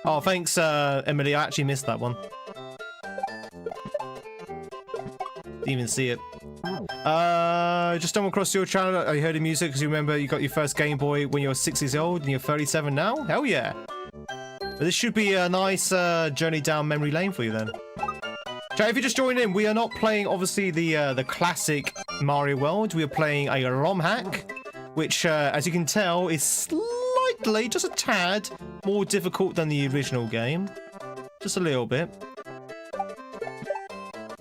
Oh, thanks, Emily. I actually missed that one. Didn't even see it. Just stumbled across your channel. I heard the music because you remember you got your first Game Boy when you were 6 years old and you're 37 now? Hell yeah. But this should be a nice journey down memory lane for you then. Chat, if you just joined in, we are not playing, obviously, the classic Mario World. We are playing a ROM hack, which, as you can tell, is slightly, just a tad, more difficult than the original game. Just a little bit.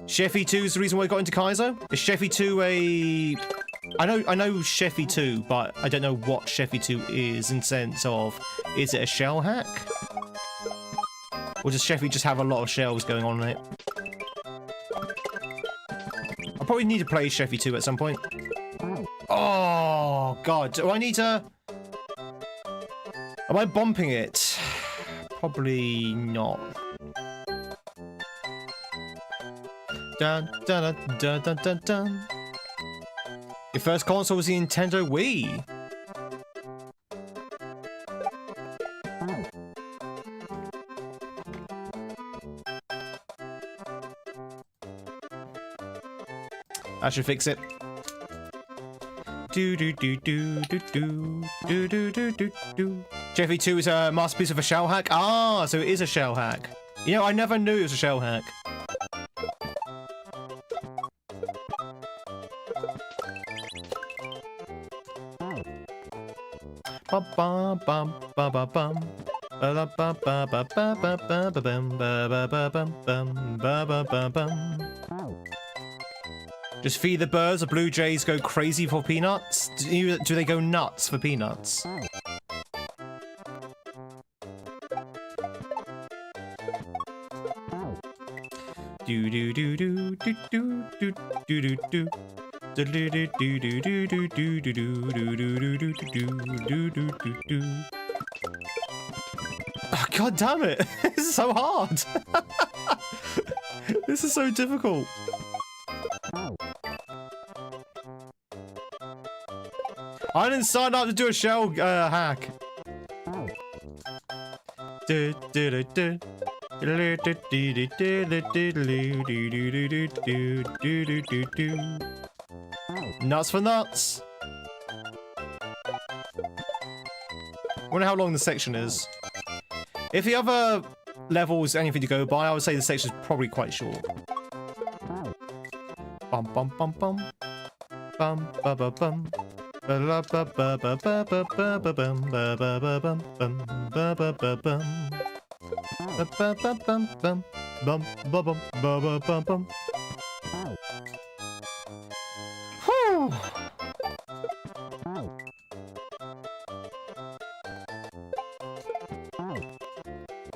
Sheffy 2 is the reason why I got into Kaizo. Is Sheffy 2 a... I know Sheffy 2, but I don't know what Sheffy 2 is in sense of, is it a shell hack? Or does Sheffy just have a lot of shells going on in it? I probably need to play Sheffy 2 at some point. Oh, God. Do I need to... Am I bumping it? Probably not. Dun, dun, dun, dun, dun, dun, dun. Your first console was the Nintendo Wii. I should fix it. Do do do do do do do do do do do. Jeffy 2 is a masterpiece of a shell hack. Ah, so it is a shell hack. You know, I never knew it was a shell hack. Bum bum bum bum bum bum. Ba ba ba ba ba ba ba ba bum ba ba ba bum bum ba ba ba bum. Just feed the birds. The blue jays go crazy for peanuts. Do they go nuts for peanuts? Do do do do do do do do do do. Oh, God damn it! This is so hard. This is so difficult. I didn't sign up to do a shell hack. Nuts for nuts. Wonder how long the section is. If the other level is anything to go by, I would say the section is probably quite short. Bum bum bum bum. Bum bum bum bum. Whew.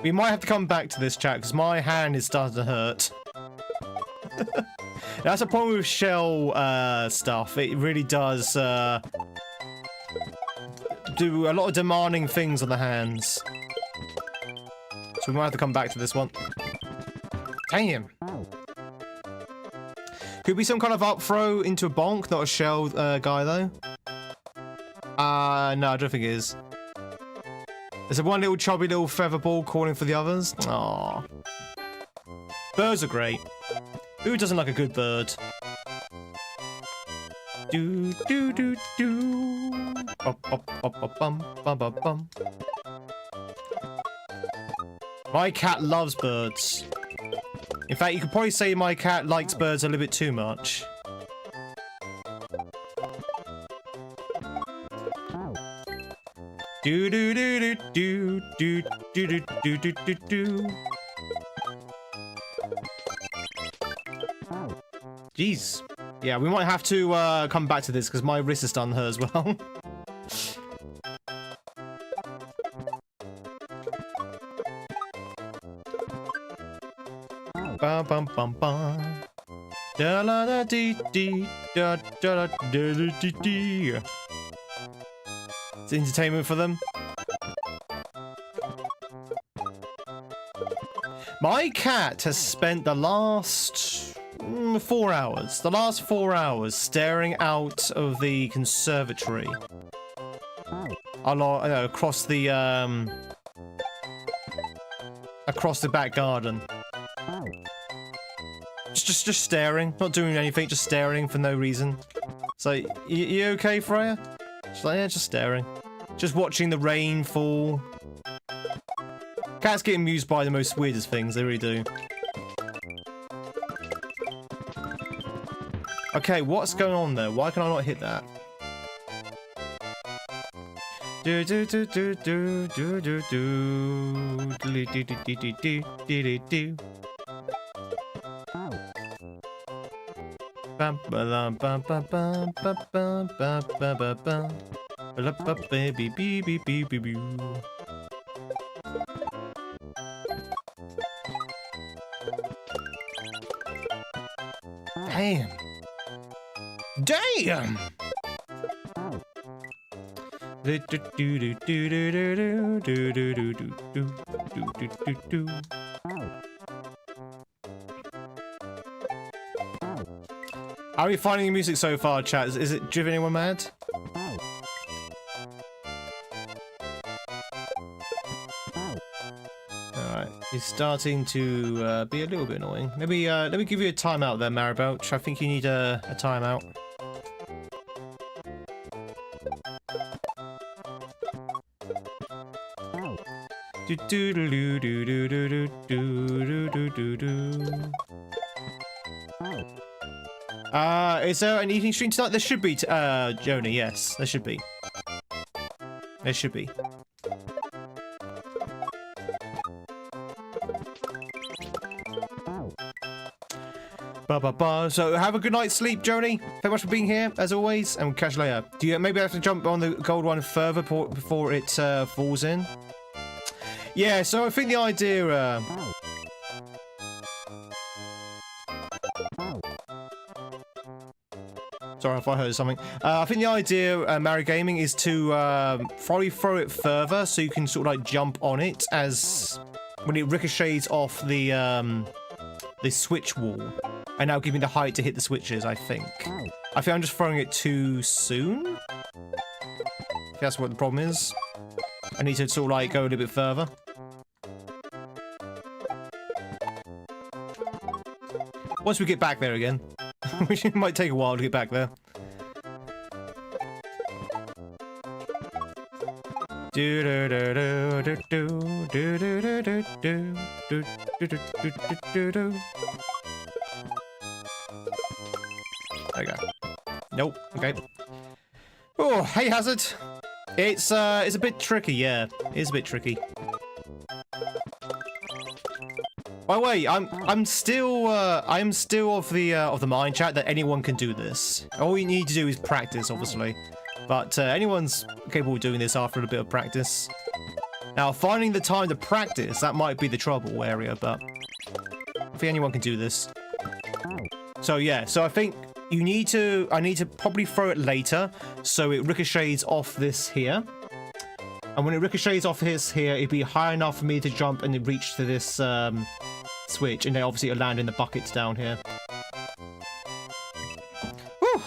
We might have to come back to this, chat, because my hand is starting to hurt. That's a problem with shell stuff. It really does do a lot of demanding things on the hands. So we might have to come back to this one. Damn. Could be some kind of up throw into a bonk, not a shell guy though. No, I don't think it is. There's a one little chubby little feather ball calling for the others. Aww. Birds are great. Who doesn't like a good bird? Do do do do. Bum, bum, bum, bum, bum, bum, bum. My cat loves birds. In fact, you could probably say my cat likes birds a little bit too much. Do do do do do do do do do do do. Jeez. Yeah, we might have to come back to this because my wrist is done her as well. Bum bum bum bum. Da la da dee dee da da da da dee dee. It's entertainment for them. My cat has spent the last 4 hours. The last 4 hours staring out of the conservatory. Across the back garden. Just staring, not doing anything, just staring for no reason. So, you okay, Freya? She's like, yeah, just staring. Just watching the rain fall. Cats get amused by the most weirdest things, they really do. Okay, what's going on there? Why can I not hit that? Do do do do do do do do do do do do do do. Bam bam bam bam bam bam bam bam bam bam. Baby baby baby baby. Damn. Damn. Do do do do do do do do do do do do do. How are you finding the music so far, chat? Is it driven anyone mad? Alright, it's starting to be a little bit annoying. Maybe let me give you a timeout there, Maribel. I think you need a timeout. Do do do do do do do do do do. Is there an evening stream tonight? There should be, Jonah, yes. There should be. There should be. So have a good night's sleep, Joni. Thank you much for being here, as always, and we'll catch you later. Do you maybe have to jump on the gold one further before it falls in? Yeah, so I think the idea... Sorry if I heard something. I think the idea, Mary Gaming, is to probably throw it further so you can sort of like jump on it as when it ricochets off the switch wall, and now giving the height to hit the switches. I think I'm just throwing it too soon. If that's what the problem is. I need to sort of like go a little bit further. Once we get back there again. Which might take a while to get back there. Do do do do do do do do do do do do do do. There we go. Nope. Okay. Oh, hey, Hazard. It's a bit tricky, yeah. It is a bit tricky. By the way, I'm still of the mind, chat, that anyone can do this. All you need to do is practice, obviously. But anyone's capable of doing this after a bit of practice. Now, finding the time to practice, that might be the trouble area, but I think anyone can do this. So yeah, so I think I need to probably throw it later, so it ricochets off this here. And when it ricochets off this here, it'd be high enough for me to jump and then reach to this switch, and then obviously it'll land in the buckets down here. Whew.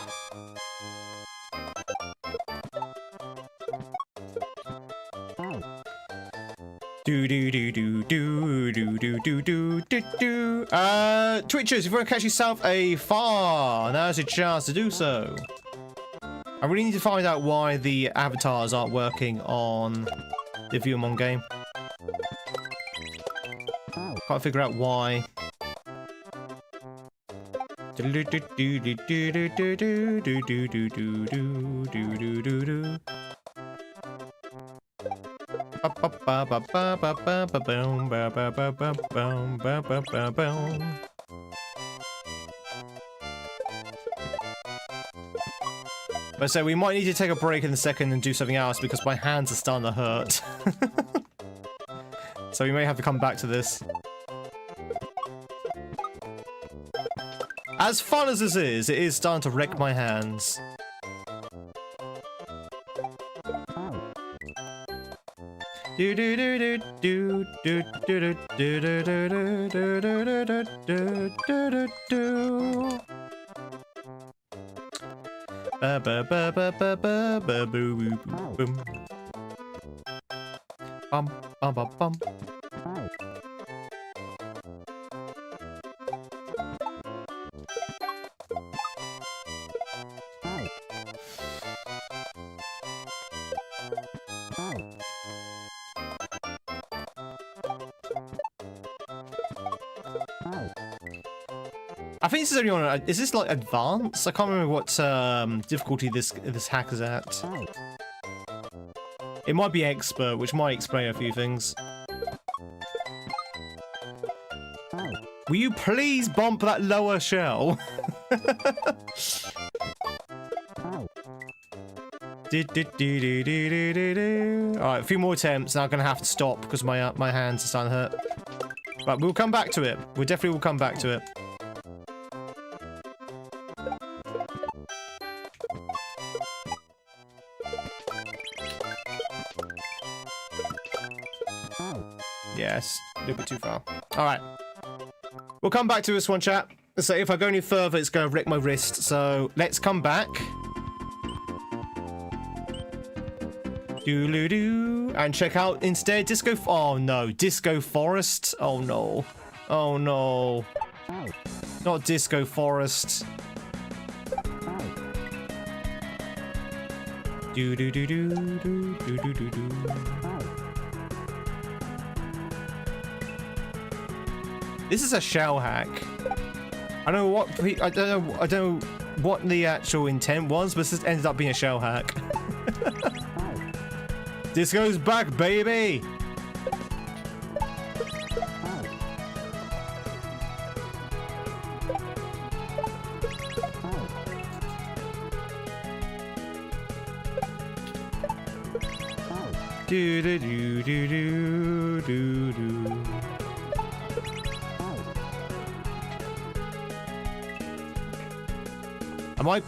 Twitchers, if you want to catch yourself a farm, now's your chance to do so. I really need to find out why the avatars aren't working on the Viewmon game. Can't figure out why. But so we might need to take a break in a second and do something else because my hands are starting to hurt. So we may have to come back to this. As fun as this is, it is starting to wreck my hands. I think this is only on. Is this like advanced? I can't remember what difficulty this hack is at. It might be expert, which might explain a few things. Will you please bump that lower shell? Alright, a few more attempts, and I'm gonna have to stop because my hands are starting to hurt. But we'll come back to it. We definitely will come back to it. Yes, a little bit too far. Alright. We'll come back to this one, chat. So if I go any further, it's going to wreck my wrist. So let's come back. Doo-doo-doo. And check out instead Disco... Oh no, Disco Forest. Oh no. Oh no. Not Disco Forest. Doo-doo-doo-doo-doo-doo-doo-doo-doo. This is a shell hack. I don't know what the actual intent was, but this ended up being a shell hack. Disco's back, baby. Do do do do do do do. Am I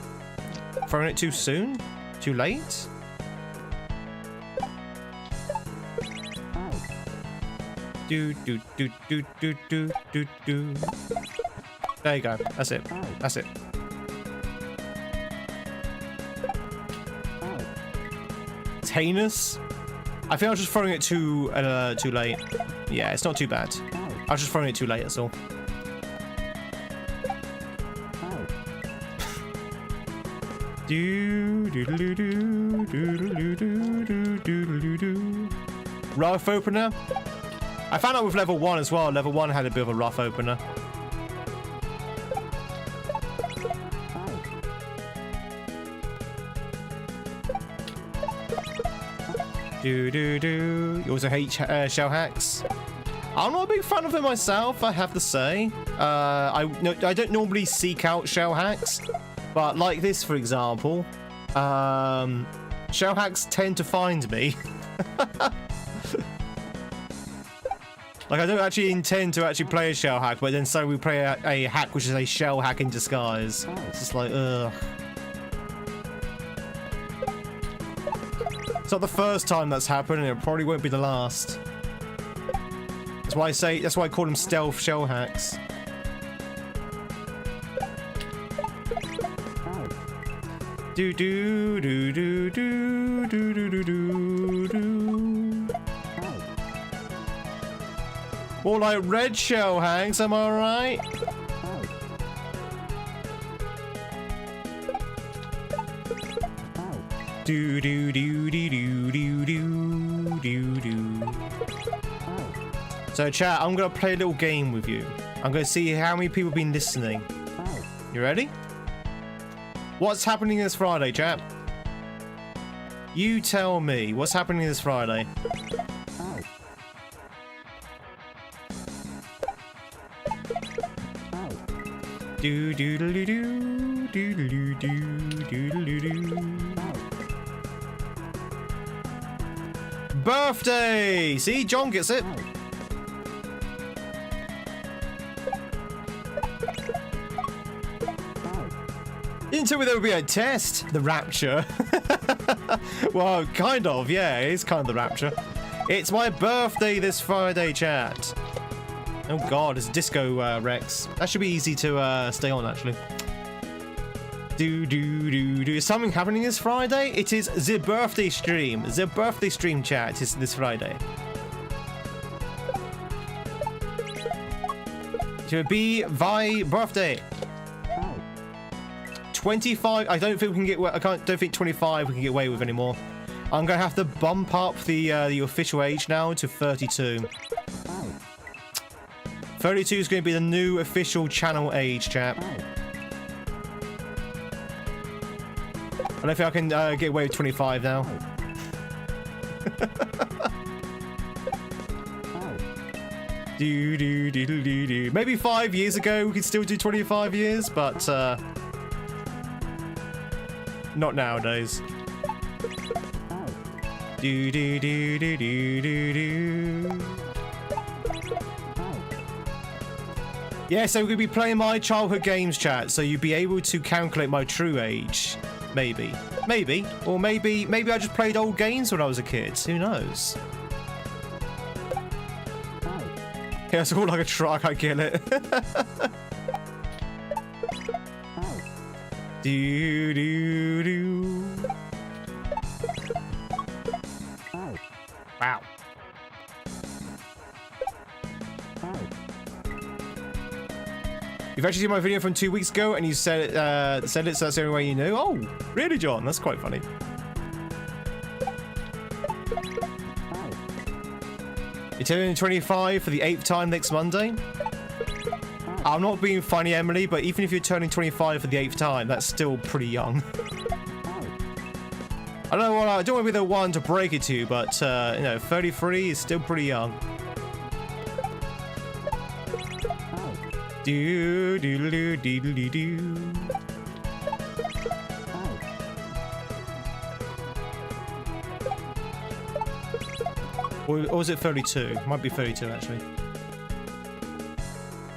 throwing it too soon? Too late? Do do do do do do do do. There you go. That's it. That's it. Heinous. I think I was just throwing it too late. Yeah, it's not too bad. I was just throwing it too late. That's all. Rough opener. I found out with level 1 as well. Level 1 had a bit of a rough opener. You also hate shell hacks. I'm not a big fan of them myself, I have to say. I don't normally seek out shell hacks, but like this, for example, shell hacks tend to find me. Like, I don't actually intend to actually play a shell hack, but then so we play a hack which is a shell hack in disguise. It's just like, ugh. It's not the first time that's happened, and it probably won't be the last. That's why I call them stealth shell hacks. Do do do do do do do do do do. More like red shell hacks, am I right? Do do do do do do do do do. So chat, I'm gonna play a little game with you. I'm gonna see how many people have been listening. You ready? What's happening this Friday, chat? You tell me what's happening this Friday. Do do do do do do do do do do. Birthday! See, John gets it. Didn't tell me there would be a test. The rapture. Well, kind of, yeah, it is kind of the rapture. It's my birthday this Friday, chat. Oh god, it's Disco Rex. That should be easy to stay on, actually. Do do do do. Is something happening this Friday? It is the birthday stream. The birthday stream, chat, is this Friday. To be my birthday. 25. I don't think we can get. Don't think 25 we can get away with anymore. I'm gonna have to bump up the official age now to 32. 32 is going to be the new official channel age, chap. I don't think I can get away with 25 now. Do do do do do do. Maybe 5 years ago we could still do 25 years, but not nowadays. Do do do do do do do. Yeah, so we're gonna be playing my childhood games, chat. So you'll be able to calculate my true age, maybe, or maybe I just played old games when I was a kid. Who knows? Yeah, it's all like a truck. I get it. Do do do. Wow. You've actually seen my video from 2 weeks ago, and you said it, so that's the only way you knew. Oh, really, John? That's quite funny. You're turning 25 for the 8th time next Monday. I'm not being funny, Emily, but even if you're turning 25 for the 8th time, that's still pretty young. I don't want to be the one to break it to you, but you know, 33 is still pretty young. Do do do do do do. Or was it 32? Might be 32 actually.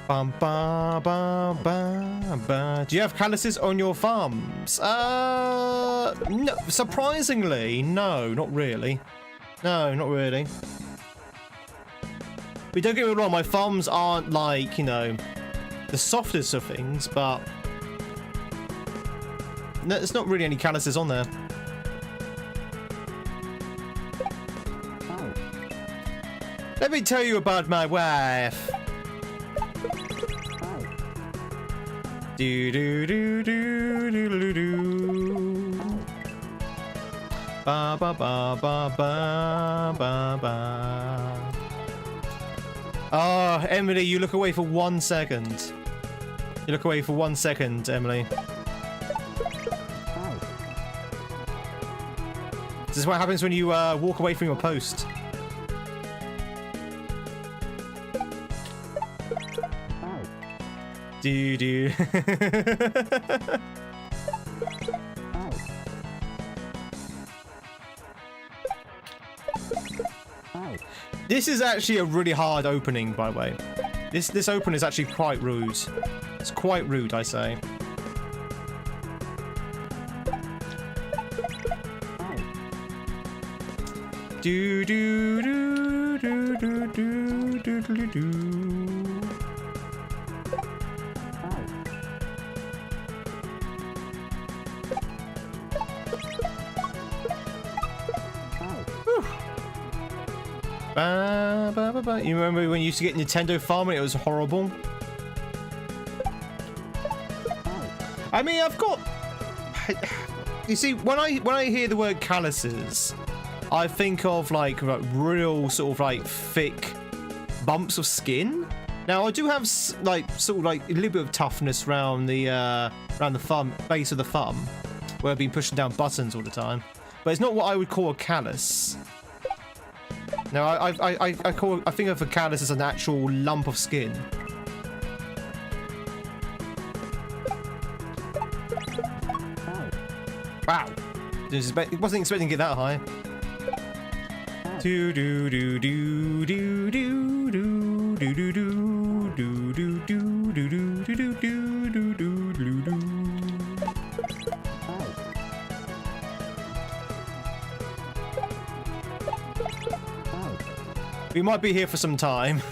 Bum, ba, ba, ba, ba. Do you have calluses on your thumbs? No, surprisingly, no, not really. No, not really. But don't get me wrong, my thumbs aren't like, you know, the softest of things, but no, there's not really any calluses on there. Let me tell you about my wife. Do do do do do do do. Ba ba ba ba ba ba ba. Oh, Emily, you look away for 1 second. You look away for 1 second, Emily. This is what happens when you walk away from your post. Do. This is actually a really hard opening, by the way. This open is actually quite rude. It's quite rude, I say. Do do do do do do do do do. Ba, ba, ba, ba. You remember when you used to get Nintendo Farm and it was horrible? I mean, I've got. You see, when I hear the word calluses, I think of like real sort of like thick bumps of skin. Now I do have like sort of like a little bit of toughness around the thumb, base of the thumb, where I've been pushing down buttons all the time. But it's not what I would call a callus. No, I think of a callus as an actual lump of skin. Wow, wasn't expecting to get that high. Do do do do do do do do do do do do do do do do do do. We might be here for some time.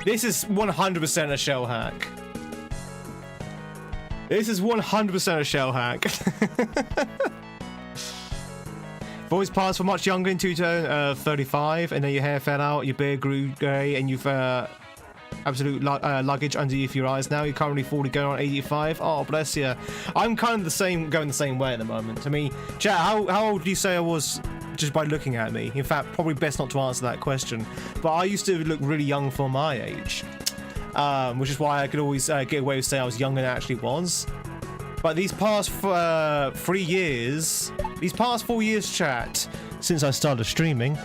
This is 100% a shell hack. This is 100% a shell hack. Voice passed for much younger until you turn 35, and then your hair fell out, your beard grew grey, and you've absolute luggage underneath your eyes now. You're currently 40 going on 85. Oh, bless you. I'm kind of the same, going the same way at the moment. I mean, chat, how old do you say I was just by looking at me? In fact, probably best not to answer that question. But I used to look really young for my age, which is why I could always get away with saying I was younger than I actually was. But these past 3 years, these past 4 years, chat, since I started streaming,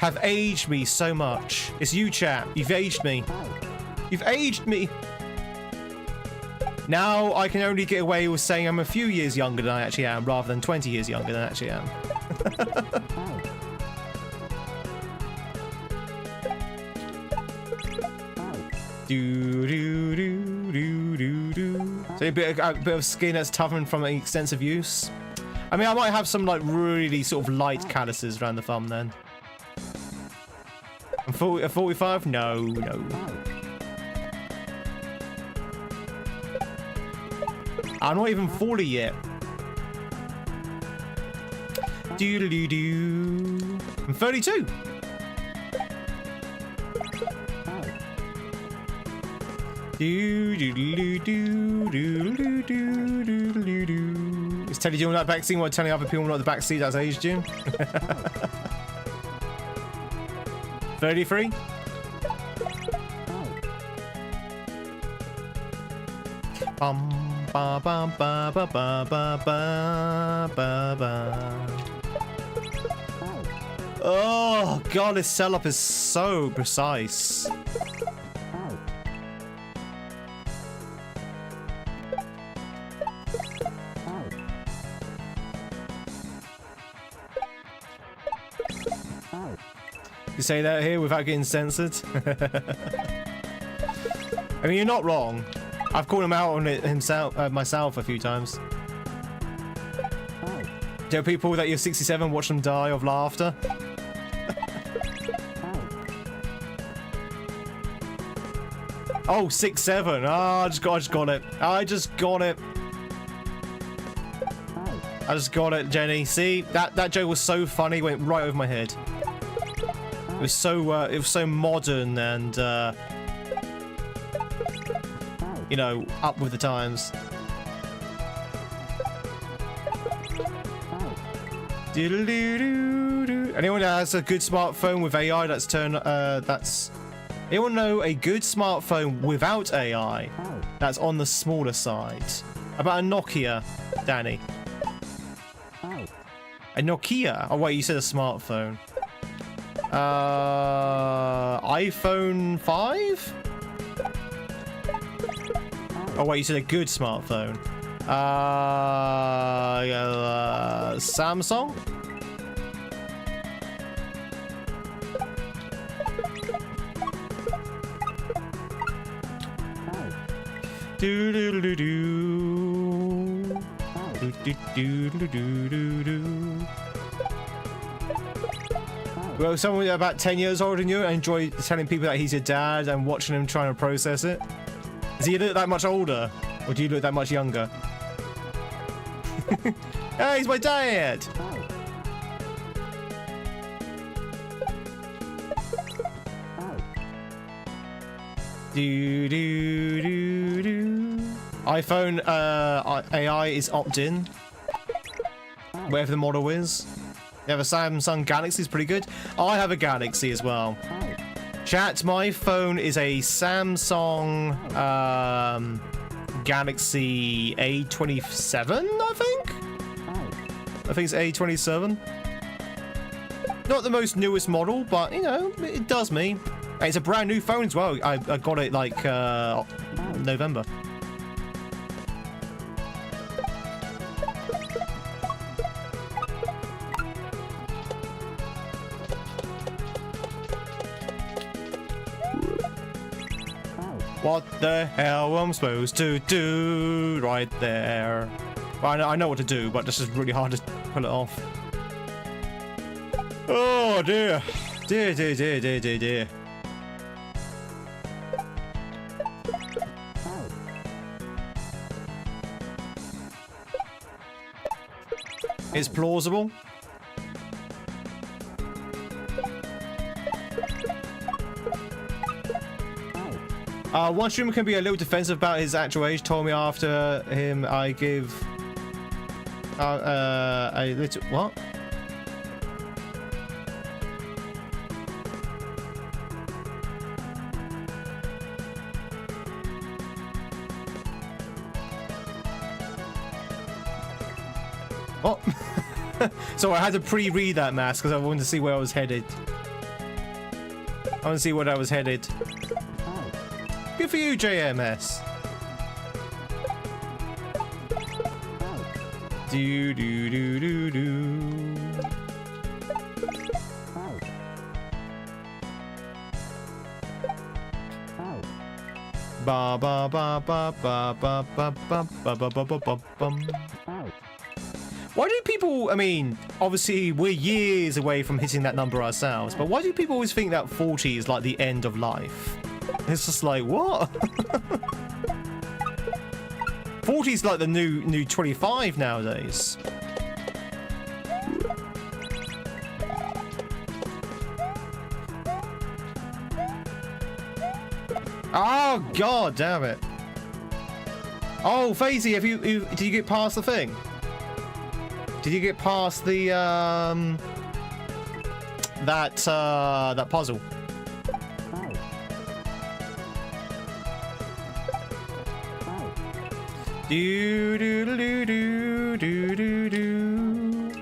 have aged me so much. It's you, chat. You've aged me. You've aged me. Now I can only get away with saying I'm a few years younger than I actually am, rather than 20 years younger than I actually am. Do do do do do do. So a bit of skin that's toughened from extensive use. I mean, I might have some like really sort of light calluses around the thumb then. I'm 45? No, no. I'm not even 40 yet. Doo-doo-doo-doo. I'm 32. Is Teddy doing that vaccine while telling other people not the vaccine that's aged you? 33? Bum ba ba ba ba ba ba ba ba ba. Oh god, this setup is so precise. You say that here without getting censored? I mean, you're not wrong. I've called him out on it himself, myself a few times. There are people that you're 67 watch them die of laughter. Oh, 6'7". Oh, I just got it. I just got it. I just got it, Jenny. See, that joke was so funny, went right over my head. It was so modern and you know, up with the Anyone that has a good smartphone with AI that's anyone know a good smartphone without AI that's on the smaller side? About a Nokia, Danny? A Nokia? Oh wait, you said a smartphone. iPhone 5? Oh wait, you said a good smartphone. Samsung? Do do do do do do do do do do. Well, someone about 10 years older than you, I enjoy telling people that he's your dad and watching him trying to process it. Does he look that much older, or do you look that much younger? Hey, he's my dad! Do do do do. iPhone AI is opt-in. Whatever the model is. You have a Samsung Galaxy, is pretty good. I have a Galaxy as well. Chat, my phone is a Samsung Galaxy A27, I think? I think it's A27. Not the most newest model, but, you know, it does me. And it's a brand new phone as well. I got it, like, November. What the hell am I supposed to do right there? Well, I know what to do, but this is really hard to pull it off. Oh dear. Dear, dear, dear, dear, dear, dear. It's plausible. One streamer can be a little defensive about his actual age. Told me after him I give a little what? What? So I had to pre-read that mask because I wanted to see where I was headed. I want to see where I was headed. Good for you, JMS. Do do do do do. Ba ba ba ba ba ba ba ba ba ba ba ba bum. Why do people, I mean, obviously we're years away from hitting that number ourselves, but why do people always think that 40 is like the end of life? It's just like, what? 40 is like the new 25 nowadays. Oh god damn it. Oh, Faisy, did you get past the thing? Did you get past the that puzzle? Do do do do do do do.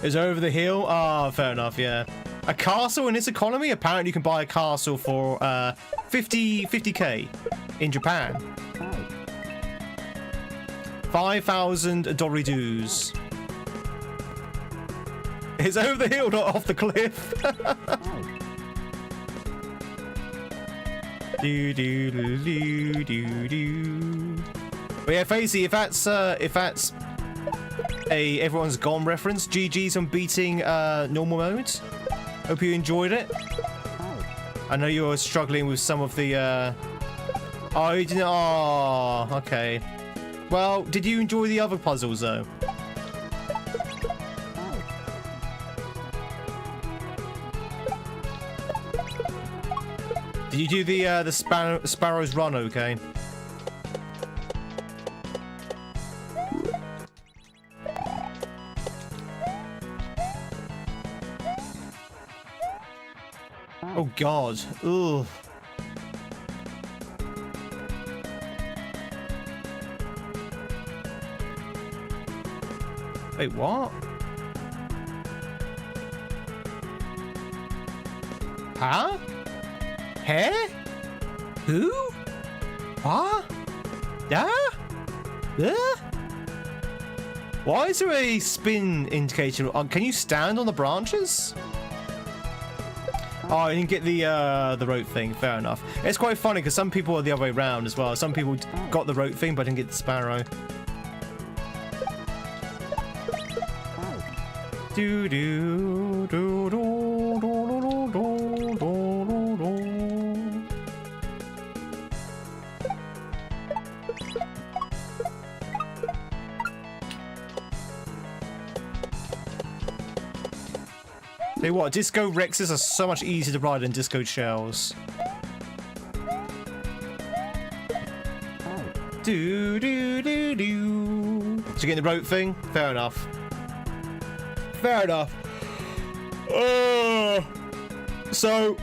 Is over the hill? Ah, fair enough. Yeah, a castle in this economy. Apparently, you can buy a castle for 50k in Japan. 5,000 dollars. It's over the hill, not off the cliff. Do do do do do do. But yeah, Facey, if that's a everyone's gone reference, GG's on beating normal modes. Hope you enjoyed it. I know you were struggling with some of the oh, you didn't. Oh, okay. Well, did you enjoy the other puzzles though? Did you do the Sparrow's Run okay? god. Ugh. Wait, what? Huh? Hair? Who? What? Yeah? Why is there a spin indicator? Can you stand on the branches? Oh, you didn't get the rope thing. Fair enough. It's quite funny because some people are the other way around as well. Some people got the rope thing but didn't get the sparrow. Do do do do do do do do do. Tell you what, Disco Rexes are so much easier to ride than Disco Shells. Do do do do. Did you get the rope thing? Fair enough. Fair enough. So,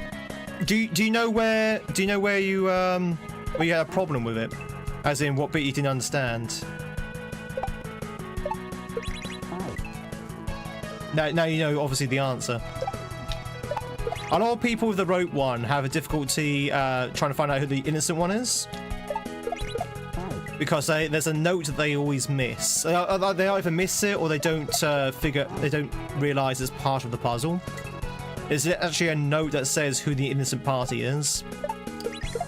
do you know where you had a problem with it? As in, what bit you didn't understand? Now you know, obviously, the answer. A lot of people with the rope one have a difficulty trying to find out who the innocent one is. Because there's a note that they always miss. They either miss it or they don't realise it's part of the puzzle. There's actually a note that says who the innocent party is.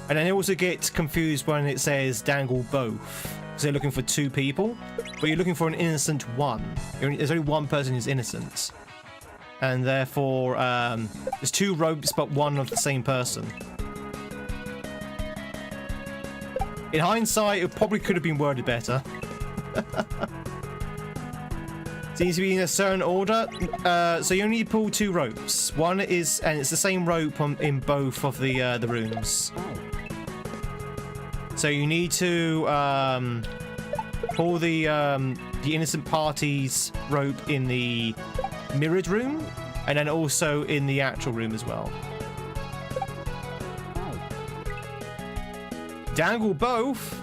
And then they also get confused when it says dangle both. Because they're looking for two people, but you're looking for an innocent one. There's only one person who's innocent. And therefore, there's two ropes, but one of the same person. In hindsight, it probably could have been worded better. Seems to be in a certain order. So you only need to pull two ropes. One is, and it's the same rope in both of the rooms. So you need to pull the innocent party's rope in the mirrored room, and then also in the actual room as well. Dangle both.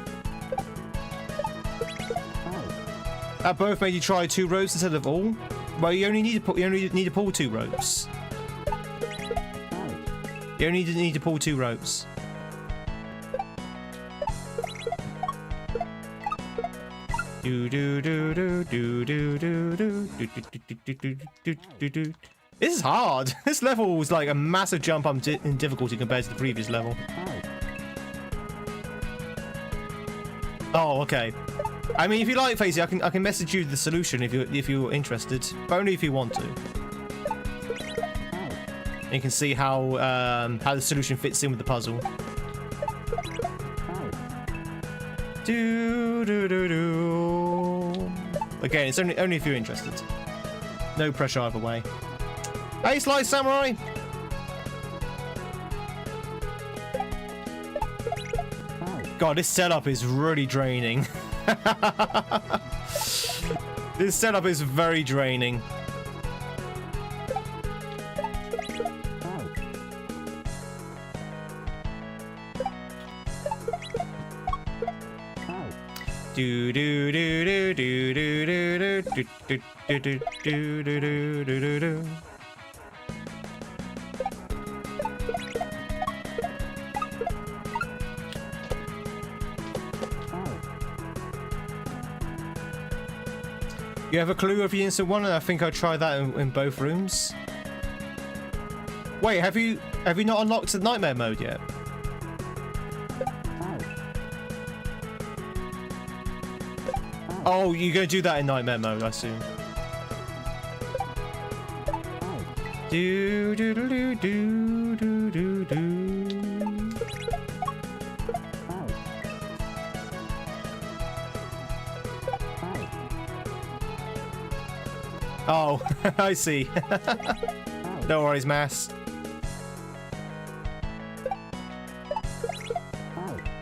That both made you try two ropes instead of all. Well, you only need to pull two ropes. You only need to pull two ropes. Do do do do do do do do do do do do. This is hard. This level was like a massive jump up in difficulty compared to the previous level. Oh, okay. I mean, if you like, Facey, I can message you the solution if you're interested, but only if you want to. And you can see how the solution fits in with the puzzle. Do do do do. Again, it's only if you're interested. No pressure either way. Hey, Slice Samurai. God, this setup is really draining. This setup is very draining. Do do do do do do do do do do do do do do. You have a clue of the instant one, and I think I tried that in both rooms. Wait, have you not unlocked the nightmare mode yet? Oh, you're gonna do that in nightmare mode, I assume. Do do do do do do do do. Oh, I see. No worries, Mass.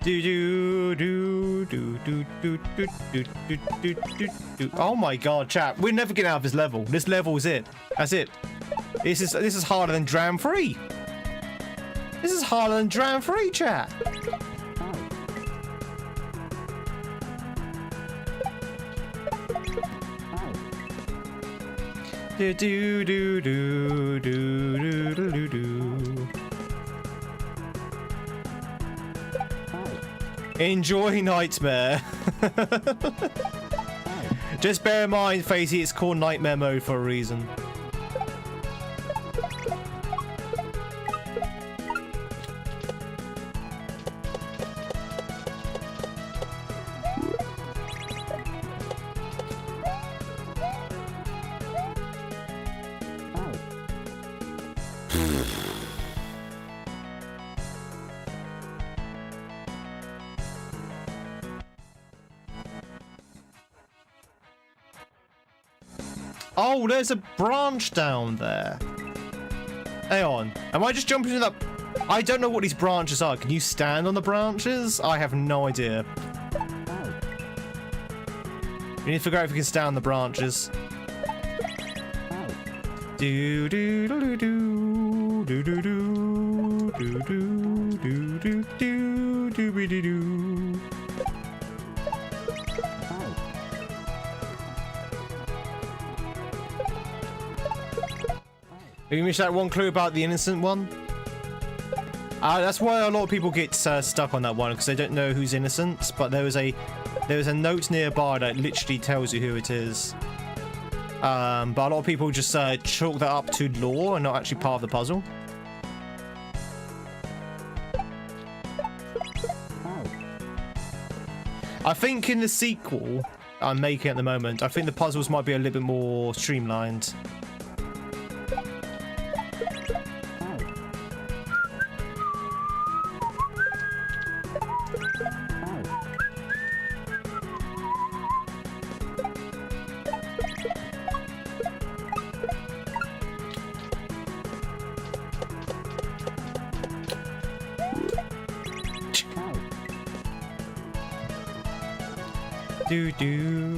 Do do do do do do do do do do do. Oh my God, chat! We're never getting out of this level. This level is it. That's it. This is harder than Dram 3. This is harder than Drown Free chat. Do do do do do do do do. Enjoy Nightmare. Just bear in mind, Fazy, it's called Nightmare Mode for a reason. Oh, there's a branch down there. Hang on. Am I just jumping into that? I don't know what these branches are. Can you stand on the branches? I have no idea. We need to figure out if we can stand on the branches. Do do do do do do do do do do do do do do do. Have you missed that one clue about the innocent one? That's why a lot of people get stuck on that one, because they don't know who's innocent. But there was a note nearby that literally tells you who it is. But a lot of people just chalk that up to lore and not actually part of the puzzle. I think in the sequel I'm making at the moment, I think the puzzles might be a little bit more streamlined.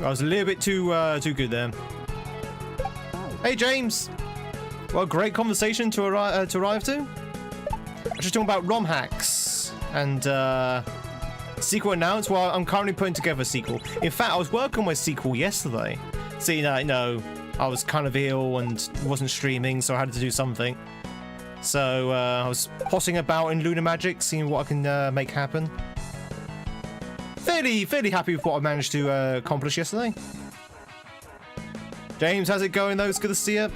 I was a little bit too good there. Hey James, what a great conversation to arrive to. I'm just talking about ROM hacks and sequel announced. Well, I'm currently putting together a sequel. In fact, I was working on my sequel yesterday. See, you know, I was kind of ill and wasn't streaming, so I had to do something. So I was potting about in Lunar Magic, seeing what I can make happen. Fairly happy with what I managed to accomplish yesterday. James, how's it going though? It's good to see you.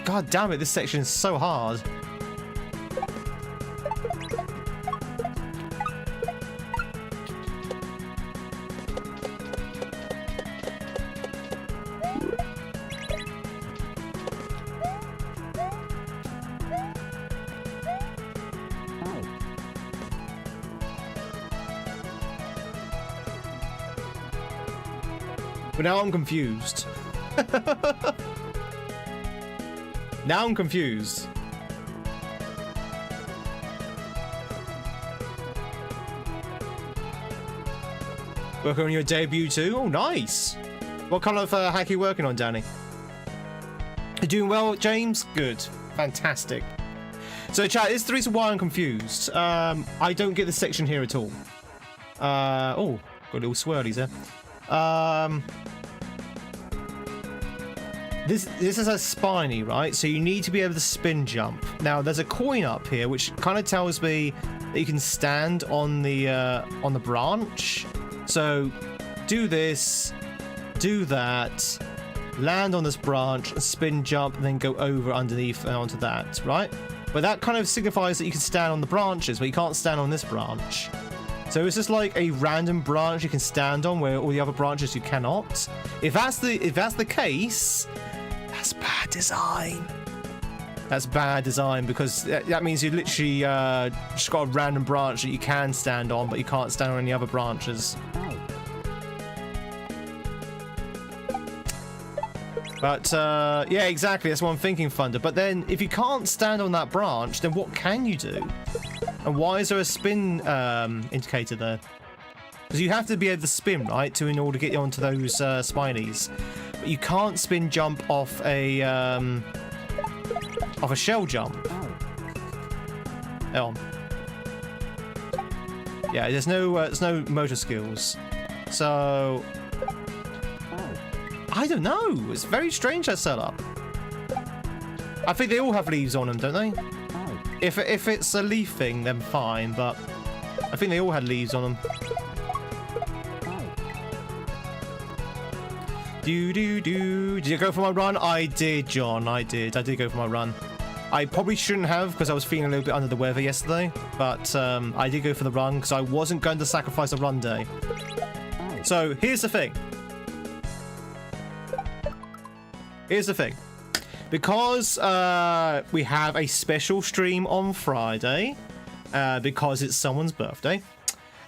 God damn it, this section is so hard. But now I'm confused. Now I'm confused. Working on your debut too? Oh, nice. What kind of hack are you working on, Danny? You doing well, James? Good. Fantastic. So, chat, this is the reason why I'm confused. I don't get this section here at all. Oh, got little swirlies there. This is a spiny, right? So you need to be able to spin jump. Now there's a coin up here which kind of tells me that you can stand on the branch. So do this, do that, land on this branch, spin jump, and then go over underneath and onto that, right? But that kind of signifies that you can stand on the branches, but you can't stand on this branch. So it's just like a random branch you can stand on where all the other branches you cannot. If that's the case, that's bad design. That's bad design because that means you literally just got a random branch that you can stand on, but you can't stand on any other branches. But yeah, exactly. That's what I'm thinking, Thunder. But then if you can't stand on that branch, then what can you do? And why is there a spin indicator there? Because you have to be able to spin, right, in order to get onto those spinies. But you can't spin jump off a shell jump. on. Yeah, there's no motor skills. So I don't know. It's very strange, that setup. I think they all have leaves on them, don't they? If it's a leaf thing, then fine, but I think they all had leaves on them. Did you go for my run? I did, John. I did go for my run. I probably shouldn't have, because I was feeling a little bit under the weather yesterday, but I did go for the run because I wasn't going to sacrifice a run day. So here's the thing. Because we have a special stream on Friday, because it's someone's birthday,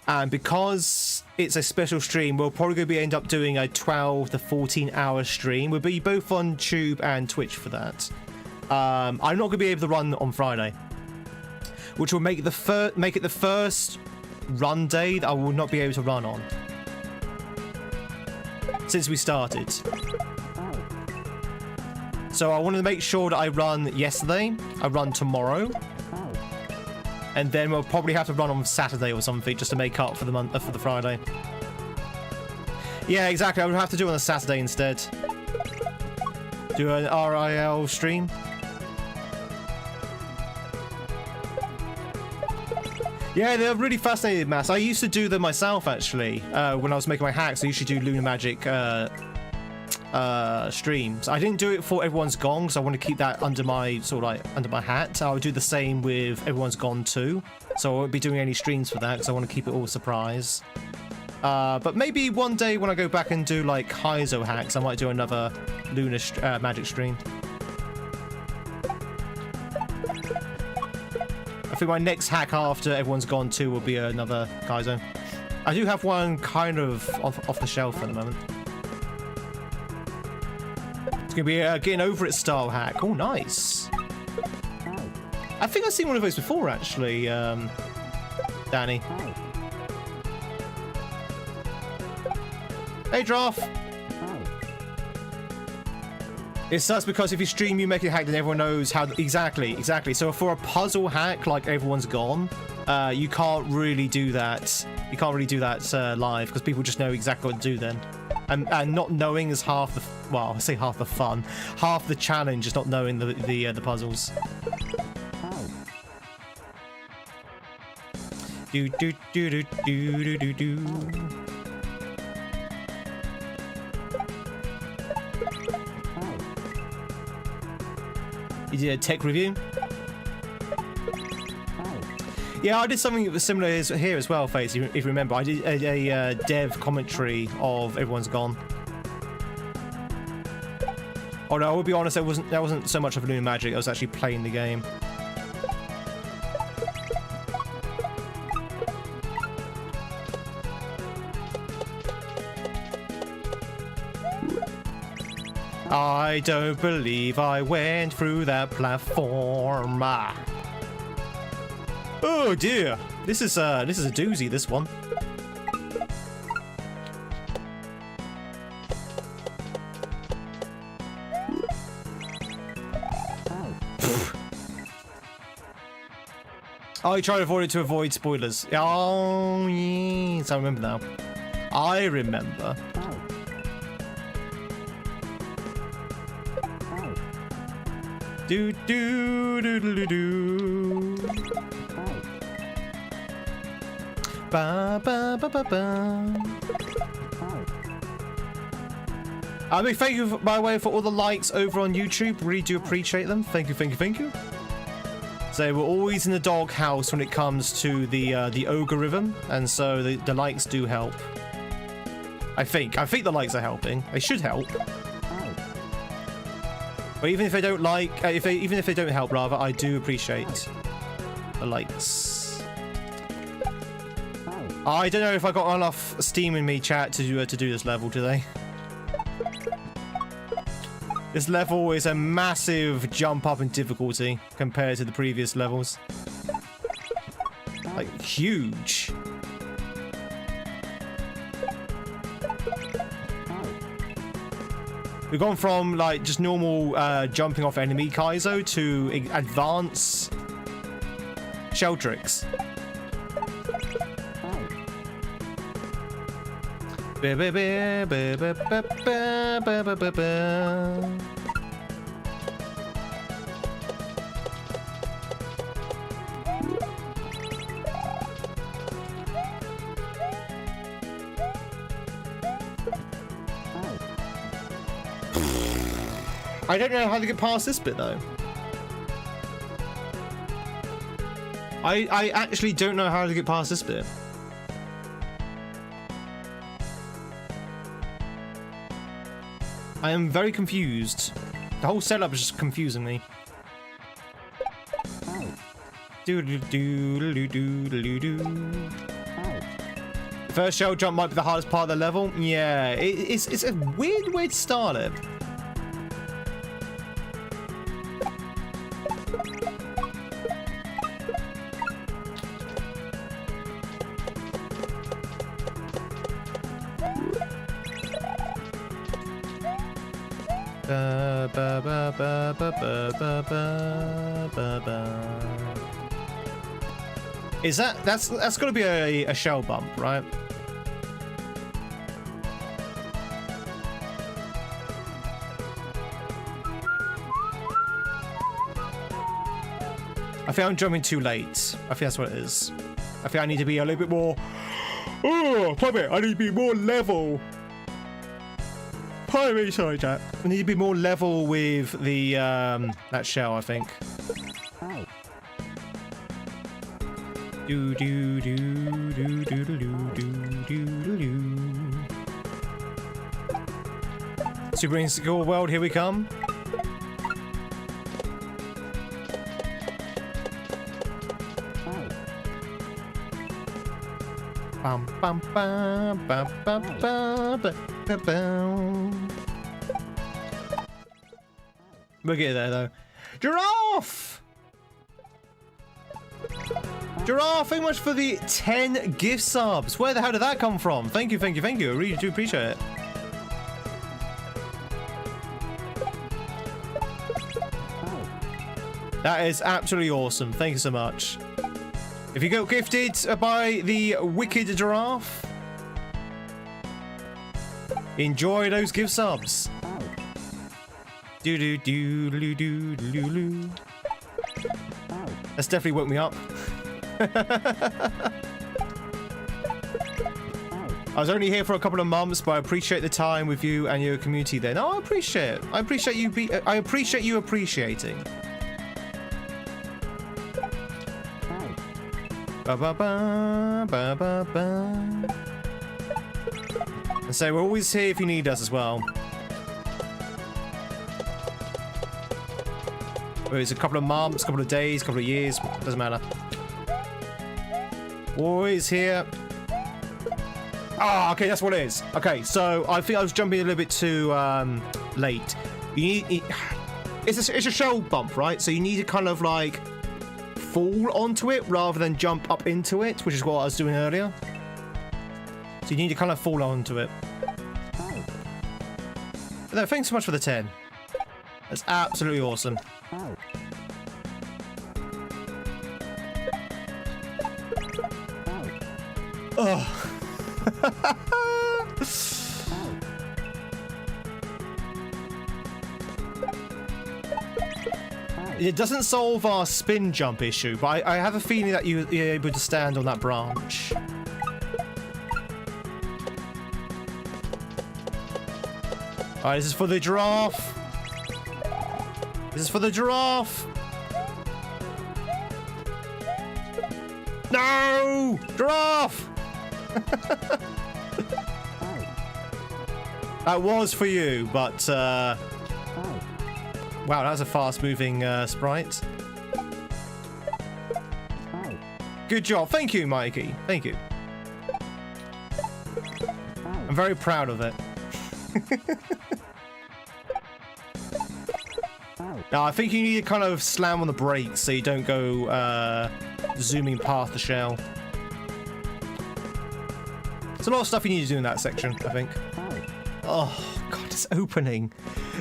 and because it's a special stream, we'll probably going to end up doing a 12 to 14 hour stream. We'll be both on Tube and Twitch for that. I'm not going to be able to run on Friday, which will make it the first run day that I will not be able to run on since we started. So I wanted to make sure that I run yesterday, I run tomorrow, and then we'll probably have to run on Saturday or something just to make up for the Friday. Yeah, exactly. I would have to do it on a Saturday instead. Do an RIL stream. Yeah, they're really fascinating, Mass. I used to do them myself, actually. When I was making my hacks, I usually do Lunar Magic streams. I didn't do it for Everyone's Gone because I want to keep that under my under my hat. I would do the same with Everyone's Gone too. So I won't be doing any streams for that because I want to keep it all a surprise. But maybe one day when I go back and do like Kaizo hacks, I might do another Lunar Magic stream. I think my next hack after Everyone's Gone 2 will be another Kaizo. I do have one kind of off the shelf at the moment. It's going to be a getting over it style hack. Oh, nice. I think I've seen one of those before, actually, Danny. Hey, Draft. It sucks because if you stream you make a hack, then everyone knows how. Exactly. So for a puzzle hack like Everyone's Gone, you can't really do that. You can't really do that live because people just know exactly what to do then. And not knowing is half the I say half the fun, half the challenge is not knowing the puzzles. Do do do do do do do. You did a tech review? Yeah, I did something similar here as well, Face, if you remember. I did a dev commentary of Everyone's Gone. Oh no, I will be honest, that wasn't so much of a Lunar Magic, I was actually playing the game. I don't believe I went through that platform. Oh dear, this is a doozy. This one. Oh, you try to avoid spoilers. Oh yes, I remember now. I remember. Do do do do do. Ba ba ba ba ba. I mean, thank you by the way for all the likes over on YouTube. Really do appreciate them. Thank you. So we're always in the doghouse when it comes to the algorithm, and so the likes do help. I think the likes are helping. They should help. But even if they don't like, even if they don't help, rather, I do appreciate the likes. I don't know if I got enough steam in me, chat, to do this level today. This level is a massive jump up in difficulty compared to the previous levels. Like, huge. We've gone from like just normal jumping off enemy Kaizo to advanced Shell tricks. I don't know how to get past this bit though. I actually don't know how to get past this bit. I am very confused. The whole setup is just confusing me. The first shell jump might be the hardest part of the level. Yeah, it's a weird way to start it. Is that's got to be a shell bump, right? I think I'm jumping too late. I think that's what it is. I think I need to be a little bit more. Oh, pardon me. I need to be more level. Pardon me, sorry, Jack. I need to be more level with the that shell, I think. Do do do do do do do do do. Super Insecure World, here we come. Bum bum bum bum bum bum bum bum. We'll get there though. Giraffe! Giraffe, thank you much for the 10 gift subs. Where the hell did that come from? Thank you, thank you, thank you. I really do appreciate it. That is absolutely awesome. Thank you so much. If you got gifted by the Wicked Giraffe, enjoy those gift subs. Do do do do do do do. That's definitely woke me up. I was only here for a couple of months, but I appreciate the time with you and your community there. No, I appreciate it. I appreciate you appreciating. Ba ba ba ba ba ba. And so we're always here if you need us as well. Whether it's a couple of months, couple of days, couple of years, doesn't matter. Always here. Ah, okay, that's what it is. Okay, so I think I was jumping a little bit too late. You need it's a shell bump, right? So you need to kind of like fall onto it rather than jump up into it, which is what I was doing earlier. So you need to kind of fall onto it. But no, thanks so much for the 10. That's absolutely awesome. Oh. It doesn't solve our spin jump issue, but I have a feeling that you're able to stand on that branch. Alright, this is for the giraffe. This is for the giraffe. No! Giraffe! That was for you, but wow, that was a fast-moving sprite. Good job. Thank you, Mikey. Thank you. I'm very proud of it. Now, I think you need to kind of slam on the brakes so you don't go zooming past the shell. There's a lot of stuff you need to do in that section, I think. Oh, God, this opening.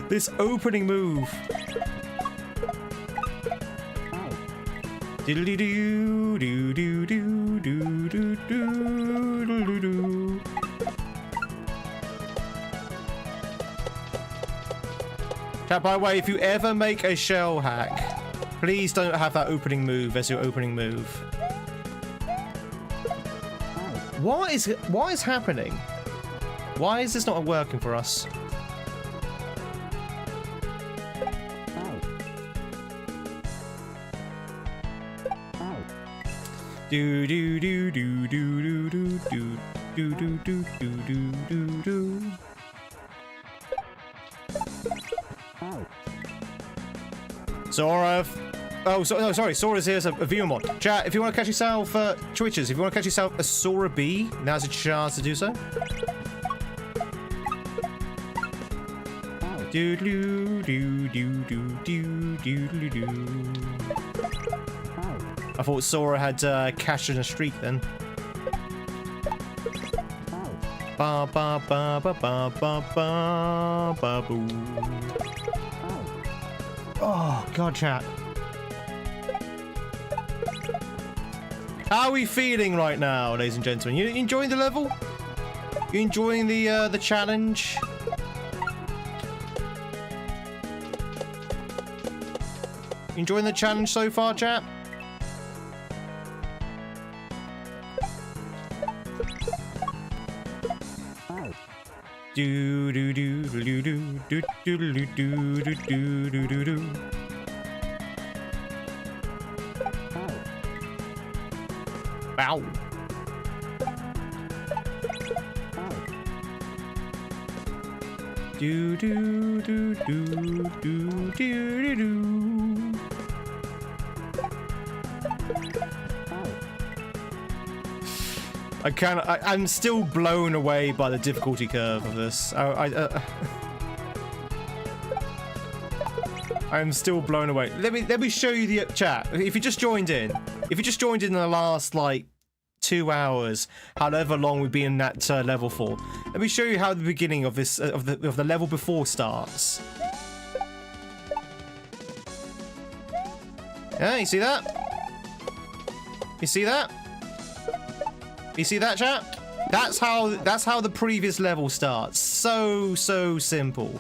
This opening move. Diddly-doo, doo-doo-doo, doo-doo-doo-doo-doo-doo. Chat, by the way, if you ever make a shell hack, please don't have that opening move as your opening move. What is happening? Why is this not working for us? Do do do do do do do do do do do do do do. Sora. Oh, no, sorry. Sora's here as a viewer mod. Chat, if you want to catch yourself, Twitchers, if you want to catch yourself a Sora B, now's a chance to do so. Do do do do do do do do. I thought Sora had cashed in a streak then. Ba ba ba ba ba ba ba ba boo. Oh god, chat. How are we feeling right now, ladies and gentlemen? You enjoying the level? You enjoying the challenge? Enjoying the challenge so far, chat? Do do do do do do do do do do do do do. Ow. Do do do do do do do. I'm still blown away by the difficulty curve of this. I'm still blown away. Let me show you the chat. If you just joined in in the last like 2 hours, however long we've been in that level for, let me show you how the beginning of this of the level before starts. Yeah, you see that? You see that? You see that, chat? That's how the previous level starts. So simple.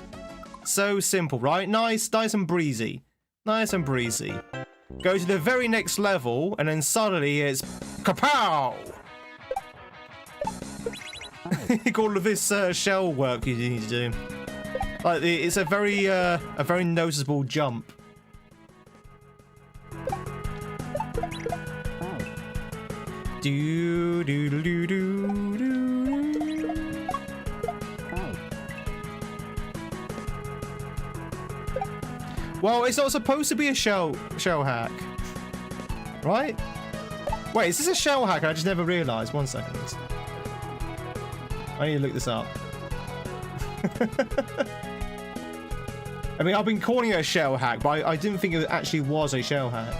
So simple, right? Nice and breezy. Nice and breezy. Go to the very next level, and then suddenly it's kapow! All of this shell work you need to do. Like it's a very noticeable jump. Do do do do do do. Well, it's not supposed to be a shell hack, right? Wait, is this a shell hack? I just never realised. 1 second. I need to look this up. I mean, I've been calling it a shell hack, but I didn't think it actually was a shell hack.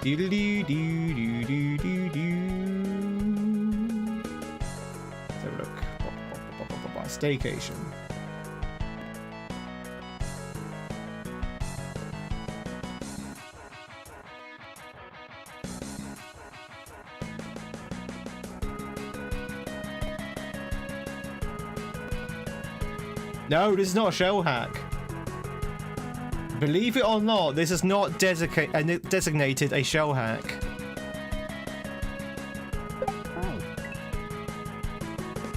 Do do do do do do do do. Let's have a look. Staycation. No, this is not a shell hack. Believe it or not, this is not designated a shell hack.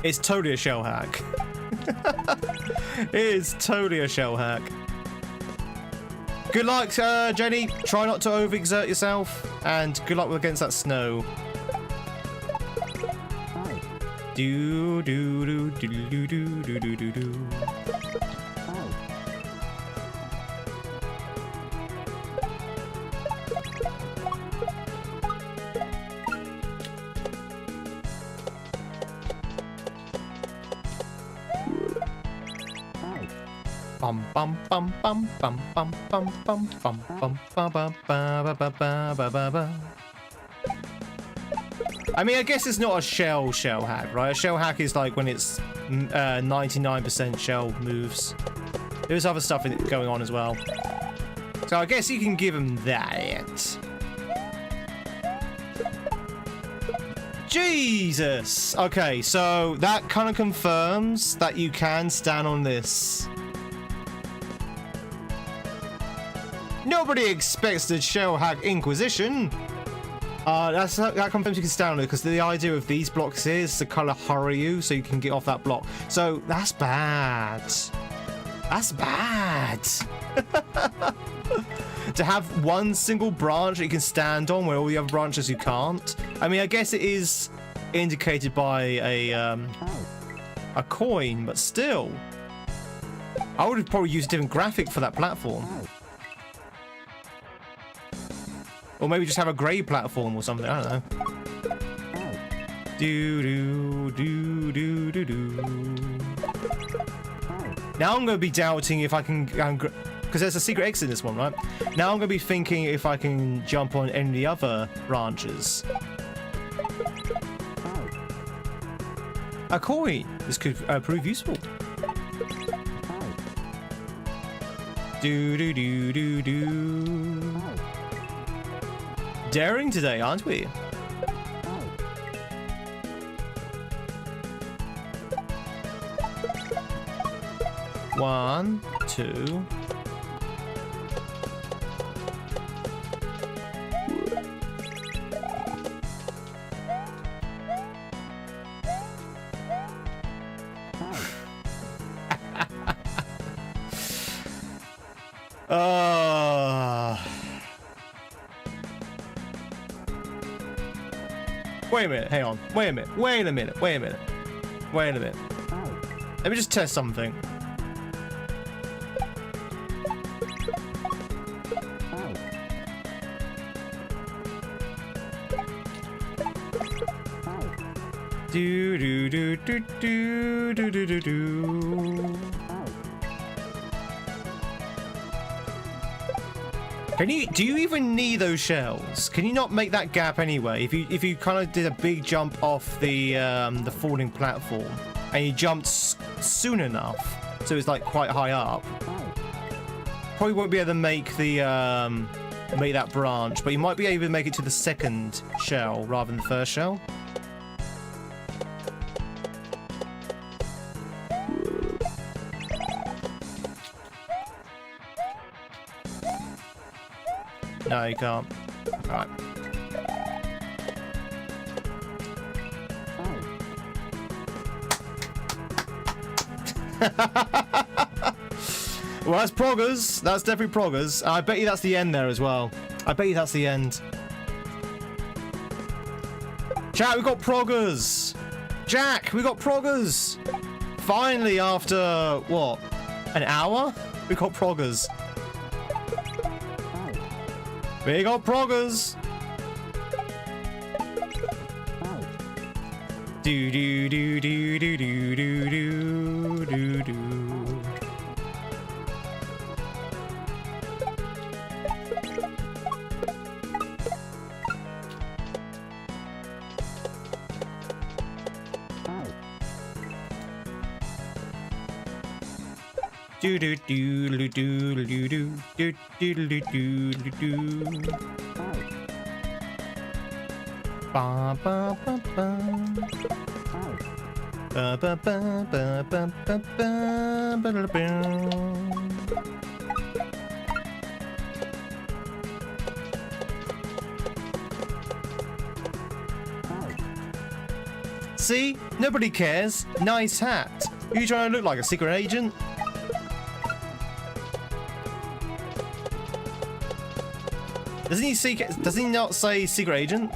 It's totally a shell hack. It is totally a shell hack. Good luck, Jenny. Try not to overexert yourself, and good luck against that snow. Do do do do do do do do do do. Bum bum bum bum bum bum bum bum bum bum ba ba ba ba ba ba ba ba. I mean, I guess it's not a shell hack, right? A shell hack is like when it's 99% shell moves. There's other stuff going on as well. So I guess you can give him that. Jesus! Okay, so that kind of confirms that you can stand on this. Nobody expects the shell hack Inquisition. That confirms you can stand on it, because the idea of these blocks is to kind of hurry you so you can get off that block. So that's bad. That's bad. To have one single branch that you can stand on where all the other branches you can't. I mean, I guess it is indicated by a coin, but still. I would have probably used a different graphic for that platform. Or maybe just have a grey platform or something, I don't know. Now I'm going to be doubting if I can... because there's a secret exit in this one, right? Now I'm going to be thinking if I can jump on any of the other branches. A coin! This could prove useful. Daring today, aren't we? One, two. Wait a minute, hang on. Wait a minute. Wait a minute. Wait a minute. Wait a minute. Let me just test something. Do do do do do do do do do. Do you even need those shells? Can you not make that gap anyway? If you kind of did a big jump off the falling platform and you jumped soon enough, so it's like quite high up, probably won't be able to make the make that branch, but you might be able to make it to the second shell rather than the first shell. No, you can't. Alright. Well, that's proggers. That's definitely proggers. I bet you that's the end there as well. I bet you that's the end. Chat, we got proggers. Jack, we got proggers. Finally, after, what, an hour? We got proggers. We got proggers. Do do do do do do do do do do. Do do do do do do do do do do do. Ba ba ba ba. Ba ba ba ba ba ba ba ba ba. See? Nobody cares. Nice hat. Are you trying to look like a secret agent? Does he not say secret agent?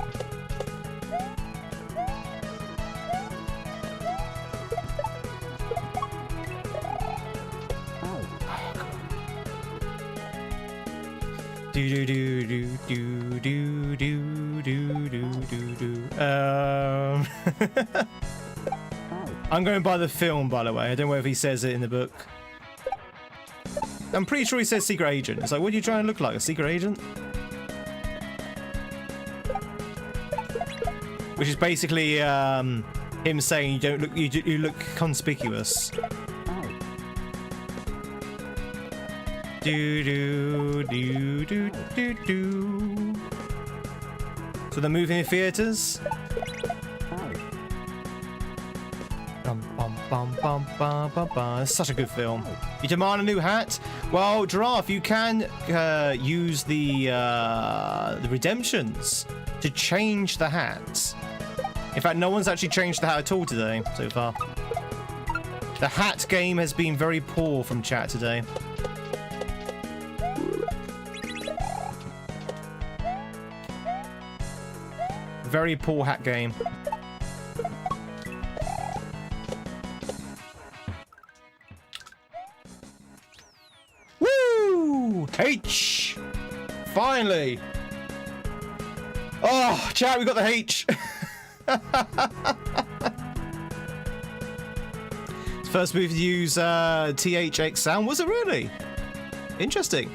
Do do do do do do do do do do. I'm going by the film, by the way. I don't know if he says it in the book. I'm pretty sure he says secret agent. It's like, what are you trying to look like, a secret agent? Which is basically him saying you don't look, you look conspicuous. Do do do do do do. So they're moving in theaters. Bum, bum, bum, bum, bum, bum, bum. It's such a good film. You demand a new hat? Well, Giraffe, you can use the redemptions to change the hats. In fact, no one's actually changed the hat at all today so far. The hat game has been very poor from chat today. Very poor hat game. Woo! H! Finally! Oh, chat, we got the H! First move to use THX sound. Was it really? Interesting.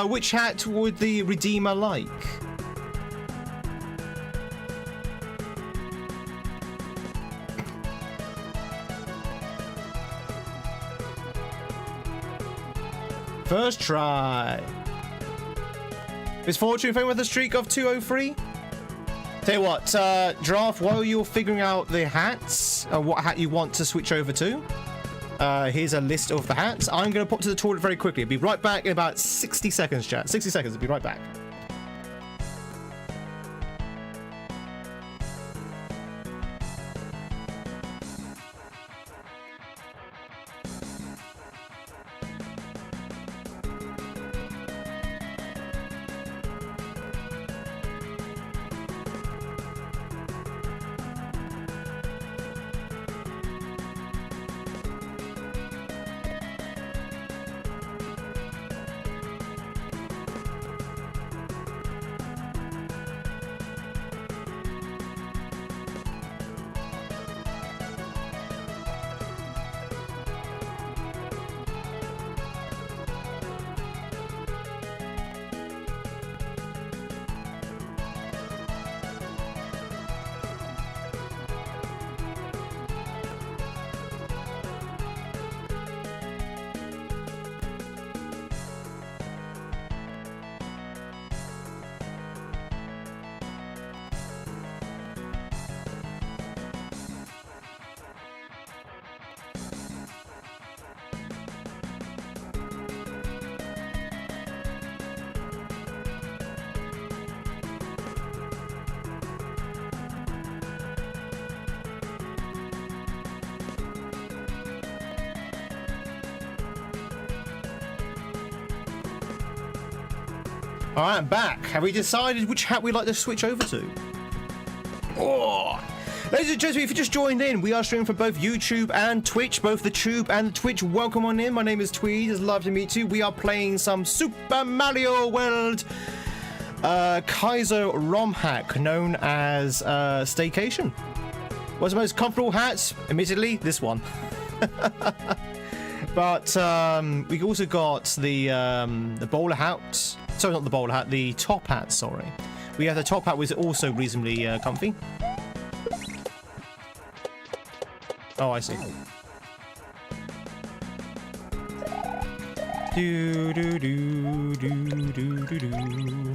Which hat would the Redeemer like? First try. Is Fortune fame with a streak of 203? Tell you what, Giraffe, while you're figuring out the hats, what hat you want to switch over to, here's a list of the hats. I'm going to pop to the toilet very quickly. I'll be right back in about 60 seconds, chat. 60 seconds, I'll be right back. Alright, I'm back. Have we decided which hat we'd like to switch over to? Oh! Ladies and gentlemen, if you just joined in, we are streaming for both YouTube and Twitch, both the Tube and the Twitch. Welcome on in. My name is Tweed. It's lovely to meet you. We are playing some Super Mario World Kaizo ROM hack known as Staycation. What's the most comfortable hat? Admittedly, this one. But we also got the bowler hat. Sorry, not the bowler hat, the top hat, sorry. We have the top hat, which is also reasonably comfy. Oh, I see. Do do do do do do do.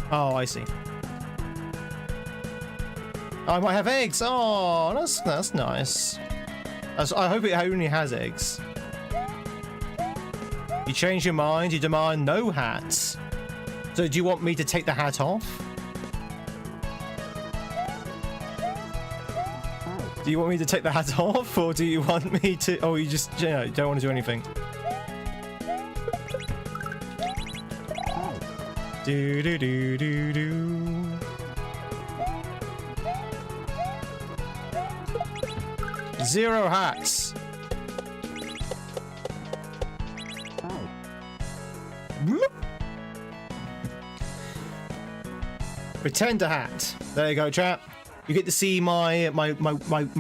Oh, I see. Oh, I might have eggs. Oh, that's nice. I hope it only has eggs. You change your mind, you demand no hats. So do you want me to take the hat off? Do you want me to take the hat off, or do you want me to... Oh, you just, you know, don't want to do anything. Do do do do do. Zero hats. Pretender hat. There you go, chat. You get to see my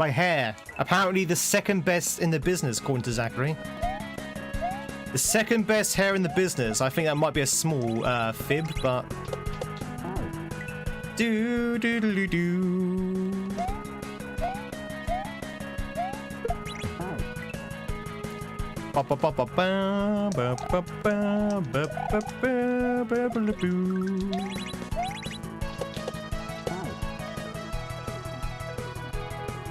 hair. Apparently the second best in the business, according to Zachary. The second best hair in the business. I think that might be a small fib, but... Do do do do.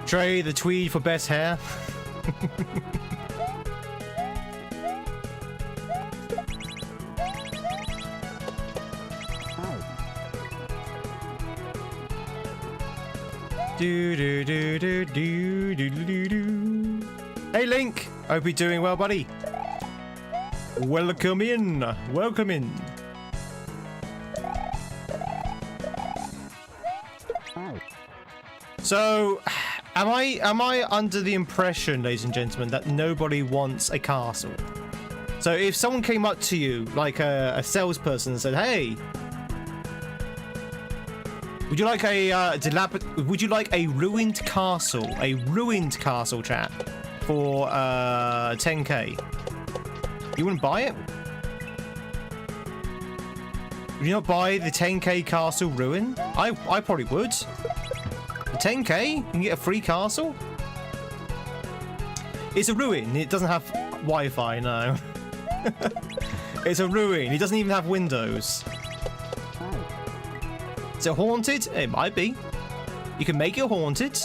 Trade the Tweed for best hair. Hey Link, hope you're doing well, buddy. Welcome in. Welcome in. So, am I under the impression, ladies and gentlemen, that nobody wants a castle? So if someone came up to you, like a salesperson, and said, "Hey, would you like a would you like a ruined castle? A ruined castle, chat, for 10k?" You wouldn't buy it? Would you not buy the 10k castle ruin? I probably would. For 10k, you can get a free castle. It's a ruin. It doesn't have Wi-Fi, no. It's a ruin. It doesn't even have windows. Is it haunted? It might be. You can make it haunted.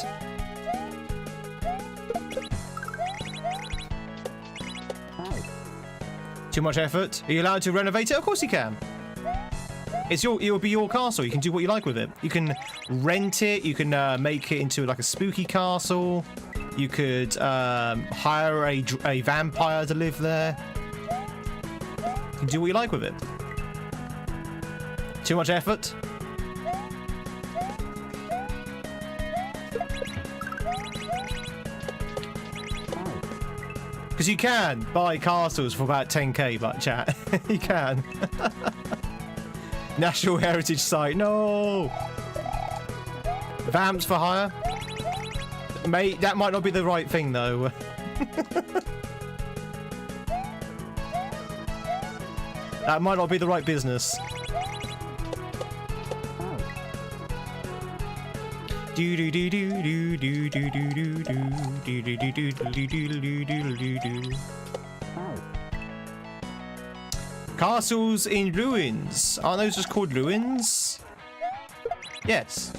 Too much effort? Are you allowed to renovate it? Of course you can. It'll be your castle. You can do what you like with it. You can rent it. You can make it into like a spooky castle. You could hire a vampire to live there. You can do what you like with it. Too much effort? Because you can buy castles for about 10k, but chat, you can. National Heritage Site, no! Vamps for hire? Mate, that might not be the right thing, though. That might not be the right business. Castles in ruins. Aren't those just called ruins? Yes.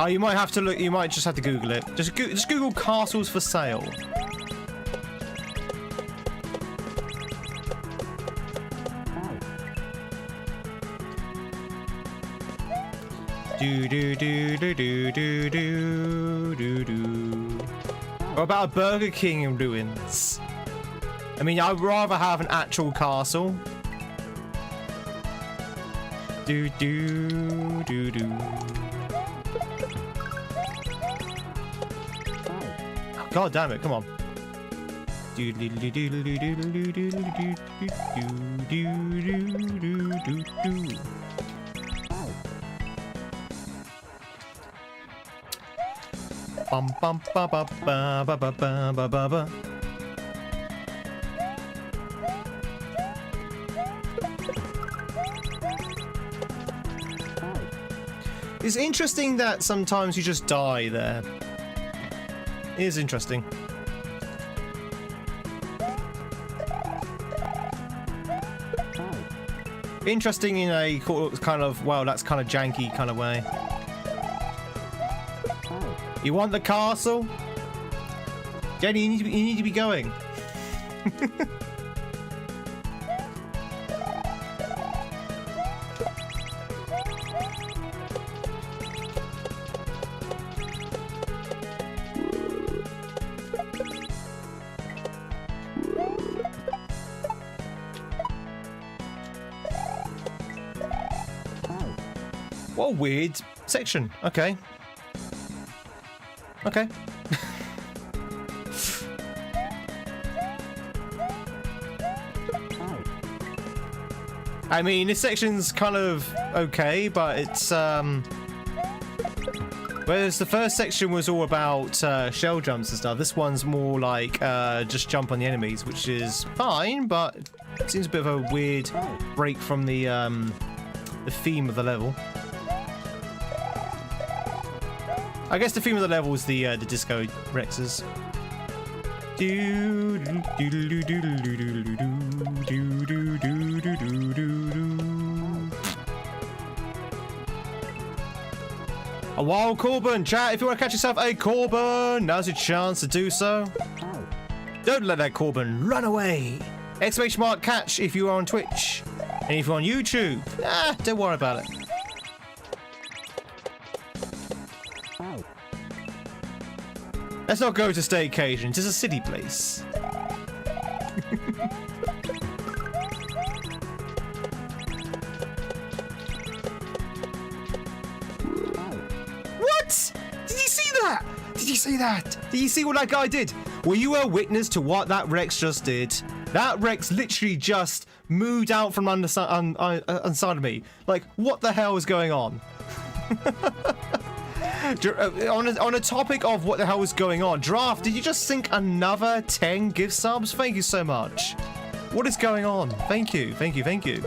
Oh, you might have to look. You might just have to Google it. Just Google castles for sale. Or about a Burger King in ruins. I mean, I'd rather have an actual castle. God damn it, come on. Bum bum ba ba ba ba ba ba ba ba. It's interesting that sometimes you just die there. It is interesting. Interesting in a kind of, well, that's kind of janky kind of way. You want the castle? Jenny, you need to be going. What a weird section. Okay. Okay. I mean, this section's kind of okay, but it's whereas the first section was all about shell jumps and stuff, this one's more like just jump on the enemies, which is fine, but Seems a bit of a weird break from the theme of the level. I guess the theme of the level is the Disco Rexes. A wild Corbin! Chat, if you want to catch yourself a Corbin, now's your chance to do so. Don't let that Corbin run away! Exclamation mark catch if you are on Twitch. And if you're on YouTube, don't worry about it. Let's not go to staycation, it's a city place. What? Did you see that? Did you see that? Did you see what that guy did? Were you a witness to what that Rex just did? That Rex literally just moved out from inside of me. Like, what the hell is going on? On a topic of what the hell was going on, Draft, did you just sink another 10 gift subs? Thank you so much. What is going on? Thank you, thank you, thank you.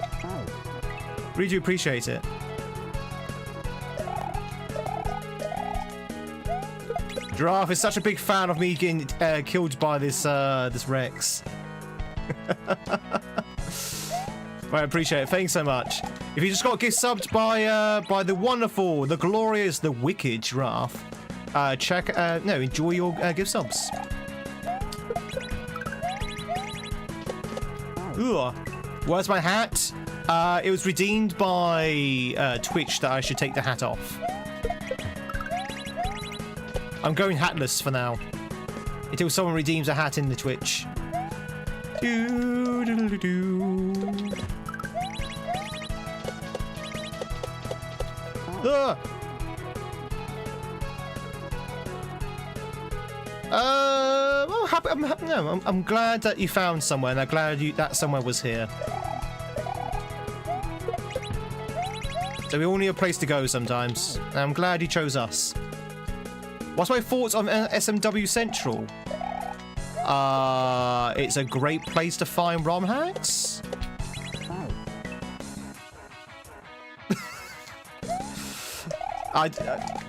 Really do appreciate it. Giraffe is such a big fan of me getting killed by this this Rex. I appreciate it. Thanks so much. If you just got gift subbed by the wonderful, the glorious, the wicked Giraffe, enjoy your gift subs. Ooh, where's my hat? It was redeemed by Twitch that I should take the hat off. I'm going hatless for now, until someone redeems a hat in the Twitch. Well, I'm glad that you found somewhere, and I'm glad that somewhere was here. So we all need a place to go sometimes, and I'm glad you chose us. What's my thoughts on SMW Central? It's a great place to find ROM hacks.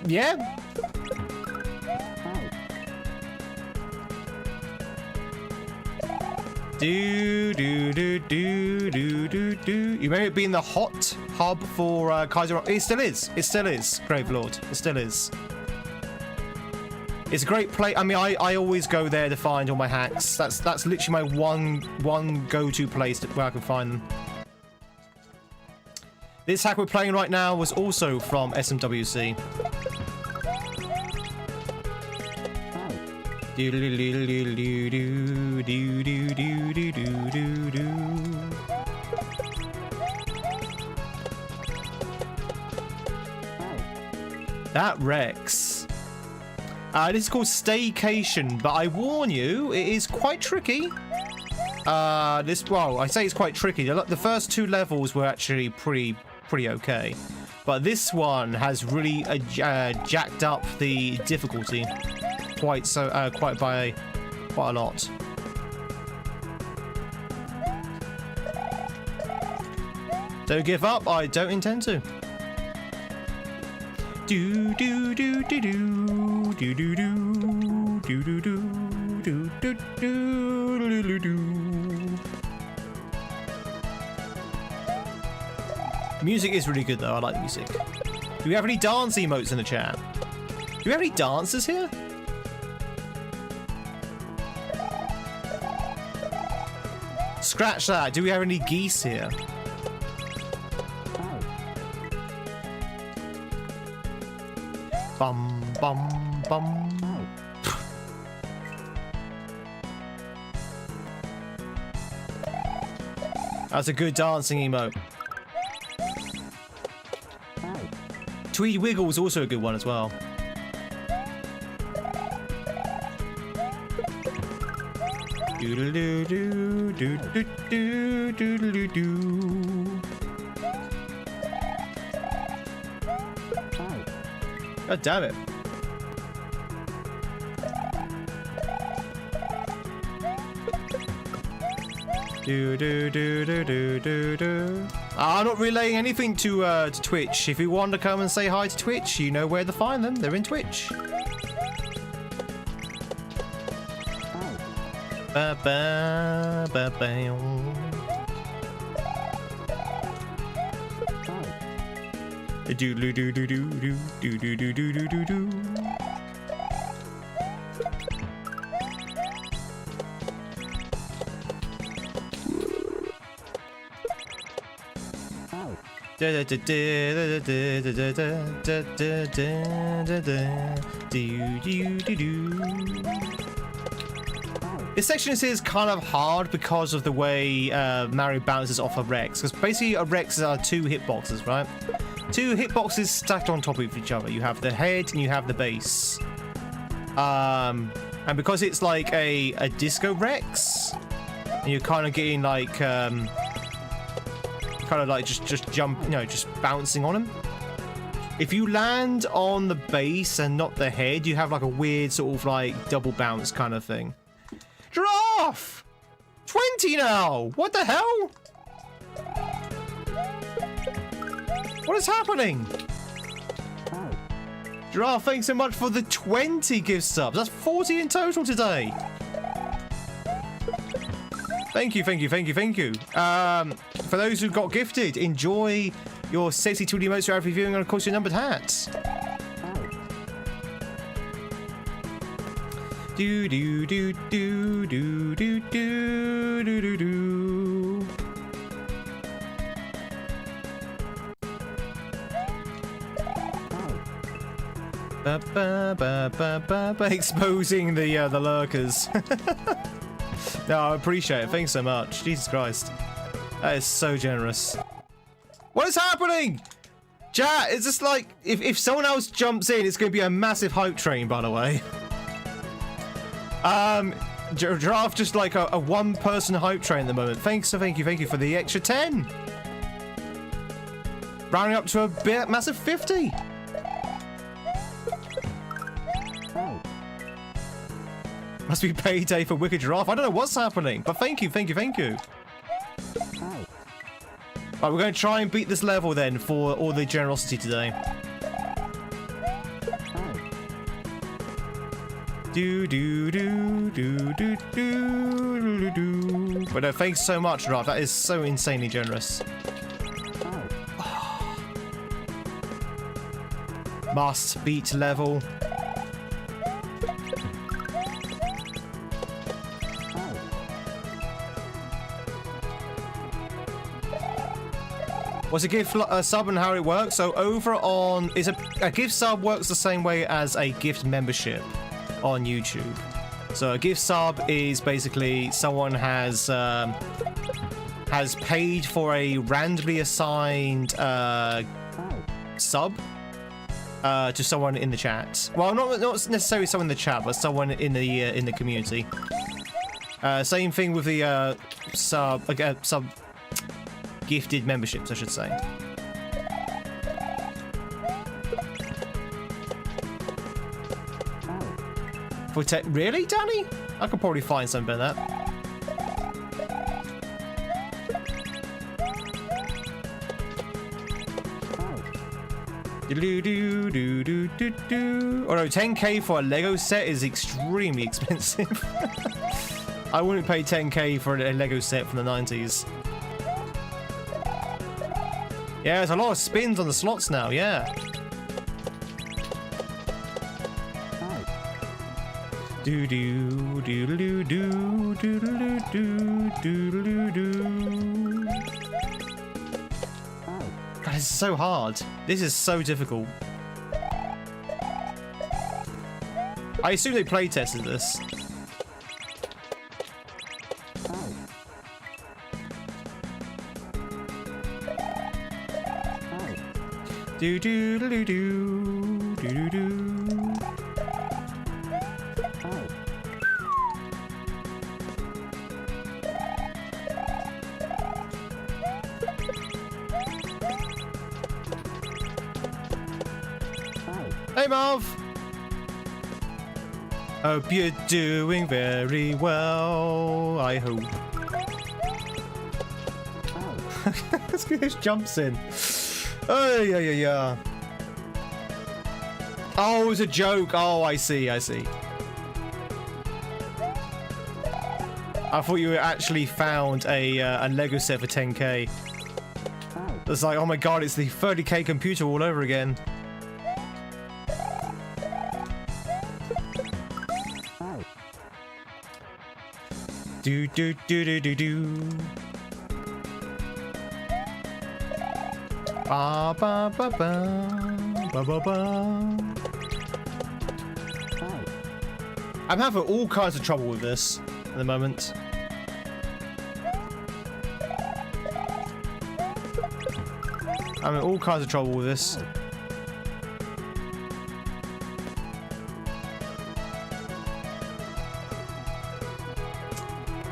Yeah. You remember it being the hot hub for Kaizo? It still is. It still is, Gravelord. It still is. It's a great place. I mean, I always go there to find all my hacks. That's literally my one go-to place where I can find them. This hack we're playing right now was also from SMWC. That Rex. This is called Staycation, but I warn you, it is quite tricky. Well, I say it's quite tricky. The first two levels were actually pretty okay, but this one has really jacked up the difficulty quite a lot. Don't give up. I don't intend to. Do do do do do do do do do do do do do do. Music is really good though. I like the music. Do we have any dance emotes in the chat? Do we have any dancers here? Scratch that. Do we have any geese here? Bum bum bum. That's a good dancing emote. Tweed Wiggle was also a good one as well. God damn it. I'm not relaying anything to Twitch. If you want to come and say hi to Twitch, you know where to find them. They're in Twitch. Ba ba ba ba. Do do do do do do do do do do do do. This section is kind of hard because of the way Mario bounces off of Rex. Because basically a Rex are two hitboxes, right? Two hitboxes stacked on top of each other. You have the head and you have the base. And because it's like a disco Rex, and you're kind of getting like kind of like just jump, you know, just bouncing on him. If you land on the base and not the head, you have like a weird sort of like double bounce kind of thing. Giraffe! 20 now! What the hell? What is happening? Giraffe, thanks so much for the 20 gift subs. That's 40 in total today. Thank you, thank you, thank you, thank you. For those who got gifted, enjoy your sexy Tweed emotes you're viewing, and of course your numbered hats. Do do do do do do do do do do. Ba ba ba ba ba ba. Exposing the lurkers. No, I appreciate it. Thanks so much. Jesus Christ. That is so generous. What is happening? Chat, it's just like, if someone else jumps in, it's going to be a massive hype train, by the way. Giraffe just like a one-person hype train at the moment. Thank you for the extra 10. Rounding up to a bit massive 50. Must be payday for Wicked Giraffe. I don't know what's happening, but thank you. Right, we're going to try and beat this level then for all the generosity today. Do do do do do do do. But no, thanks so much, Giraffe. That is so insanely generous. Must beat level. What's a gift sub and how it works? So over on a gift sub works the same way as a gift membership on YouTube. So a gift sub is basically someone has paid for a randomly assigned sub to someone in the chat. Well, not necessarily someone in the chat, but someone in the community. Same thing with the sub gifted memberships, I should say. For really, Danny? I could probably find something better than that. Do do do do do do. Oh no, 10k for a Lego set is extremely expensive. I wouldn't pay 10k for a Lego set from the 90s. Yeah, there's a lot of spins on the slots now, yeah. Do do do do do do do do do do. God, it's so hard. This is so difficult. I assume they play tested this. Do do do do do do do. Hey Marv! Hope you're doing very well, I hope. Let's get those jumps in. Oh, yeah, yeah, yeah. Oh, it was a joke. Oh, I see, I see. I thought you actually found a Lego set for 10k. It's like, oh my god, it's the 30k computer all over again. Do do do do do do. Ba ba ba ba ba ba ba. I'm having all kinds of trouble with this at the moment. I'm in all kinds of trouble with this.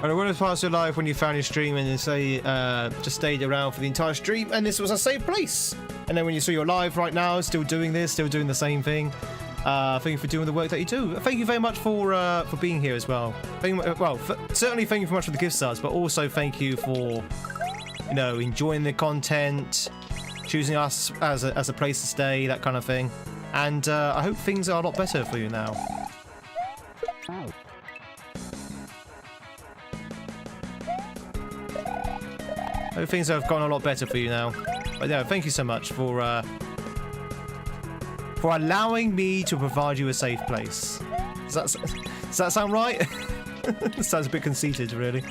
And when it was part of your life when you found your stream and you say just stayed around for the entire stream and this was a safe place. And then when you saw your live right now, still doing this, still doing the same thing. Thank you for doing the work that you do. Thank you very much for being here as well. Certainly thank you very much for the gift subs, but also thank you for, you know, enjoying the content, choosing us as a place to stay, that kind of thing. And I hope things are a lot better for you now. I hope things have gone a lot better for you now. But yeah, thank you so much for allowing me to provide you a safe place. Does that sound right? It sounds a bit conceited, really.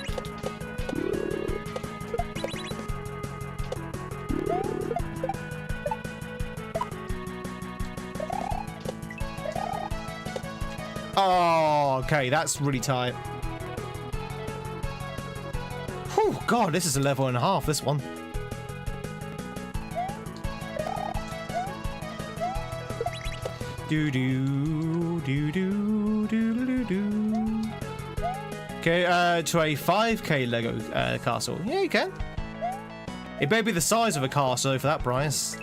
Oh, okay, that's really tight. Oh god, this is a level and a half, this one. Do do do do do do do. Okay, to a 5k Lego castle. Yeah, you can. It may be the size of a castle for that price.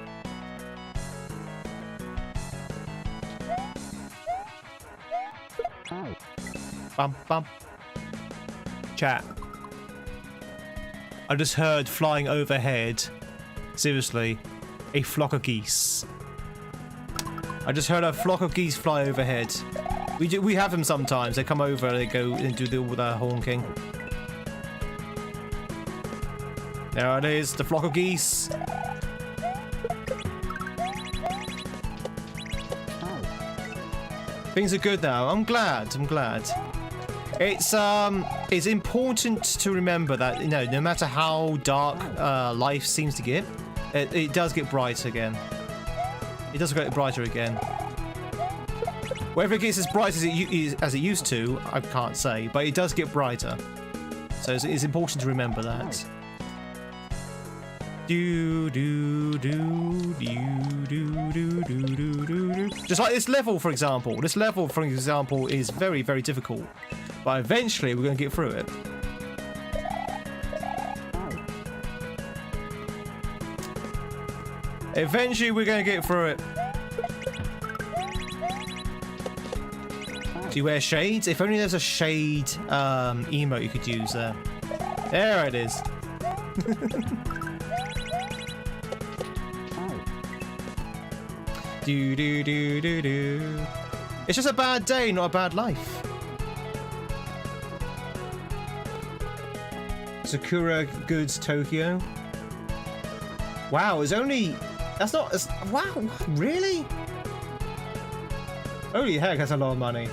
Bum bum. Chat. I just heard flying overhead. Seriously, a flock of geese. I just heard a flock of geese fly overhead. We have them sometimes. They come over, they go and do all their honking. There it is, the flock of geese. Things are good now. I'm glad. I'm glad. It's important to remember that, you know, no matter how dark life seems to get, it does get bright again. It does get brighter again. Whether it gets as bright as it used to, I can't say, but it does get brighter. So it's important to remember that. Do do do do do do do do. Just like this level, for example. This level, for example, is very, very difficult, but eventually we're going to get through it. Eventually we're going to get through it. Do you wear shades? If only there's a shade emote you could use there. There it is. Do do do do do. It's just a bad day, not a bad life. Sakura Goods Tokyo. Wow, it's only... That's not... Wow, really? Holy heck, that's a lot of money.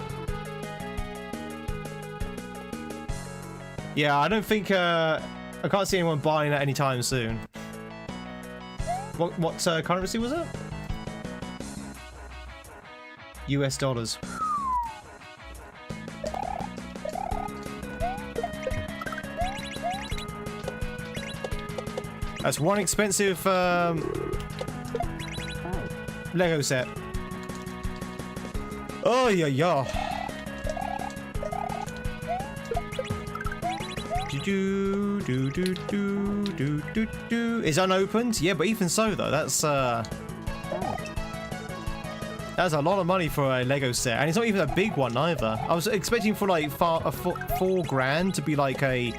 Yeah, I don't think... I can't see anyone buying that anytime soon. What currency was it? US dollars. That's one expensive Lego set. Oh yeah, yeah. Do do do do do do do. It's unopened. Yeah, but even so, though, that's a lot of money for a Lego set, and it's not even a big one either. I was expecting for like $4 grand to be like the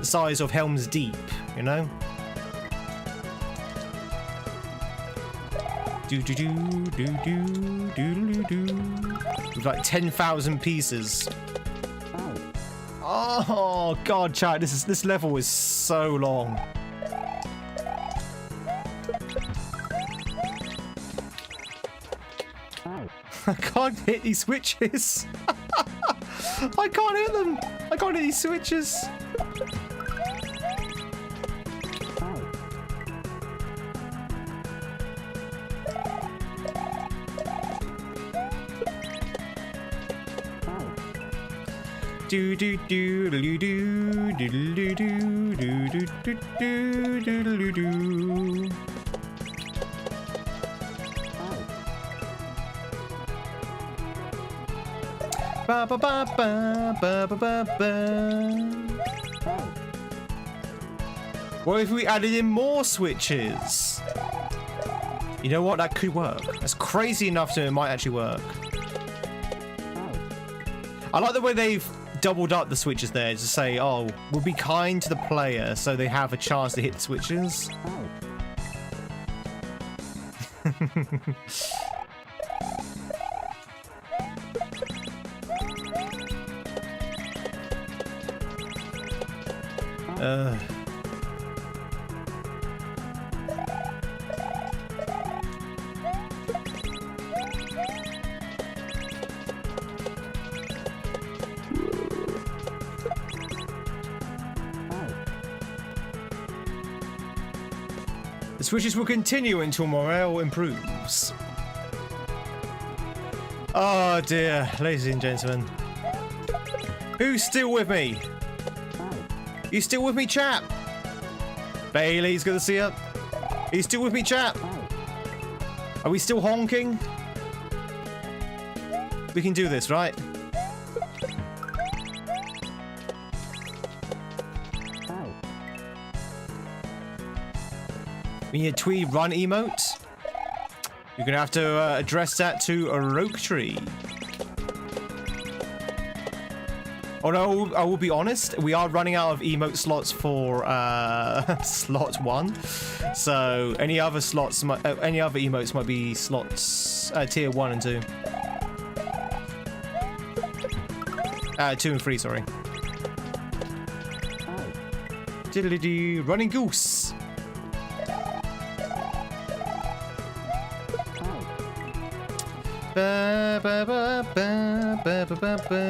size of Helm's Deep, you know. Do do do do do do do do. With like 10,000 pieces. Oh god, chat! This level is so long. I can't hit these switches. I can't hit them. I can't hit these switches. Do do do do do do do do do do do do do do. Ba ba ba ba ba ba ba ba. What if we added in more switches? You know what? That could work. That's crazy enough to it might actually work. I like the way they've doubled up the switches there to say, oh, we'll be kind to the player so they have a chance to hit the switches. The switches will continue until morale improves. Oh dear, ladies and gentlemen. Who's still with me? You still with me, chap? Bailey's good to see you. Are you still with me, chap? Are we still honking? We can do this, right? We need a Tweed run emote. You're gonna have to address that to a rogue tree. Oh no, I will be honest. We are running out of emote slots for slot 1. So any other slots, any other emotes might be slots tier 1 and 2. 2 and 3, sorry. Diddly-dee, running goose. Ba ba ba ba ba ba ba ba.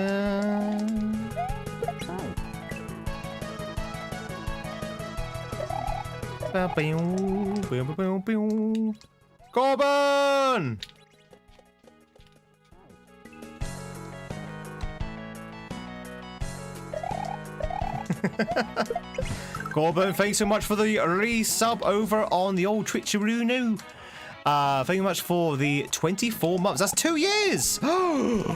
Ba ba ba ba ba. Corbin! Corbin, thanks so much for the resub over on the old Twitcheroo. Thank you much for the 24 months. That's 2 years! Thank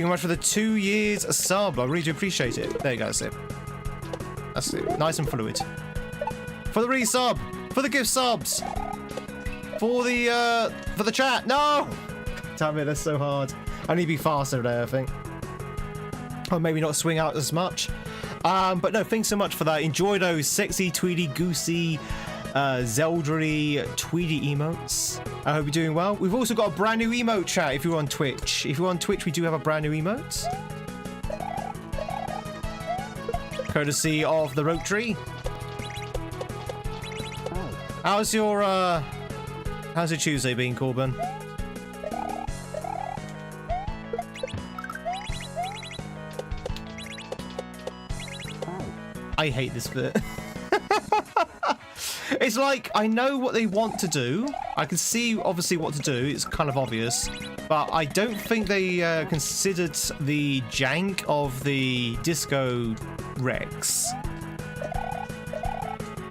you much for the 2 years sub. I really do appreciate it. There you go, that's it. That's it. Nice and fluid. For the resub! For the gift subs! For the chat! No! Damn it, that's so hard. I need to be faster today, I think. Or maybe not swing out as much. But no, thanks so much for that. Enjoy those sexy, tweedy, goosey, Zeldery, Tweedy emotes. I hope you're doing well. We've also got a brand new emote, chat, if you're on Twitch. If you're on Twitch, we do have a brand new emote. Courtesy of the rogue tree. How's your Tuesday been, Corbin? I hate this bit. It's like, I know what they want to do. I can see, obviously, what to do. It's kind of obvious. But I don't think they considered the jank of the Disco Rex.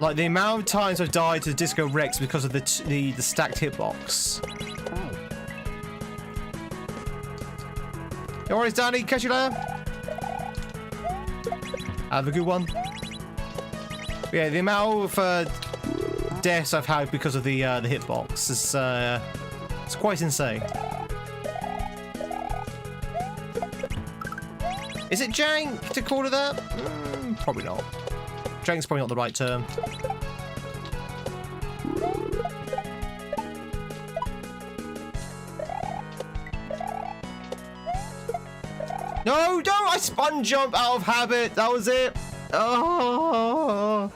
Like, the amount of times I've died to the Disco Rex because of the stacked hitbox. No worries, Danny. Catch you later. Have a good one. Yeah, the amount of deaths I've had because of the hitbox is it's quite insane. Is it jank to call it that? Probably not. Jank's probably not the right term. No, don't! I spun jump out of habit. That was it. Oh.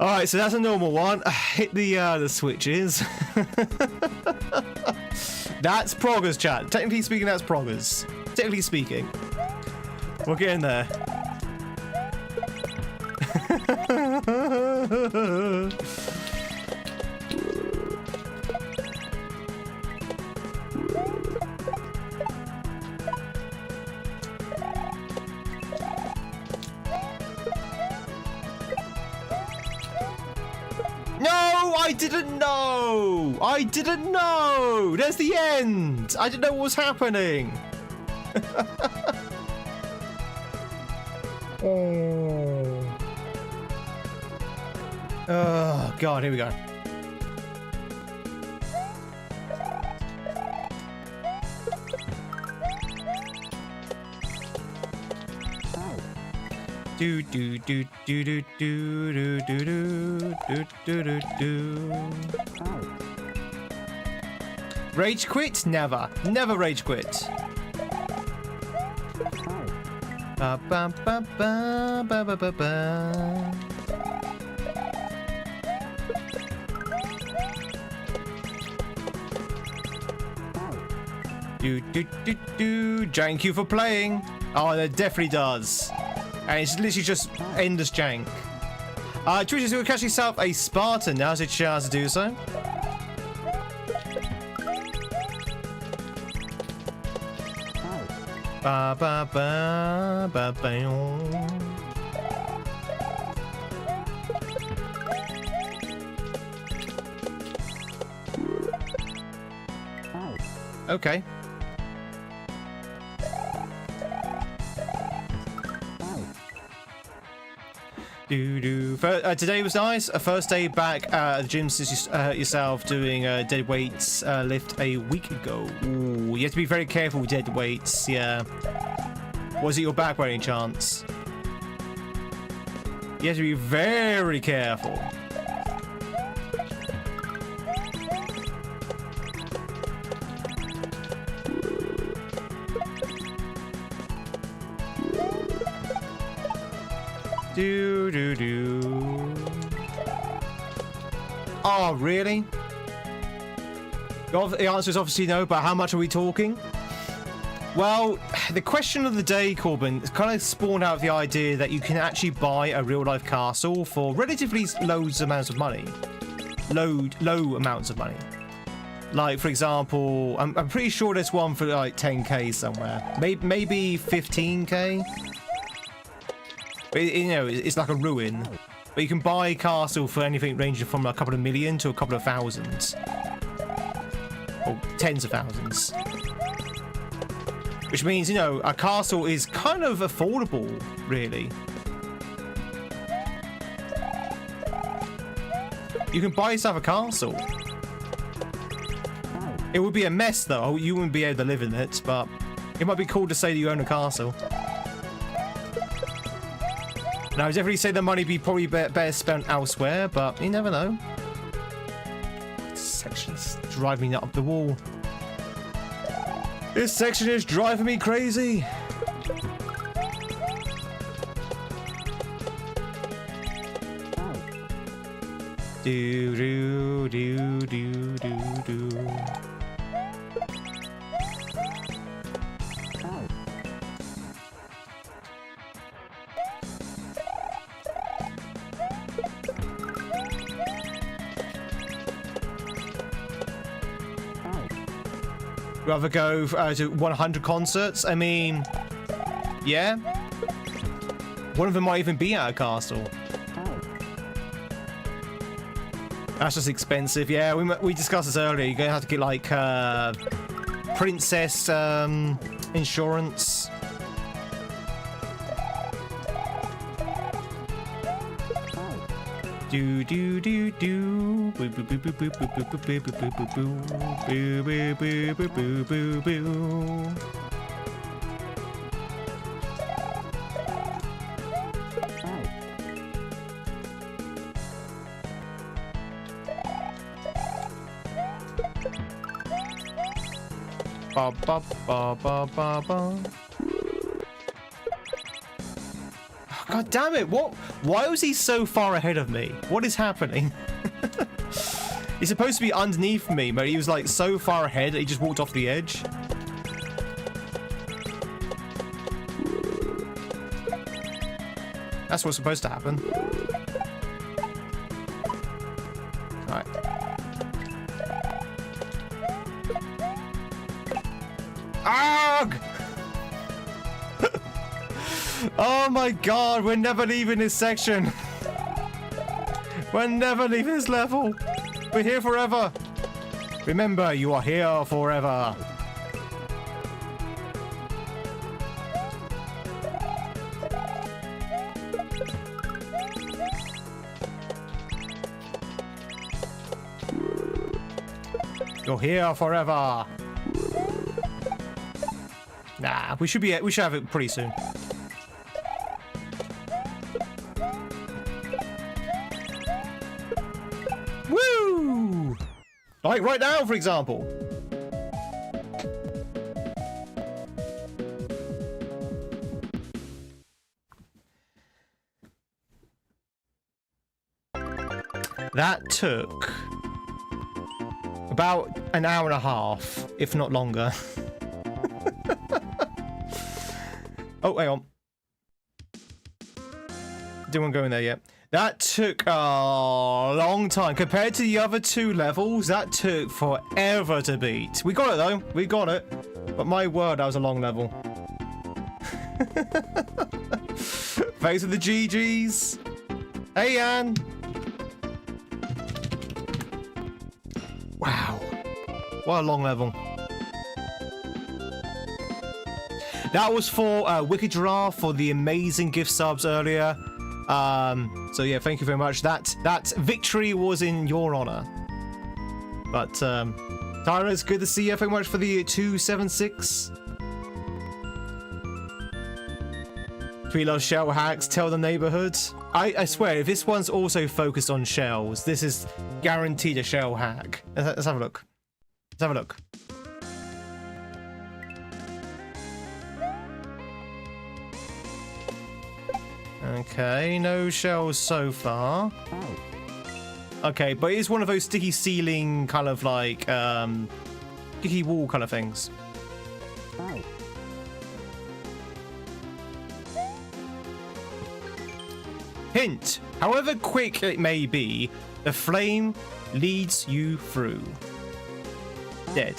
All right, so that's a normal one. Hit the switches. That's proggers, chat. Technically speaking, that's proggers. Technically speaking, we're getting there. No, I didn't know. I didn't know. There's the end. I didn't know what was happening. Oh, God, here we go. Do do do do do do do do do do do do. Rage quit? Never. Never rage quit. Ba ba ba ba ba ba ba ba. Do do do do. Thank you for playing. Oh, that definitely does. And it's literally just endless jank. Twitch, you will catch yourself a Spartan. Now's your chance to do so. Ba ba ba ba ba. Okay. Today was nice. A first day back at the gym since yourself doing dead weights lift a week ago. Ooh, you have to be very careful with dead weights. Yeah. Was it your back by any chance? You have to be very careful. Do do do. Oh, really? The answer is obviously no, but how much are we talking? Well, the question of the day, Corbin, kind of spawned out of the idea that you can actually buy a real-life castle for relatively low amounts of money. Low amounts of money. Like, for example, I'm pretty sure there's one for like 10k somewhere. Maybe 15k. You know, it's like a ruin. But you can buy a castle for anything ranging from a couple of million to a couple of thousands. Or tens of thousands. Which means, you know, a castle is kind of affordable, really. You can buy yourself a castle. It would be a mess, though. You wouldn't be able to live in it, but it might be cool to say that you own a castle. Now, I definitely say the money be probably better spent elsewhere, but you never know. This section's driving me up the wall. This section is driving me crazy. Do do do do do do. Rather go to 100 concerts? I mean, yeah. One of them might even be at a castle. That's just expensive. Yeah, we discussed this earlier. You're gonna have to get like princess insurance. Do do do do. Boo boo boo boo boo boo boo boo boo boo boo boo boo boo boo boo boo boo. Ba ba ba ba ba ba. God damn it! What? Why was he so far ahead of me? What is happening? He's supposed to be underneath me, but he was like so far ahead that he just walked off the edge. That's what's supposed to happen. Alright. Arg! Oh my god, we're never leaving this section. We're never leaving this level. We're here forever. Remember, you are here forever. You're here forever. Nah, we should have it pretty soon. Woo! Like right now, for example. That took about an hour and a half, if not longer. Oh, hang on. Didn't want to go in there yet. That took a long time. Compared to the other two levels, that took forever to beat. We got it, though. We got it. But my word, that was a long level. Thanks for the GGs. Hey, Anne. Wow. What a long level. That was for Wicked Giraffe for the amazing gift subs earlier. So yeah, thank you very much. That victory was in your honor. But Tyra, it's good to see you. Thank you very much for the 276. Tweed loves shell hacks. Tell the neighborhood. I swear, if this one's also focused on shells, this is guaranteed a shell hack. Let's have a look. Let's have a look. Okay, no shells so far. Okay, but it's one of those sticky ceiling kind of like sticky wall kind of things. Hint, however quick it may be, the flame leads you through. Dead.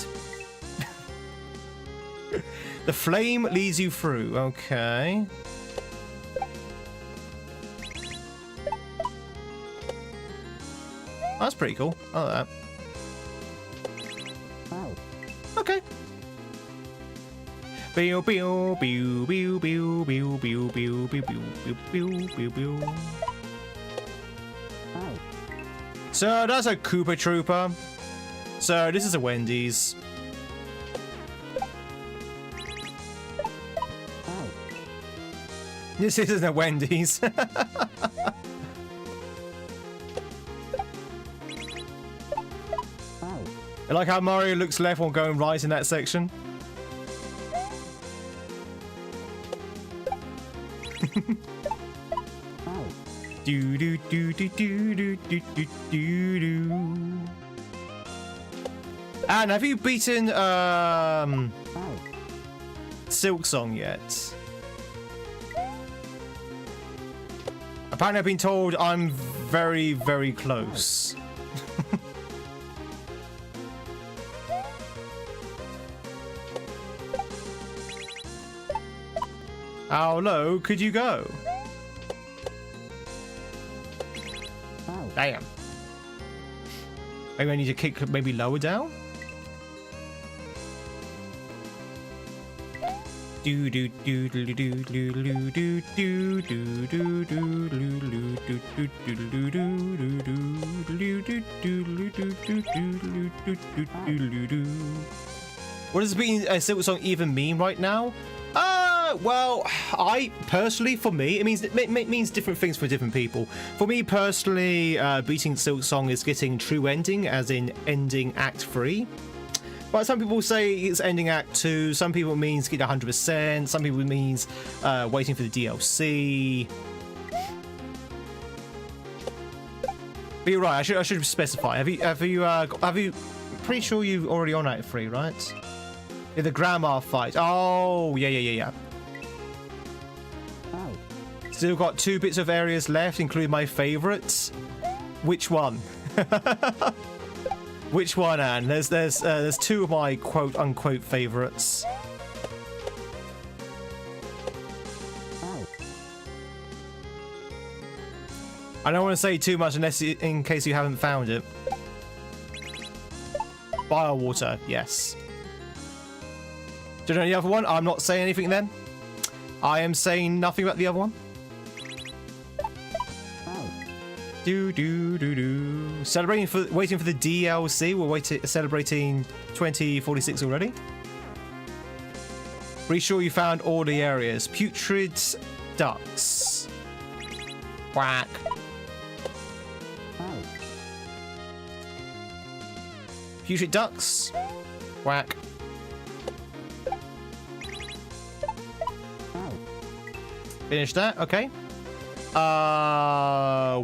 The flame leads you through, okay. That's pretty cool. I like that. Okay. Pew pew pew pew pew pew pew pew pew pew pew pew. So that's a Koopa Trooper. So this is a Wendy's. This isn't a Wendy's. I like how Mario looks left while going right in that section. Do do do do do do do do do. Anne, have you beaten Silk Song yet? Apparently I've been told I'm very, very close. How low could you go? Damn. Maybe I need to kick maybe lower down? Do do do do do do do do do do do do do do. What does being a Silk Song even mean right now? Well, I personally, for me, it means different things for different people. For me personally, beating Silk Song is getting true ending, as in ending Act 3. But some people say it's ending Act 2. Some people it means get 100%. Some people it means waiting for the DLC. But you're right. I should specify. Have you? Pretty sure you already on Act 3, right? Yeah, the grandma fight. Oh, yeah. Oh. Still got 2 bits of areas left, including my favorites. Which one? Which one, Anne? There's 2 of my quote unquote favorites. Oh. I don't want to say too much unless in case you haven't found it. Firewater, yes. Do you know the other one? I'm not saying anything then. I am saying nothing about the other one. Oh. Waiting for the DLC. We're celebrating 2046 already. Pretty sure you found all the areas. Putrid ducks. Quack. Oh. Putrid ducks. Quack. Oh. Finish that. Okay.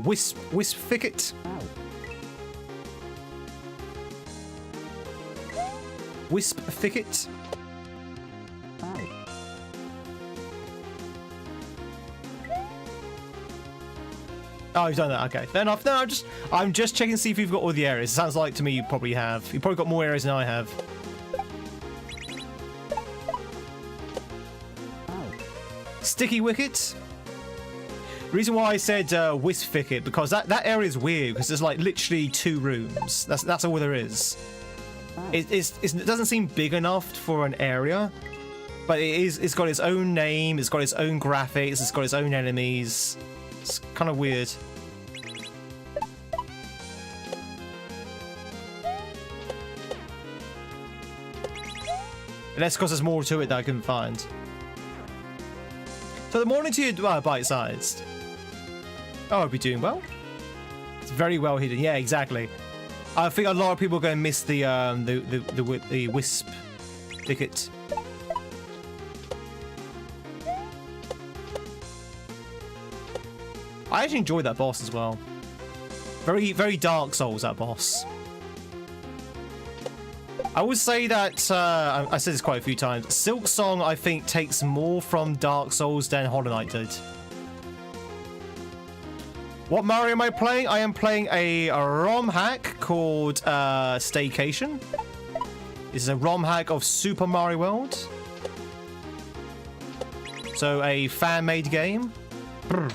Wisp thicket. Oh. Wisp thicket. Oh. Oh, you've done that. Okay, fair enough. No, I'm just checking to see if you've got all the areas. It sounds like to me you probably have. You've probably got more areas than I have. Oh. Sticky wicket. The reason why I said wisp thicket because that area is weird because there's like literally 2 rooms. That's all there is. Oh. It doesn't seem big enough for an area, but it's got its own name. It's got its own graphics. It's got its own enemies. It's kind of weird. And that's because there's more to it that I couldn't find. So the morning to you bite-sized. Oh, I'll be doing well. It's very well hidden. Yeah, exactly. I think a lot of people are going to miss the wisp thicket. I actually enjoyed that boss as well. Very, very Dark Souls, that boss. I would say that, I said this quite a few times, Silk Song, I think, takes more from Dark Souls than Hollow Knight did. What Mario am I playing? I am playing a ROM hack called Staycation. This is a ROM hack of Super Mario World. So, a fan-made game. Brr.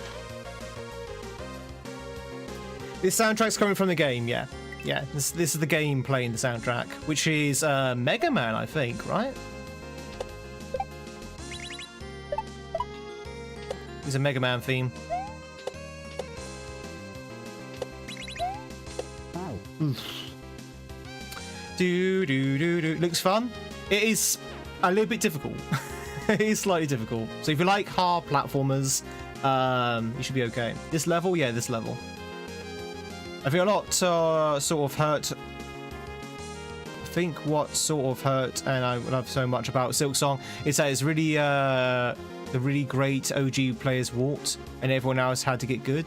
This soundtrack's coming from the game, yeah. Yeah, this is the game playing the soundtrack, which is Mega Man, I think, right? It's a Mega Man theme. Oh. Looks fun. It is a little bit difficult. It is slightly difficult. So if you like hard platformers, you should be okay. This level, yeah, this level. I think a lot sort of hurt. I think what sort of hurt, and I love so much about Silk Song, is that it's really the really great OG players walked, and everyone else had to get good.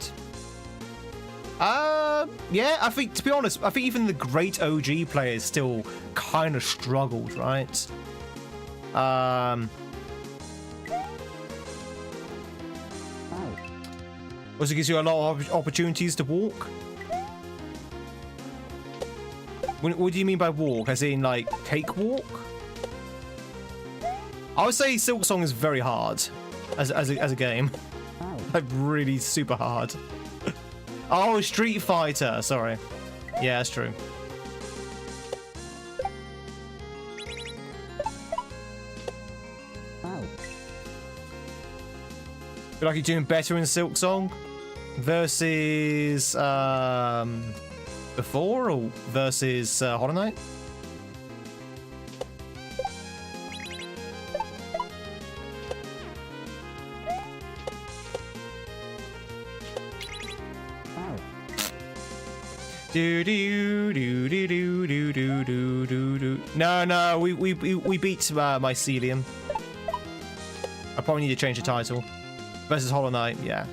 Yeah, I think, to be honest, I think even the great OG players still kind of struggled, right? Oh. Also gives you a lot of opportunities to walk. What do you mean by walk? As in, like, cakewalk? I would say Silk Song is very hard as a game. Oh. Like, really super hard. Oh, Street Fighter. Sorry. Yeah, that's true. Oh. Feel like you're doing better in Silk Song versus before or versus Hollow Knight? Oh. No, we beat Mycelium. I probably need to change the title. Versus Hollow Knight, yeah.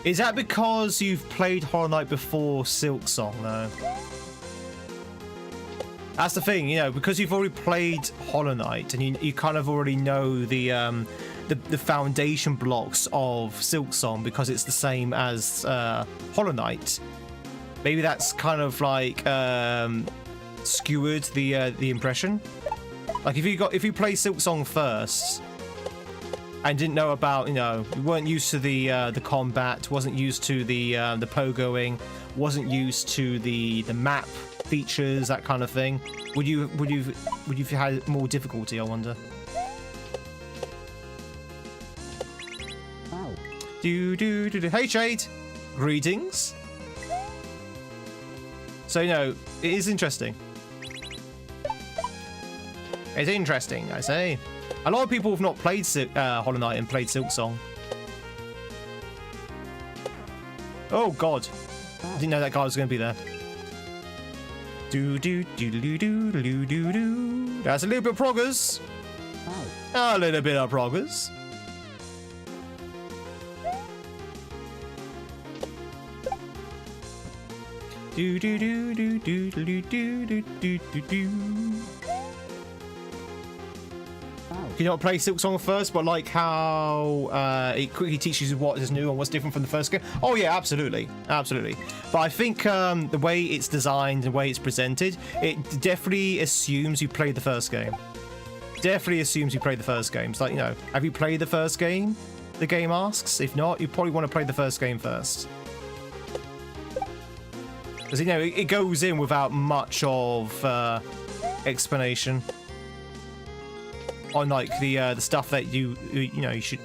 Is that because you've played Hollow Knight before Silksong, though? That's the thing, you know, because you've already played Hollow Knight and you kind of already know the foundation blocks of Silksong because it's the same as Hollow Knight. Maybe that's kind of like skewered the impression. Like if you play Silksong first and didn't know about, you know, you weren't used to the combat, wasn't used to the pogoing, wasn't used to the map features, that kind of thing, would you have had more difficulty, I wonder? Oh. Hey Shade, greetings. So, you know, it is interesting. It's interesting, I say. A lot of people have not played Hollow Knight and played Silksong. Oh god, I didn't know that guy was going to be there. That's a little bit of progress. Oh. A little bit of progress. Can you not play Silksong first, but like how it quickly teaches you what is new and what's different from the first game? Oh yeah, absolutely, absolutely. But I think the way it's designed and the way it's presented, it definitely assumes you played the first game. Definitely assumes you played the first game. It's like, you know, have you played the first game? The game asks. If not, you probably want to play the first game first. Because, you know, it goes in without much of explanation on like the stuff that you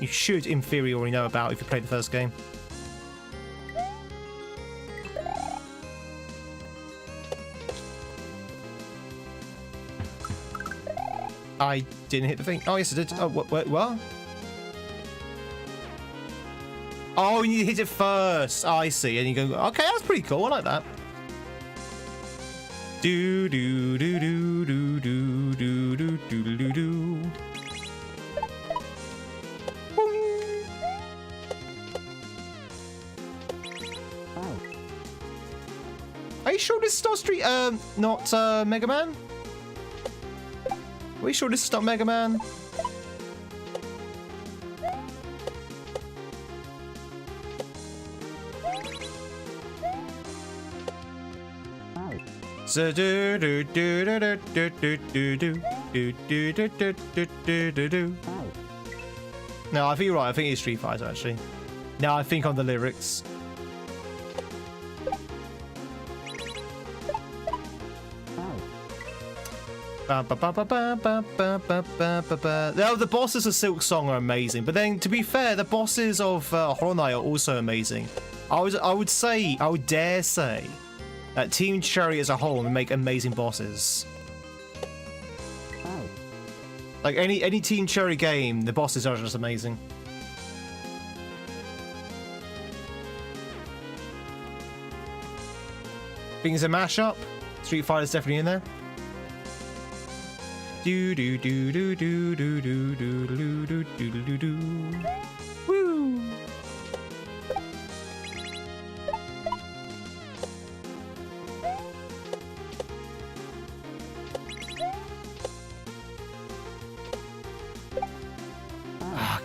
should in theory already know about if you played the first game. I didn't hit the thing. Oh yes, I did. Oh, what? Oh, you need to hit it first. Oh, I see. And you go, okay, that's pretty cool. I like that. Do do do do do do do do do do do. Oh. Are you sure this is Star Street? Not Mega Man? Are we sure this is not Mega Man? So do do do do do do do do do do do do do do do. Oh. No, I think you're right. I think it's Street Fighter actually. Now I think on the lyrics. Oh. Now, the bosses of Silksong are amazing, but then to be fair, the bosses of Hollow Knight are also amazing. I would dare say that Team Cherry as a whole make amazing bosses. Oh. Like any Team Cherry game, the bosses are just amazing. Think it's a mashup. Street Fighter's definitely in there. Do do do do do do do do do do do do do. Woo!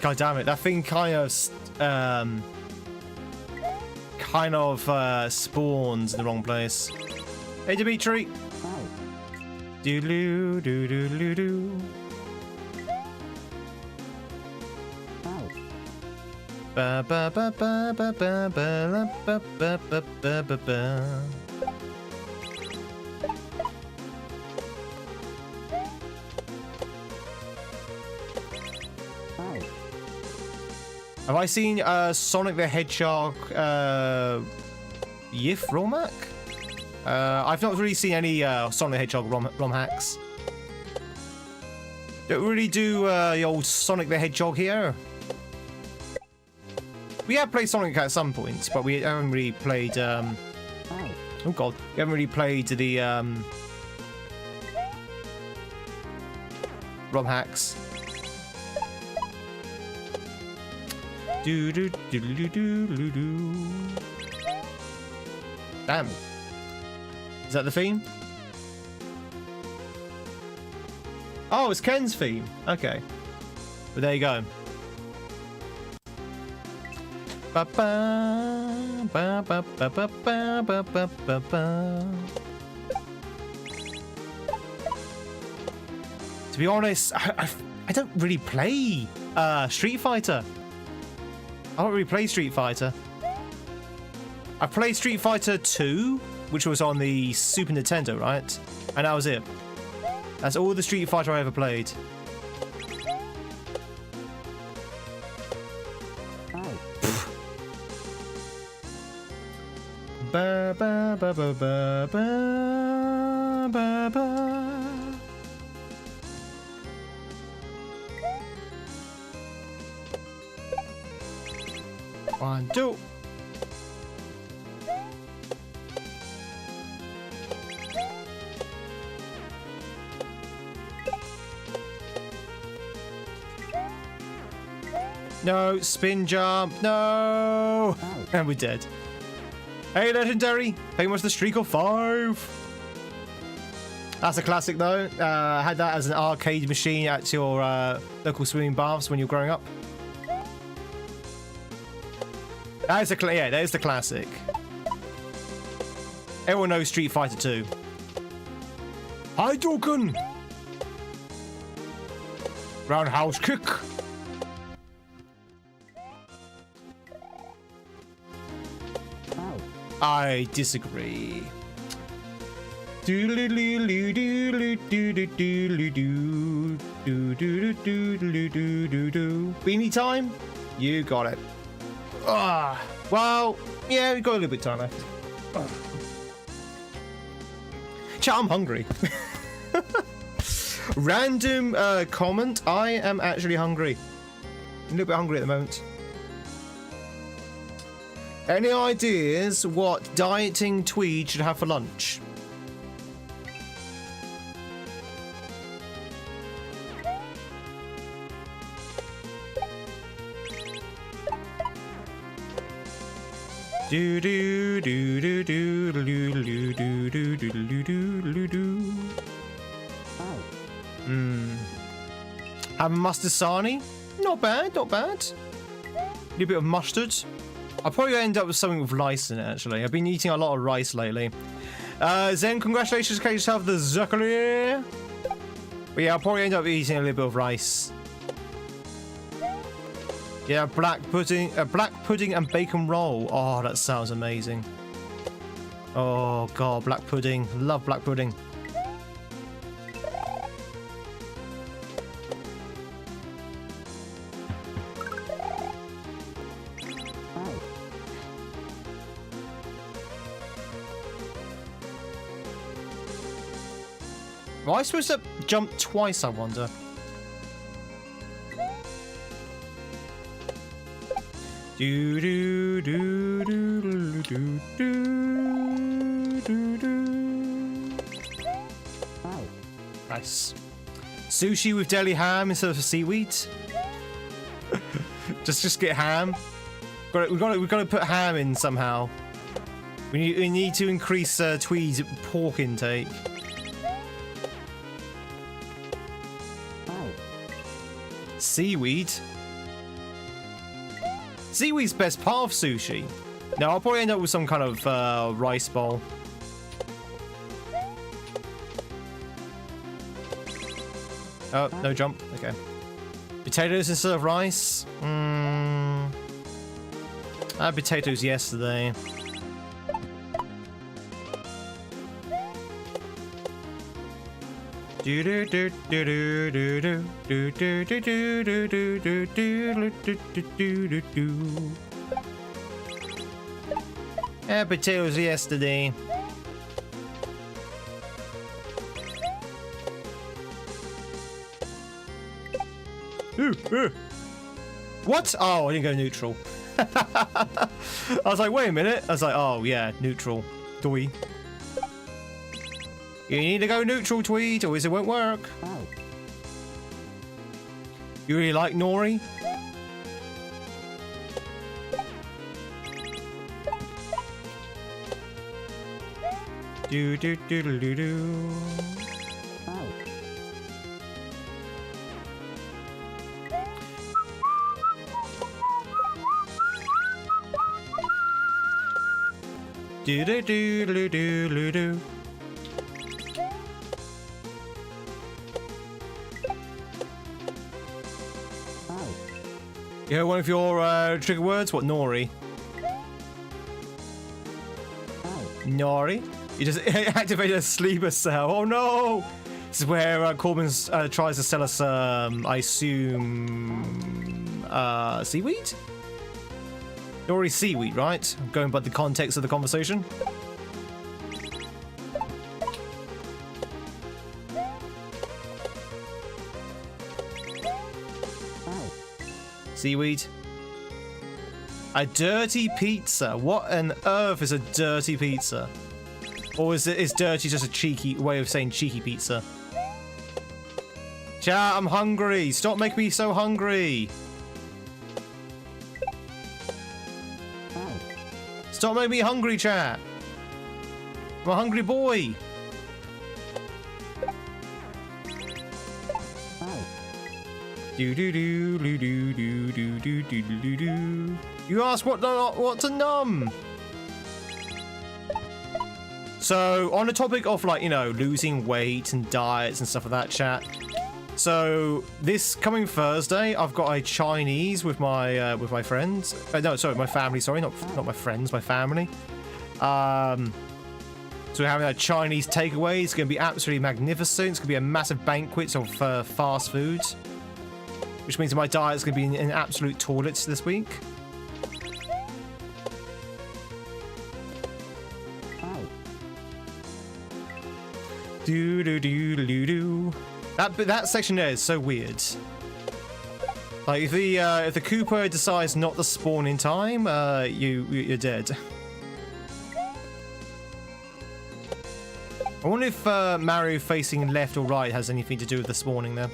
God damn it! That thing kind of spawns in the wrong place. Hey, Dimitri. Oh. Do do do do do do. Oh. Ba ba ba ba ba ba ba ba ba ba ba ba ba. Oh. Have I seen Sonic the Hedgehog Yif romhack? I've not really seen any Sonic the Hedgehog ROM hacks. Don't really do the old Sonic the Hedgehog here. We have played Sonic at some points, but we haven't really played. Oh god, we haven't really played the ROM hacks. Do do do do do do do. Damn. Is that the theme? Oh, it's Ken's theme. Okay. But there you go. Ba ba ba ba ba ba ba ba ba ba ba. To be honest, I don't really play Street Fighter. I don't really play Street Fighter. I played Street Fighter 2, which was on the Super Nintendo, right? And that was it. That's all the Street Fighter I ever played. Ba ba ba ba ba ba ba ba. 1, 2. No, spin jump, no! And we're dead. Hey, Legendary! How much the streak of 5? That's a classic, though. I had that as an arcade machine at your local swimming baths when you were growing up. That is that is the classic. Everyone knows Street Fighter 2. Hadouken! Roundhouse kick! I disagree. Beanie time? You got it. Well, yeah, we've got a little bit of time left. Chat, I'm hungry. Random comment. I am actually hungry. A little bit hungry at the moment. Any ideas what dieting Tweed should have for lunch? Do do do do do do do do do do do do. Have a mustard sarnie? Not bad, not bad. A little bit of mustard. I'll probably end up with something with rice in it, actually. I've been eating a lot of rice lately. Zen, congratulations, get yourself the Zuckerly. But yeah, I'll probably end up eating a little bit of rice. Yeah, black pudding and bacon roll. Oh, that sounds amazing. Oh god, black pudding. Love black pudding. Am I supposed to jump twice, I wonder? Do do do do do do do do. Nice. Sushi with deli ham instead of seaweed. just get ham. We've got to put ham in somehow. We need to increase Tweed's pork intake. Seaweed. Seaweed's best part of sushi. No, I'll probably end up with some kind of rice bowl. Oh, no jump. Okay. Potatoes instead of rice? I had potatoes yesterday. Do do do do do do do do do do do do do do do do. Yeah, potatoes yesterday. What? Oh, I didn't go neutral. I was like, wait a minute. I was like, oh yeah, neutral. Doi. You need to go neutral, Tweed, or it won't work. You really like Nori? Do do do do do do. Ow. Do do do do do do do. Ow. You heard one of your trigger words? What, Nori? Ow. Nori? You just activated a sleeper cell. Oh no! This is where Corbin tries to sell us, I assume, seaweed? Nori seaweed, right? I'm going by the context of the conversation. Ow. Seaweed. A dirty pizza. What on earth is a dirty pizza? Or is dirty just a cheeky way of saying cheeky pizza? Chat, I'm hungry. Stop making me so hungry. Ow. Stop making me hungry, chat. I'm a hungry boy. Ow. Do do do do do do do do do do do. You ask what's a num? So on the topic of, like, you know, losing weight and diets and stuff like that, chat. So this coming Thursday, I've got a Chinese with my friends. No, sorry, my family. Sorry, not my friends, my family. So we're having a Chinese takeaway. It's going to be absolutely magnificent. It's going to be a massive banquet of fast food, which means my diet's going to be in absolute toilets this week. Ow. Do do do do do. That section there is so weird. Like if the Koopa decides not to spawn in time, you're dead. I wonder if Mario facing left or right has anything to do with the spawning there.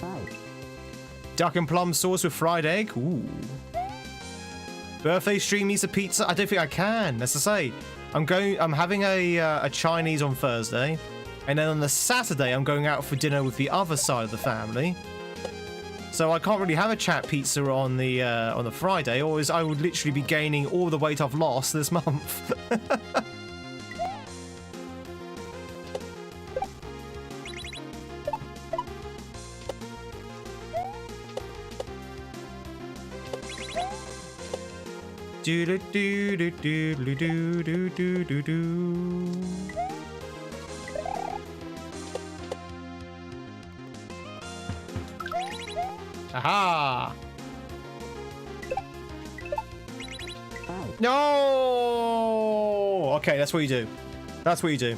Ow. Duck and plum sauce with fried egg. Ooh. Birthday stream needs a pizza. I don't think I can. As I say, I'm having a Chinese on Thursday, and then on the Saturday I'm going out for dinner with the other side of the family. So I can't really have a chat pizza on the Friday, or I would literally be gaining all the weight I've lost this month. Do do do do do do do do do do. Aha! Ow. No! Okay, that's what you do. That's what you do.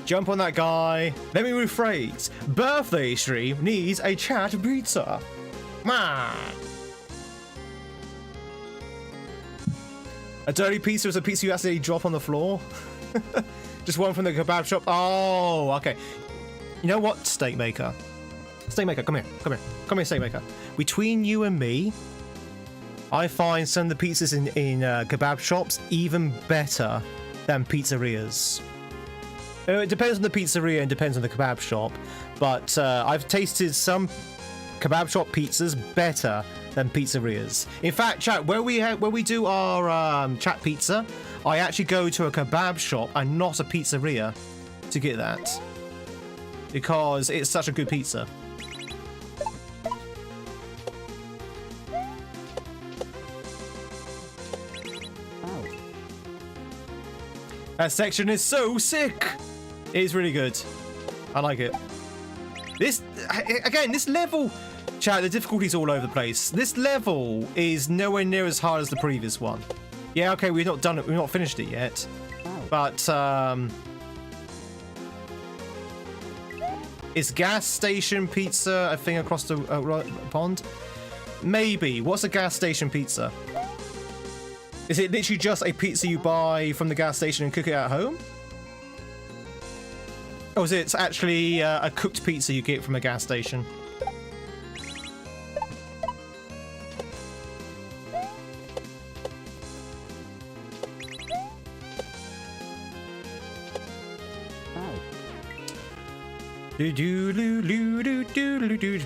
Jump on that guy. Let me rephrase. Birthday stream needs a chat pizza. Man. A dirty pizza is a pizza you accidentally drop on the floor. Just one from the kebab shop. Oh, okay. You know what, Steak Maker? Steak Maker, come here. Come here. Come here, Steak Maker. Between you and me, I find some of the pizzas in kebab shops even better than pizzerias. It depends on the pizzeria and depends on the kebab shop, but I've tasted some kebab shop pizzas better than pizzerias. In fact, chat, where we do our chat pizza, I actually go to a kebab shop and not a pizzeria to get that, because it's such a good pizza. Ow. That section is so sick. It is really good. I like it. This level, chat, the difficulty's all over the place. This level is nowhere near as hard as the previous one. Yeah, okay, we've not done it. We've not finished it yet. Ow. But is gas station pizza a thing across the pond? Maybe. What's a gas station pizza? Is it literally just a pizza you buy from the gas station and cook it at home? Or is it actually a cooked pizza you get from a gas station?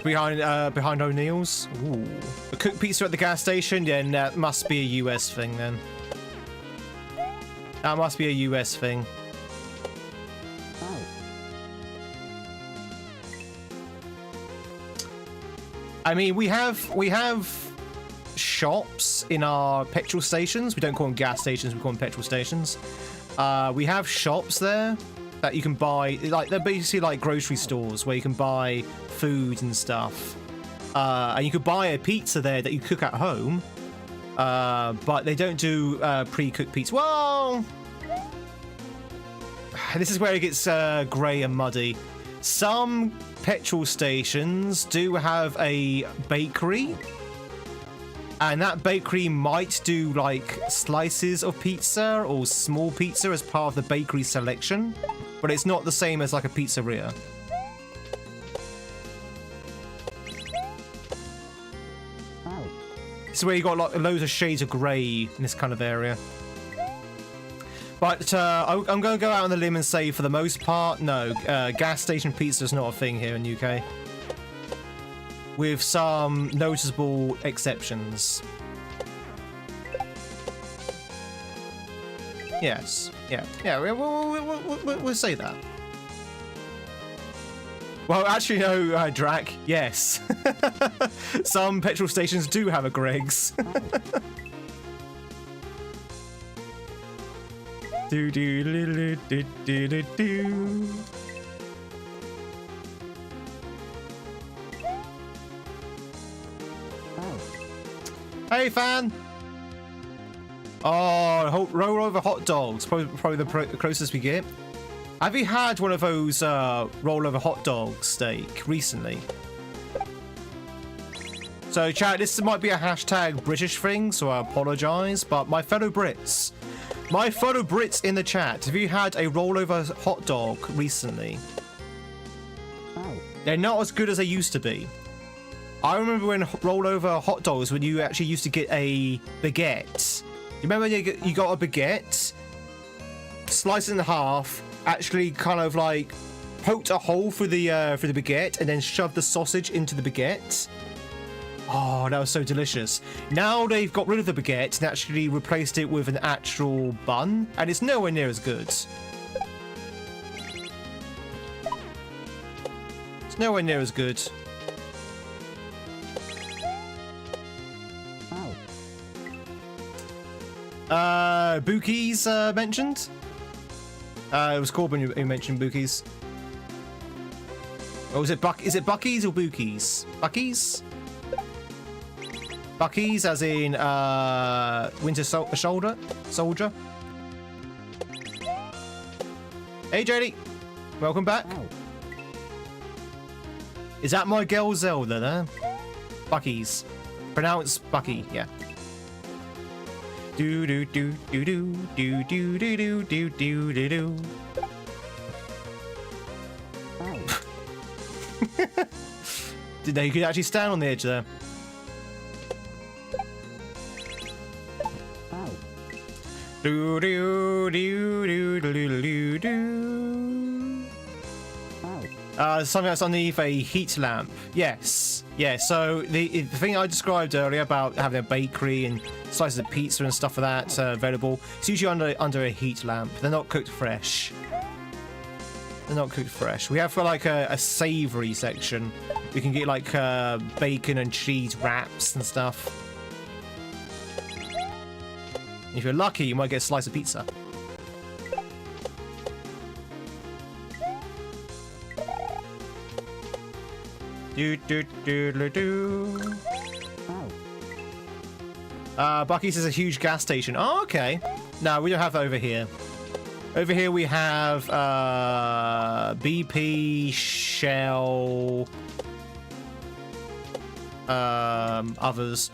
Behind O'Neill's. Ooh. A cooked pizza at the gas station? Yeah, that must be a US thing then. That must be a US thing. I mean, we have shops in our petrol stations. We don't call them gas stations, we call them petrol stations. We have shops there that you can buy, like they're basically like grocery stores where you can buy food and stuff. And you could buy a pizza there that you cook at home. But they don't do pre-cooked pizza. Well, this is where it gets grey and muddy. Some petrol stations do have a bakery, and that bakery might do like slices of pizza or small pizza as part of the bakery selection, but it's not the same as like a pizzeria. This is where you got like loads of shades of grey in this kind of area. But I'm going to go out on the limb and say, for the most part, no, gas station pizza is not a thing here in the UK. With some noticeable exceptions. Yes, yeah, we'll say that. Well, actually, no, Drac, yes. Some petrol stations do have a Greg's. Do do do do do do do. Hey, fan. Oh, roll over hot dogs. Probably the closest we get. Have you had one of those roll over hot dog steak recently? So, chat, this might be a hashtag British thing, so I apologize. But my fellow Brits in the chat, have you had a rollover hot dog recently? They're not as good as they used to be. I remember when rollover hot dogs, when you actually used to get a baguette. You remember you got a baguette, slice it in half, actually kind of like poked a hole for the baguette, and then shoved the sausage into the baguette. Oh, that was so delicious. Now they've got rid of the baguette and actually replaced it with an actual bun, and it's nowhere near as good. It's nowhere near as good. Bookies mentioned. It was Corbin who mentioned Bookies. Or was it Is it Bucky's or Bookies? Bucky's? Bucky's, as in Winter Soldier. Hey, JD, welcome back. Is that my girl Zelda there? Bucky's, pronounce Bucky, yeah. Do do do do do do do do do do do do. You could actually stand on the edge there. Do do do do do do do. Something that's underneath a heat lamp. Yes. Yeah, so the thing I described earlier about having a bakery and slices of pizza and stuff like that available, it's usually under a heat lamp. They're not cooked fresh. They're not cooked fresh. We have for like a savory section. We can get like bacon and cheese wraps and stuff. If you're lucky, you might get a slice of pizza. Do do do do do. Bucky's is a huge gas station. Oh, okay. No, we don't have that over here. Over here we have BP, Shell, others.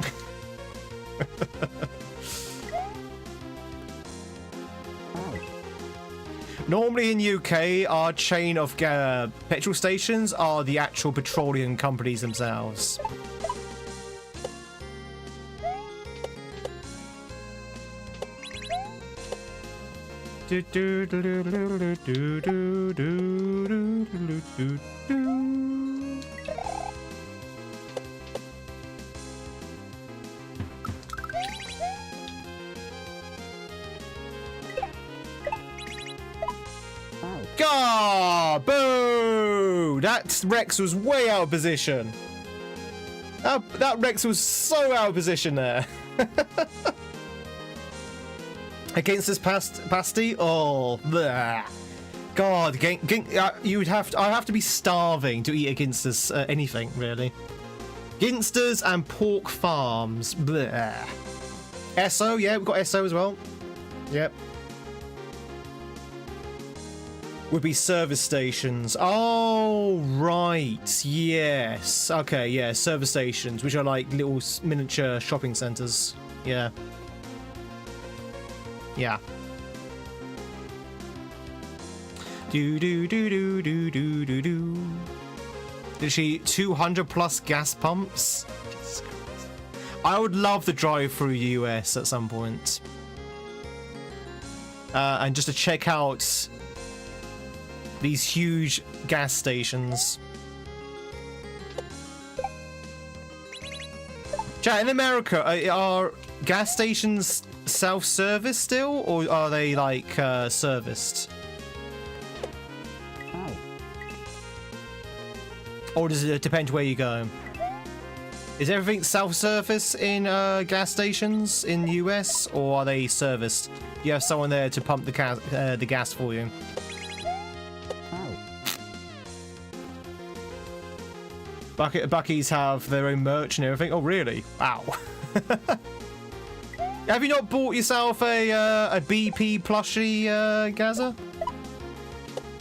Normally in UK, our chain of petrol stations are the actual petroleum companies themselves. Do, do, do, do, do, do, do, do, do, do, do. Gah! Boo! That Rex was way out of position. That Rex was so out of position there. Against this pasty? Oh, bleh. God, I have to be starving to eat against this anything really. Ginsters and pork farms. Bleh. Esso, yeah, we've got Esso as well. Yep. Would be service stations. Oh, right. Yes. Okay, yeah, service stations, which are like little miniature shopping centers. Yeah. Yeah. Do do do do do do do do. Did she 200 plus gas pumps? I would love to drive through US at some point. And just to check out these huge gas stations. Chat, in America, are gas stations self-service still, or are they like serviced? Or does it depend where you go? Is everything self-service in gas stations in the US, or are they serviced? You have someone there to pump the gas for you. Bucky's have their own merch and everything. Oh, really? Wow. Have you not bought yourself a BP plushie, Gaza?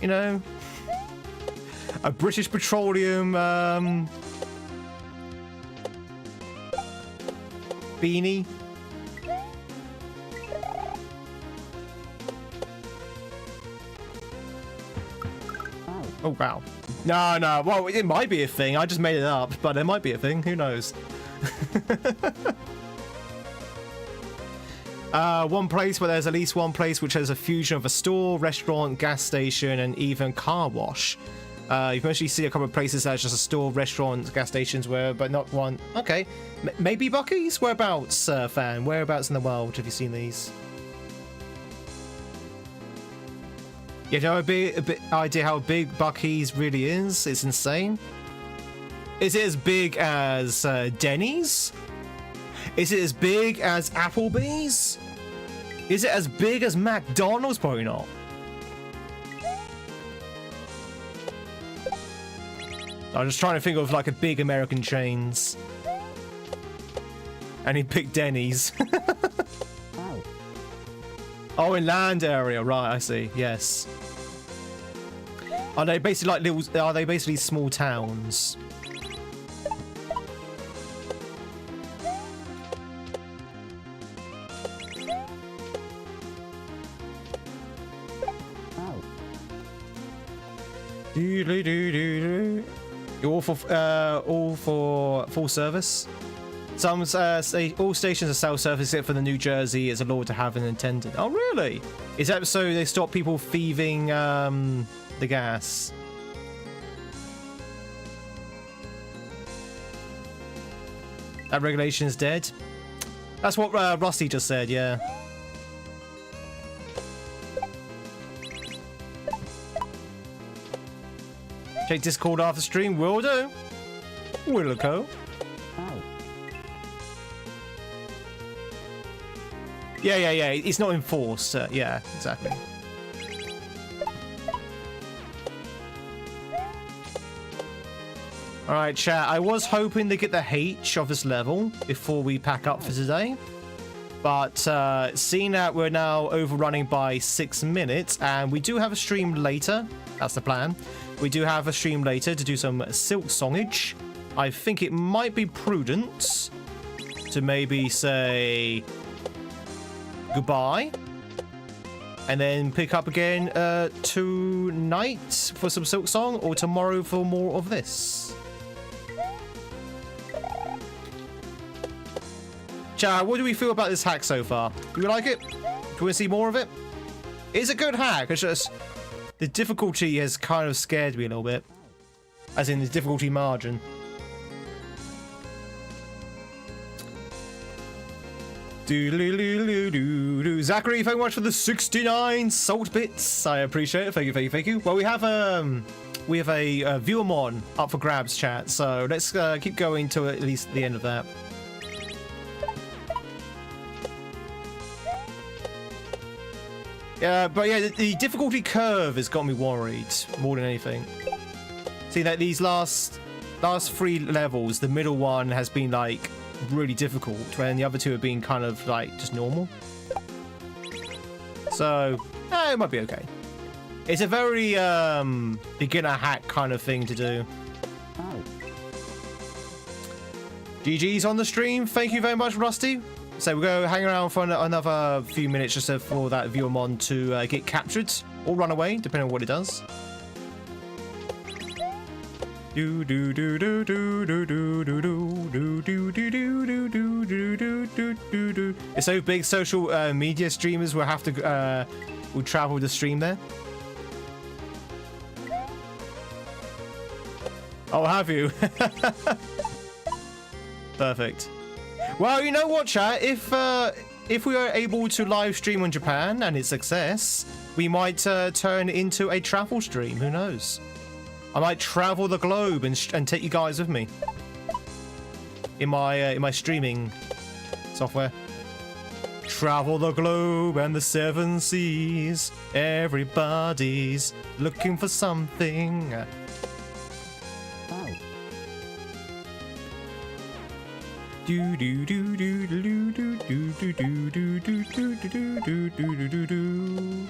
You know, a British Petroleum beanie. Oh wow. No. Well, it might be a thing. I just made it up, but it might be a thing. Who knows? One place where there's at least one place which has a fusion of a store, restaurant, gas station, and even car wash. You mostly see a couple of places that's just a store, restaurant, gas stations, but not one. Okay, maybe Bucky's. Whereabouts, fan? Whereabouts in the world have you seen these? You know a bit idea how big Bucky's really is? It's insane. Is it as big as Denny's? Is it as big as Applebee's? Is it as big as McDonald's? Probably not. I'm just trying to think of like a big American chains. And he picked Denny's. Oh, in land area, right? I see. Yes. Are they basically like little? Are they basically small towns? You're all for full service. Some all stations are self-service except for the New Jersey. It's allowed to have an attendant. Oh, really? Is that so they stop people thieving the gas? That regulation is dead. That's what Rusty just said. Yeah. Check Discord after stream. Will do. Will go. Yeah. It's not enforced. Yeah, exactly. Alright, chat. I was hoping to get the H of this level before we pack up for today. But seeing that we're now overrunning by 6 minutes, and we do have a stream later. That's the plan. We do have a stream later to do some Silk Songage. I think it might be prudent to maybe say goodbye and then pick up again tonight for some Silk Song, or tomorrow for more of this. Chat, what do we feel about this hack so far? Do we like it? Do we want to see more of it? It's a good hack. It's just the difficulty has kind of scared me a little bit, as in the difficulty margin. Zachary, thank you much for the 69 salt bits. I appreciate it. Thank you, thank you, thank you. Well, we have a Viewamon up for grabs, chat. So let's keep going to at least the end of that. But yeah, the difficulty curve has got me worried more than anything. See that these last 3 levels, the middle one has been like really difficult, when the other 2 have been kind of like just normal. So it might be okay. It's a very beginner hack kind of thing to do. GG's on the stream. Thank you very much, Rusty. So we'll go hang around for another few minutes just for that Viewamon to get captured or run away, depending on what it does. It's so big, social media streamers will have to will travel to stream there. Oh, have you? Perfect. Well, you know what, chat? If we are able to live stream on Japan and it's success, we might turn into a travel stream. Who knows? I might travel the globe and take you guys with me in my streaming software. Travel the globe and the 7 seas. Everybody's looking for something. Do do do do do do do do do do do do do do do do.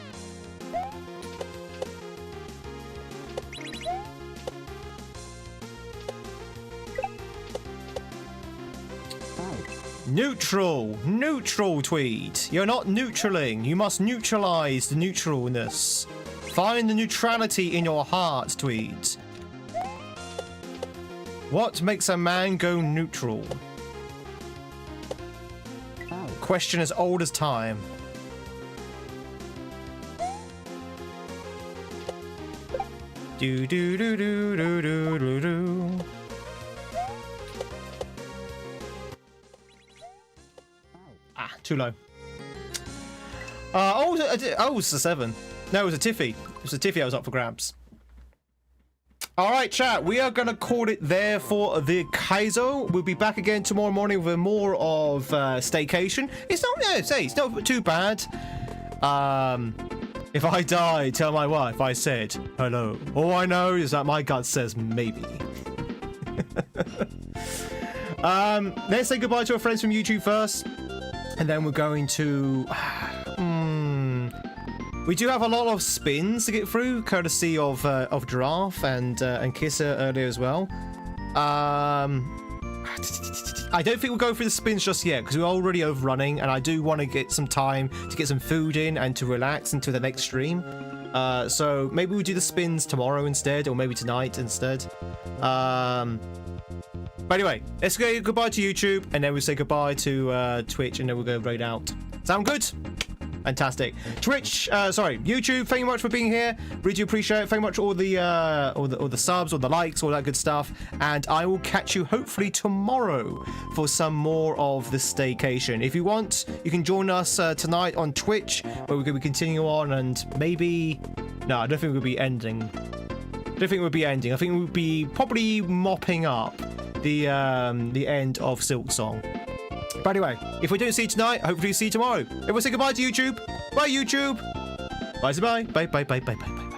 Neutral, Tweed. You're not neutraling. You must neutralize the neutralness. Find the neutrality in your heart, Tweed. What makes a man go neutral? Question as old as time. Do do do do do do do do. Too low. Oh, it was a 7. No, it was a Tiffy. It was a Tiffy I was up for grabs. Alright, chat. We are going to call it there for the Kaizo. We'll be back again tomorrow morning with more of Staycation. It's not too bad. If I die, tell my wife I said hello. All I know is that my gut says maybe. Let's say goodbye to our friends from YouTube first. And then we're going to... we do have a lot of spins to get through, courtesy of Giraffe and Kisser earlier as well. I don't think we'll go through the spins just yet, because we're already overrunning, and I do want to get some time to get some food in and to relax until the next stream. So maybe we'll do the spins tomorrow instead, or maybe tonight instead. But anyway, let's say goodbye to YouTube, and then we'll say goodbye to Twitch, and then we'll go right out. Sound good? Fantastic. YouTube, thank you much for being here. Really do appreciate it. Thank you much all the subs, all the likes, all that good stuff. And I will catch you hopefully tomorrow for some more of the staycation. If you want, you can join us tonight on Twitch, where we're going to be continuing on, and maybe... No, I don't think we'll be ending. I think we'll be probably mopping up the end of Silksong. But anyway, if we don't see you tonight, hopefully see you tomorrow. Everyone say goodbye to YouTube. Bye, YouTube. Bye. Bye. Bye. Bye. Bye. Bye. Bye.